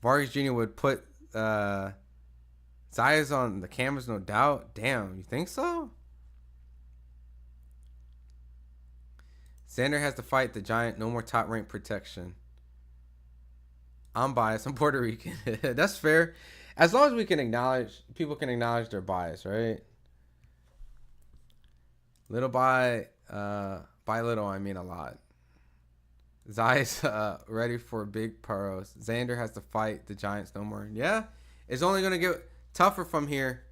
B: Vargas Jr. would put Zayas on the cameras, no doubt. Damn, you think so? Xander has to fight the Giant. No more top rank protection. I'm biased. I'm Puerto Rican. That's fair. As long as we can acknowledge, people can acknowledge their bias, right? Little by little, I mean a lot. Zayas ready for big pros. Xander has to fight the Giants no more. Yeah, it's only going to get tougher from here.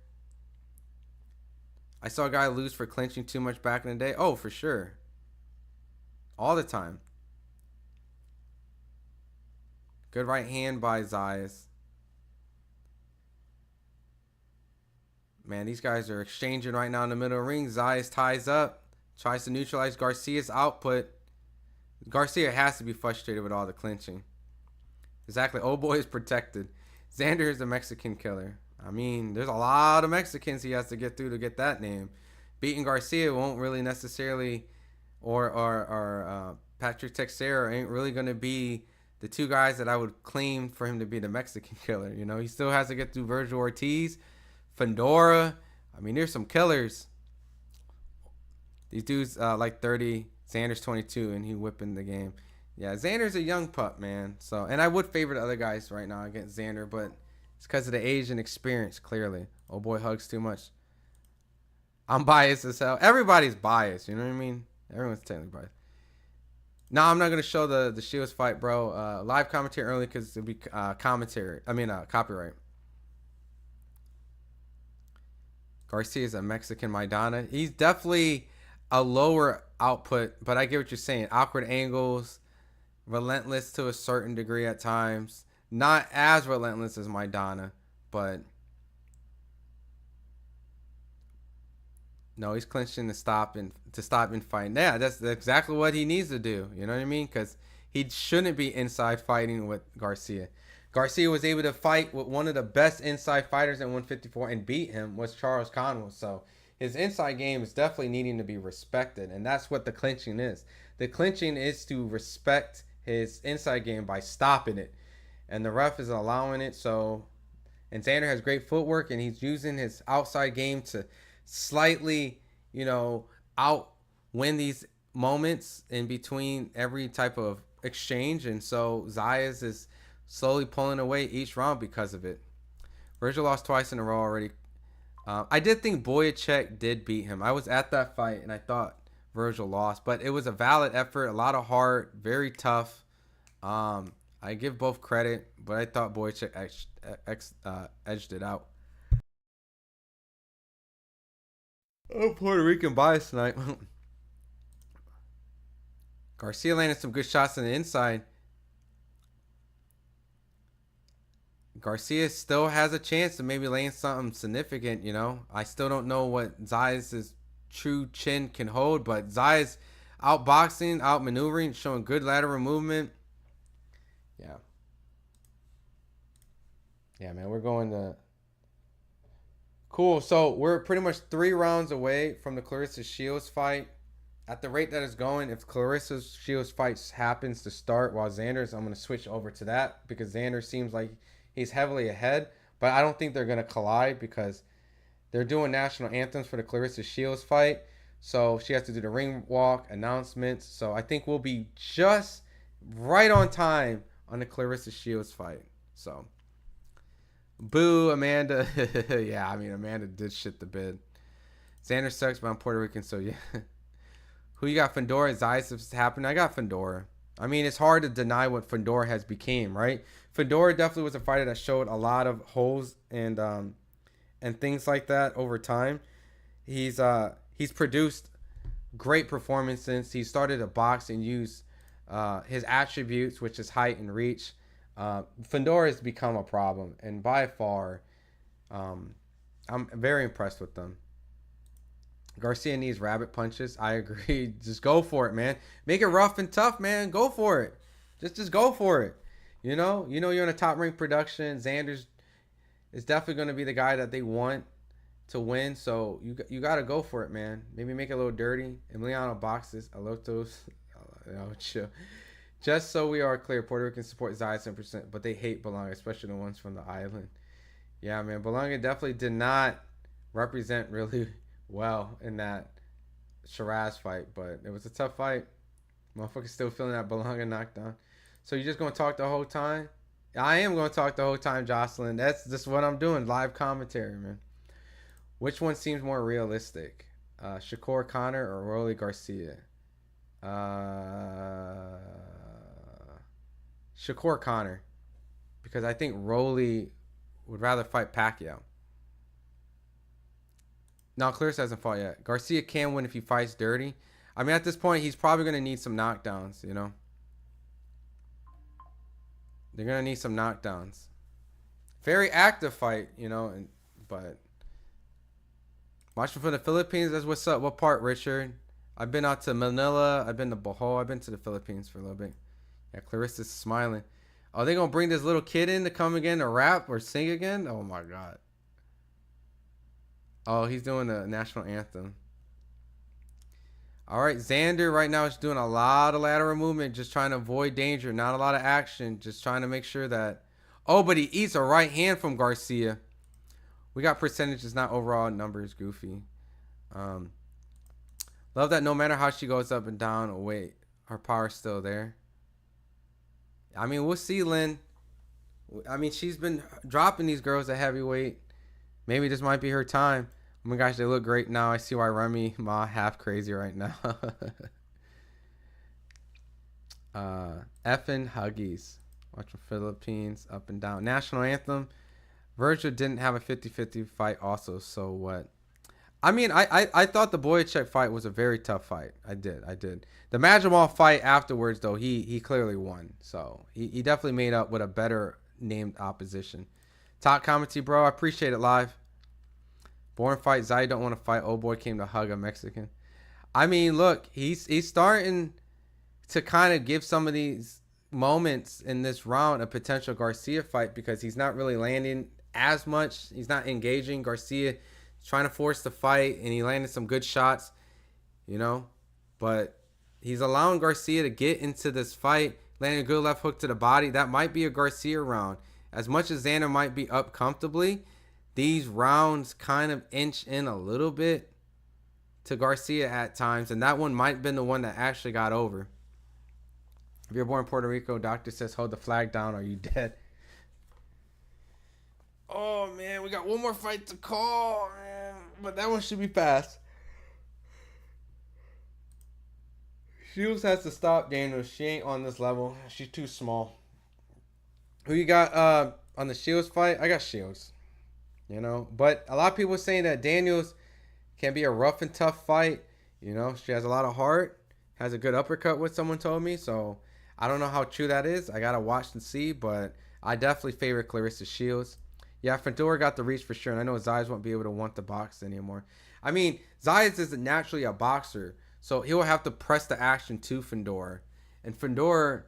B: I saw a guy lose for clinching too much back in the day. Oh, for sure. All the time. Good right hand by Zayas. Man, these guys are exchanging right now in the middle of the ring. Zayas ties up. Tries to neutralize Garcia's output. Garcia has to be frustrated with all the clinching. Exactly. Oh boy is protected. Xander is a Mexican killer. I mean, there's a lot of Mexicans he has to get through to get that name. Beating Garcia won't really necessarily, or Patrick Teixeira ain't really going to be the two guys that I would claim for him to be the Mexican killer. You know, he still has to get through Virgil Ortiz, Fandora. I mean, there's some killers. These dudes like 30, Xander's 22, and he whipping the game. Yeah, Xander's a young pup, man. So, and I would favor the other guys right now against Xander, but it's because of the age and experience, clearly. Oh boy hugs too much. I'm biased as hell. Everybody's biased, you know what I mean? Everyone's technically biased. No, I'm not going to show the Shields fight, bro. Live commentary early because it'll be copyright. Garcia is a Mexican Maidana. He's definitely a lower output, but I get what you're saying. Awkward angles, relentless to a certain degree at times. Not as relentless as Maidana, but no, he's clinching to stop and fighting. Yeah, that's exactly what he needs to do. You know what I mean? Because he shouldn't be inside fighting with Garcia. Garcia was able to fight with one of the best inside fighters at 154 and beat him, was Charles Conwell. So his inside game is definitely needing to be respected, and that's what the clinching is. The clinching is to respect his inside game by stopping it, and the ref is allowing it. So, and Xander has great footwork, and he's using his outside game to slightly, outwin these moments in between every type of exchange, and so Zayas is slowly pulling away each round because of it. Virgil lost twice in a row already. I did think Boyacek did beat him. I was at that fight, and I thought Virgil lost, but it was a valid effort, a lot of heart, very tough. I give both credit, but I thought Boyacek edged it out. Oh, Puerto Rican bias tonight. Garcia landed some good shots on the inside. Garcia still has a chance to maybe land something significant, I still don't know what Zayas' true chin can hold, but Zayas outboxing, outmaneuvering, showing good lateral movement. Yeah. Yeah, man, we're going to... Cool. So we're pretty much 3 rounds away from the Claressa Shields fight. At the rate that it's going, if Claressa Shields fight happens to start while Xander's, I'm going to switch over to that because Xander seems like he's heavily ahead. But I don't think they're going to collide because they're doing national anthems for the Claressa Shields fight. So she has to do the ring walk, announcements. So I think we'll be just right on time on the Claressa Shields fight. So... Boo, Amanda. Yeah, I mean, Amanda did shit the bed. Xander sucks, but I'm Puerto Rican, so yeah. Who you got, Fandora? Zayas is happening. I got Fandora. I mean, it's hard to deny what Fandora has became, right? Fandora definitely was a fighter that showed a lot of holes and things like that over time. He's produced great performances. He started to box and use his attributes, which is height and reach. Fandora has become a problem, and by far, I'm very impressed with them. Garcia needs rabbit punches. I agree. Just go for it, man. Make it rough and tough, man. Go for it. Just go for it. You're in a top rank production. Xander's is definitely going to be the guy that they want. to win. So you got to go for it, man. Maybe make it a little dirty. Emiliano boxes. Alotos. Chill. Just so we are clear, Puerto Ricans support Zayas 10%, but they hate Polanco, especially the ones from the island. Yeah, man. Polanco definitely did not represent really well in that Shiraz fight, but it was a tough fight. Motherfuckers still feeling that Polanco knockdown. So you just going to talk the whole time? I am going to talk the whole time, Jocelyn. That's just what I'm doing. Live commentary, man. Which one seems more realistic? Shakur Connor or Rolly Garcia? Shakur Connor. Because I think Rolly would rather fight Pacquiao. No, Claressa hasn't fought yet. Garcia can win if he fights dirty. I mean, at this point, he's probably going to need some knockdowns, you know. They're going to need some knockdowns. Very active fight, you know, but watching from the Philippines, that's what's up. What part, Richard? I've been out to Manila. I've been to Bohol. I've been to the Philippines for a little bit. Yeah, Clarissa's smiling. Are they going to bring this little kid in to come again to rap or sing again? Oh, my God. Oh, he's doing the national anthem. All right, Xander right now is doing a lot of lateral movement, just trying to avoid danger. Not a lot of action, just trying to make sure that... Oh, but he eats a right hand from Garcia. We got percentages, not overall numbers, Goofy. Love that no matter how she goes up and down, oh, wait, her power's still there. I mean, we'll see, Lynn. I mean, she's been dropping these girls at heavyweight. Maybe this might be her time. Oh my gosh, they look great now. I see why Remy Ma half crazy right now. Effing Huggies. Watching Philippines up and down. National anthem. Virgil didn't have a 50-50 fight also, so what? I mean, I thought the Boyacek fight was a very tough fight. I did. The Majamal fight afterwards, though, he clearly won. So he definitely made up with a better named opposition. Top commentary, bro. I appreciate it live. Born fight. Zay don't want to fight. Old boy came to hug a Mexican. I mean, look, he's starting to kind of give some of these moments in this round a potential Garcia fight because he's not really landing as much. He's not engaging. Garcia trying to force the fight, and he landed some good shots, you know. But he's allowing Garcia to get into this fight, landing a good left hook to the body. That might be a Garcia round. As much as Xander might be up comfortably, these rounds kind of inch in a little bit to Garcia at times, and that one might have been the one that actually got over. If you're born in Puerto Rico, doctor says hold the flag down, are you dead? Oh, man, we got one more fight to call, man. But that one should be fast. Shields has to stop Daniels. She ain't on this level. She's too small. Who you got on the Shields fight? I got Shields. You know, but a lot of people are saying that Daniels can be a rough and tough fight. You know, she has a lot of heart, has a good uppercut, what someone told me. So I don't know how true that is. I got to watch and see, but I definitely favor Claressa Shields. Yeah, Fedor got the reach for sure, and I know Zayas won't be able to want the box anymore. I mean, Zayas isn't naturally a boxer, so he'll have to press the action to Fedor. And Fedor,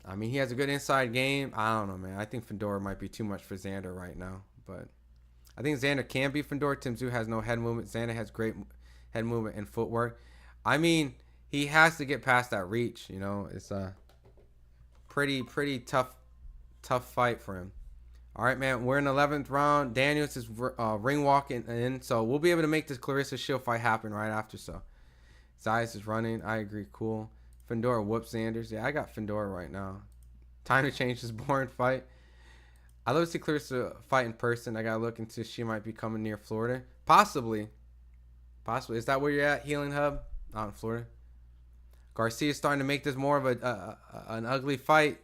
B: I mean, he has a good inside game. I don't know, man. I think Fedor might be too much for Xander right now, but I think Xander can beat Fedor. Tim Tszyu has no head movement. Xander has great head movement and footwork. I mean, he has to get past that reach. You know, it's a pretty tough fight for him. All right, man. We're in the 11th round. Daniels is ring walking in, so we'll be able to make this Claressa Shield fight happen right after. So Zayas is running. I agree. Cool. Fedor whoops Sanders. Yeah, I got Fedor right now. Time to change this boring fight. I love to see Claressa fight in person. I got to look into she might be coming near Florida. Possibly. Is that where you're at, Healing Hub? Out in Florida. Garcia is starting to make this more of an ugly fight.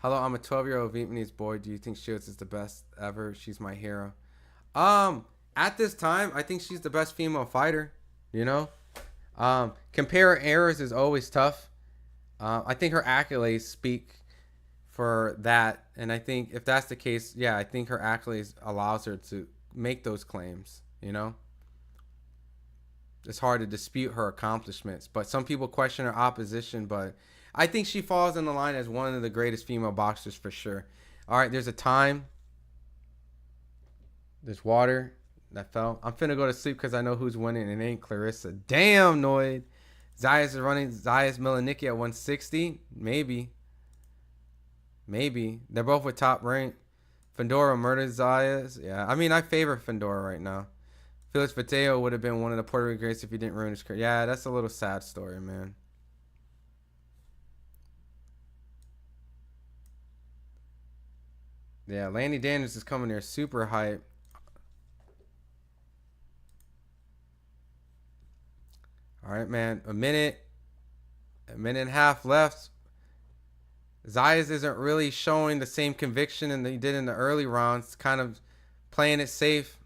B: Hello, I'm a 12-year-old Vietnamese boy. Do you think Shields is the best ever? She's my hero. At this time, I think she's the best female fighter. You know? Compare errors is always tough. I think her accolades speak for that. And I think if that's the case, yeah, I think her accolades allows her to make those claims, you know? It's hard to dispute her accomplishments. But some people question her opposition. But I think she falls in the line as one of the greatest female boxers for sure. All right, there's a time. There's water that fell. I'm finna go to sleep because I know who's winning, and it ain't Claressa. Damn, Noid. Zayas is running. Zayas Milaniki at 160. Maybe. Maybe. They're both with top rank. Fedora murdered Zayas. Yeah, I mean, I favor Fedora right now. Felix Mateo would have been one of the Puerto Rican greats if he didn't ruin his career. Yeah, that's a little sad story, man. Yeah, Lanny Daniels is coming there super hype. All right, man. A minute and a half left. Zayas isn't really showing the same conviction that he did in the early rounds. Kind of playing it safe.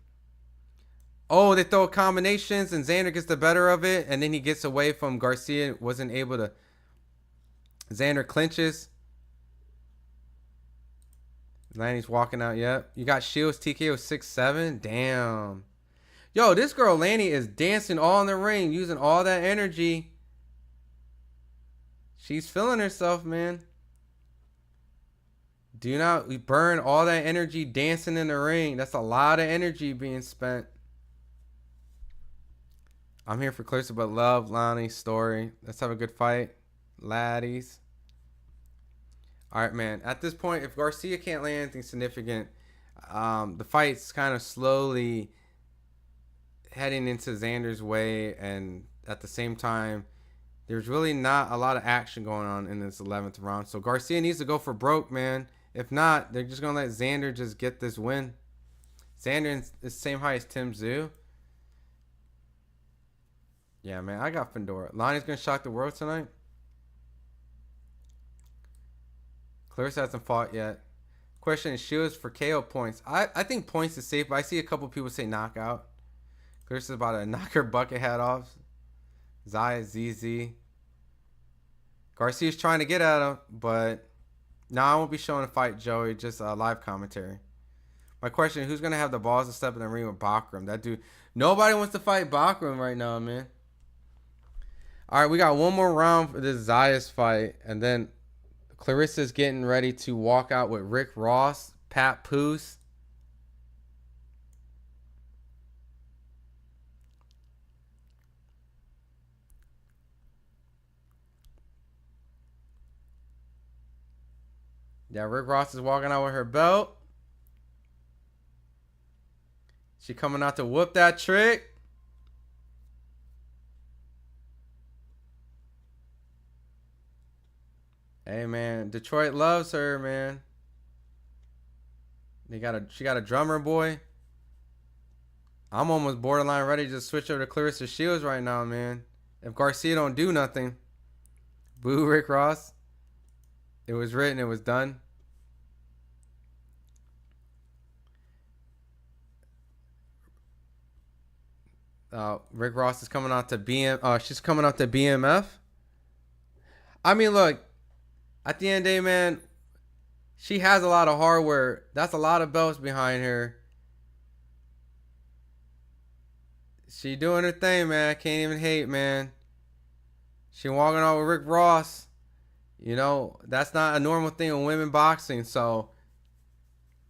B: Oh, they throw combinations and Xander gets the better of it. And then he gets away from Garcia. Wasn't able to. Xander clinches. Lanny's walking out. Yep. You got Shields TKO 6-7. Damn. Yo, this girl Lani is dancing all in the ring, using all that energy. She's feeling herself, man. Do not burn all that energy dancing in the ring. That's a lot of energy being spent. I'm here for Claressa, but love Lani's story. Let's have a good fight, laddies. All right, man. At this point, if Garcia can't land anything significant, the fight's kind of slowly heading into Xander's way, and at the same time, there's really not a lot of action going on in this 11th round. So Garcia needs to go for broke, man. If not, they're just going to let Xander just get this win. Xander is the same height as Tim Tszyu. Yeah, man, I got Fedora. Lani's going to shock the world tonight. Claressa hasn't fought yet. Question is Shields for KO points. I think points is safe, but I see a couple people say knockout. Claressa's about to knock her bucket hat off. Zayas, ZZ. Garcia's trying to get at him, but no, I won't be showing a fight, Joey. Just a live commentary. My question is, who's going to have the balls to step in the ring with Bakram? That dude. Nobody wants to fight Bakram right now, man. All right, we got one more round for this Zayas fight, and then Claressa's getting ready to walk out with Rick Ross, Pat Poose. Yeah, Rick Ross is walking out with her belt. She coming out to whoop that trick. Hey, man, Detroit loves her, man. She got a drummer boy. I'm almost borderline ready to just switch over to Claressa Shields right now, man. If Garcia don't do nothing. Boo, Rick Ross. It was written, it was done. Rick Ross is coming out to she's coming out to BMF. I mean, look, at the end of the day, man, she has a lot of hardware. That's a lot of belts behind her. She doing her thing, man. I can't even hate, man. She walking out with Rick Ross. You know, that's not a normal thing in women boxing. So,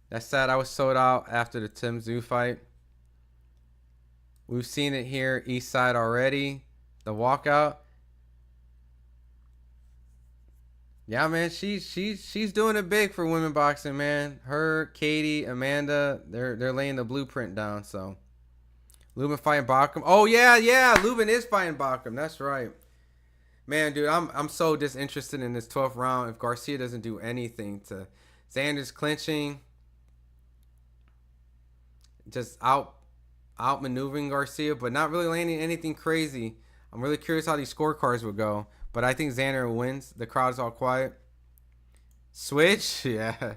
B: that's sad. I was sold out after the Tim Tszyu fight. We've seen it here, East Side already. The walkout. Yeah, man, she's doing it big for women boxing, man. Her, Katie, Amanda, they're laying the blueprint down. So, Lubin fighting Bakram. Oh yeah, Lubin is fighting Bakram. That's right, man, dude. I'm so disinterested in this 12th round. If Garcia doesn't do anything to Xander's clinching, just outmaneuvering Garcia, but not really landing anything crazy. I'm really curious how these scorecards would go. But I think Xander wins. The crowd's all quiet. Switch? Yeah.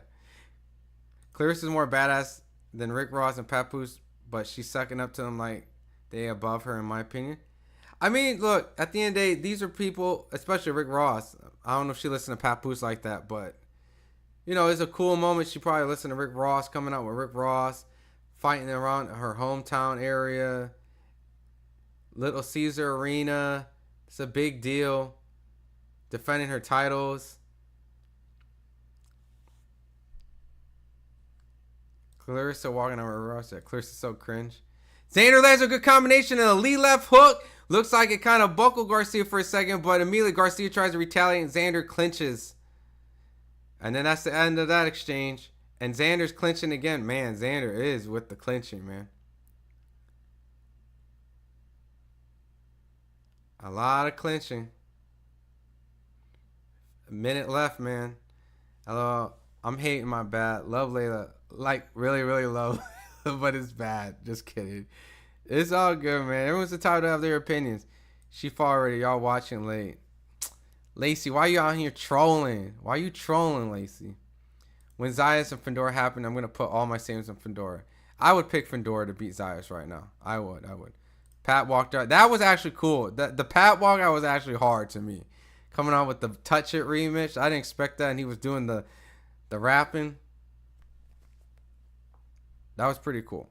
B: Claressa's more badass than Rick Ross and Papoose, but she's sucking up to them like they above her, in my opinion. I mean, look, at the end of the day, these are people, especially Rick Ross. I don't know if she listened to Papoose like that, but, you know, it's a cool moment. She probably listened to Rick Ross, coming out with Rick Ross, fighting around her hometown area, Little Caesar Arena. It's a big deal. Defending her titles. Claressa walking on her roster. Clarissa's so cringe. Xander lands a good combination and a lead left hook. Looks like it kind of buckled Garcia for a second, but immediately Garcia tries to retaliate and Xander clinches. And then that's the end of that exchange. And Xander's clinching again. Man, Xander is with the clinching, man. A lot of clinching. A minute left, man. Hello, I'm hating my bad. Love Layla. Like, really, really love. But it's bad. Just kidding. It's all good, man. Everyone's entitled to have their opinions. She fought already. Y'all watching late. Lacey, why you out here trolling? Why you trolling, Lacey? When Zayas and Fedor happen, I'm going to put all my savings on Fedor. I would pick Fedor to beat Zayas right now. I would. Pat walked out. That was actually cool. The Pat walkout was actually hard to me. Coming out with the Touch It remix. I didn't expect that. And he was doing the rapping. That was pretty cool.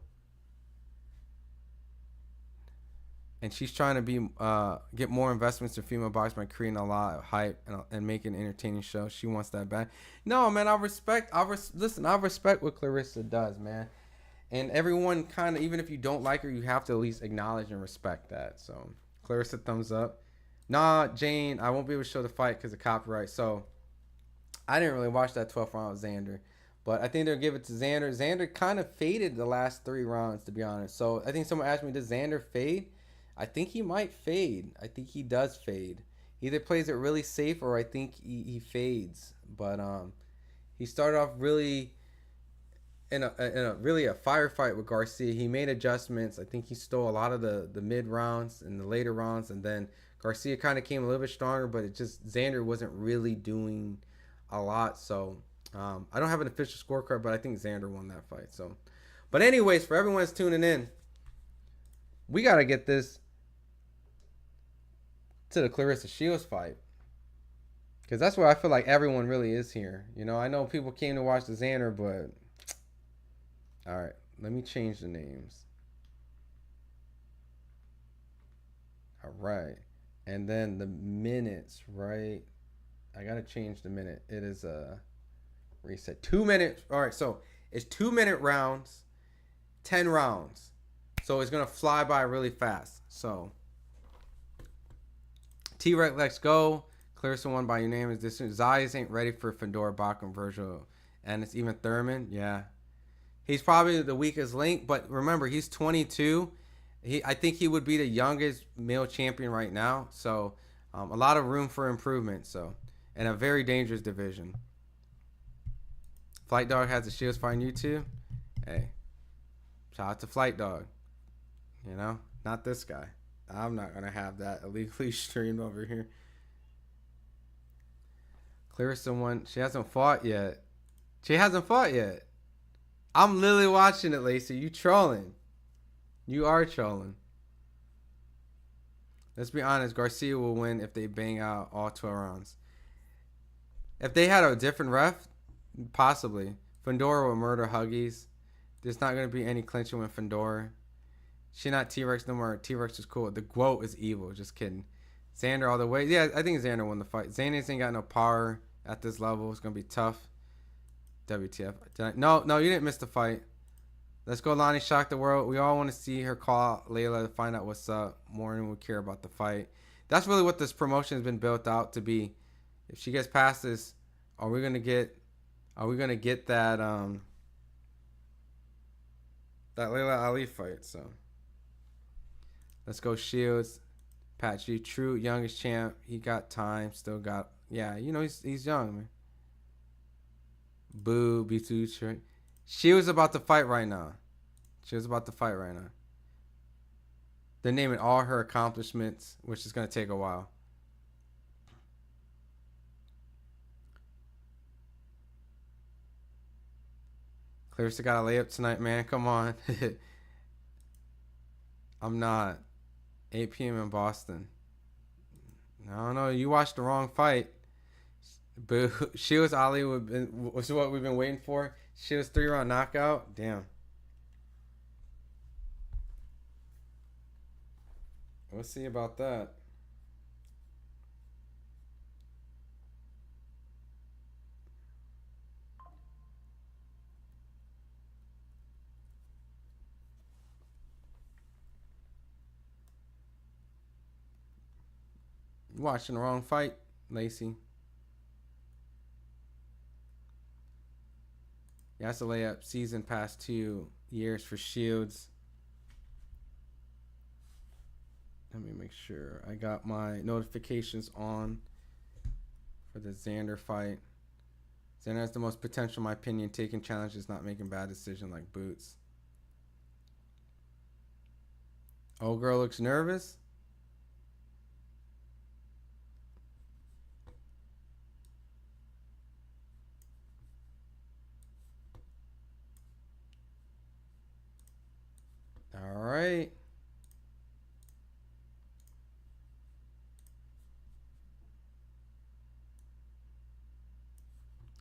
B: And she's trying to be get more investments in female boxing by creating a lot of hype and making an entertaining show. She wants that back. No, man, I respect what Claressa does, man. And everyone kind of, even if you don't like her, you have to at least acknowledge and respect that. So, Claressa, thumbs up. Nah, Jane, I won't be able to show the fight because of copyright. So, I didn't really watch that 12th round with Xander. But I think they'll give it to Xander. Xander kind of faded the last 3 rounds, to be honest. So, I think someone asked me, does Xander fade? I think he might fade. I think he does fade. He either plays it really safe or I think he fades. But he started off really in a firefight with Garcia. He made adjustments. I think he stole a lot of the mid rounds and the later rounds, and then Garcia kind of came a little bit stronger, but it just Xander wasn't really doing a lot. So I don't have an official scorecard, but I think Xander won that fight. So, but anyways, for everyone that's tuning in, we gotta get this to the Claressa Shields fight, because that's where I feel like everyone really is here. You know, I know people came to watch the Xander, but all right, let me change the names. All right, and then the minutes, right? I gotta change the minute. It is reset 2 minutes. All right, so it's 2-minute rounds, 10 rounds, so it's gonna fly by really fast. So T-Rex, let's go. Claressa won by unanimous decision. Zayas ain't ready for Fedor, Bakum, Virgil, and it's even Thurman. Yeah, he's probably the weakest link, but remember, he's 22. I think he would be the youngest male champion right now. So a lot of room for improvement. So, and a very dangerous division. Flight Dog has the Shields fight on YouTube. Hey, shout out to Flight Dog. You know, not this guy. I'm not going to have that illegally streamed over here. Claressa won. She hasn't fought yet. I'm literally watching it, Lacey. You trolling. You are trolling. Let's be honest. Garcia will win if they bang out all 12 rounds. If they had a different ref, possibly. Fedor will murder Huggies. There's not going to be any clinching with Fedor. She not T-Rex no more. T-Rex is cool. The quote is evil. Just kidding. Xander all the way. Yeah, I think Xander won the fight. Xander ain't got no power at this level. It's going to be tough. WTF. No, you didn't miss the fight. Let's go, Lani. Shock the world. We all want to see her call Layla to find out what's up. More than we care about the fight. That's really what this promotion has been built out to be. If she gets past this, are we gonna get that Layla Ali fight? So let's go Shields. Pat G, true youngest champ. He got time. Still got, yeah. You know he's young, man. Boo, B2. Shields about to fight right now. They're naming all her accomplishments, which is gonna take a while. Claressa got a layup tonight, man. Come on. I'm not. 8 p.m. in Boston. No. You watched the wrong fight. Boo. Shields Ali was what we've been waiting for. Shields 3-round knockout. Damn. We'll see about that. You watching the wrong fight, Lacey. Yeah, that's a layup. Season past 2 years for Shields. Let me make sure I got my notifications on for the Xander fight. Xander has the most potential, in my opinion, taking challenges, not making bad decisions like Boots. Old girl looks nervous. All right.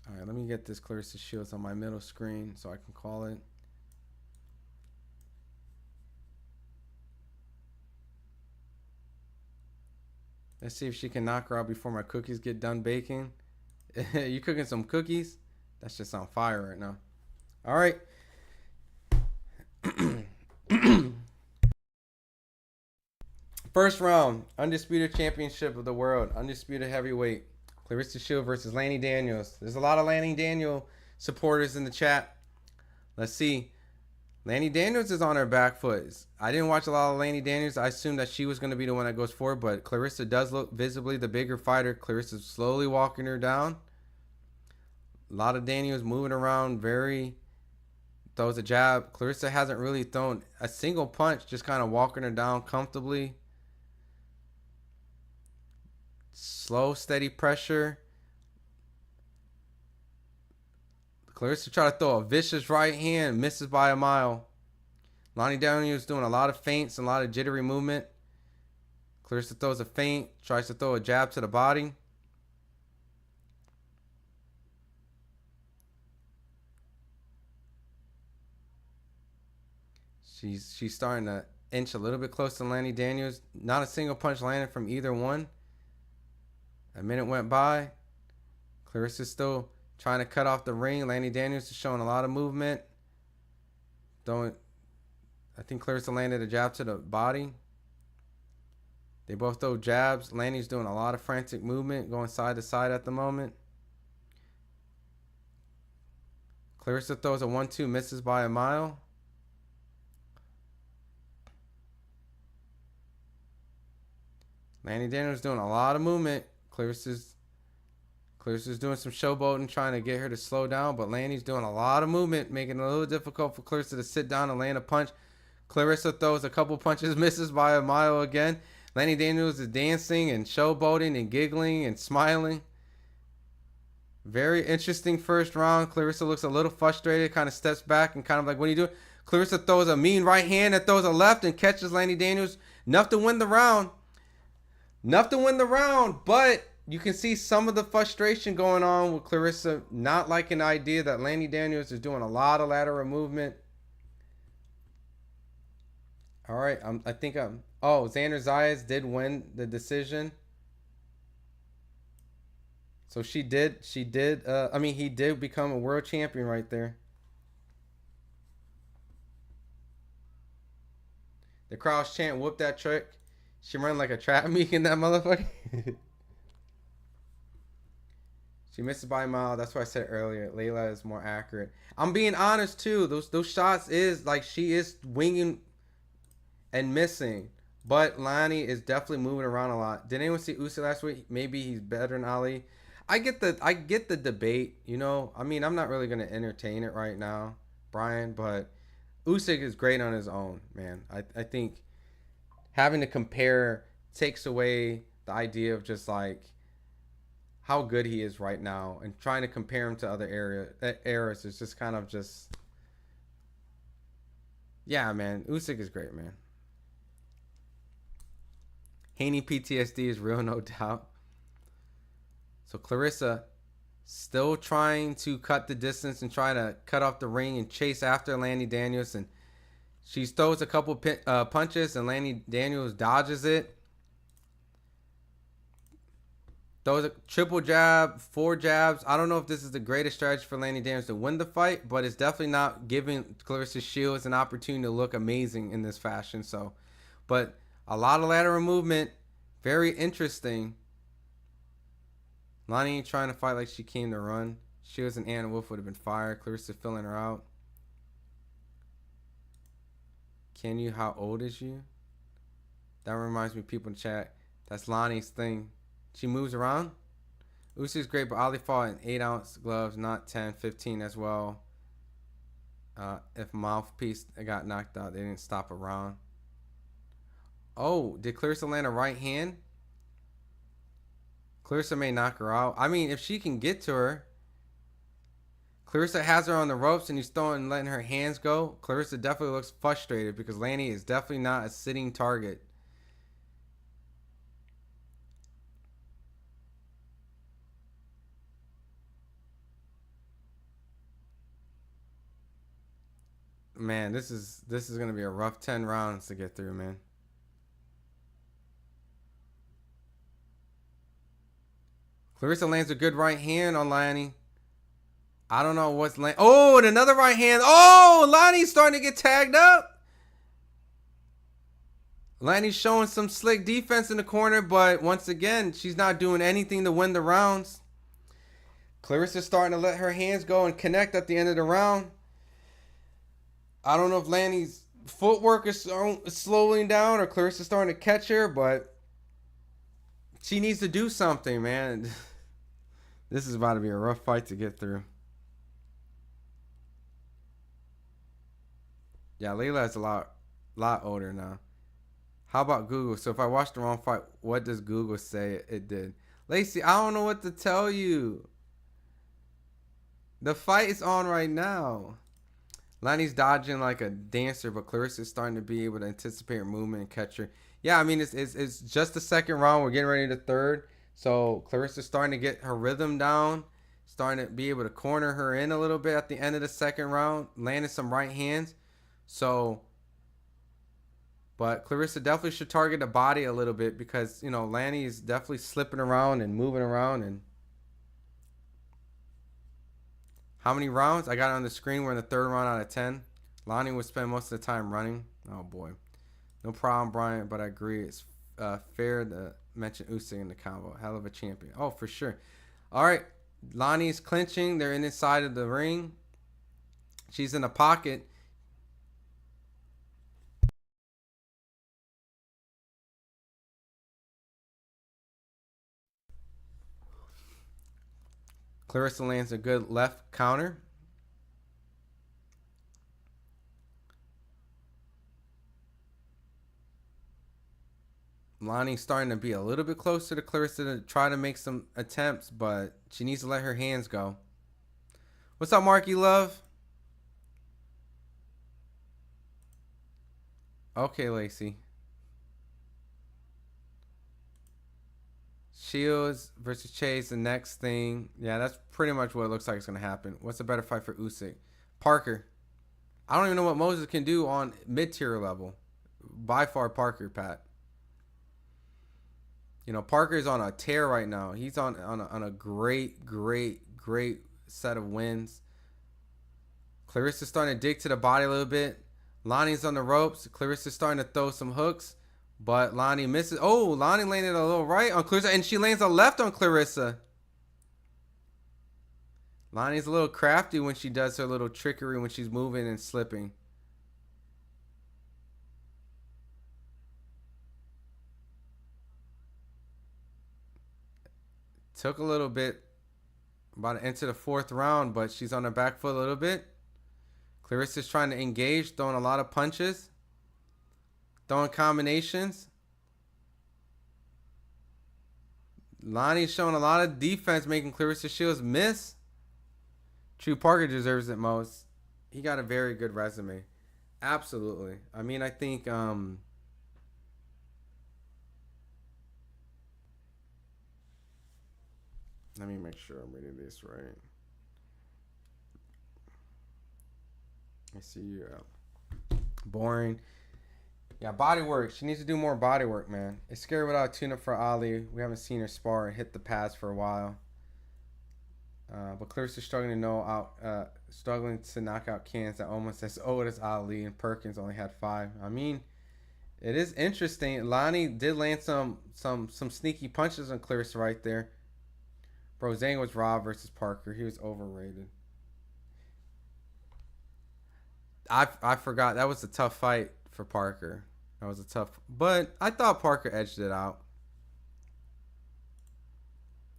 B: All right, let me get this Claressa Shields on my middle screen so I can call it. Let's see if she can knock her out before my cookies get done baking. You cooking some cookies? That's just on fire right now. All right. First round, Undisputed Championship of the World, Undisputed Heavyweight. Claressa Shields versus Lani Daniels. There's a lot of Lani Daniel supporters in the chat. Let's see. Lani Daniels is on her back foot. I didn't watch a lot of Lani Daniels. I assumed that she was going to be the one that goes forward, but Claressa does look visibly the bigger fighter. Claressa's slowly walking her down. A lot of Daniels moving around, throws a jab. Claressa hasn't really thrown a single punch, just kind of walking her down comfortably. Slow, steady pressure. Claressa tried to throw a vicious right hand, misses by a mile. Lani Daniels doing a lot of feints and a lot of jittery movement. Claressa throws a feint, tries to throw a jab to the body. She's starting to inch a little bit closer to Lani Daniels. Not a single punch landed from either one. A minute went by. Claressa's still trying to cut off the ring. Lani Daniels is showing a lot of movement. I think Claressa landed a jab to the body. They both throw jabs. Lani's doing a lot of frantic movement, going side to side at the moment. Claressa throws a 1-2, misses by a mile. Lani Daniels doing a lot of movement. Claressa's doing some showboating, trying to get her to slow down, but Lani's doing a lot of movement, making it a little difficult for Claressa to sit down and land a punch. Claressa throws a couple punches, misses by a mile again. Lani Daniels is dancing and showboating and giggling and smiling. Very interesting first round. Claressa looks a little frustrated, kind of steps back and kind of like, what are you doing? Claressa throws a mean right hand that throws a left and catches Lani Daniels. Enough to win the round. But you can see some of the frustration going on with Claressa not liking the idea that Lani Daniels is doing a lot of lateral movement. All right, Xander Zayas did win the decision. So he did become a world champion right there. The crowd's chant, whoop that trick. She ran like a trap meek in that motherfucker. She misses by a mile. That's what I said earlier. Layla is more accurate. I'm being honest too. Those shots is like she is winging and missing. But Lani is definitely moving around a lot. Did anyone see Usyk last week? Maybe he's better than Ali. I get the debate, you know. I mean, I'm not really gonna entertain it right now, Brian, but Usyk is great on his own, man. I think having to compare takes away the idea of just like how good he is right now, and trying to compare him to other eras is just kind of just, yeah, man. Usyk is great, man. Haney PTSD is real, no doubt. So Claressa still trying to cut the distance and try to cut off the ring and chase after Lani Daniels, and she throws a couple punches and Lani Daniels dodges it. Throws a triple jab, 4 jabs. I don't know if this is the greatest strategy for Lani Daniels to win the fight, but it's definitely not giving Claressa Shields an opportunity to look amazing in this fashion. So, but a lot of lateral movement, very interesting. Lani ain't trying to fight like she came to run. She was an Anna Wolf would have been fired. Claressa filling her out. Can you? How old is you? That reminds me, people in chat. That's Lani's thing. She moves around. Usyk's great, but Ali fought in 8-ounce gloves, not 10, 15 as well. If Mouthpiece got knocked out, they didn't stop a round. Oh, did Claressa land a right hand? Claressa may knock her out. I mean, if she can get to her. Claressa has her on the ropes and he's throwing, letting her hands go. Claressa definitely looks frustrated because Lani is definitely not a sitting target. Man, this is gonna be a rough 10 rounds to get through, man. Claressa lands a good right hand on Lani. I don't know what's land. Oh, and another right hand. Oh, Lani's starting to get tagged up. Lani's showing some slick defense in the corner, but once again, she's not doing anything to win the rounds. Claressa's starting to let her hands go and connect at the end of the round. I don't know if Lani's footwork is slowing down or Claressa's starting to catch her, but she needs to do something, man. This is about to be a rough fight to get through. Yeah, Layla is a lot older now. How about Google? So if I watched the wrong fight, what does Google say it did? Lacey, I don't know what to tell you. The fight is on right now. Lani's dodging like a dancer, but Claressa's starting to be able to anticipate her movement and catch her. Yeah, I mean, it's just the second round. We're getting ready to third. So Claressa's starting to get her rhythm down. Starting to be able to corner her in a little bit at the end of the second round. Landing some right hands. So, but Claressa definitely should target the body a little bit because, you know, Lani is definitely slipping around and moving around. And how many rounds? I got it on the screen. We're in the third round out of 10. Lani would spend most of the time running. Oh, boy. No problem, Brian, but I agree. It's fair to mention Usyk in the combo. Hell of a champion. Oh, for sure. All right. Lani's clinching. They're inside of the ring. She's in the pocket. Claressa lands a good left counter. Lani's starting to be a little bit closer to Claressa to try to make some attempts, but she needs to let her hands go. What's up, Marky Love? Okay, Lacey. Shields versus Chase, the next thing. Yeah, that's pretty much what it looks like it's going to happen. What's a better fight for Usyk? Parker. I don't even know what Moses can do on mid-tier level. By far, Parker, Pat. You know, Parker's on a tear right now. He's on a great set of wins. Claressa's starting to dig to the body a little bit. Lani's on the ropes. Claressa's starting to throw some hooks. But Lani misses. Oh, Lani landed a little right on Claressa. And she lands a left on Claressa. Lani's a little crafty when she does her little trickery when she's moving and slipping. Took a little bit. About to enter the fourth round, but she's on her back foot a little bit. Claressa's trying to engage, throwing a lot of punches. Throwing combinations. Lani's showing a lot of defense, making Claressa Shields miss. True Parker deserves it most. He got a very good resume. Absolutely. I mean, I think let me make sure I'm reading this right. I see you out. Boring. Yeah, body work. She needs to do more body work, man. It's scary without a tune-up for Ali. We haven't seen her spar and hit the pads for a while. But Claressa's struggling to knock out cans that almost as old as Ali, and Perkins only had 5. I mean, it is interesting. Lani did land some sneaky punches on Claressa right there. Bro, Zane was Rob versus Parker. He was overrated. I forgot. That was a tough fight for Parker. That was a tough... But I thought Parker edged it out.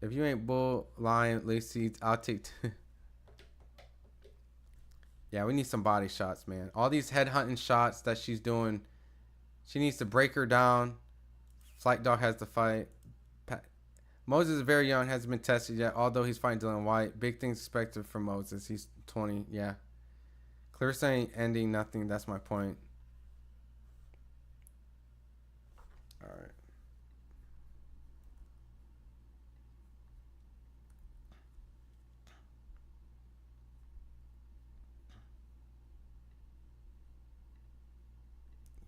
B: If you ain't Bull, Lion, Lacey, I'll take... Yeah, we need some body shots, man. All these headhunting shots that she's doing, she needs to break her down. Flight Dog has to fight. Moses is very young, hasn't been tested yet, although he's fighting Dylan White. Big things expected from Moses. He's 20, yeah. Claressa ain't ending nothing. That's my point. All right.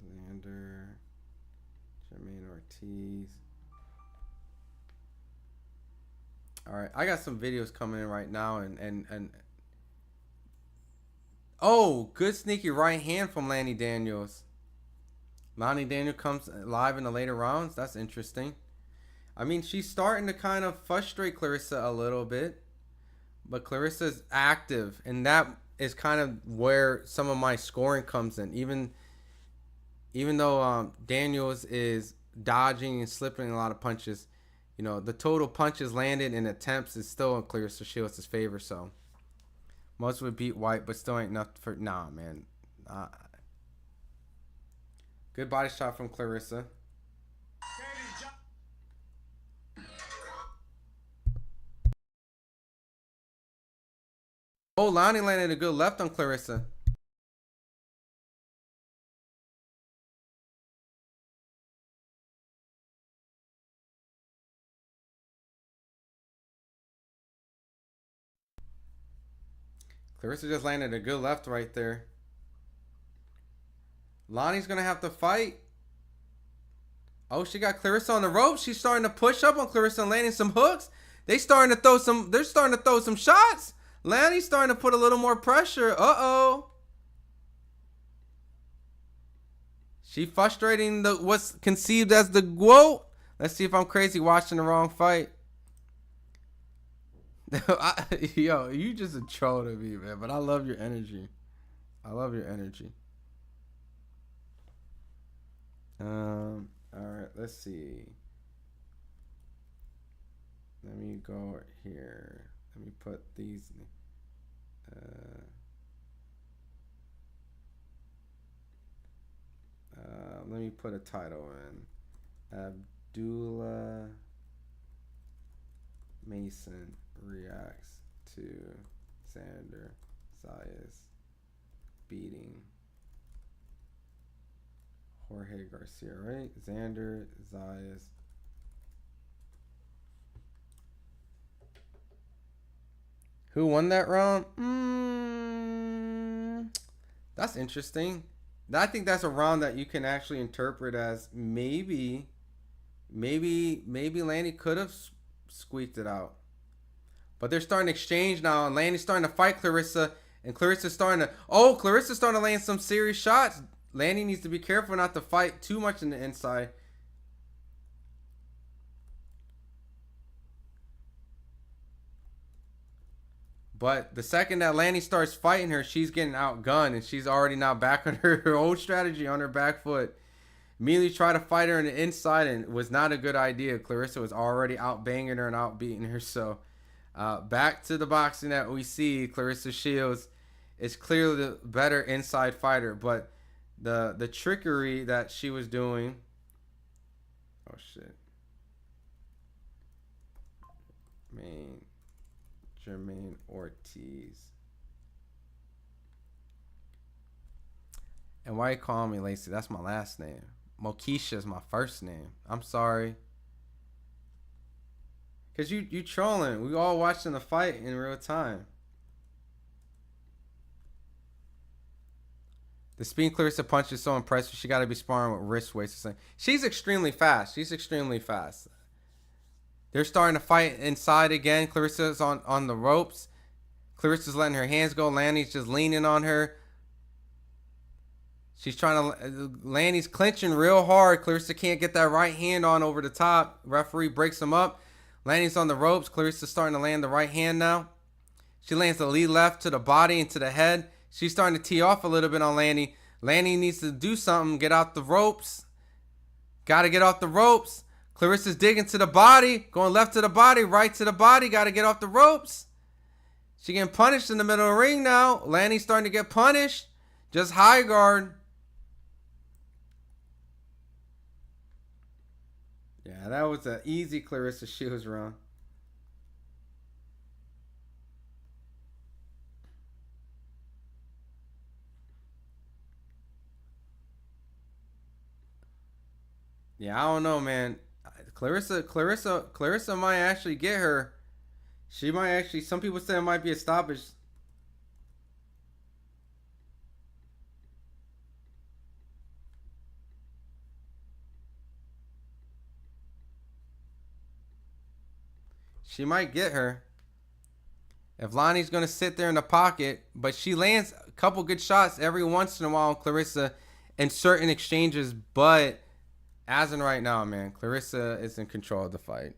B: Xander, Jermaine Ortiz. All right, I got some videos coming in right now, and oh, good sneaky right hand from Lani Daniels. Lani Daniel comes live in the later rounds. That's interesting. I mean, she's starting to kind of frustrate Claressa a little bit, but Claressa's active, and that is kind of where some of my scoring comes in. Even though Daniels is dodging and slipping a lot of punches, you know, the total punches landed and attempts is still in Claressa Shields' favor. So most would beat White, but still ain't enough for... Nah, man. Good body shot from Claressa. Oh, Lani landed a good left on Claressa. Claressa just landed a good left right there. Lani's going to have to fight. Oh, she got Claressa on the rope. She's starting to push up on Claressa and landing some hooks. They're starting to throw some shots. Lani's starting to put a little more pressure. Uh-oh. She frustrating what's conceived as the GOAT. Let's see if I'm crazy watching the wrong fight. Yo, you just a troll to me, man. But I love your energy. I love your energy. All right, let's see. Let me go here. Let me put these. Let me put a title in. Abdullah Mason reacts to Xander Zayas beating Jorge Garcia, right? Xander Zayas. Who won that round? That's interesting. I think that's a round that you can actually interpret as maybe Lani could have squeaked it out. But they're starting to exchange now, and Lani's starting to fight Claressa, and Claressa's starting to land some serious shots. Lani needs to be careful not to fight too much in the inside. But the second that Lani starts fighting her, she's getting outgunned, and she's already now back on her old strategy on her back foot. Immediately tried to fight her in the inside, and it was not a good idea. Claressa was already out-banging her and out-beating her. So back to the boxing that we see. Claressa Shields is clearly the better inside fighter, but the trickery that she was doing... Oh, shit. Jermaine Ortiz. And why you calling me Lacey? That's my last name. Mokisha is my first name. I'm sorry. Because you trolling. We all watching the fight in real time. The speed Claressa punch is so impressive. She got to be sparring with wrist weights. She's extremely fast. She's extremely fast. They're starting to fight inside again. Claressa's on the ropes. Claressa's letting her hands go. Lani's just leaning on her. She's trying to... Lani's clinching real hard. Claressa can't get that right hand on over the top. Referee breaks him up. Lani's on the ropes. Clarissa's starting to land the right hand now. She lands the lead left to the body and to the head. She's starting to tee off a little bit on Lani. Lani needs to do something. Get out the ropes. Got to get off the ropes. Clarissa's digging to the body. Going left to the body. Right to the body. Got to get off the ropes. She getting punished in the middle of the ring now. Lani's starting to get punished. Just high guard. Yeah, that was an easy Claressa Shields run. Yeah, I don't know, man. Claressa might actually get her. She might actually. Some people say it might be a stoppage. She might get her. If Lani's going to sit there in the pocket, but she lands a couple good shots every once in a while on Claressa in certain exchanges, but as in right now, man, Claressa is in control of the fight.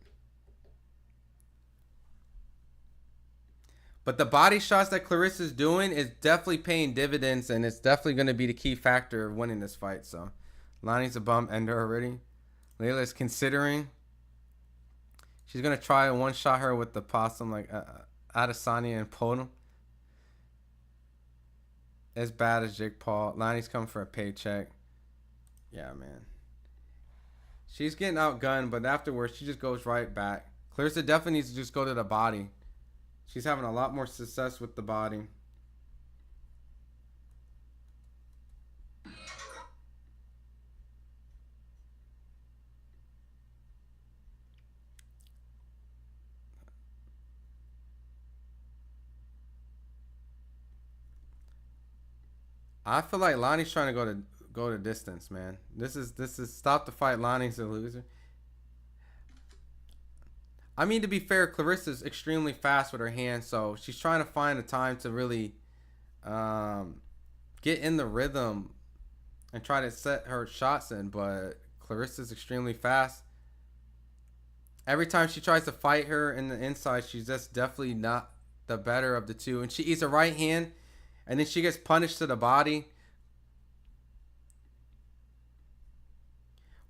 B: But the body shots that Claressa's doing is definitely paying dividends, and it's definitely going to be the key factor of winning this fight. So, Lani's a bum ender already. Layla's considering. She's going to try and one-shot her with the possum like Adesanya and Polanco. As bad as Jake Paul. Lani's coming for a paycheck. Yeah, man. She's getting outgunned, but afterwards, she just goes right back. Claressa definitely needs to just go to the body. She's having a lot more success with the body. I feel like Lani's trying to go to distance, man. This is stop the fight. Lani's a loser. I mean, to be fair, Claressa's extremely fast with her hands, so she's trying to find a time to really get in the rhythm and try to set her shots in, but Claressa's extremely fast. Every time she tries to fight her in the inside, she's just definitely not the better of the two. And she eats a right hand, and then she gets punished to the body.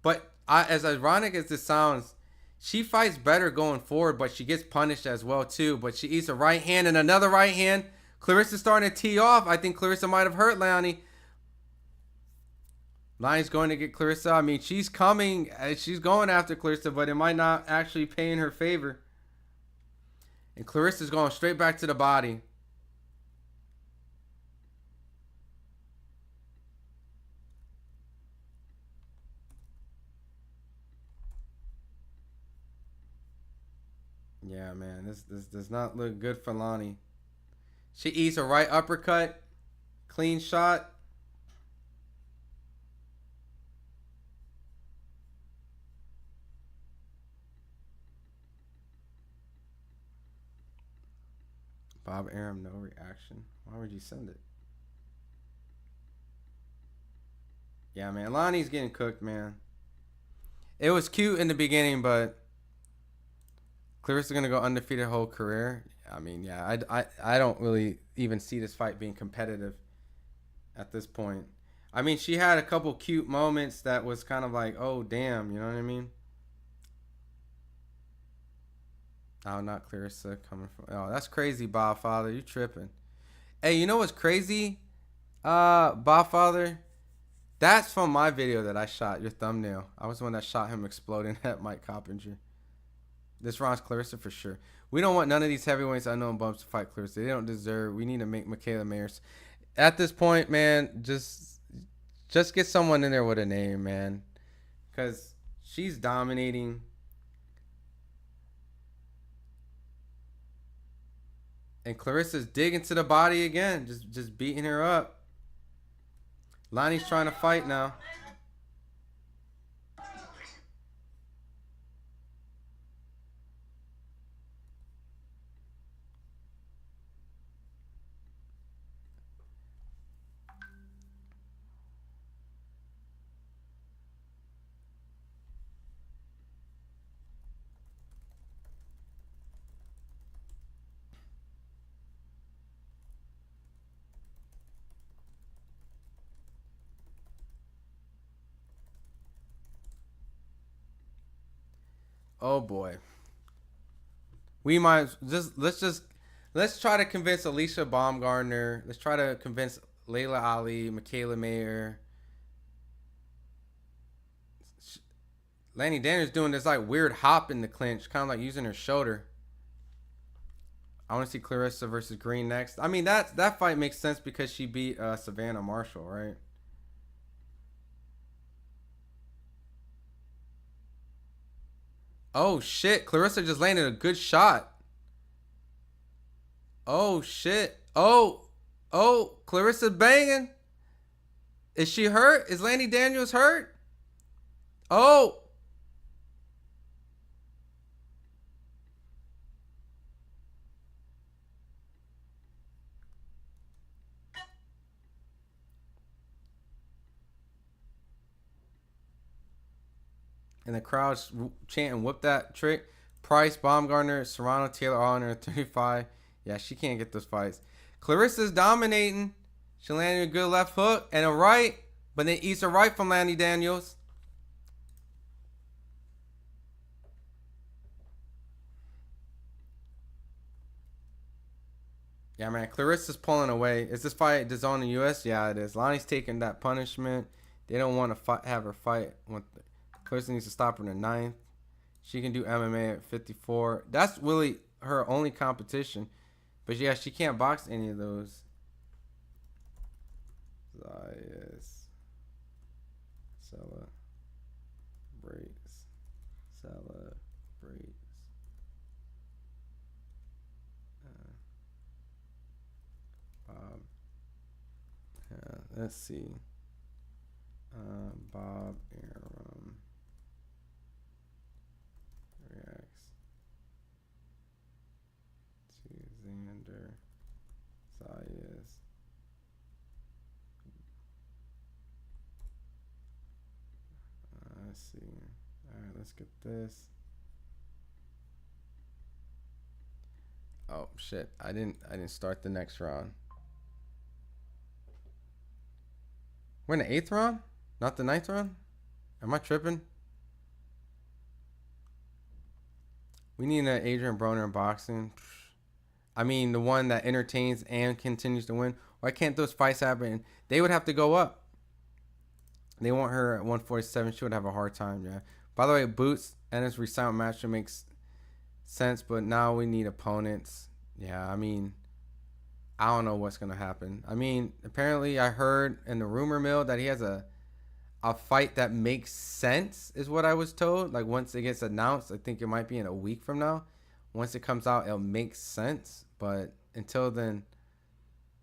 B: But as ironic as this sounds, she fights better going forward, but she gets punished as well, too. But she eats a right hand and another right hand. Claressa's starting to tee off. I think Claressa might have hurt Lani. Lani's going to get Claressa. I mean, she's coming. She's going after Claressa, but it might not actually pay in her favor. And Claressa's going straight back to the body. Yeah, man, this does not look good for Lani. She eats a right uppercut. Clean shot. Bob Arum, no reaction. Why would you send it? Yeah, man, Lani's getting cooked, man. It was cute in the beginning, but Claressa's gonna go undefeated whole career. I mean, yeah, I don't really even see this fight being competitive at this point. I mean, she had a couple cute moments that was kind of like, oh damn, you know what I mean? Oh, not Claressa coming from. Oh, that's crazy, Bob Father. You tripping? Hey, you know what's crazy, Bob Father? That's from my video that I shot. Your thumbnail. I was the one that shot him exploding at Mike Coppinger. This round's Claressa for sure. We don't want none of these heavyweights unknown bumps to fight Claressa. They don't deserve. We need to make Michaela Mayers. At this point, man, just get someone in there with a name, man, because she's dominating. And Claressa's digging to the body again, just beating her up. Lani's trying to fight now. Oh boy. We might let's try to convince Alicia Baumgartner. Let's try to convince Layla Ali, Michaela Mayer. Lani Daniels doing this like weird hop in the clinch, kind of like using her shoulder. I want to see Claressa versus Green next. I mean, that fight makes sense because she beat Savannah Marshall, right? Oh shit, Claressa just landed a good shot. Oh shit. Oh, Claressa banging. Is she hurt? Is Lani Daniels hurt? Oh. And the crowd's chanting, "Whoop that trick." Price, Baumgartner, Serrano, Taylor, all under 35. Yeah, she can't get those fights. Claressa's dominating. She landed a good left hook and a right, but then eats a right from Lani Daniels. Yeah, man, Claressa's pulling away. Is this fight DAZN in the U.S.? Yeah, it is. Lonnie's taking that punishment. They don't want to have her fight. Claressa needs to stop her in the 9th. She can do MMA at 54. That's really her only competition. But yeah, she can't box any of those. Zayas. Celebrates. Bob. Yeah, let's see. Bob Arum reacts to Xander Zayas. Let's see. All right, let's get this. Oh shit! I didn't start the next round. We're in the 8th round, not the 9th round. Am I tripping? We need an Adrian Broner in boxing. I mean, the one that entertains and continues to win. Why can't those fights happen? They would have to go up. They want her at 147. She would have a hard time, yeah. By the way, Boots and his resilient match makes sense, but now we need opponents. Yeah, I mean, I don't know what's going to happen. I mean, apparently I heard in the rumor mill that he has a fight that makes sense, is what I was told. Like, once it gets announced, I think it might be in a week from now. Once it comes out, it'll make sense. But until then,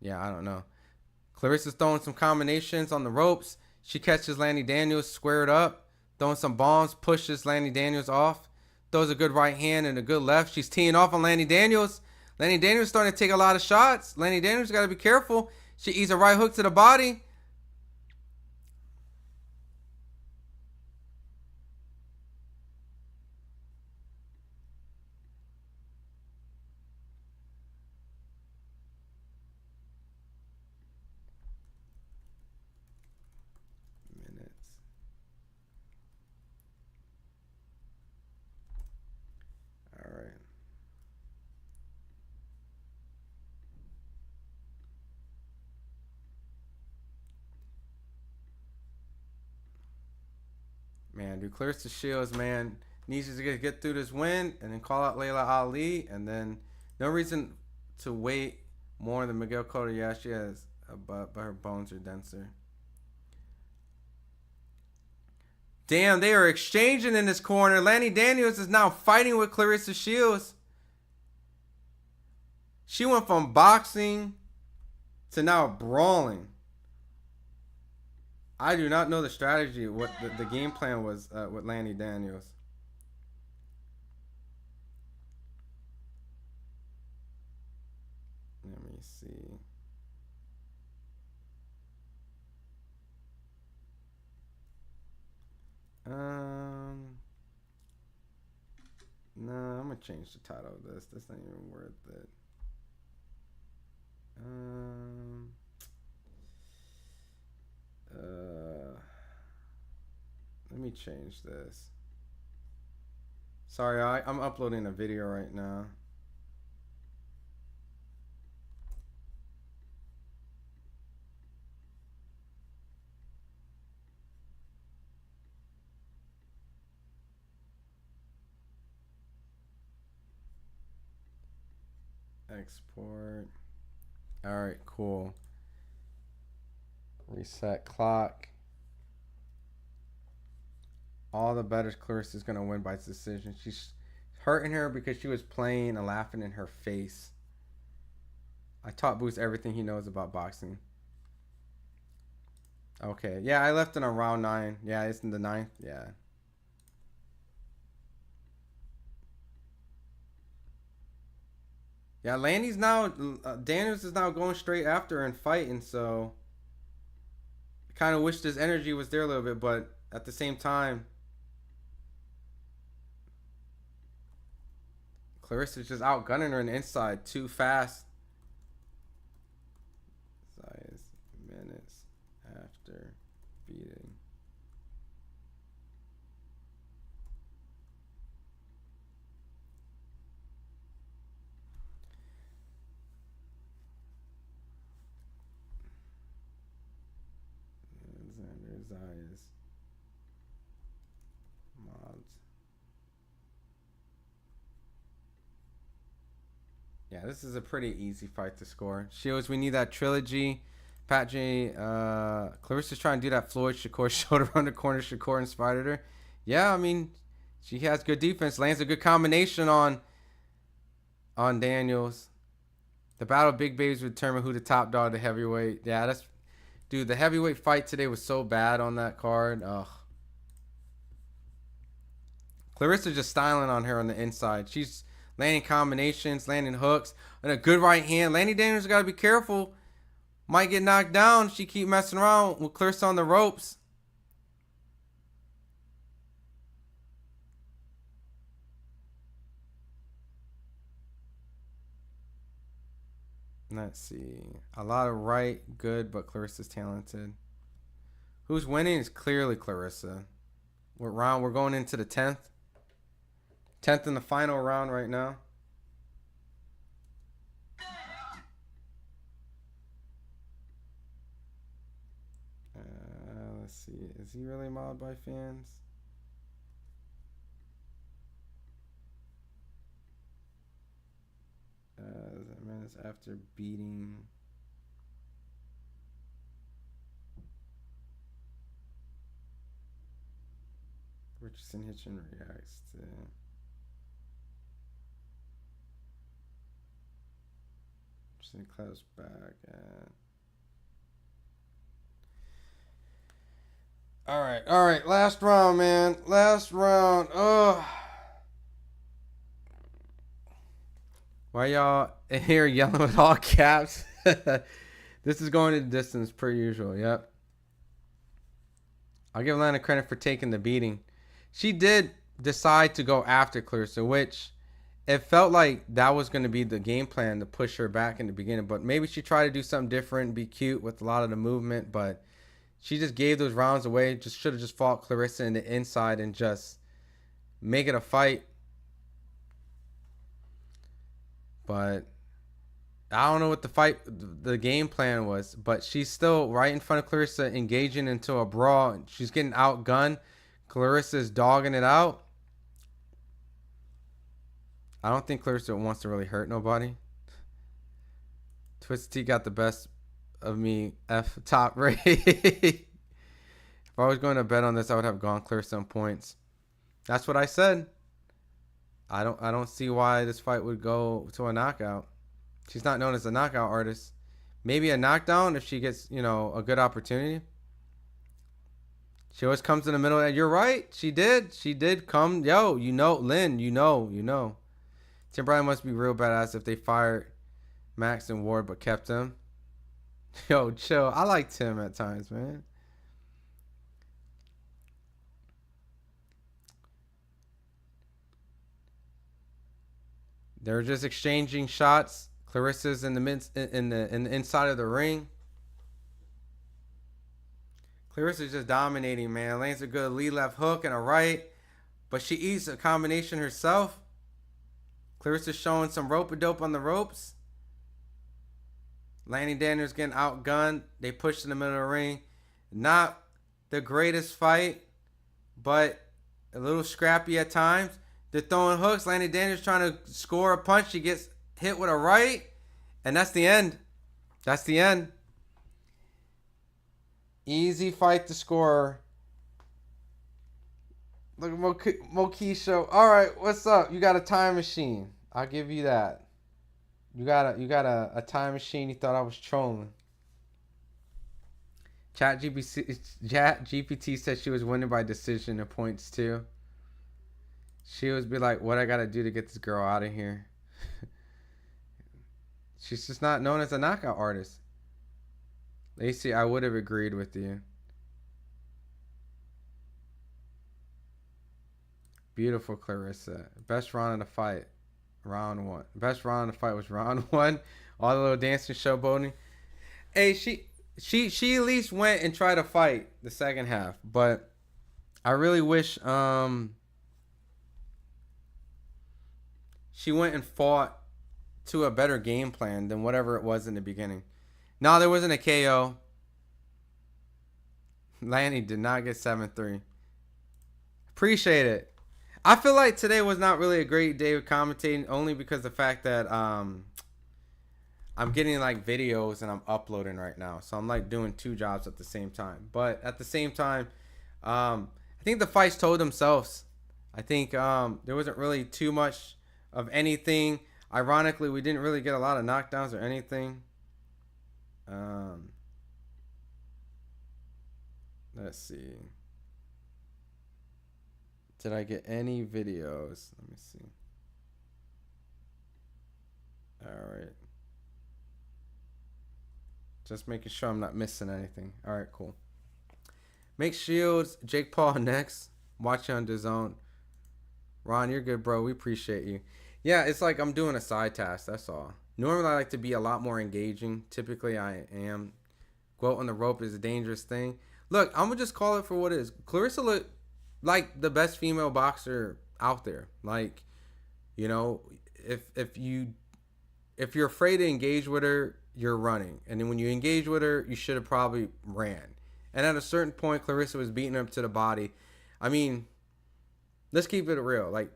B: yeah, I don't know. Claressa's throwing some combinations on the ropes. She catches Lani Daniels squared up, throwing some bombs, pushes Lani Daniels off, throws a good right hand and a good left. She's teeing off on Lani Daniels. Lani Daniels starting to take a lot of shots. Lani Daniels got to be careful. She eats a right hook to the body. Man, dude, Claressa Shields, man, needs to get through this win and then call out Layla Ali, and then no reason to wait more than Miguel Cotto. Yeah, she has a butt, but her bones are denser. Damn, they are exchanging in this corner. Lani Daniels is now fighting with Claressa Shields. She went from boxing to now brawling. I do not know the strategy, what the game plan was with Lani Daniels. Let me see. No, I'm gonna change the title of this. This ain't even worth it. Let me change this. Sorry, I'm uploading a video right now. Export. All right, cool. Reset clock. All the better Clarissa's gonna win by decision. She's hurting her because she was playing and laughing in her face. I taught Boost everything he knows about boxing. Okay, yeah, I left it on round 9. Yeah, it's in the 9th. Yeah. Yeah, Lani's now, Daniels is now going straight after her and fighting, so I kind of wish this energy was there a little bit, but at the same time, Clarissa's just outgunning her on the inside too fast. Zayas minutes after beating. Zayas mods. Yeah, this is a pretty easy fight to score. Shields, we need that trilogy. Pat J, Clarissa's trying to do that Floyd Shakur shoulder on the corner. Shakur inspired her. Yeah, I mean, she has good defense. Lands a good combination on Daniels. The battle of big babies would determine who the top dog of the heavyweight. Yeah, that's, dude, the heavyweight fight today was so bad on that card. Ugh. Clarissa just styling on her on the inside. She's landing combinations, landing hooks, and a good right hand. Lanny Daniels got to be careful. Might get knocked down if she keep messing around with Clarissa on the ropes. Let's see. A lot of right, good, but Clarissa's talented. Who's winning is clearly Clarissa. We're going into the 10th. 10th in the final round right now. Let's see. Is he really mobbed by fans? Minutes after beating. Richardson Hitchin reacts to. Richardson claps back at. All right. Last round, man. Last round. Ugh. Why y'all here yelling with all caps? This is going to the distance per usual. Yep. I'll give Lana credit for taking the beating. She did decide to go after Clarissa, which it felt like that was going to be the game plan to push her back in the beginning. But maybe she tried to do something different, be cute with a lot of the movement. But she just gave those rounds away. Just should have just fought Clarissa in the inside and just make it a fight. But I don't know what the game plan was, but she's still right in front of Clarissa, engaging into a brawl. She's getting outgunned. Clarissa's dogging it out. I don't think Clarissa wants to really hurt nobody. Twisted T got the best of me. F top rate. If I was going to bet on this, I would have gone Clarissa on points. That's what I said. I don't see why this fight would go to a knockout. She's not known as a knockout artist. Maybe a knockdown if she gets, a good opportunity. She always comes in the middle. And you're right. She did come. Yo, Lynn, Tim Bryan must be real badass if they fired Max and Ward but kept him. Yo, chill. I like Tim at times, man. They're just exchanging shots. Clarissa's in the inside of the ring. Clarissa's just dominating, man. Lands a good lead left hook and a right. but she eats a combination herself. Claressa showing some rope-a-dope on the ropes. Lani Daniels getting outgunned. They pushed in the middle of the ring. Not the greatest fight, but a little scrappy at times. They're throwing hooks. Lani Daniels trying to score a punch. She gets hit with a right. And that's the end. That's the end. Easy fight to score. Look at Mokisho. All right, what's up? You got a time machine. I'll give you that. You got a time machine. You thought I was trolling. Chat GPT said she was winning by decision in points too. She was be like, what I gotta do to get this girl out of here. She's just not known as a knockout artist. Lacey, I would have agreed with you. Beautiful Claressa. Best round of the fight. Round 1. Best round of the fight was round 1. All the little dancing showboating. Hey, she at least went and tried to fight the second half. But I really wish she went and fought to a better game plan than whatever it was in the beginning. No, there wasn't a KO. Lani did not get 7-3. Appreciate it. I feel like today was not really a great day of commentating, only because of the fact that I'm getting like videos and I'm uploading right now. So I'm like doing 2 jobs at the same time. But at the same time, I think the fights told themselves. I think there wasn't really too much of anything. Ironically, we didn't really get a lot of knockdowns or anything. Let's see. Did I get any videos? Let me see. All right. Just making sure I'm not missing anything. All right, cool. Make Shields, Jake Paul next. Watch you on DAZN. Ron, you're good, bro. We appreciate you. Yeah, it's like I'm doing a side task. That's all. Normally, I like to be a lot more engaging. Typically, I am. Go out on the rope is a dangerous thing. Look, I'm going to just call it for what it is. Claressa looked like the best female boxer out there. Like, you know, if you're afraid to engage with her, you're running. And then when you engage with her, you should have probably ran. And at a certain point, Claressa was beating up to the body. I mean, let's keep it real. Like,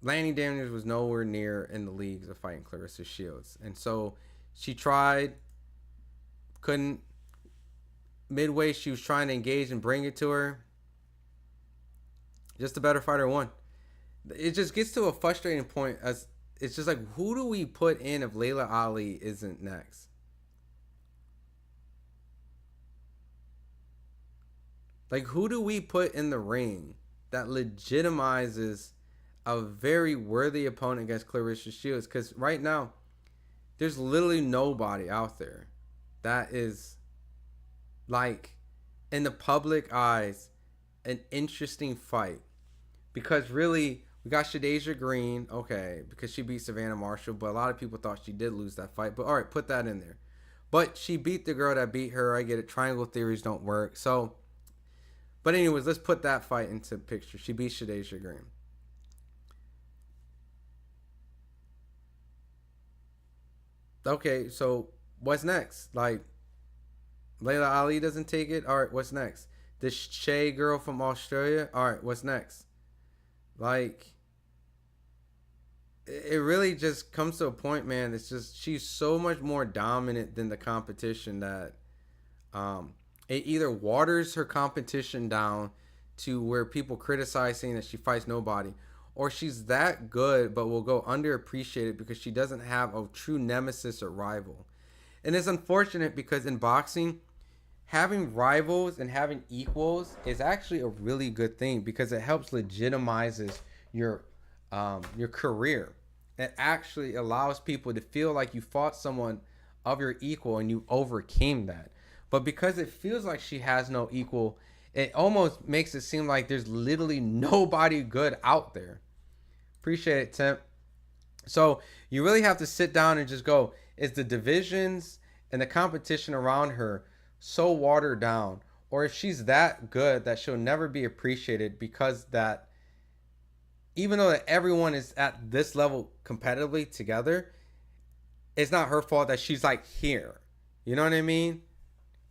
B: Lani Daniels was nowhere near in the leagues of fighting Claressa Shields. And so she tried, couldn't. Midway, she was trying to engage and bring it to her. Just a better fighter won. It just gets to a frustrating point as it's just like, who do we put in if Layla Ali isn't next? Like, who do we put in the ring that legitimizes a very worthy opponent against Claressa Shields? Because right now, there's literally nobody out there that is, like, in the public eyes, an interesting fight. Because really, we got Shadeja Green, okay, because she beat Savannah Marshall, but a lot of people thought she did lose that fight. But all right, put that in there. But she beat the girl that beat her. I get it. Triangle theories don't work. So, but anyways, let's put that fight into picture. She beat Shadeja Green. Okay, so what's next? Like, Layla Ali doesn't take it. All right, what's next? This Shay girl from Australia. All right, what's next? Like, it really just comes to a point, man. It's just she's so much more dominant than the competition that it either waters her competition down to where people criticize saying that she fights nobody, or she's that good but will go underappreciated because she doesn't have a true nemesis or rival. And it's unfortunate because in boxing, having rivals and having equals is actually a really good thing because it helps legitimizes your career. It actually allows people to feel like you fought someone of your equal and you overcame that. But because it feels like she has no equal, it almost makes it seem like there's literally nobody good out there. Appreciate it, Tim. So you really have to sit down and just go, is the divisions and the competition around her so watered down, or if she's that good that she'll never be appreciated because that even though that everyone is at this level competitively together, it's not her fault that she's like here. You know what I mean?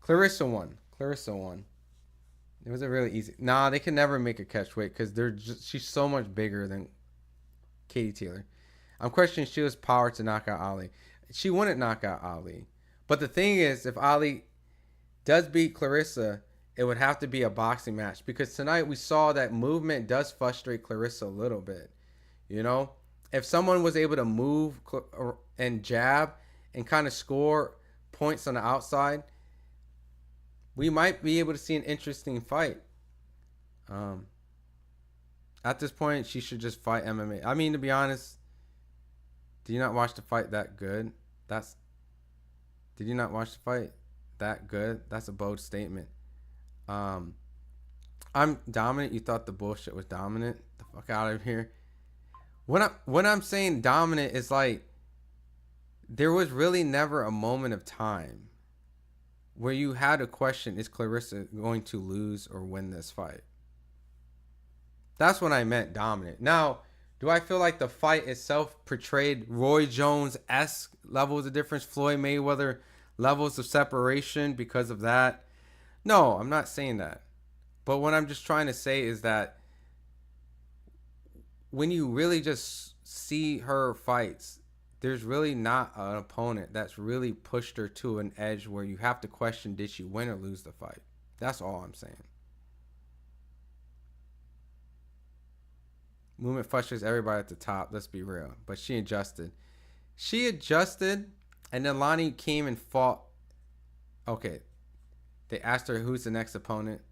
B: Claressa won. It was a really easy. Nah, they can never make a catch weight because she's so much bigger than Katie Taylor. I'm questioning Sheila's power to knock out Ali. She wouldn't knock out Ali. But the thing is, if Ali does beat Claressa, it would have to be a boxing match. Because tonight we saw that movement does frustrate Claressa a little bit. You know? If someone was able to move and jab and kind of score points on the outside, we might be able to see an interesting fight. At this point, she should just fight MMA. I mean, to be honest, did you not watch the fight that good? Did you not watch the fight that good? That's a bold statement. I'm dominant. You thought the bullshit was dominant? The fuck out of here. When I'm saying dominant is like, there was really never a moment of time where you had a question, is Claressa going to lose or win this fight? That's what I meant, dominant. Now, do I feel like the fight itself portrayed Roy Jones-esque levels of difference, Floyd Mayweather levels of separation because of that? No, I'm not saying that. But what I'm just trying to say is that when you really just see her fights, there's really not an opponent that's really pushed her to an edge where you have to question, did she win or lose the fight? That's all I'm saying. Movement frustrates everybody at the top, let's be real. But she adjusted. And then Lani came and fought. Okay. They asked her who's the next opponent.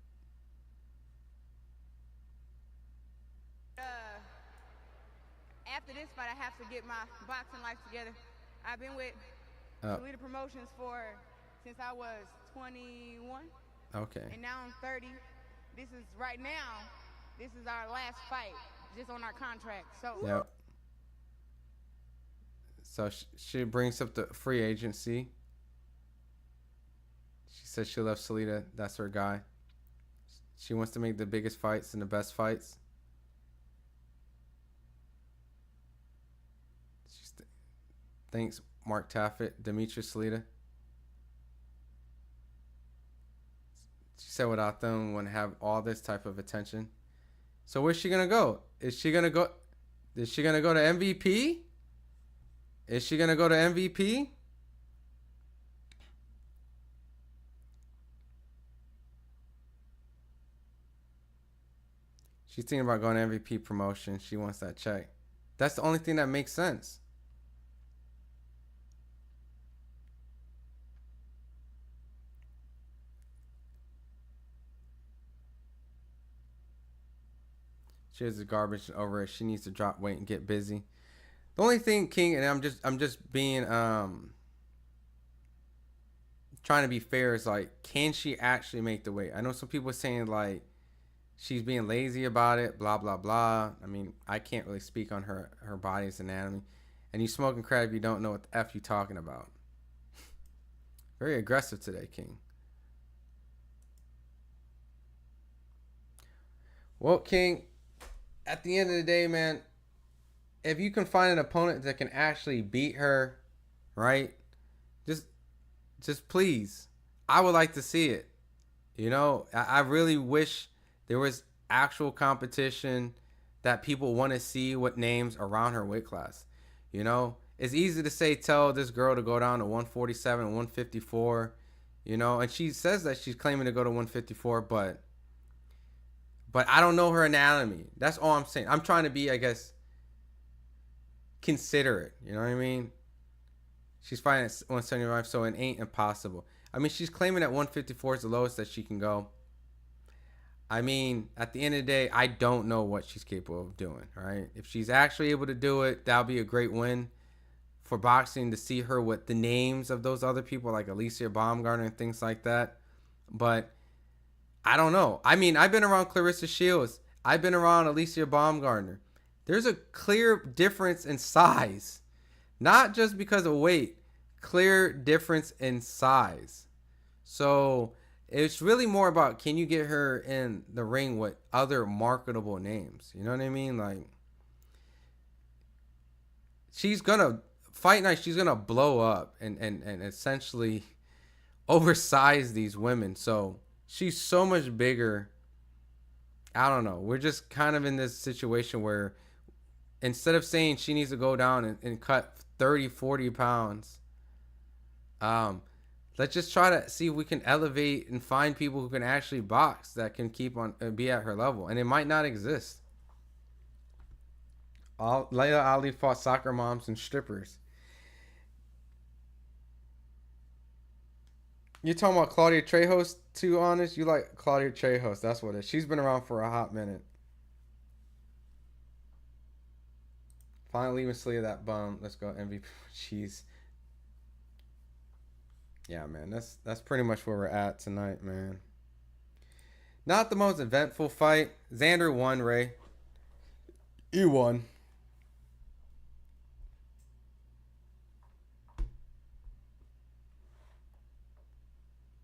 F: After this fight, I have to get my boxing life together. I've been with Toledo Promotions since I was 21.
B: Okay.
F: And now I'm 30. This is our last fight, just on our contract. So.
B: Yep. So she brings up the free agency. She says she loves Salida. That's her guy. She wants to make the biggest fights and the best fights. Thanks, Mark Taffet, Demetrius Salida. She said without them, wouldn't have all this type of attention. So where's she gonna go? Is she gonna go to MVP? Is she gonna go to MVP? She's thinking about going to MVP promotion. She wants that check. That's the only thing that makes sense. She has the garbage over it. She needs to drop weight and get busy. The only thing, King, and I'm just being trying to be fair, is like, can she actually make the weight? I know some people are saying like she's being lazy about it, blah blah blah. I mean, I can't really speak on her body's anatomy. And you smoking crack if you don't know what the F you talking about. Very aggressive today, King. Well, King, at the end of the day, man, if you can find an opponent that can actually beat her, right? Just please. I would like to see it. You know, I really wish there was actual competition that people want to see what names around her weight class. You know, it's easy to tell this girl to go down to 147, 154, you know, and she says that she's claiming to go to 154, but I don't know her anatomy. That's all I'm saying. I'm trying to be, I guess, considerate. You know what I mean? She's fighting at 175, so it ain't impossible. I mean, she's claiming that 154 is the lowest that she can go. I mean, at the end of the day, I don't know what she's capable of doing, right? If she's actually able to do it, that'll be a great win for boxing, to see her with the names of those other people like Alicia Baumgartner and things like that. But I don't know. I mean, I've been around Claressa Shields. I've been around Alicia Baumgartner. There's a clear difference in size. Not just because of weight. Clear difference in size. So it's really more about, can you get her in the ring with other marketable names? You know what I mean? Like, she's gonna fight night. She's gonna blow up and essentially oversize these women. So she's so much bigger. I don't know. We're just kind of in this situation where instead of saying she needs to go down and cut 30, 40 pounds, let's just try to see if we can elevate and find people who can actually box that can keep on be at her level. And it might not exist. Layla Ali fought soccer moms and strippers. You talking about Claudia Trejos, too honest? You like Claudia Trejos, that's what it is. She's been around for a hot minute. Finally even sleeve that bum. Let's go MVP. Jeez. Yeah, man. That's pretty much where we're at tonight, man. Not the most eventful fight. Xander won, Ray. You won.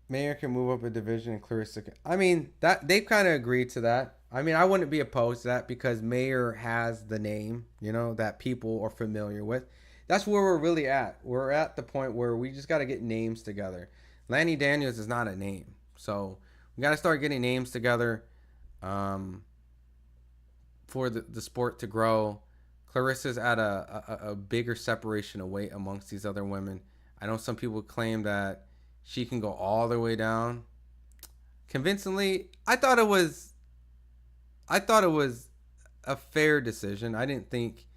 B: Mayor can move up a division and Claressa can. I mean, that they've kind of agreed to that. I mean, I wouldn't be opposed to that because Mayor has the name, you know, that people are familiar with. That's where we're really at. We're at the point where we just got to get names together. Lanny Daniels is not a name. So we got to start getting names together for the sport to grow. Claressa's at a bigger separation of weight amongst these other women. I know some people claim that she can go all the way down. Convincingly, I thought it was a fair decision. I didn't think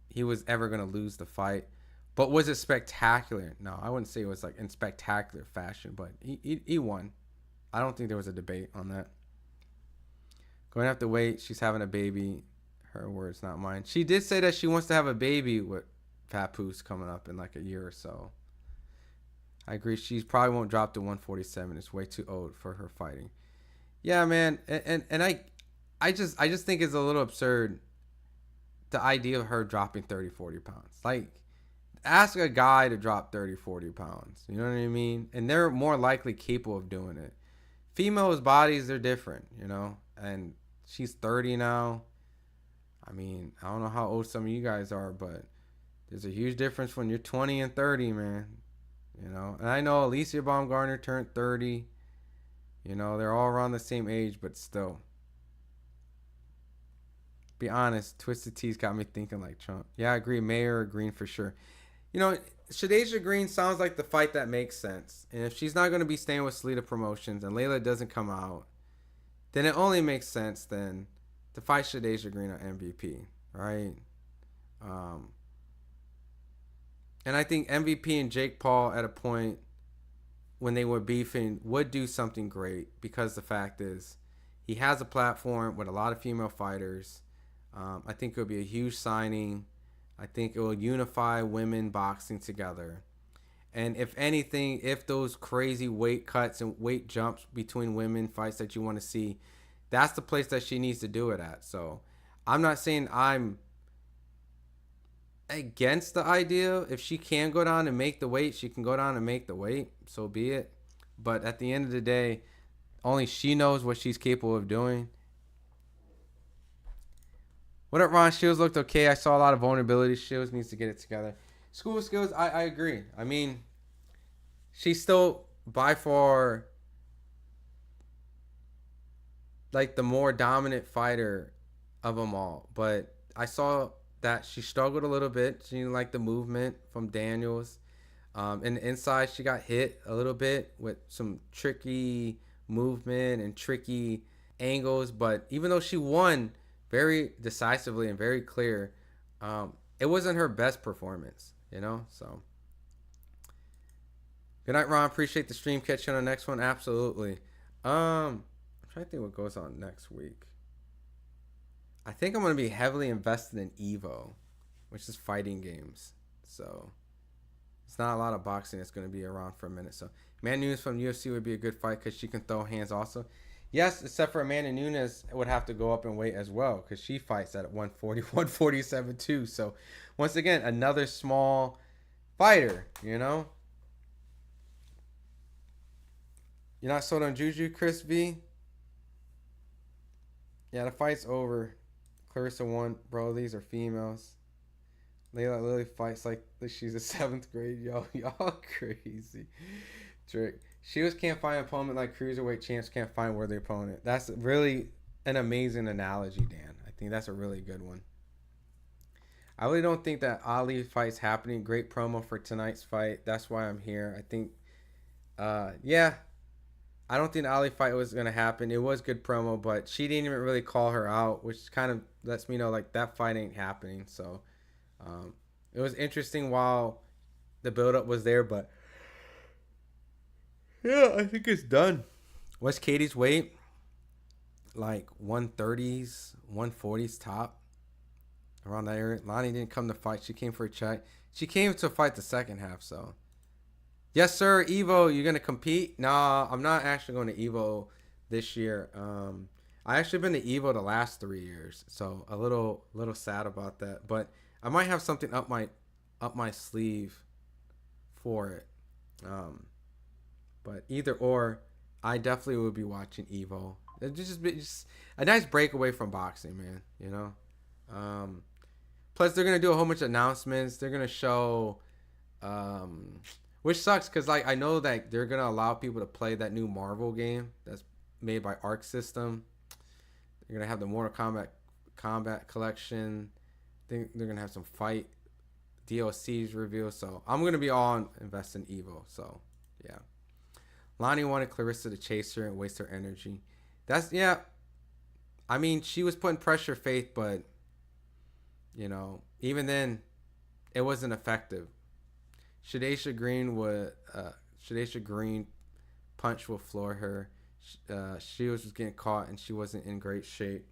B: he was ever going to lose the fight. But was it spectacular? No, I wouldn't say it was like in spectacular fashion, but he won. I don't think there was a debate on that. Going to have to wait. She's having a baby. Her words, not mine. She did say that she wants to have a baby with Papoose coming up in like a year or so. I agree. She probably won't drop to 147. It's way too old for her fighting. Yeah, man. And I just think it's a little absurd, the idea of her dropping 30, 40 pounds. Like, ask a guy to drop 30, 40 pounds. You know what I mean? And they're more likely capable of doing it. Females' bodies, they're different, you know? And she's 30 now. I mean, I don't know how old some of you guys are, but there's a huge difference when you're 20 and 30, man. You know, and I know Alicia Baumgartner turned 30. You know, they're all around the same age, but still. Be honest, Twisted Tea's got me thinking like Trump. Yeah, I agree. Mayor or Green for sure. You know, Shadeja Green sounds like the fight that makes sense. And if she's not going to be staying with Salida Promotions and Layla doesn't come out, then it only makes sense then to fight Shadeja Green on MVP, right? And I think MVP and Jake Paul at a point when they were beefing would do something great because the fact is he has a platform with a lot of female fighters. I think it would be a huge signing. I think it will unify women boxing together. And if anything, if those crazy weight cuts and weight jumps between women fights that you want to see, that's the place that she needs to do it at. So I'm not saying I'm against the idea. If she can go down and make the weight, she can go down and make the weight, so be it. But at the end of the day, only she knows what she's capable of doing. What up, Ron? Shields looked okay. I saw a lot of vulnerability. Shields needs to get it together. School of skills, I agree. I mean, she's still by far like the more dominant fighter of them all. But I saw that she struggled a little bit. She didn't like the movement from Daniels. And the inside, she got hit a little bit with some tricky movement and tricky angles. But even though she won very decisively and very clear, it wasn't her best performance, you know? So, good night, Ron. Appreciate the stream. Catch you on the next one. Absolutely. I'm trying to think what goes on next week. I think I'm going to be heavily invested in Evo, which is fighting games. So it's not a lot of boxing that's going to be around for a minute. So Amanda Nunes from UFC would be a good fight because she can throw hands also. Yes, except for Amanda Nunes would have to go up in weight as well because she fights at 140, 147 too. So once again, another small fighter, you know. You're not sold on Juju, Chris V? Yeah, the fight's over. Claressa won. Bro, these are females. Layla Lily fights like she's a 7th grade. Y'all crazy. Trick. Shields can't find an opponent like cruiserweight champs can't find worthy opponent. That's really an amazing analogy, Dan. I think that's a really good one. I really don't think that Ali fight's happening. Great promo for tonight's fight. That's why I'm here. I think, yeah, I don't think the Ali fight was going to happen. It was good promo, but she didn't even really call her out, which kind of lets me know, like, that fight ain't happening. So, it was interesting while the build-up was there, but yeah, I think it's done. What's Katie's weight? Like 130s, 140s top. Around that area. Lani didn't come to fight. She came for a check. She came to fight the second half, so. Yes, sir. Evo, you're going to compete? Nah, I'm not actually going to Evo this year. I actually been to Evo the last 3 years, so a little sad about that. But I might have something up my sleeve for it. But either or, I definitely would be watching Evo. It's just a nice breakaway from boxing, man. You know. Plus, they're gonna do a whole bunch of announcements. They're gonna show, which sucks because like I know that they're gonna allow people to play that new Marvel game that's made by Arc System. They're gonna have the Mortal Kombat collection. They're gonna have some fight DLCs revealed. So I'm gonna be all invest in Evo. So yeah, Lani wanted Claressa to chase her and waste her energy. Yeah. I mean, she was putting pressure, Faith, but. You know, even then, it wasn't effective. Shadesha Green punch will floor her. She was getting caught and she wasn't in great shape.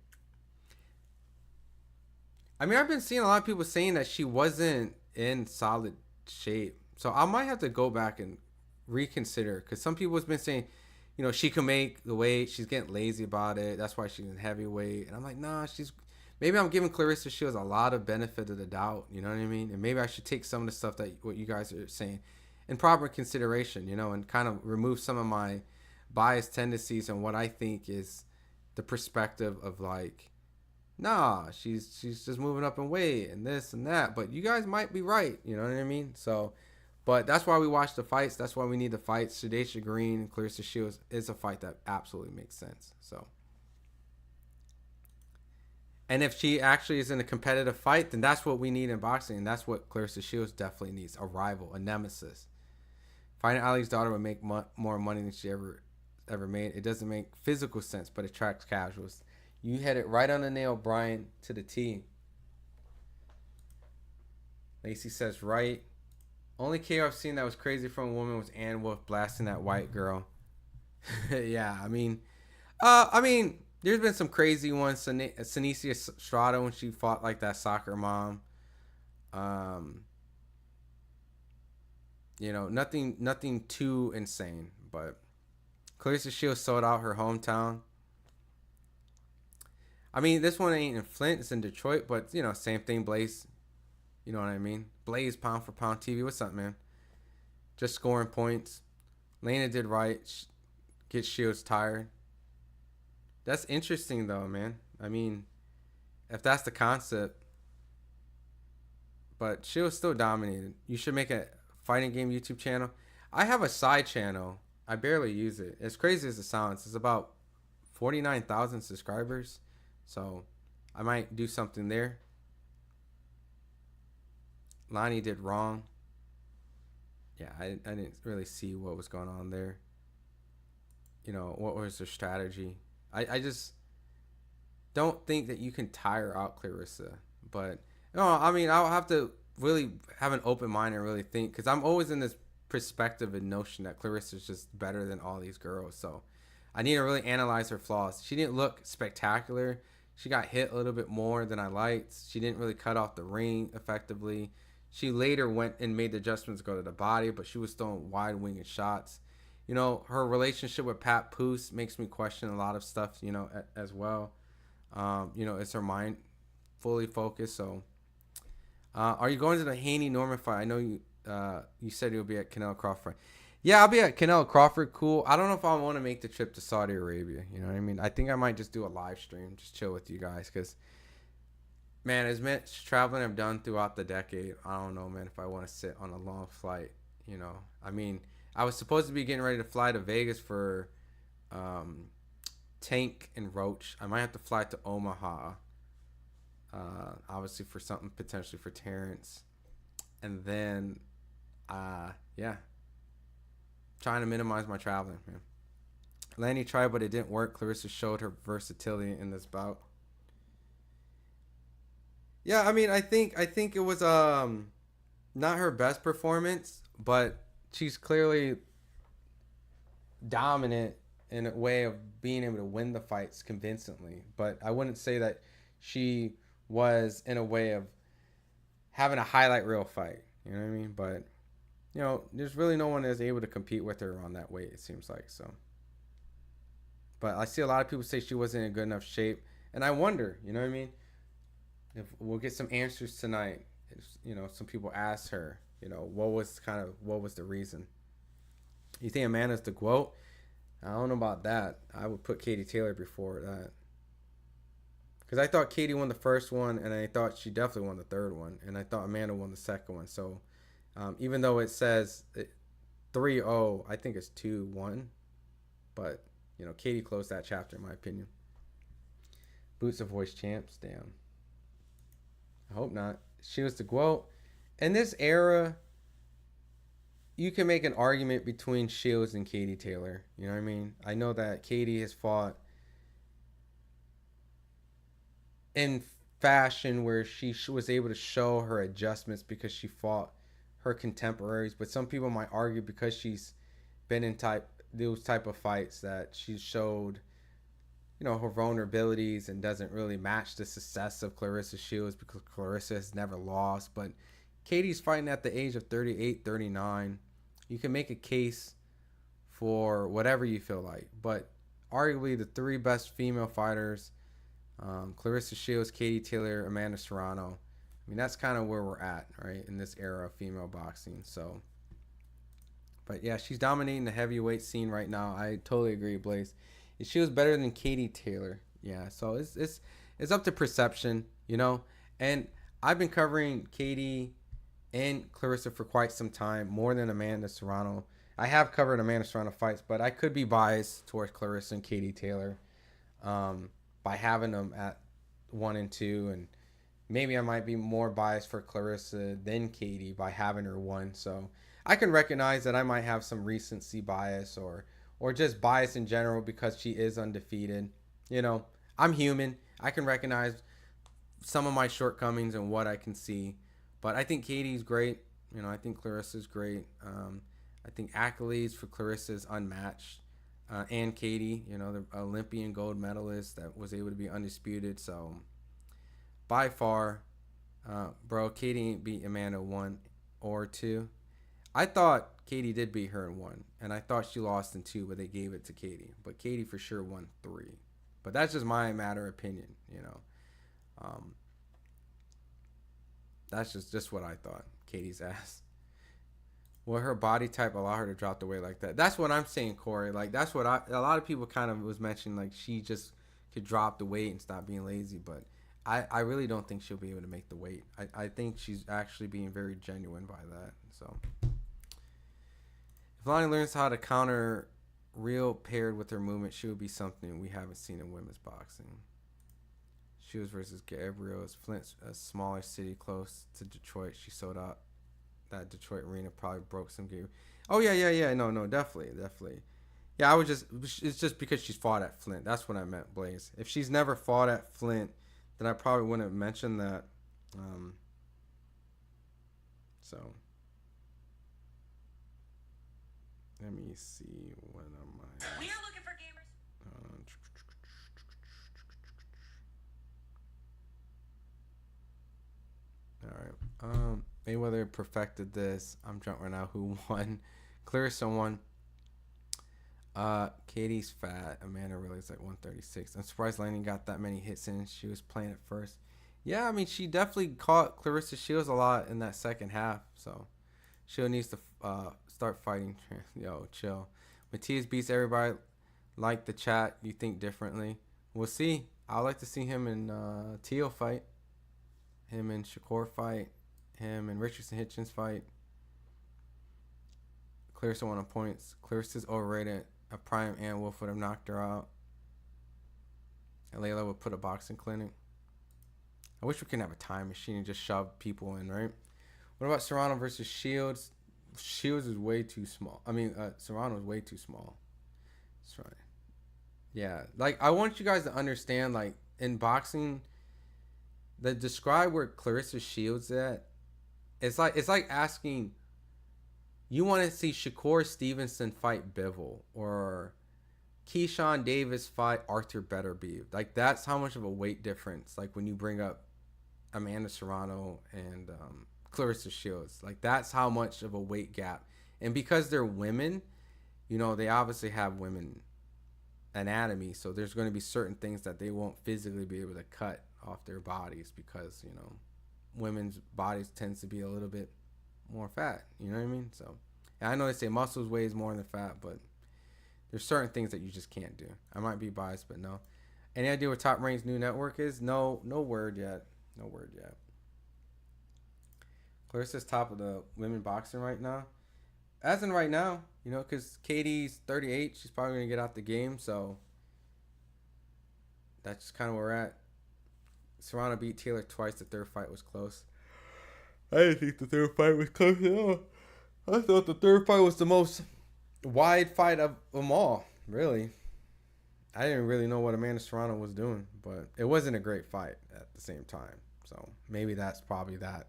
B: I mean, I've been seeing a lot of people saying that she wasn't in solid shape. So I might have to go back and reconsider because some people have been saying, you know, she can make the weight. She's getting lazy about it. That's why she's in heavyweight. And I'm like, nah, maybe I'm giving Claressa Shields a lot of benefit of the doubt, you know what I mean? And maybe I should take some of the stuff that what you guys are saying in proper consideration, you know, and kind of remove some of my biased tendencies and what I think is the perspective of like, nah, she's just moving up in weight and this and that. But you guys might be right, you know what I mean? So, but that's why we watch the fights. That's why we need the fights. Shadesha Green and Claressa Shields is a fight that absolutely makes sense. So. And if she actually is in a competitive fight, then that's what we need in boxing. And that's what Claressa Shields definitely needs. A rival, a nemesis. Fighting Ali's daughter would make more money than she ever made. It doesn't make physical sense, but attracts casuals. You hit it right on the nail, Brian, to the T. Lacey says, right. Only KO I've seen that was crazy from a woman was Ann Wolf blasting that white girl. Yeah, I mean, there's been some crazy ones. Senicia Strada when she fought like that soccer mom. You know, nothing too insane. But Claressa Shields sold out her hometown. I mean, this one ain't in Flint. It's in Detroit. But, you know, same thing, Blaze. You know what I mean? Blaze, pound for pound TV. What's up, man? Just scoring points. Lena did right. Get Shields tired. That's interesting, though, man. I mean, if that's the concept. But Shields still dominated. You should make a fighting game YouTube channel. I have a side channel. I barely use it. As crazy as it sounds, it's about 49,000 subscribers. So I might do something there. Lani did wrong. Yeah, I didn't really see what was going on there. You know, what was their strategy? I just don't think that you can tire out Claressa. But, no, I mean, I'll have to really have an open mind and really think. Because I'm always in this perspective and notion that Claressa is just better than all these girls. So I need to really analyze her flaws. She didn't look spectacular. She got hit a little bit more than I liked. She didn't really cut off the ring effectively. She later went and made the adjustments to go to the body. But she was throwing wide-winged shots. You know, her relationship with Pat Poose makes me question a lot of stuff, you know, as well. You know, is her mind fully focused? So, are you going to the Haney-Norman fight? I know you said you'll be at Canelo Crawford. Yeah, I'll be at Canelo Crawford. Cool. I don't know if I want to make the trip to Saudi Arabia. You know what I mean? I think I might just do a live stream, just chill with you guys. Because Man, as much traveling I've done throughout the decade, I don't know, man, if I want to sit on a long flight. You know, I mean, I was supposed to be getting ready to fly to Vegas for um, Tank and Roach. I might have to fly to Omaha, obviously for something potentially for Terrence, and then, yeah, trying to minimize my traveling, man. Lani tried, but it didn't work. Claressa showed her versatility in this bout. Yeah, I mean, I think it was not her best performance, but she's clearly dominant in a way of being able to win the fights convincingly. But I wouldn't say that she was in a way of having a highlight reel fight. You know what I mean? But you know, there's really no one that's able to compete with her on that weight. It seems like so. But I see a lot of people say she wasn't in good enough shape, and I wonder. You know what I mean? If we'll get some answers tonight. You know, some people ask her, you know, what was the reason? You think Amanda's the GOAT? I don't know about that. I would put Katie Taylor before that. Because I thought Katie won the first one, and I thought she definitely won the third one, and I thought Amanda won the second one. So even though it says 3-0, I think it's 2-1. But, you know, Katie closed that chapter, in my opinion. Boots of Voice champs, damn. I hope not. She was the GOAT. In this era, you can make an argument between Shields and Katie Taylor. You know what I mean? I know that Katie has fought in fashion where she was able to show her adjustments because she fought her contemporaries. But some people might argue because she's been in those type of fights that she showed, you know, her vulnerabilities and doesn't really match the success of Claressa Shields because Claressa has never lost. But Katie's fighting at the age of 38, 39. You can make a case for whatever you feel like. But arguably the three best female fighters, Claressa Shields, Katie Taylor, Amanda Serrano. I mean, that's kind of where we're at, right, in this era of female boxing. So, but yeah, she's dominating the heavyweight scene right now. I totally agree, Blaze. She was better than Katie Taylor. Yeah, so it's up to perception, you know. And I've been covering Katie and Claressa for quite some time, more than Amanda Serrano. I have covered Amanda Serrano fights, but I could be biased towards Claressa and Katie Taylor by having them at 1 and 2, and maybe I might be more biased for Claressa than Katie by having her 1. So I can recognize that I might have some recency bias or just bias in general because she is undefeated. You know, I'm human. I can recognize some of my shortcomings and what I can see. But I think Katie's great. You know, I think Claressa's great. I think accolades for Claressa is unmatched. And Katie, you know, the Olympian gold medalist that was able to be undisputed. So, by far, bro, Katie ain't beat Amanda 1 or 2. I thought Katie did beat her in 1, and I thought she lost in 2, but they gave it to Katie. But Katie for sure won 3. But that's just my matter of opinion, you know. That's just what I thought. Katie's ass. Will her body type allow her to drop the weight like that? That's what I'm saying, Corey. Like, that's what a lot of people kind of was mentioning, like, she just could drop the weight and stop being lazy. But I really don't think she'll be able to make the weight. I think she's actually being very genuine by that. So if Lani learns how to counter real paired with her movement, she would be something we haven't seen in women's boxing. Shields versus Gabriel is Flint's a smaller city close to Detroit. She sold out that Detroit arena, probably broke some gear. Oh yeah. No, definitely. Yeah, it's just because she's fought at Flint. That's what I meant, Blaze. If she's never fought at Flint, then I probably wouldn't have mentioned that. So let me see what am I.
G: We are looking for gamers.
B: All right. Mayweather perfected this. I'm drunk right now. Who won? Claressa won. Katie's fat. Amanda really is like 136. I'm surprised Lani got that many hits in. She was playing at first. Yeah, I mean, she definitely caught Claressa Shields a lot in that second half. So Shields needs to start fighting. Yo, chill. Matias beats everybody. Like the chat. You think differently. We'll see. I'd like to see him and Teal fight. Him and Shakur fight. Him and Richardson Hitchens fight. Claressa won on points. Claressa's overrated. A Prime and Wolf would have knocked her out. And Layla would put a boxing clinic. I wish we could have a time machine and just shove people in, right? What about Serrano versus Shields? Shields is way too small. I mean, Serrano is way too small. That's right. Yeah, like I want you guys to understand, like in boxing, describe where Claressa Shields at. It's like asking, you want to see Shakur Stevenson fight Bivol or Keyshawn Davis fight Arthur Beterbiev. Like that's how much of a weight difference. Like when you bring up Amanda Serrano and Claressa Shields, like that's how much of a weight gap. And because they're women, you know, they obviously have women anatomy, so there's going to be certain things that they won't physically be able to cut off their bodies because, you know, women's bodies tends to be a little bit more fat, you know what I mean? So I know they say muscles weighs more than fat, but there's certain things that you just can't do. I might be biased, but no. Any idea what Top Rank's new network is? No word yet. No word yet. Claressa's top of the women boxing right now. As in right now, you know, because Katie's 38. She's probably going to get out the game. So that's just kind of where we're at. Serrano beat Taylor twice. The third fight was close. I didn't think the third fight was close at all. I thought the third fight was the most wide fight of them all, really. I didn't really know what Amanda Serrano was doing, but it wasn't a great fight at the same time. So maybe that's probably that.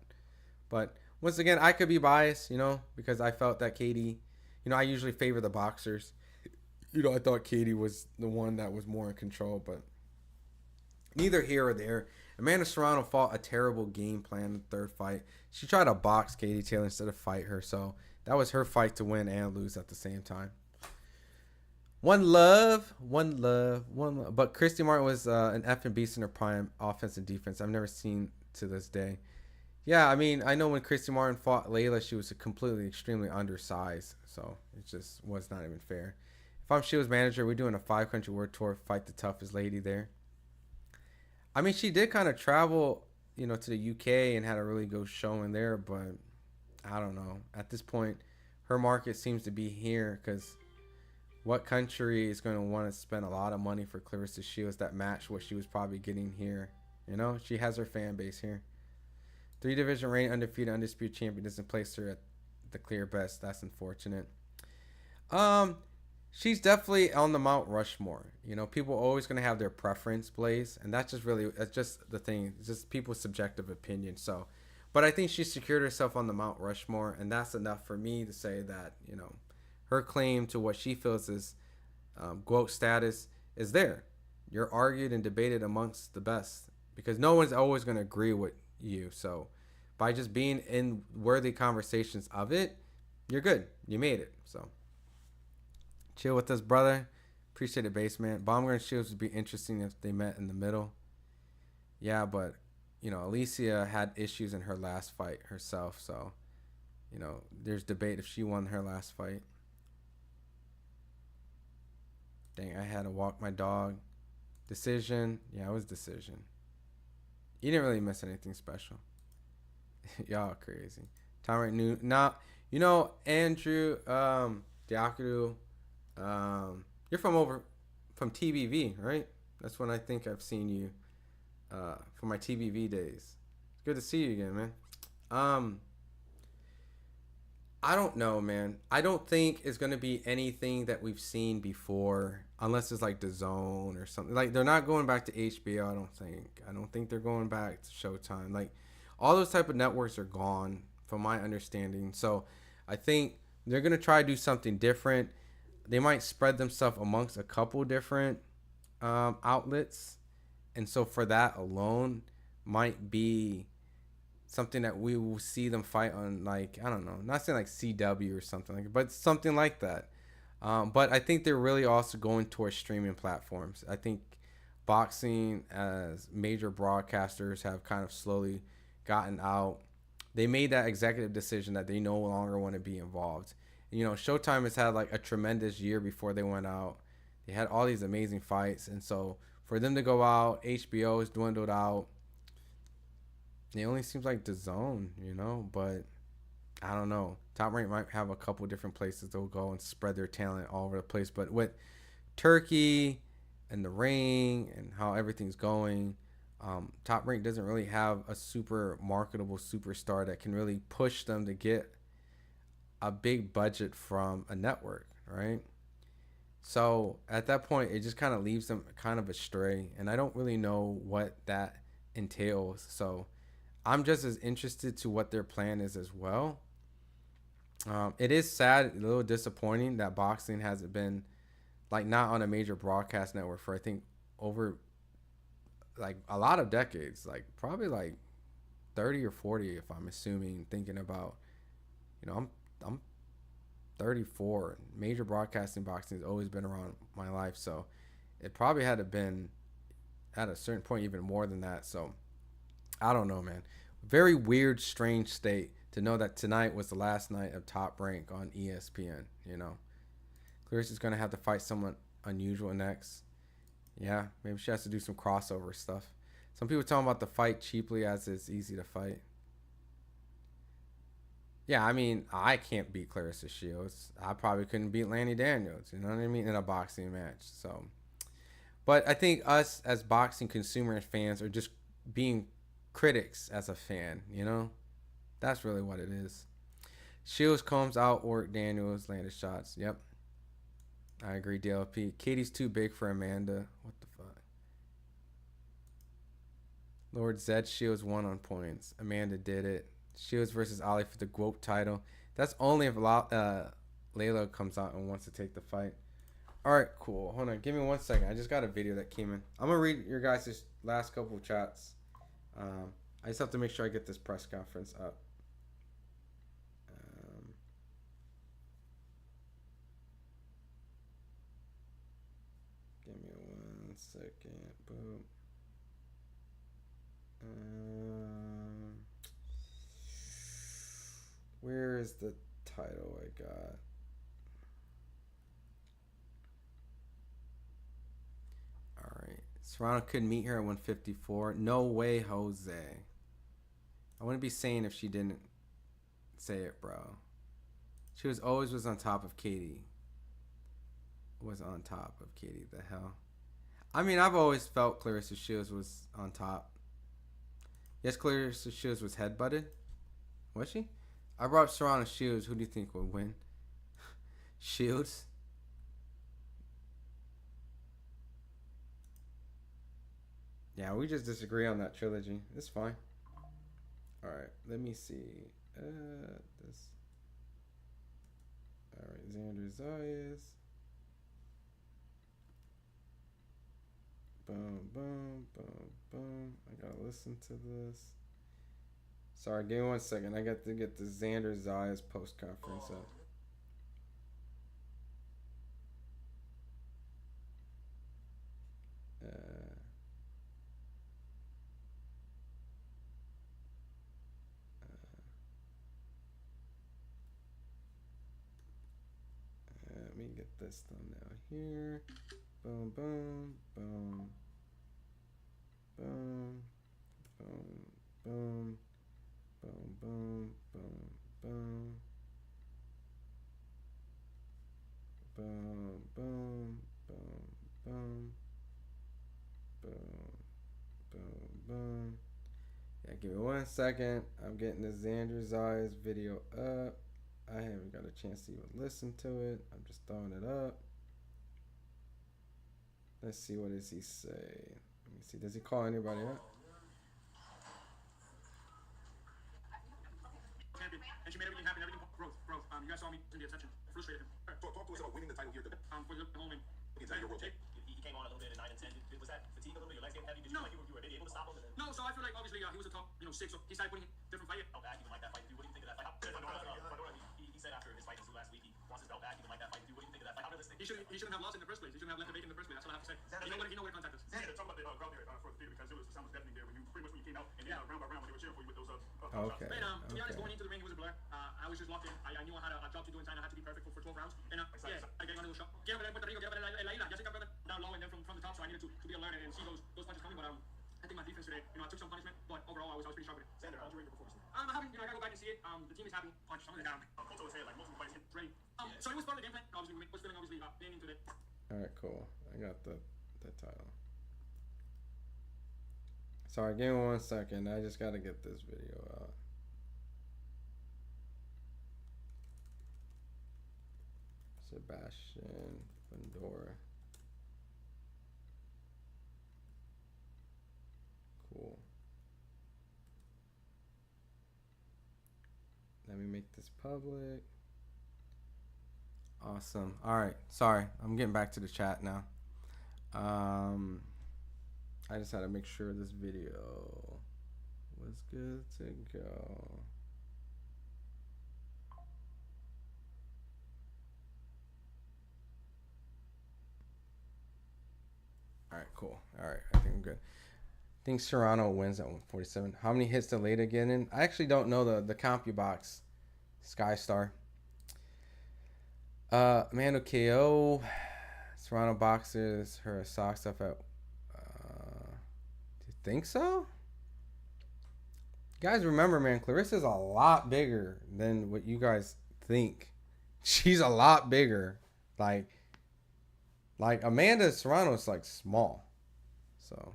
B: But once again, I could be biased, you know, because I felt that Katie, you know, I usually favor the boxers. You know, I thought Katie was the one that was more in control, but neither here or there. Amanda Serrano fought a terrible game plan in the third fight. She tried to box Katie Taylor instead of fight her, so that was her fight to win and lose at the same time. One love. But Christy Martin was an effing beast in her prime, offense and defense. I've never seen to this day. Yeah, I mean, I know when Christy Martin fought Layla, she was completely, extremely undersized. So it just was not even fair. If I'm Shield's manager, we're doing a 5-country world tour, fight the toughest lady there. I mean, she did kind of travel, you know, to the UK and had a really good showing there, but I don't know. At this point, her market seems to be here because what country is going to want to spend a lot of money for Claressa Shields that match what she was probably getting here? You know, she has her fan base here. 3-division reign, undefeated, undisputed champion doesn't place her at the clear best. That's unfortunate. She's definitely on the Mount Rushmore. You know, people are always going to have their preference plays, and that's just the thing. It's just people's subjective opinion. So, but I think she secured herself on the Mount Rushmore, and that's enough for me to say that, you know, her claim to what she feels is GOAT status is there. You're argued and debated amongst the best because no one's always going to agree with you. So by just being in worthy conversations of it, you're good. You made it. So chill with us, brother. Appreciate it, Baseman. Baumgar and Shields would be interesting if they met in the middle. Yeah, but you know, Alicia had issues in her last fight herself, so you know, there's debate if she won her last fight. Dang, I had to walk my dog. Decision. Yeah, it was decision. You didn't really miss anything special. Y'all crazy. Time right new. Now, you know, Andrew Diakodu, you're from TBV, right? That's when I think I've seen you for my TBV days. It's good to see you again, man. I don't know, man. I don't think it's going to be anything that we've seen before, unless it's like The Zone or something. Like, they're not going back to HBO, I don't think. I don't think they're going back to Showtime. Like, all those type of networks are gone, from my understanding. So, I think they're going to try to do something different. They might spread themselves amongst a couple different outlets. And so, for that alone, might be something that we will see them fight on, like, I don't know, not saying like CW or something like, but something like that. But I think they're really also going towards streaming platforms. I think boxing, as major broadcasters have kind of slowly gotten out, they made that executive decision that they no longer want to be involved. And, you know, Showtime has had like a tremendous year before they went out. They had all these amazing fights, and so for them to go out, HBO has dwindled out. It only seems like the zone, you know, but I don't know. Top Rank might have a couple different places they'll go and spread their talent all over the place. But with Turkey and the ring and how everything's going, Top Rank doesn't really have a super marketable superstar that can really push them to get a big budget from a network, right? So at that point, it just kind of leaves them kind of astray. And I don't really know what that entails. So I'm just as interested to what their plan is as well. It is sad, a little disappointing that boxing hasn't been like not on a major broadcast network for I think over like a lot of decades, like probably like 30 or 40 if I'm assuming, thinking about, you know, I'm 34. Major broadcasting boxing has always been around my life, so it probably had to been at a certain point even more than that. So I don't know, man. Very weird, strange state to know that tonight was the last night of Top Rank on ESPN, you know. Claressa's going to have to fight someone unusual next. Yeah, maybe she has to do some crossover stuff. Some people talking about the fight cheaply as it's easy to fight. Yeah, I mean, I can't beat Claressa Shields. I probably couldn't beat Lani Daniels, you know what I mean, in a boxing match. So, but I think us as boxing consumer and fans are just being critics as a fan, you know? That's really what it is. Shields comes out, work Daniels, landed shots. Yep. I agree, DLP. Katie's too big for Amanda. What the fuck? Lord Zed Shields won on points. Amanda did it. Shields versus Ali for the GWOP title. That's only if Layla comes out and wants to take the fight. All right, cool. Hold on. Give me 1 second. I just got a video that came in. I'm going to read your guys' last couple of chats. I just have to make sure I get this press conference up. Give me 1 second. Boom. Where is the title I got? All right. Serrano couldn't meet her at 154. No way, Jose. I wouldn't be saying if she didn't say it, bro. She was always on top of Katie. Was on top of Katie. The hell? I mean, I've always felt Claressa Shields was on top. Yes, Claressa Shields was headbutted. Was she? I brought up Serrano Shields. Who do you think would win? Shields? Yeah, we just disagree on that trilogy. It's fine. Alright, let me see. This. Alright, Xander Zayas. Boom, boom, boom, boom. I gotta listen to this. Sorry, give me 1 second. I got to get the Xander Zayas post conference up. Let me get this thumbnail here. Boom, boom, boom, boom, boom, boom, boom, boom, boom, boom, boom, boom, boom, boom, boom, boom, boom. Yeah, give me 1 second. I'm getting the Xander Zayas video up. I haven't got a chance to even listen to it. I'm just throwing it up. Let's see, what does he say? Let me see. Does he call anybody out?
E: And she made everything happen. Everything growth. You guys saw me in the attention. Frustrated him.
D: Talk to us about winning the title here.
E: For the home and
D: He
G: came on a little bit at 9 and 10. Was that fatigue a little bit? Your legs getting heavy? Did you
E: No.
G: feel like you were maybe able to stop him? And then...
E: no, so I feel like obviously he was a top 6, so he started putting different fight.
G: Belt back, even like that fight. What do you think of that fight? He said after his fight in last week, he wants his belt back, even like that fight. What do you think of that fight? How realistic?
E: He shouldn't have lost it in the first place. He shouldn't have let the bacon in the first place. That's all I have to say. He know where to contact us.
D: Yeah, talk about the crowd there for the theater, because the sound was deafening there when you pretty much when you came out, and then round by round when they were cheering for you with those
B: Okay.
E: Man, to be honest, going into the ring, it was a blur. I was just locked in. I knew I had a job to do in time. I had to be perfect for 12 rounds. And yeah, I get on the shot. Get over there, put the ring, get over there, la isla. Ya sé que down low and then from the top, so I needed to be alert and see those punches coming. But I think my defense today, I took some punishment, but overall I was pretty sharp with it.
G: Xander, how'd you rate your performance?
E: I haven't, I gotta go back and see it. The team is happy. Punch someone down.
G: Koto was saying like multiple fights hit
E: Ready. So it was part of the game plan. Obviously, was feeling obviously being into it.
B: All right, cool. I got the title. Sorry, give me 1 second. I just gotta get this video out. Sebastian Fundora. Cool. Let me make this public. Awesome. All right. Sorry, I'm getting back to the chat now. I just had to make sure this video was good to go. All right, cool. All right, I think I'm good. I think Serrano wins at 147. How many hits did Leda get in? I actually don't know the CompuBox. Skystar. Mando KO. Serrano boxes her socks up at. Do you think so? You guys remember, man, Clarissa's a lot bigger than what you guys think. She's a lot bigger. Like Amanda Serrano's like small. So,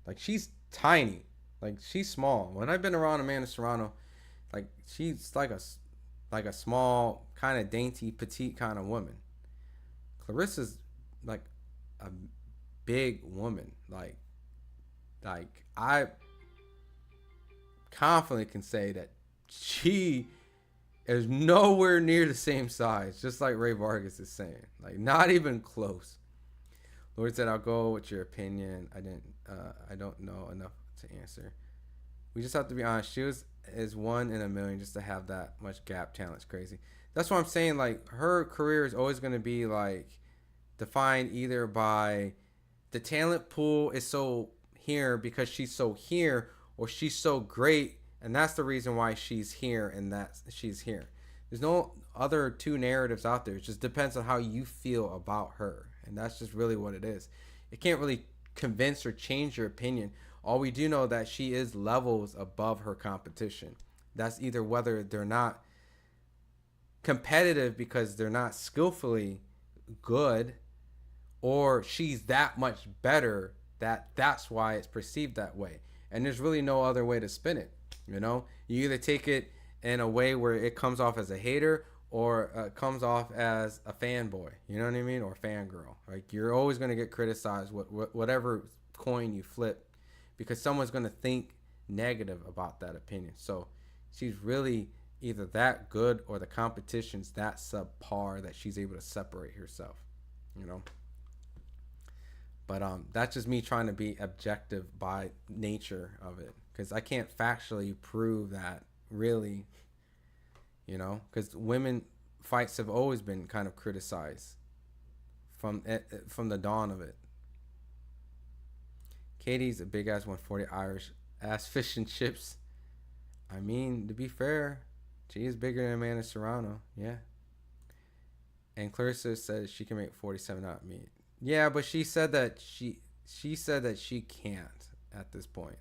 B: like she's tiny. Like she's small. When I've been around Amanda Serrano, like she's like a small, kind of dainty, petite kind of woman. Clarissa's like a big woman. Like I confidently can say that she is nowhere near the same size, just like Ray Vargas is saying. Like not even close. Lord said, "I'll go with your opinion. I don't know enough to answer. We just have to be honest. She is 1 in a million just to have that much gap talent. It's crazy. That's what I'm saying. Like her career is always going to be like defined either by the talent pool is so here because she's so here, or she's so great and that's the reason why she's here and that she's here. There's no other two narratives out there. It just depends on how you feel about her, and that's just really what it is. It can't really convince or change your opinion. All we do know that she is levels above her competition. That's either whether they're not competitive because they're not skillfully good, or she's that much better that's why it's perceived that way. And there's really no other way to spin it. You know, you either take it in a way where it comes off as a hater, or comes off as a fanboy, you know what I mean, or fangirl. Like you're always going to get criticized whatever coin you flip, because someone's going to think negative about that opinion. So she's really either that good or the competition's that subpar that she's able to separate herself, you know. But that's just me trying to be objective by nature of it, because I can't factually prove that really, you know, because women fights have always been kind of criticized from the dawn of it. Katie's a big ass 140 Irish ass fish and chips. I mean, to be fair, she is bigger than Amanda Serrano, yeah. And Claressa says she can make 47 out of me. Yeah, but she said that she said that she can't at this point.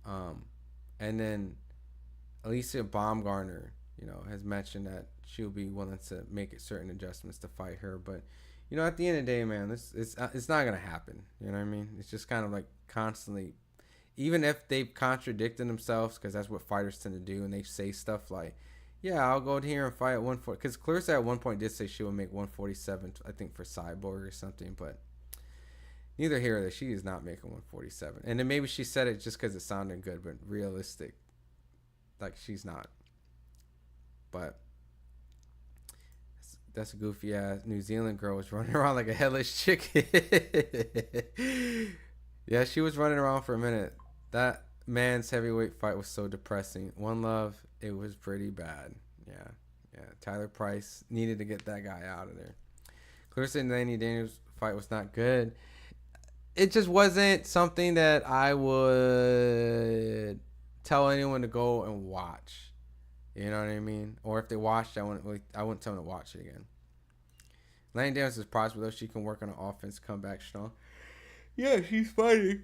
B: And then Alicia Baumgartner, you know, has mentioned that she'll be willing to make certain adjustments to fight her. But, you know, at the end of the day, man, it's not going to happen. You know what I mean? It's just kind of like constantly, even if they've contradicted themselves, because that's what fighters tend to do, and they say stuff like, yeah, I'll go here and fight at 140. Because Claressa at one point did say she would make 147, I think, for Cyborg or something. But neither here or there. She is not making 147. And then maybe she said it just because it sounded good, but realistic, like, she's not. But that's a goofy ass New Zealand girl was running around like a headless chicken. Yeah, she was running around for a minute. That man's heavyweight fight was so depressing. One Love, it was pretty bad. Yeah. Tyler Price needed to get that guy out of there. Claressa and Lani Daniels fight was not good. It just wasn't something that I would tell anyone to go and watch. You know what I mean? Or if they watched, I wouldn't tell them to watch it again. Lani Daniels is prosperous, though. She can work on an offense, come back strong. Yeah, she's fighting.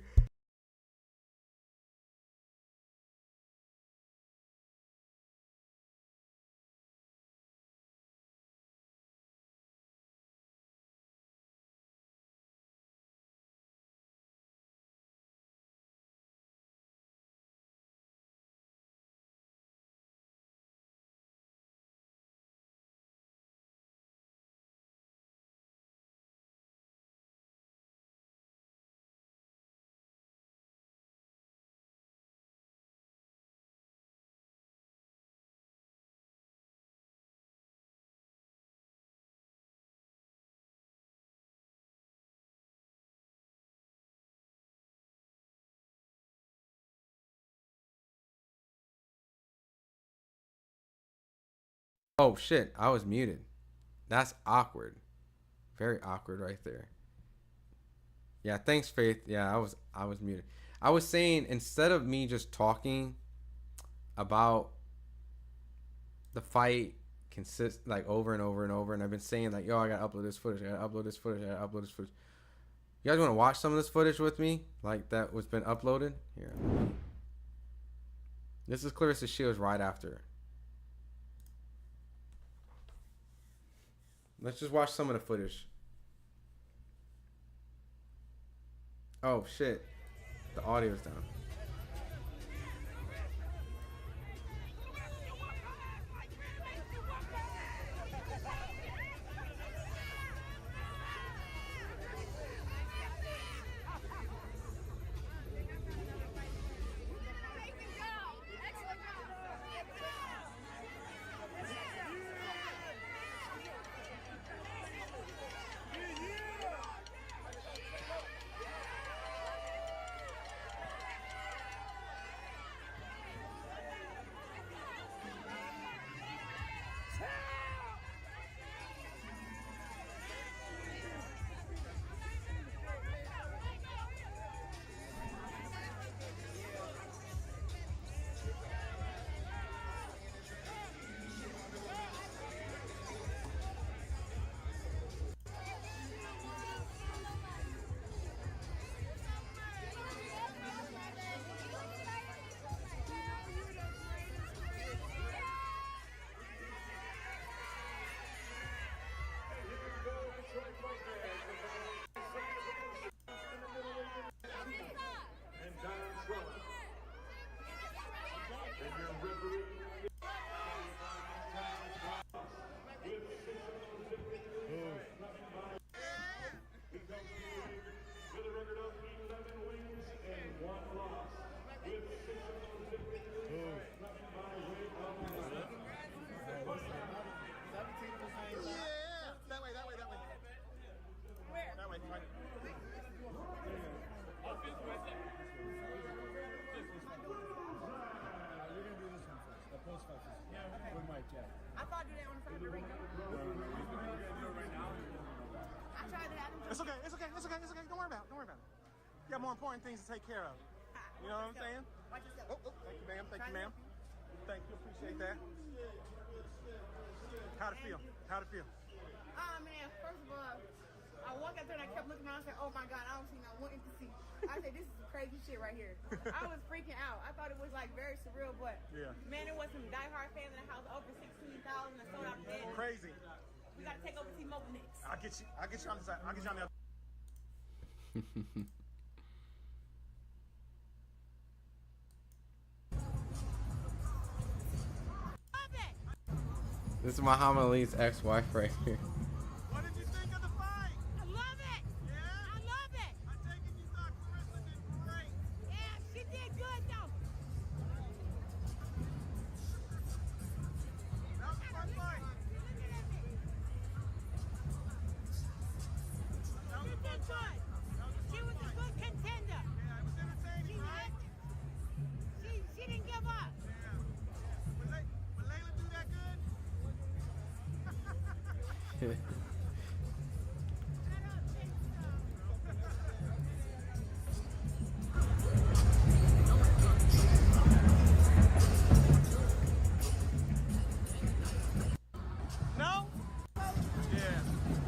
B: Oh shit, I was muted. That's awkward. Very awkward right there. Yeah, thanks, Faith. Yeah, I was muted. I was saying, instead of me just talking about the fight like over and over and over, and I've been saying like, yo, I gotta upload this footage, I gotta upload this footage, I gotta upload this footage. You guys want to watch some of this footage with me, like that was been uploaded? Here. This is Claressa Shields right after. Let's just watch some of the footage. Oh shit, the audio's down.
E: It's okay. Don't worry about it. You got more important things to take care of. You know what I'm saying? Oh, thank you, ma'am. Thank you. Appreciate that. How'd it feel?
F: Man, first of all, I walked out there and I kept looking around and said, oh my God, I don't see no one to see. I said, this is some crazy shit right here. I was freaking out. I thought it was like very surreal, but man, there was some diehard fans in the house, over 16,000 that sold out the bed.
E: Crazy.
F: We gotta take over to see Mobile Knicks.
E: I'll get you on the side. I'll get you on the other.
B: This is Muhammad Ali's ex-wife right here.
E: What did you think of the fight?
F: I love it.
E: Yeah?
F: I love it.
E: I take it you thought Claressa did great.
F: Yeah, she did good though.
E: That was a fun fight.
F: She did good. She was a good contender.
E: Yeah, it was entertaining, right?
F: She didn't give up.
E: Yeah. Would Layla do that good? No? Yeah.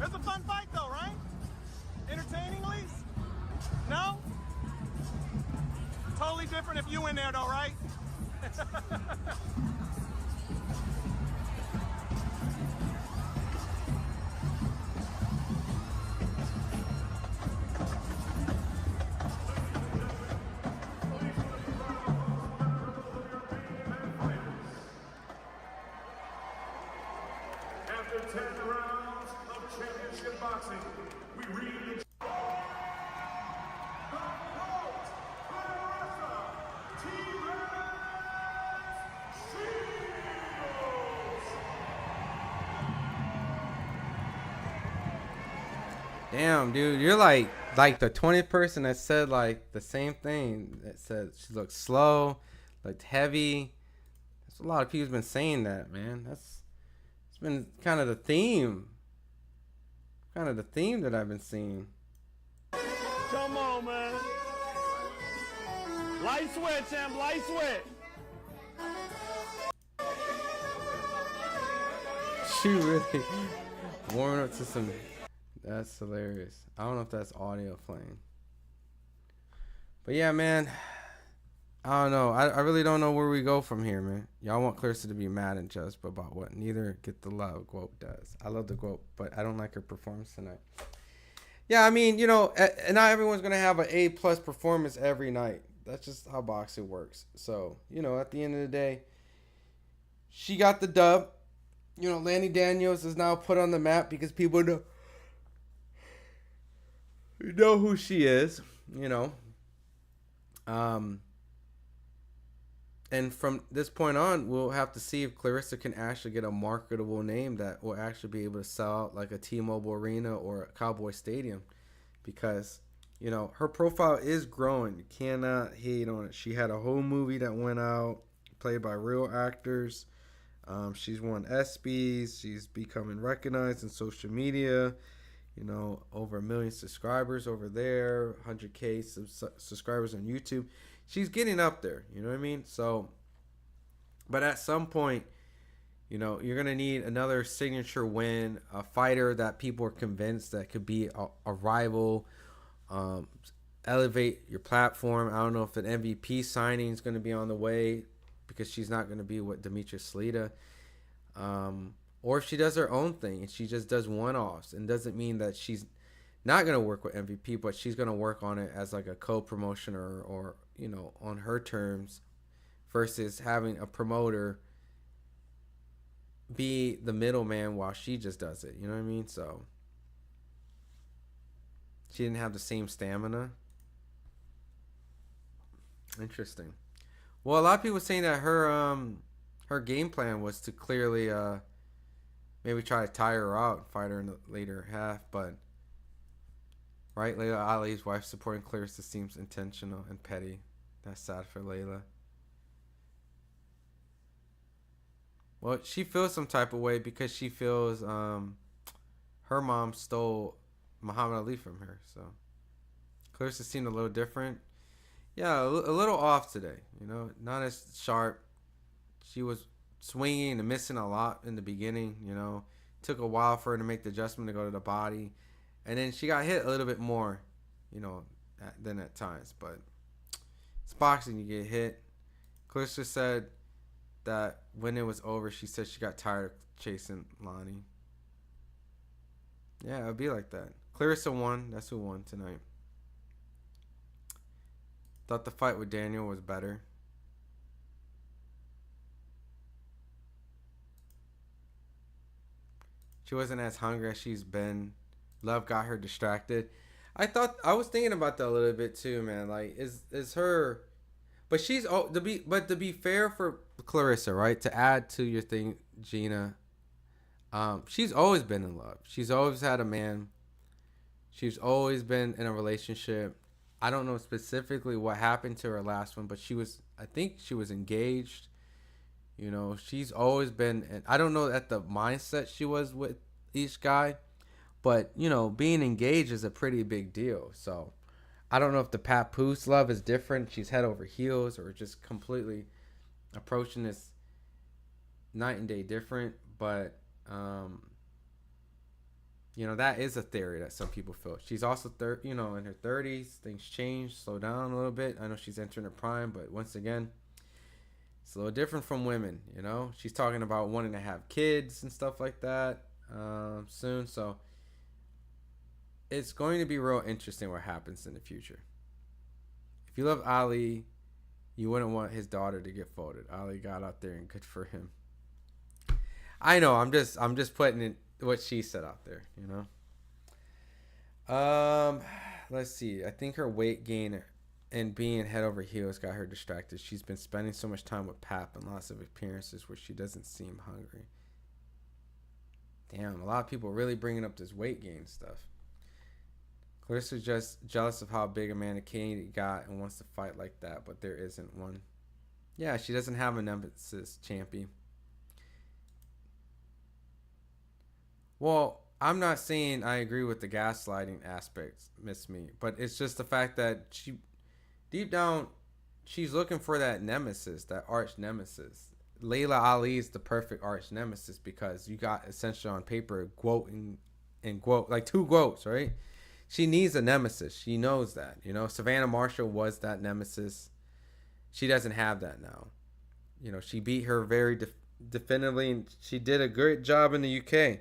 E: It was a fun fight though, right? Entertaining, at least? No? Totally different if you in there though, right?
A: After 10 rounds of championship boxing, we read the vote, Claressa
B: Damn, dude, you're like the 20th person that said like the same thing. That said she looked slow, looked heavy. That's a lot of people's been saying that, man. That's been kind of the theme. Kind of the theme that I've been seeing.
E: Come on, man. Light sweat, champ. Light sweat.
B: She really warming up to some. That's hilarious. I don't know if that's audio playing. But yeah, man. I don't know. I really don't know where we go from here, man. Y'all want Claressa to be mad and just about what? Neither get the love Guop does. I love the Guop, but I don't like her performance tonight. Yeah, I mean, you know, and not everyone's going to have an A+ performance every night. That's just how boxing works. So, you know, at the end of the day, she got the dub. You know, Lani Daniels is now put on the map because people know who she is, you know. And from this point on, we'll have to see if Claressa can actually get a marketable name that will actually be able to sell out like a T-Mobile Arena or a Cowboy Stadium. Because, you know, her profile is growing. You cannot hate on it. She had a whole movie that went out, played by real actors. She's won ESPYs. She's becoming recognized in social media. You know, over 1 million subscribers over there, 100K subscribers on YouTube. She's getting up there, you know what I mean? So, but at some point, you know, you're going to need another signature win, a fighter that people are convinced that could be a rival, elevate your platform. I don't know if an MVP signing is going to be on the way because she's not going to be with Demetrius Slita. Or if she does her own thing and she just does one-offs, and doesn't mean that she's not going to work with MVP, but she's going to work on it as like a co-promotion or, you know, on her terms versus having a promoter be the middleman while she just does it. You know what I mean? So she didn't have the same stamina. Interesting. Well, a lot of people saying that her game plan was to clearly maybe try to tire her out, fight her in the later half, but right, Layla Ali's wife supporting Claressa seems intentional and petty. That's sad for Layla. Well, she feels some type of way because she feels her mom stole Muhammad Ali from her. So Claressa seemed a little different. Yeah, a little off today. You know, not as sharp. She was swinging and missing a lot in the beginning. You know, took a while for her to make the adjustment to go to the body. And then she got hit a little bit more, you know, than at times. But it's boxing, you get hit. Claressa said that when it was over, she said she got tired of chasing Lani. Yeah, it would be like that. Claressa won. That's who won tonight. Thought the fight with Daniel was better. She wasn't as hungry as she's been. Love got her distracted. I was thinking about that a little bit too, man. Like, is her, but she's to be fair for Claressa, right? To add to your thing, Gina, she's always been in love. She's always had a man. She's always been in a relationship. I don't know specifically what happened to her last one, but I think she was engaged. You know, she's always been, and I don't know at the mindset she was with each guy. But, you know, being engaged is a pretty big deal. So, I don't know if the Papoose love is different. She's head over heels or just completely approaching this night and day different. But, you know, that is a theory that some people feel. She's also, in her 30s. Things change, slow down a little bit. I know she's entering her prime. But once again, it's a little different from women, you know. She's talking about wanting to have kids and stuff like that soon. So, it's going to be real interesting what happens in the future. If you love Ali, you wouldn't want his daughter to get folded. Ali got out there and good for him. I know, I'm just putting it what she said out there, you know. Let's see. I think her weight gain and being head over heels got her distracted. She's been spending so much time with Pap and lots of appearances where she doesn't seem hungry. Damn, a lot of people really bringing up this weight gain stuff. Claressa's just jealous of how big Amanda Kennedy got and wants to fight like that, but there isn't one. Yeah, she doesn't have a nemesis champion. Well, I'm not saying I agree with the gaslighting aspects, Miss Me, but it's just the fact that she, deep down, she's looking for that nemesis, that arch nemesis. Layla Ali is the perfect arch nemesis because you got essentially on paper Guo and Guo, like two Guos, right? She needs a nemesis. She knows that. You know, Savannah Marshall was that nemesis. She doesn't have that now. You know, she beat her very definitively, and she did a great job in the UK.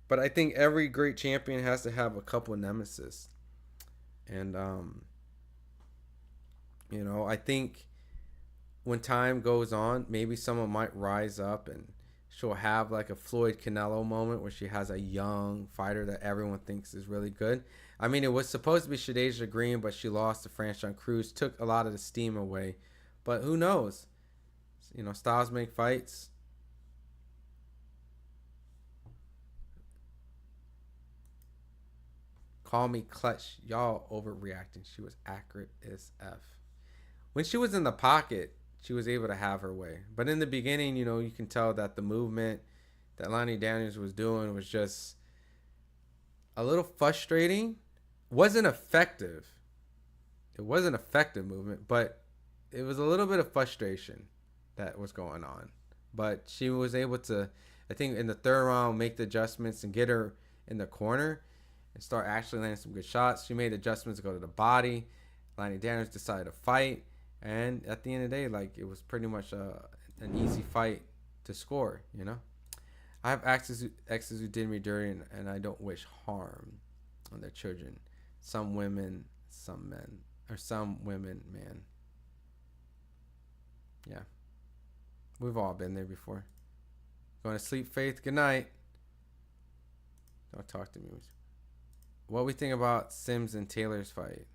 B: But I think every great champion has to have a couple of nemesis. And, you know, I think when time goes on, maybe someone might rise up and she'll have like a Floyd Canelo moment where she has a young fighter that everyone thinks is really good. I mean, it was supposed to be Shadeja Green, but she lost to Franchon Cruz, took a lot of the steam away. But who knows? You know, styles make fights. Call me clutch. Y'all overreacting. She was accurate as F. When she was in the pocket, she was able to have her way. But in the beginning, you know, you can tell that the movement that Lani Daniels was doing was just a little frustrating. Wasn't effective. It wasn't effective movement, but it was a little bit of frustration that was going on. But she was able to, I think, in the third round, make the adjustments and get her in the corner and start actually landing some good shots. She made adjustments to go to the body. Lani Daniels decided to fight. And at the end of the day, like, it was pretty much an easy fight to score, you know? I have exes who did me dirty, and I don't wish harm on their children. Some women, some men. Or some women, man. Yeah. We've all been there before. Going to sleep, Faith. Good night. Don't talk to me. What we think about Sims and Taylor's fight?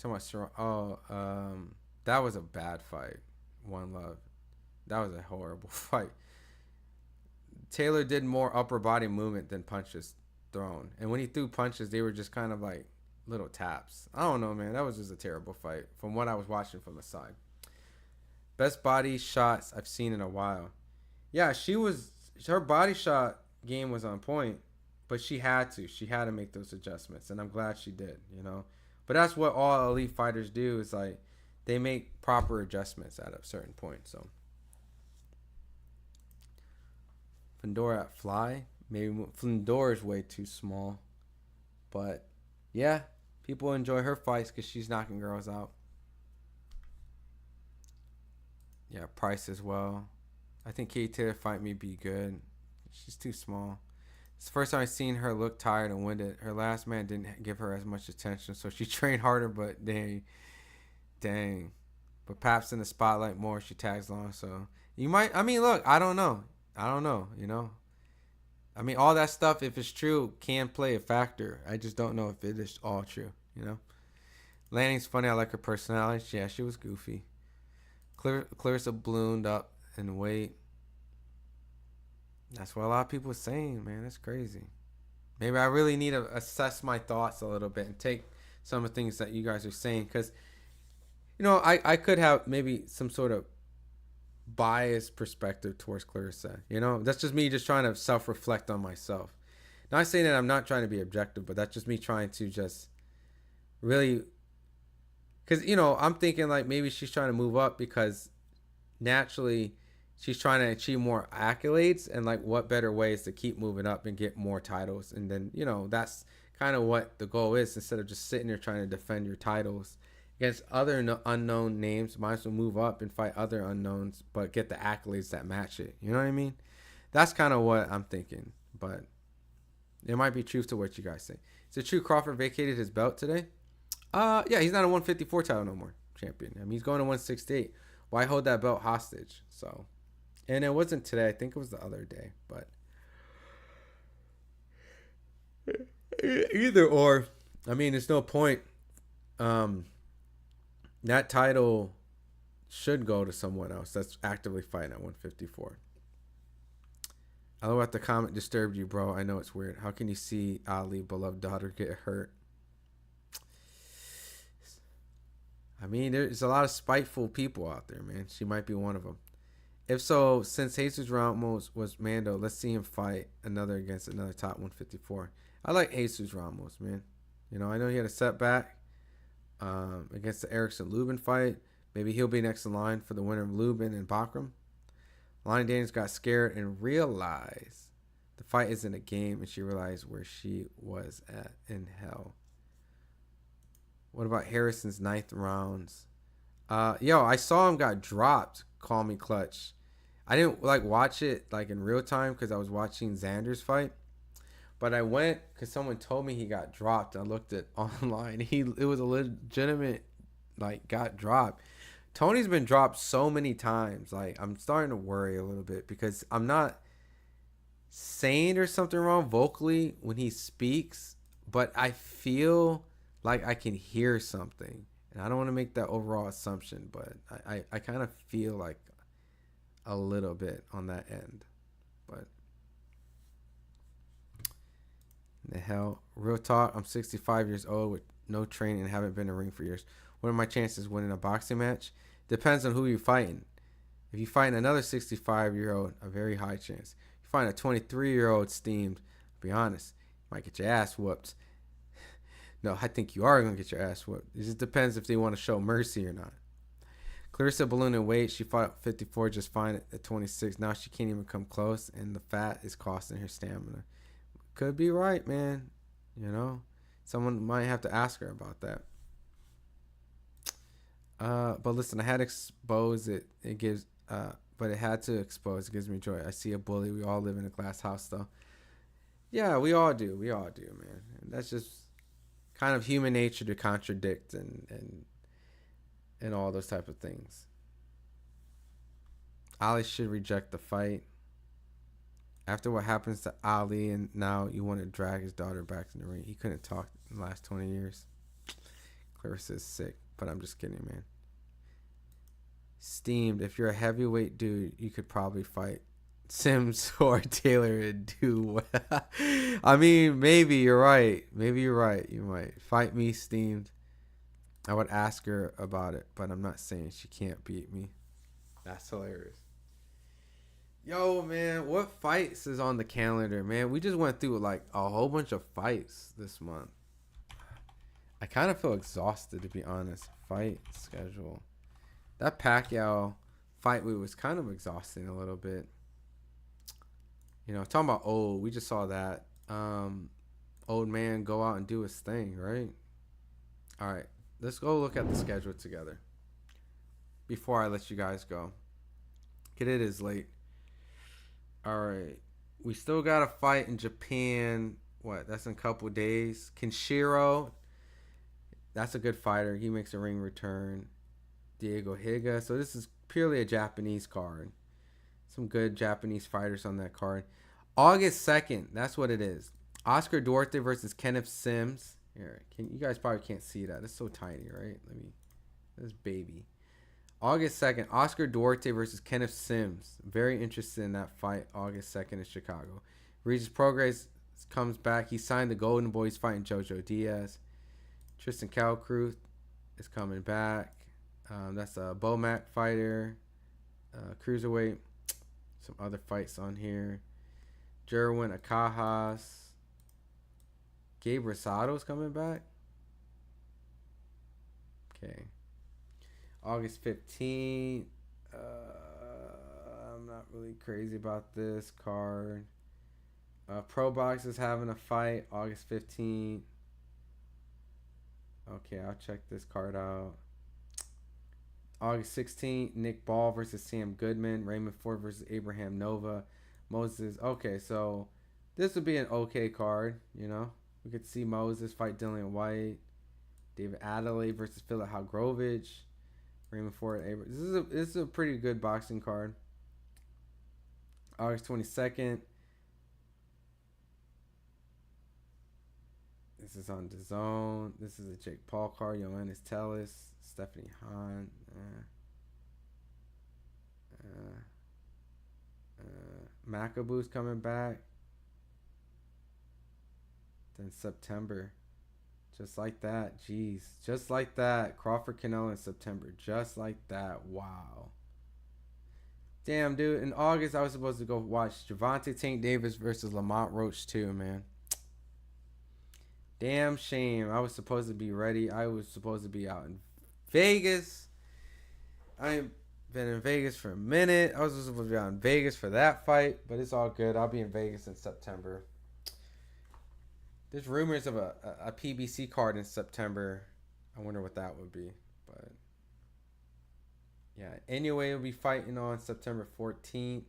B: You're talking about that was a bad fight. One Love. That was a horrible fight. Taylor did more upper body movement than punches thrown. And when he threw punches, they were just kind of like little taps. I don't know, man. That was just a terrible fight from what I was watching from the side. Best body shots I've seen in a while. Yeah, her body shot game was on point, but she had to make those adjustments, and I'm glad she did, you know. But that's what all elite fighters do, is like they make proper adjustments at a certain point. So Fundora at Fly, maybe Fundora is way too small, but yeah, people enjoy her fights because she's knocking girls out. Yeah, Price as well. I think Katie Taylor fight me be good. She's too small. It's the first time I've seen her look tired and winded. Her last man didn't give her as much attention, so she trained harder, but dang. But Pap's in the spotlight more. She tags along, so you might. I mean, look, I don't know. You know. I mean, all that stuff, if it's true, can play a factor. I just don't know if it is all true. You know. Lani's funny. I like her personality. Yeah, she was goofy. Claressa ballooned up in weight. That's what a lot of people are saying, man. That's crazy. Maybe I really need to assess my thoughts a little bit and take some of the things that you guys are saying, because, you know, I could have maybe some sort of biased perspective towards Claressa. You know, that's just me just trying to self-reflect on myself. Not saying that I'm not trying to be objective, but that's just me trying to just really, because, you know, I'm thinking like maybe she's trying to move up because naturally she's trying to achieve more accolades, and like what better ways to keep moving up and get more titles. And then, you know, that's kind of what the goal is. Instead of just sitting there trying to defend your titles against other unknown names, might as well move up and fight other unknowns, but get the accolades that match it. You know what I mean? That's kind of what I'm thinking, but there might be truth to what you guys say. Is it true Crawford vacated his belt today? Yeah, he's not a 154 title no more champion. I mean, he's going to 168. Why hold that belt hostage? So, and it wasn't today. I think it was the other day, but either or, I mean, there's no point. That title should go to someone else that's actively fighting at 154. I love what the comment disturbed you, bro. I know it's weird. How can you see Ali, beloved daughter, get hurt? I mean, there's a lot of spiteful people out there, man. She might be one of them. If so, since Jesus Ramos was Mando, let's see him fight another against another top 154. I like Jesus Ramos, man. You know, I know he had a setback against the Erickson Lubin fight. Maybe he'll be next in line for the winner of Lubin and Bakram. Lani Daniels got scared and realized the fight isn't a game, and she realized where she was at in hell. What about Harrison's ninth rounds? Yo, I saw him got dropped. Call me clutch. I didn't like watch it like in real time because I was watching Xander's fight. But I went because someone told me he got dropped. I looked it online. It was a legitimate like got dropped. Tony's been dropped so many times. Like I'm starting to worry a little bit because I'm not saying there's something wrong vocally when he speaks, but I feel like I can hear something. And I don't want to make that overall assumption, but I kind of feel like a little bit on that end. But the hell, real talk, I'm 65 years old with no training and haven't been in a ring for years. What are my chances of winning a boxing match? Depends on who you're fighting. If you fight another 65-year-old, a very high chance. If you fight a 23-year-old steamed, I'll be honest, you might get your ass whooped. No, I think you are going to get your ass whooped. It just depends if they want to show mercy or not. Claressa ballooned in weight. She fought at 54 just fine at 26. Now she can't even come close, and the fat is costing her stamina. Could be right, man. You know, someone might have to ask her about that. But listen, I had to expose it. It gives, but it had to expose. It gives me joy. I see a bully. We all live in a glass house, though. Yeah, we all do. We all do, man. And that's just kind of human nature to contradict and all those type of things. Ali should reject the fight. After what happens to Ali, and now you want to drag his daughter back in the ring. He couldn't talk in the last 20 years. Claressa is sick, but I'm just kidding, man. Steamed. If you're a heavyweight dude, you could probably fight Sims or Taylor and do well. I mean, maybe you're right. Maybe you're right. You might fight me, Steamed. I would ask her about it, but I'm not saying she can't beat me. That's hilarious. Yo, man, what fights is on the calendar, man? We just went through like a whole bunch of fights this month. I kind of feel exhausted, to be honest. Fight schedule. That Pacquiao fight week was kind of exhausting a little bit. You know, talking about old, we just saw that. Old man go out and do his thing, right? All right, let's go look at the schedule together before I let you guys go. It is late. All right, we still got a fight in Japan. What? That's in a couple days. Kenshiro, that's a good fighter. He makes a ring return. Diego Higa. So this is purely a Japanese card. Some good Japanese fighters on that card. August 2nd, that's what it is. Oscar Duarte versus Kenneth Sims. Here, you guys probably can't see that. It's so tiny, right? This baby. August 2nd, Oscar Duarte versus Kenneth Sims. Very interested in that fight. August 2nd in Chicago. Regis Prograis comes back. He signed the Golden Boys fighting Jojo Diaz. Tristan Calcruth is coming back. That's a Bomac fighter. Cruiserweight. Some other fights on here. Jerwin Akajas. Gabe Rosado's coming back. Okay. August 15th. I'm not really crazy about this card. Pro Box is having a fight August 15th. Okay, I'll check this card out. August 16th, Nick Ball versus Sam Goodman. Raymond Ford versus Abraham Nova. Moses. Okay, so this would be an okay card, you know. We could see Moses fight Dillian White. David Adelaide versus Philip Halgrovich. Raymond Ford. This is a pretty good boxing card. August 22nd. This is on DAZN. This is a Jake Paul card. Yoenis Tellis. Stephanie Hahn. Macabu's coming back. Then September. Just like that. Jeez. Just like that. Crawford Canelo in September. Just like that. Wow. Damn, dude. In August, I was supposed to go watch Gervonta Tank Davis versus Lamont Roach too, man. Damn shame. I was supposed to be ready. I was supposed to be out in Vegas. I ain't been in Vegas for a minute. I was supposed to be out in Vegas for that fight, but it's all good. I'll be in Vegas in September. There's rumors of a PBC card in September. I wonder what that would be, but yeah. Anyway, we'll be fighting on September 14th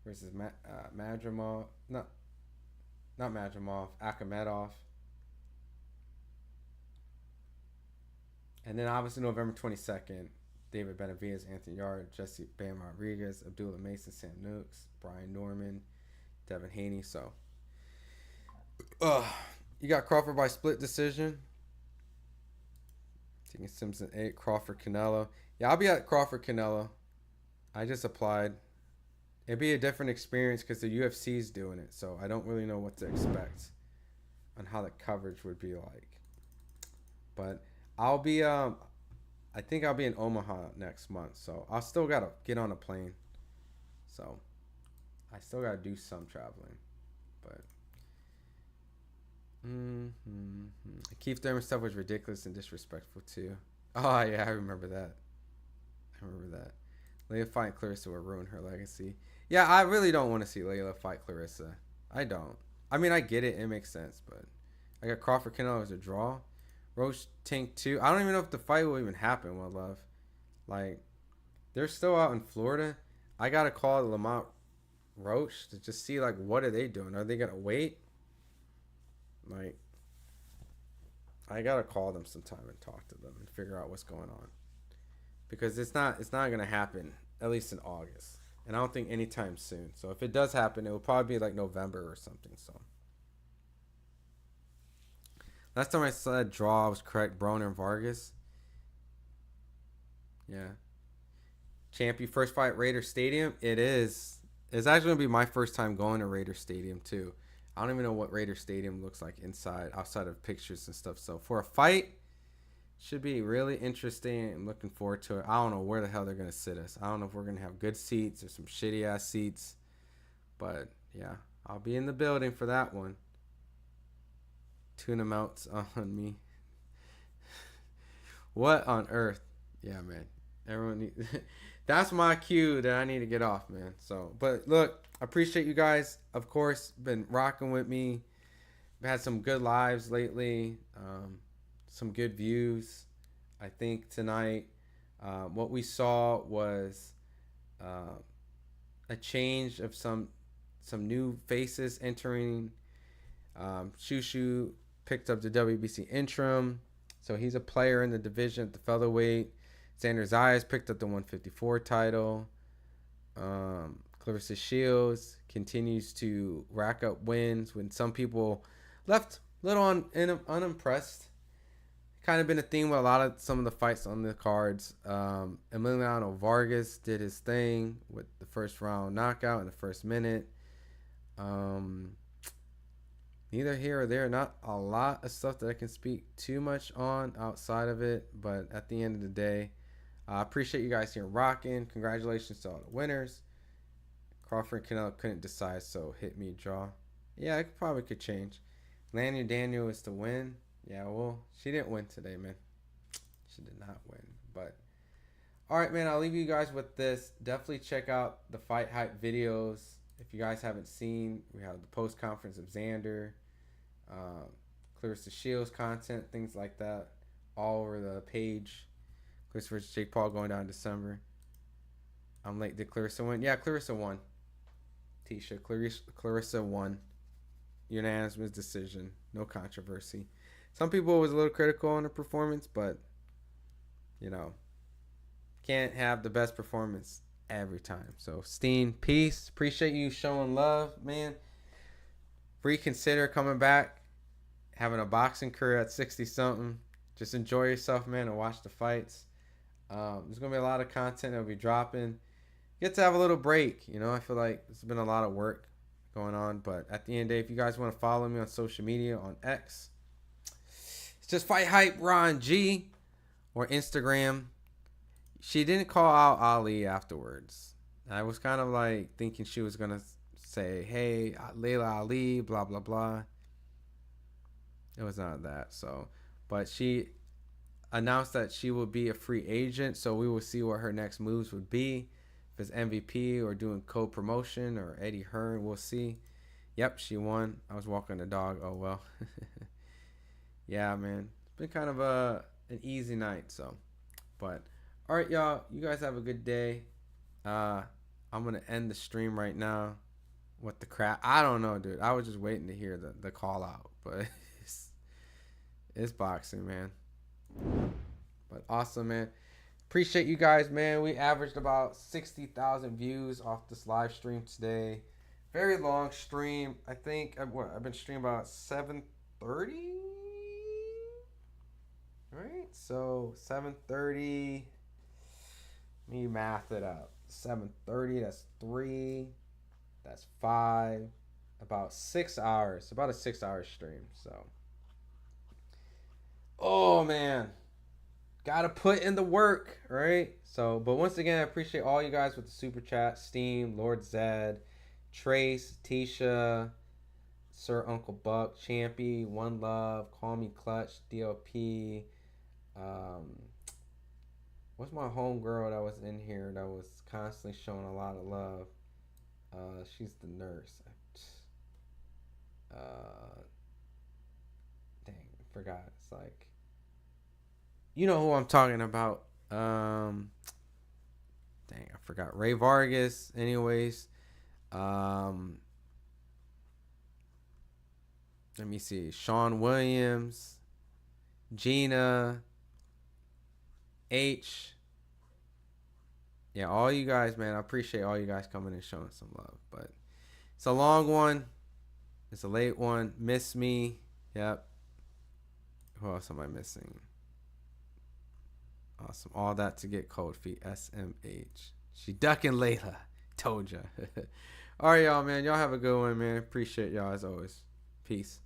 B: versus Madrimov. Not Madrimov. Akhmedov. And then obviously November 22nd, David Benavidez, Anthony Yarde, Jesse Bam Rodriguez, Abdullah Mason, Sam Nooks, Brian Norman, Devin Haney. So, you got Crawford by split decision. Taking Simpson 8, Crawford Canelo. Yeah, I'll be at Crawford Canelo. I just applied. It'd be a different experience because the UFC's doing it, so I don't really know what to expect on how the coverage would be like. But I'll be I think I'll be in Omaha next month, so I'll still gotta get on a plane. So I still gotta do some traveling, but Keith Thurman stuff was ridiculous and disrespectful too. Oh yeah, I remember that. Layla fighting Claressa will ruin her legacy. Yeah, I really don't want to see Layla fight Claressa. I don't. I mean, I get it. It makes sense, but I got Crawford Canelo as a draw. Roach Tank 2. I don't even know if the fight will even happen, One Love. Like, they're still out in Florida. I got to call Lamont Roach to just see, like, what are they doing? Are they going to wait? Like, I got to call them sometime and talk to them and figure out what's going on. Because it's not going to happen, at least in August. And I don't think anytime soon. So if it does happen, it will probably be like November or something. So last time I said draw, I was correct. Broner and Vargas. Yeah. Champion first fight Raider Stadium. It is. It's actually going to be my first time going to Raider Stadium too. I don't even know what Raider Stadium looks like inside, outside of pictures and stuff. So for a fight, should be really interesting. I'm looking forward to it. I don't know where the hell they're going to sit us. I don't know if we're going to have good seats or some shitty ass seats. But yeah, I'll be in the building for that one. Tuna melts on me. What on earth? Yeah, man. Everyone needs that's my cue that I need to get off, man. So, but look, I appreciate you guys. Of course, been rocking with me. I've had some good lives lately. Some good views. I think tonight what we saw was a change of some new faces entering. Shushu picked up the WBC interim, so he's a player in the division at the featherweight. Xander Zayas picked up the 154 title. Claressa Shields continues to rack up wins when some people left a little unimpressed. Kind of been a theme with some of the fights on the cards. Emiliano Vargas did his thing with the first round knockout in the first minute. Neither here or there. Not a lot of stuff that I can speak too much on outside of it. But at the end of the day, I appreciate you guys here rocking. Congratulations to all the winners. Crawford and Canelo couldn't decide, so hit me draw. Yeah, it probably could change. Lani Daniel is to win. Yeah, well, she didn't win today, man. She did not win. But, all right, man, I'll leave you guys with this. Definitely check out the FightHype videos. If you guys haven't seen, we have the post-conference of Xander, Claressa Shields content, things like that, all over the page. Claressa versus Jake Paul going down in December. I'm late. Did Claressa win? Yeah, Claressa won. Tisha, Claressa won. Unanimous decision. No controversy. Some people was a little critical on her performance, but, you know, can't have the best performance every time. So, Steen, peace. Appreciate you showing love, man. Reconsider coming back, having a boxing career at 60-something. Just enjoy yourself, man, and watch the fights. There's going to be a lot of content that will be dropping. Get to have a little break, you know. I feel like there's been a lot of work going on, but at the end of the day, if you guys want to follow me on social media, on X, it's just FightHype Ron G, or Instagram, she didn't call out Ali afterwards. I was kind of like thinking she was gonna say, "Hey, Layla Ali, blah blah blah." It was not that. So, but she announced that she will be a free agent. So we will see what her next moves would be. If it's MVP or doing co-promotion or Eddie Hearn, we'll see. Yep, she won. I was walking the dog. Oh well. Yeah, man. It's been kind of an easy night. So, but all right, y'all. You guys have a good day. I'm gonna end the stream right now. What the crap? I don't know, dude. I was just waiting to hear the call out, but it's boxing, man. But awesome, man. Appreciate you guys, man. We averaged about 60,000 views off this live stream today. Very long stream. I think I've been streaming about 7:30. Right? So 7:30. Let me math it out. 7:30. That's 3. That's 5. About 6 hours. About a 6-hour stream. So. Oh man. Gotta put in the work, right? So, but once again, I appreciate all you guys with the super chat. Steam, Lord Zed, Trace, Tisha, Sir Uncle Buck, Champy, One Love, Call Me Clutch, DLP. What's my homegirl that was in here that was constantly showing a lot of love? She's the nurse. Dang, I forgot. It's like, you know who I'm talking about. Dang, I forgot. Ray Vargas. Anyways, let me see. Sean Williams, Gina, H. Yeah, all you guys, man. I appreciate all you guys coming and showing some love. But it's a long one. It's a late one. Miss Me. Yep. Who else am I missing? Awesome. All that to get cold feet. SMH. She ducking Layla. Told ya. All right, y'all, man. Y'all have a good one, man. Appreciate y'all as always. Peace.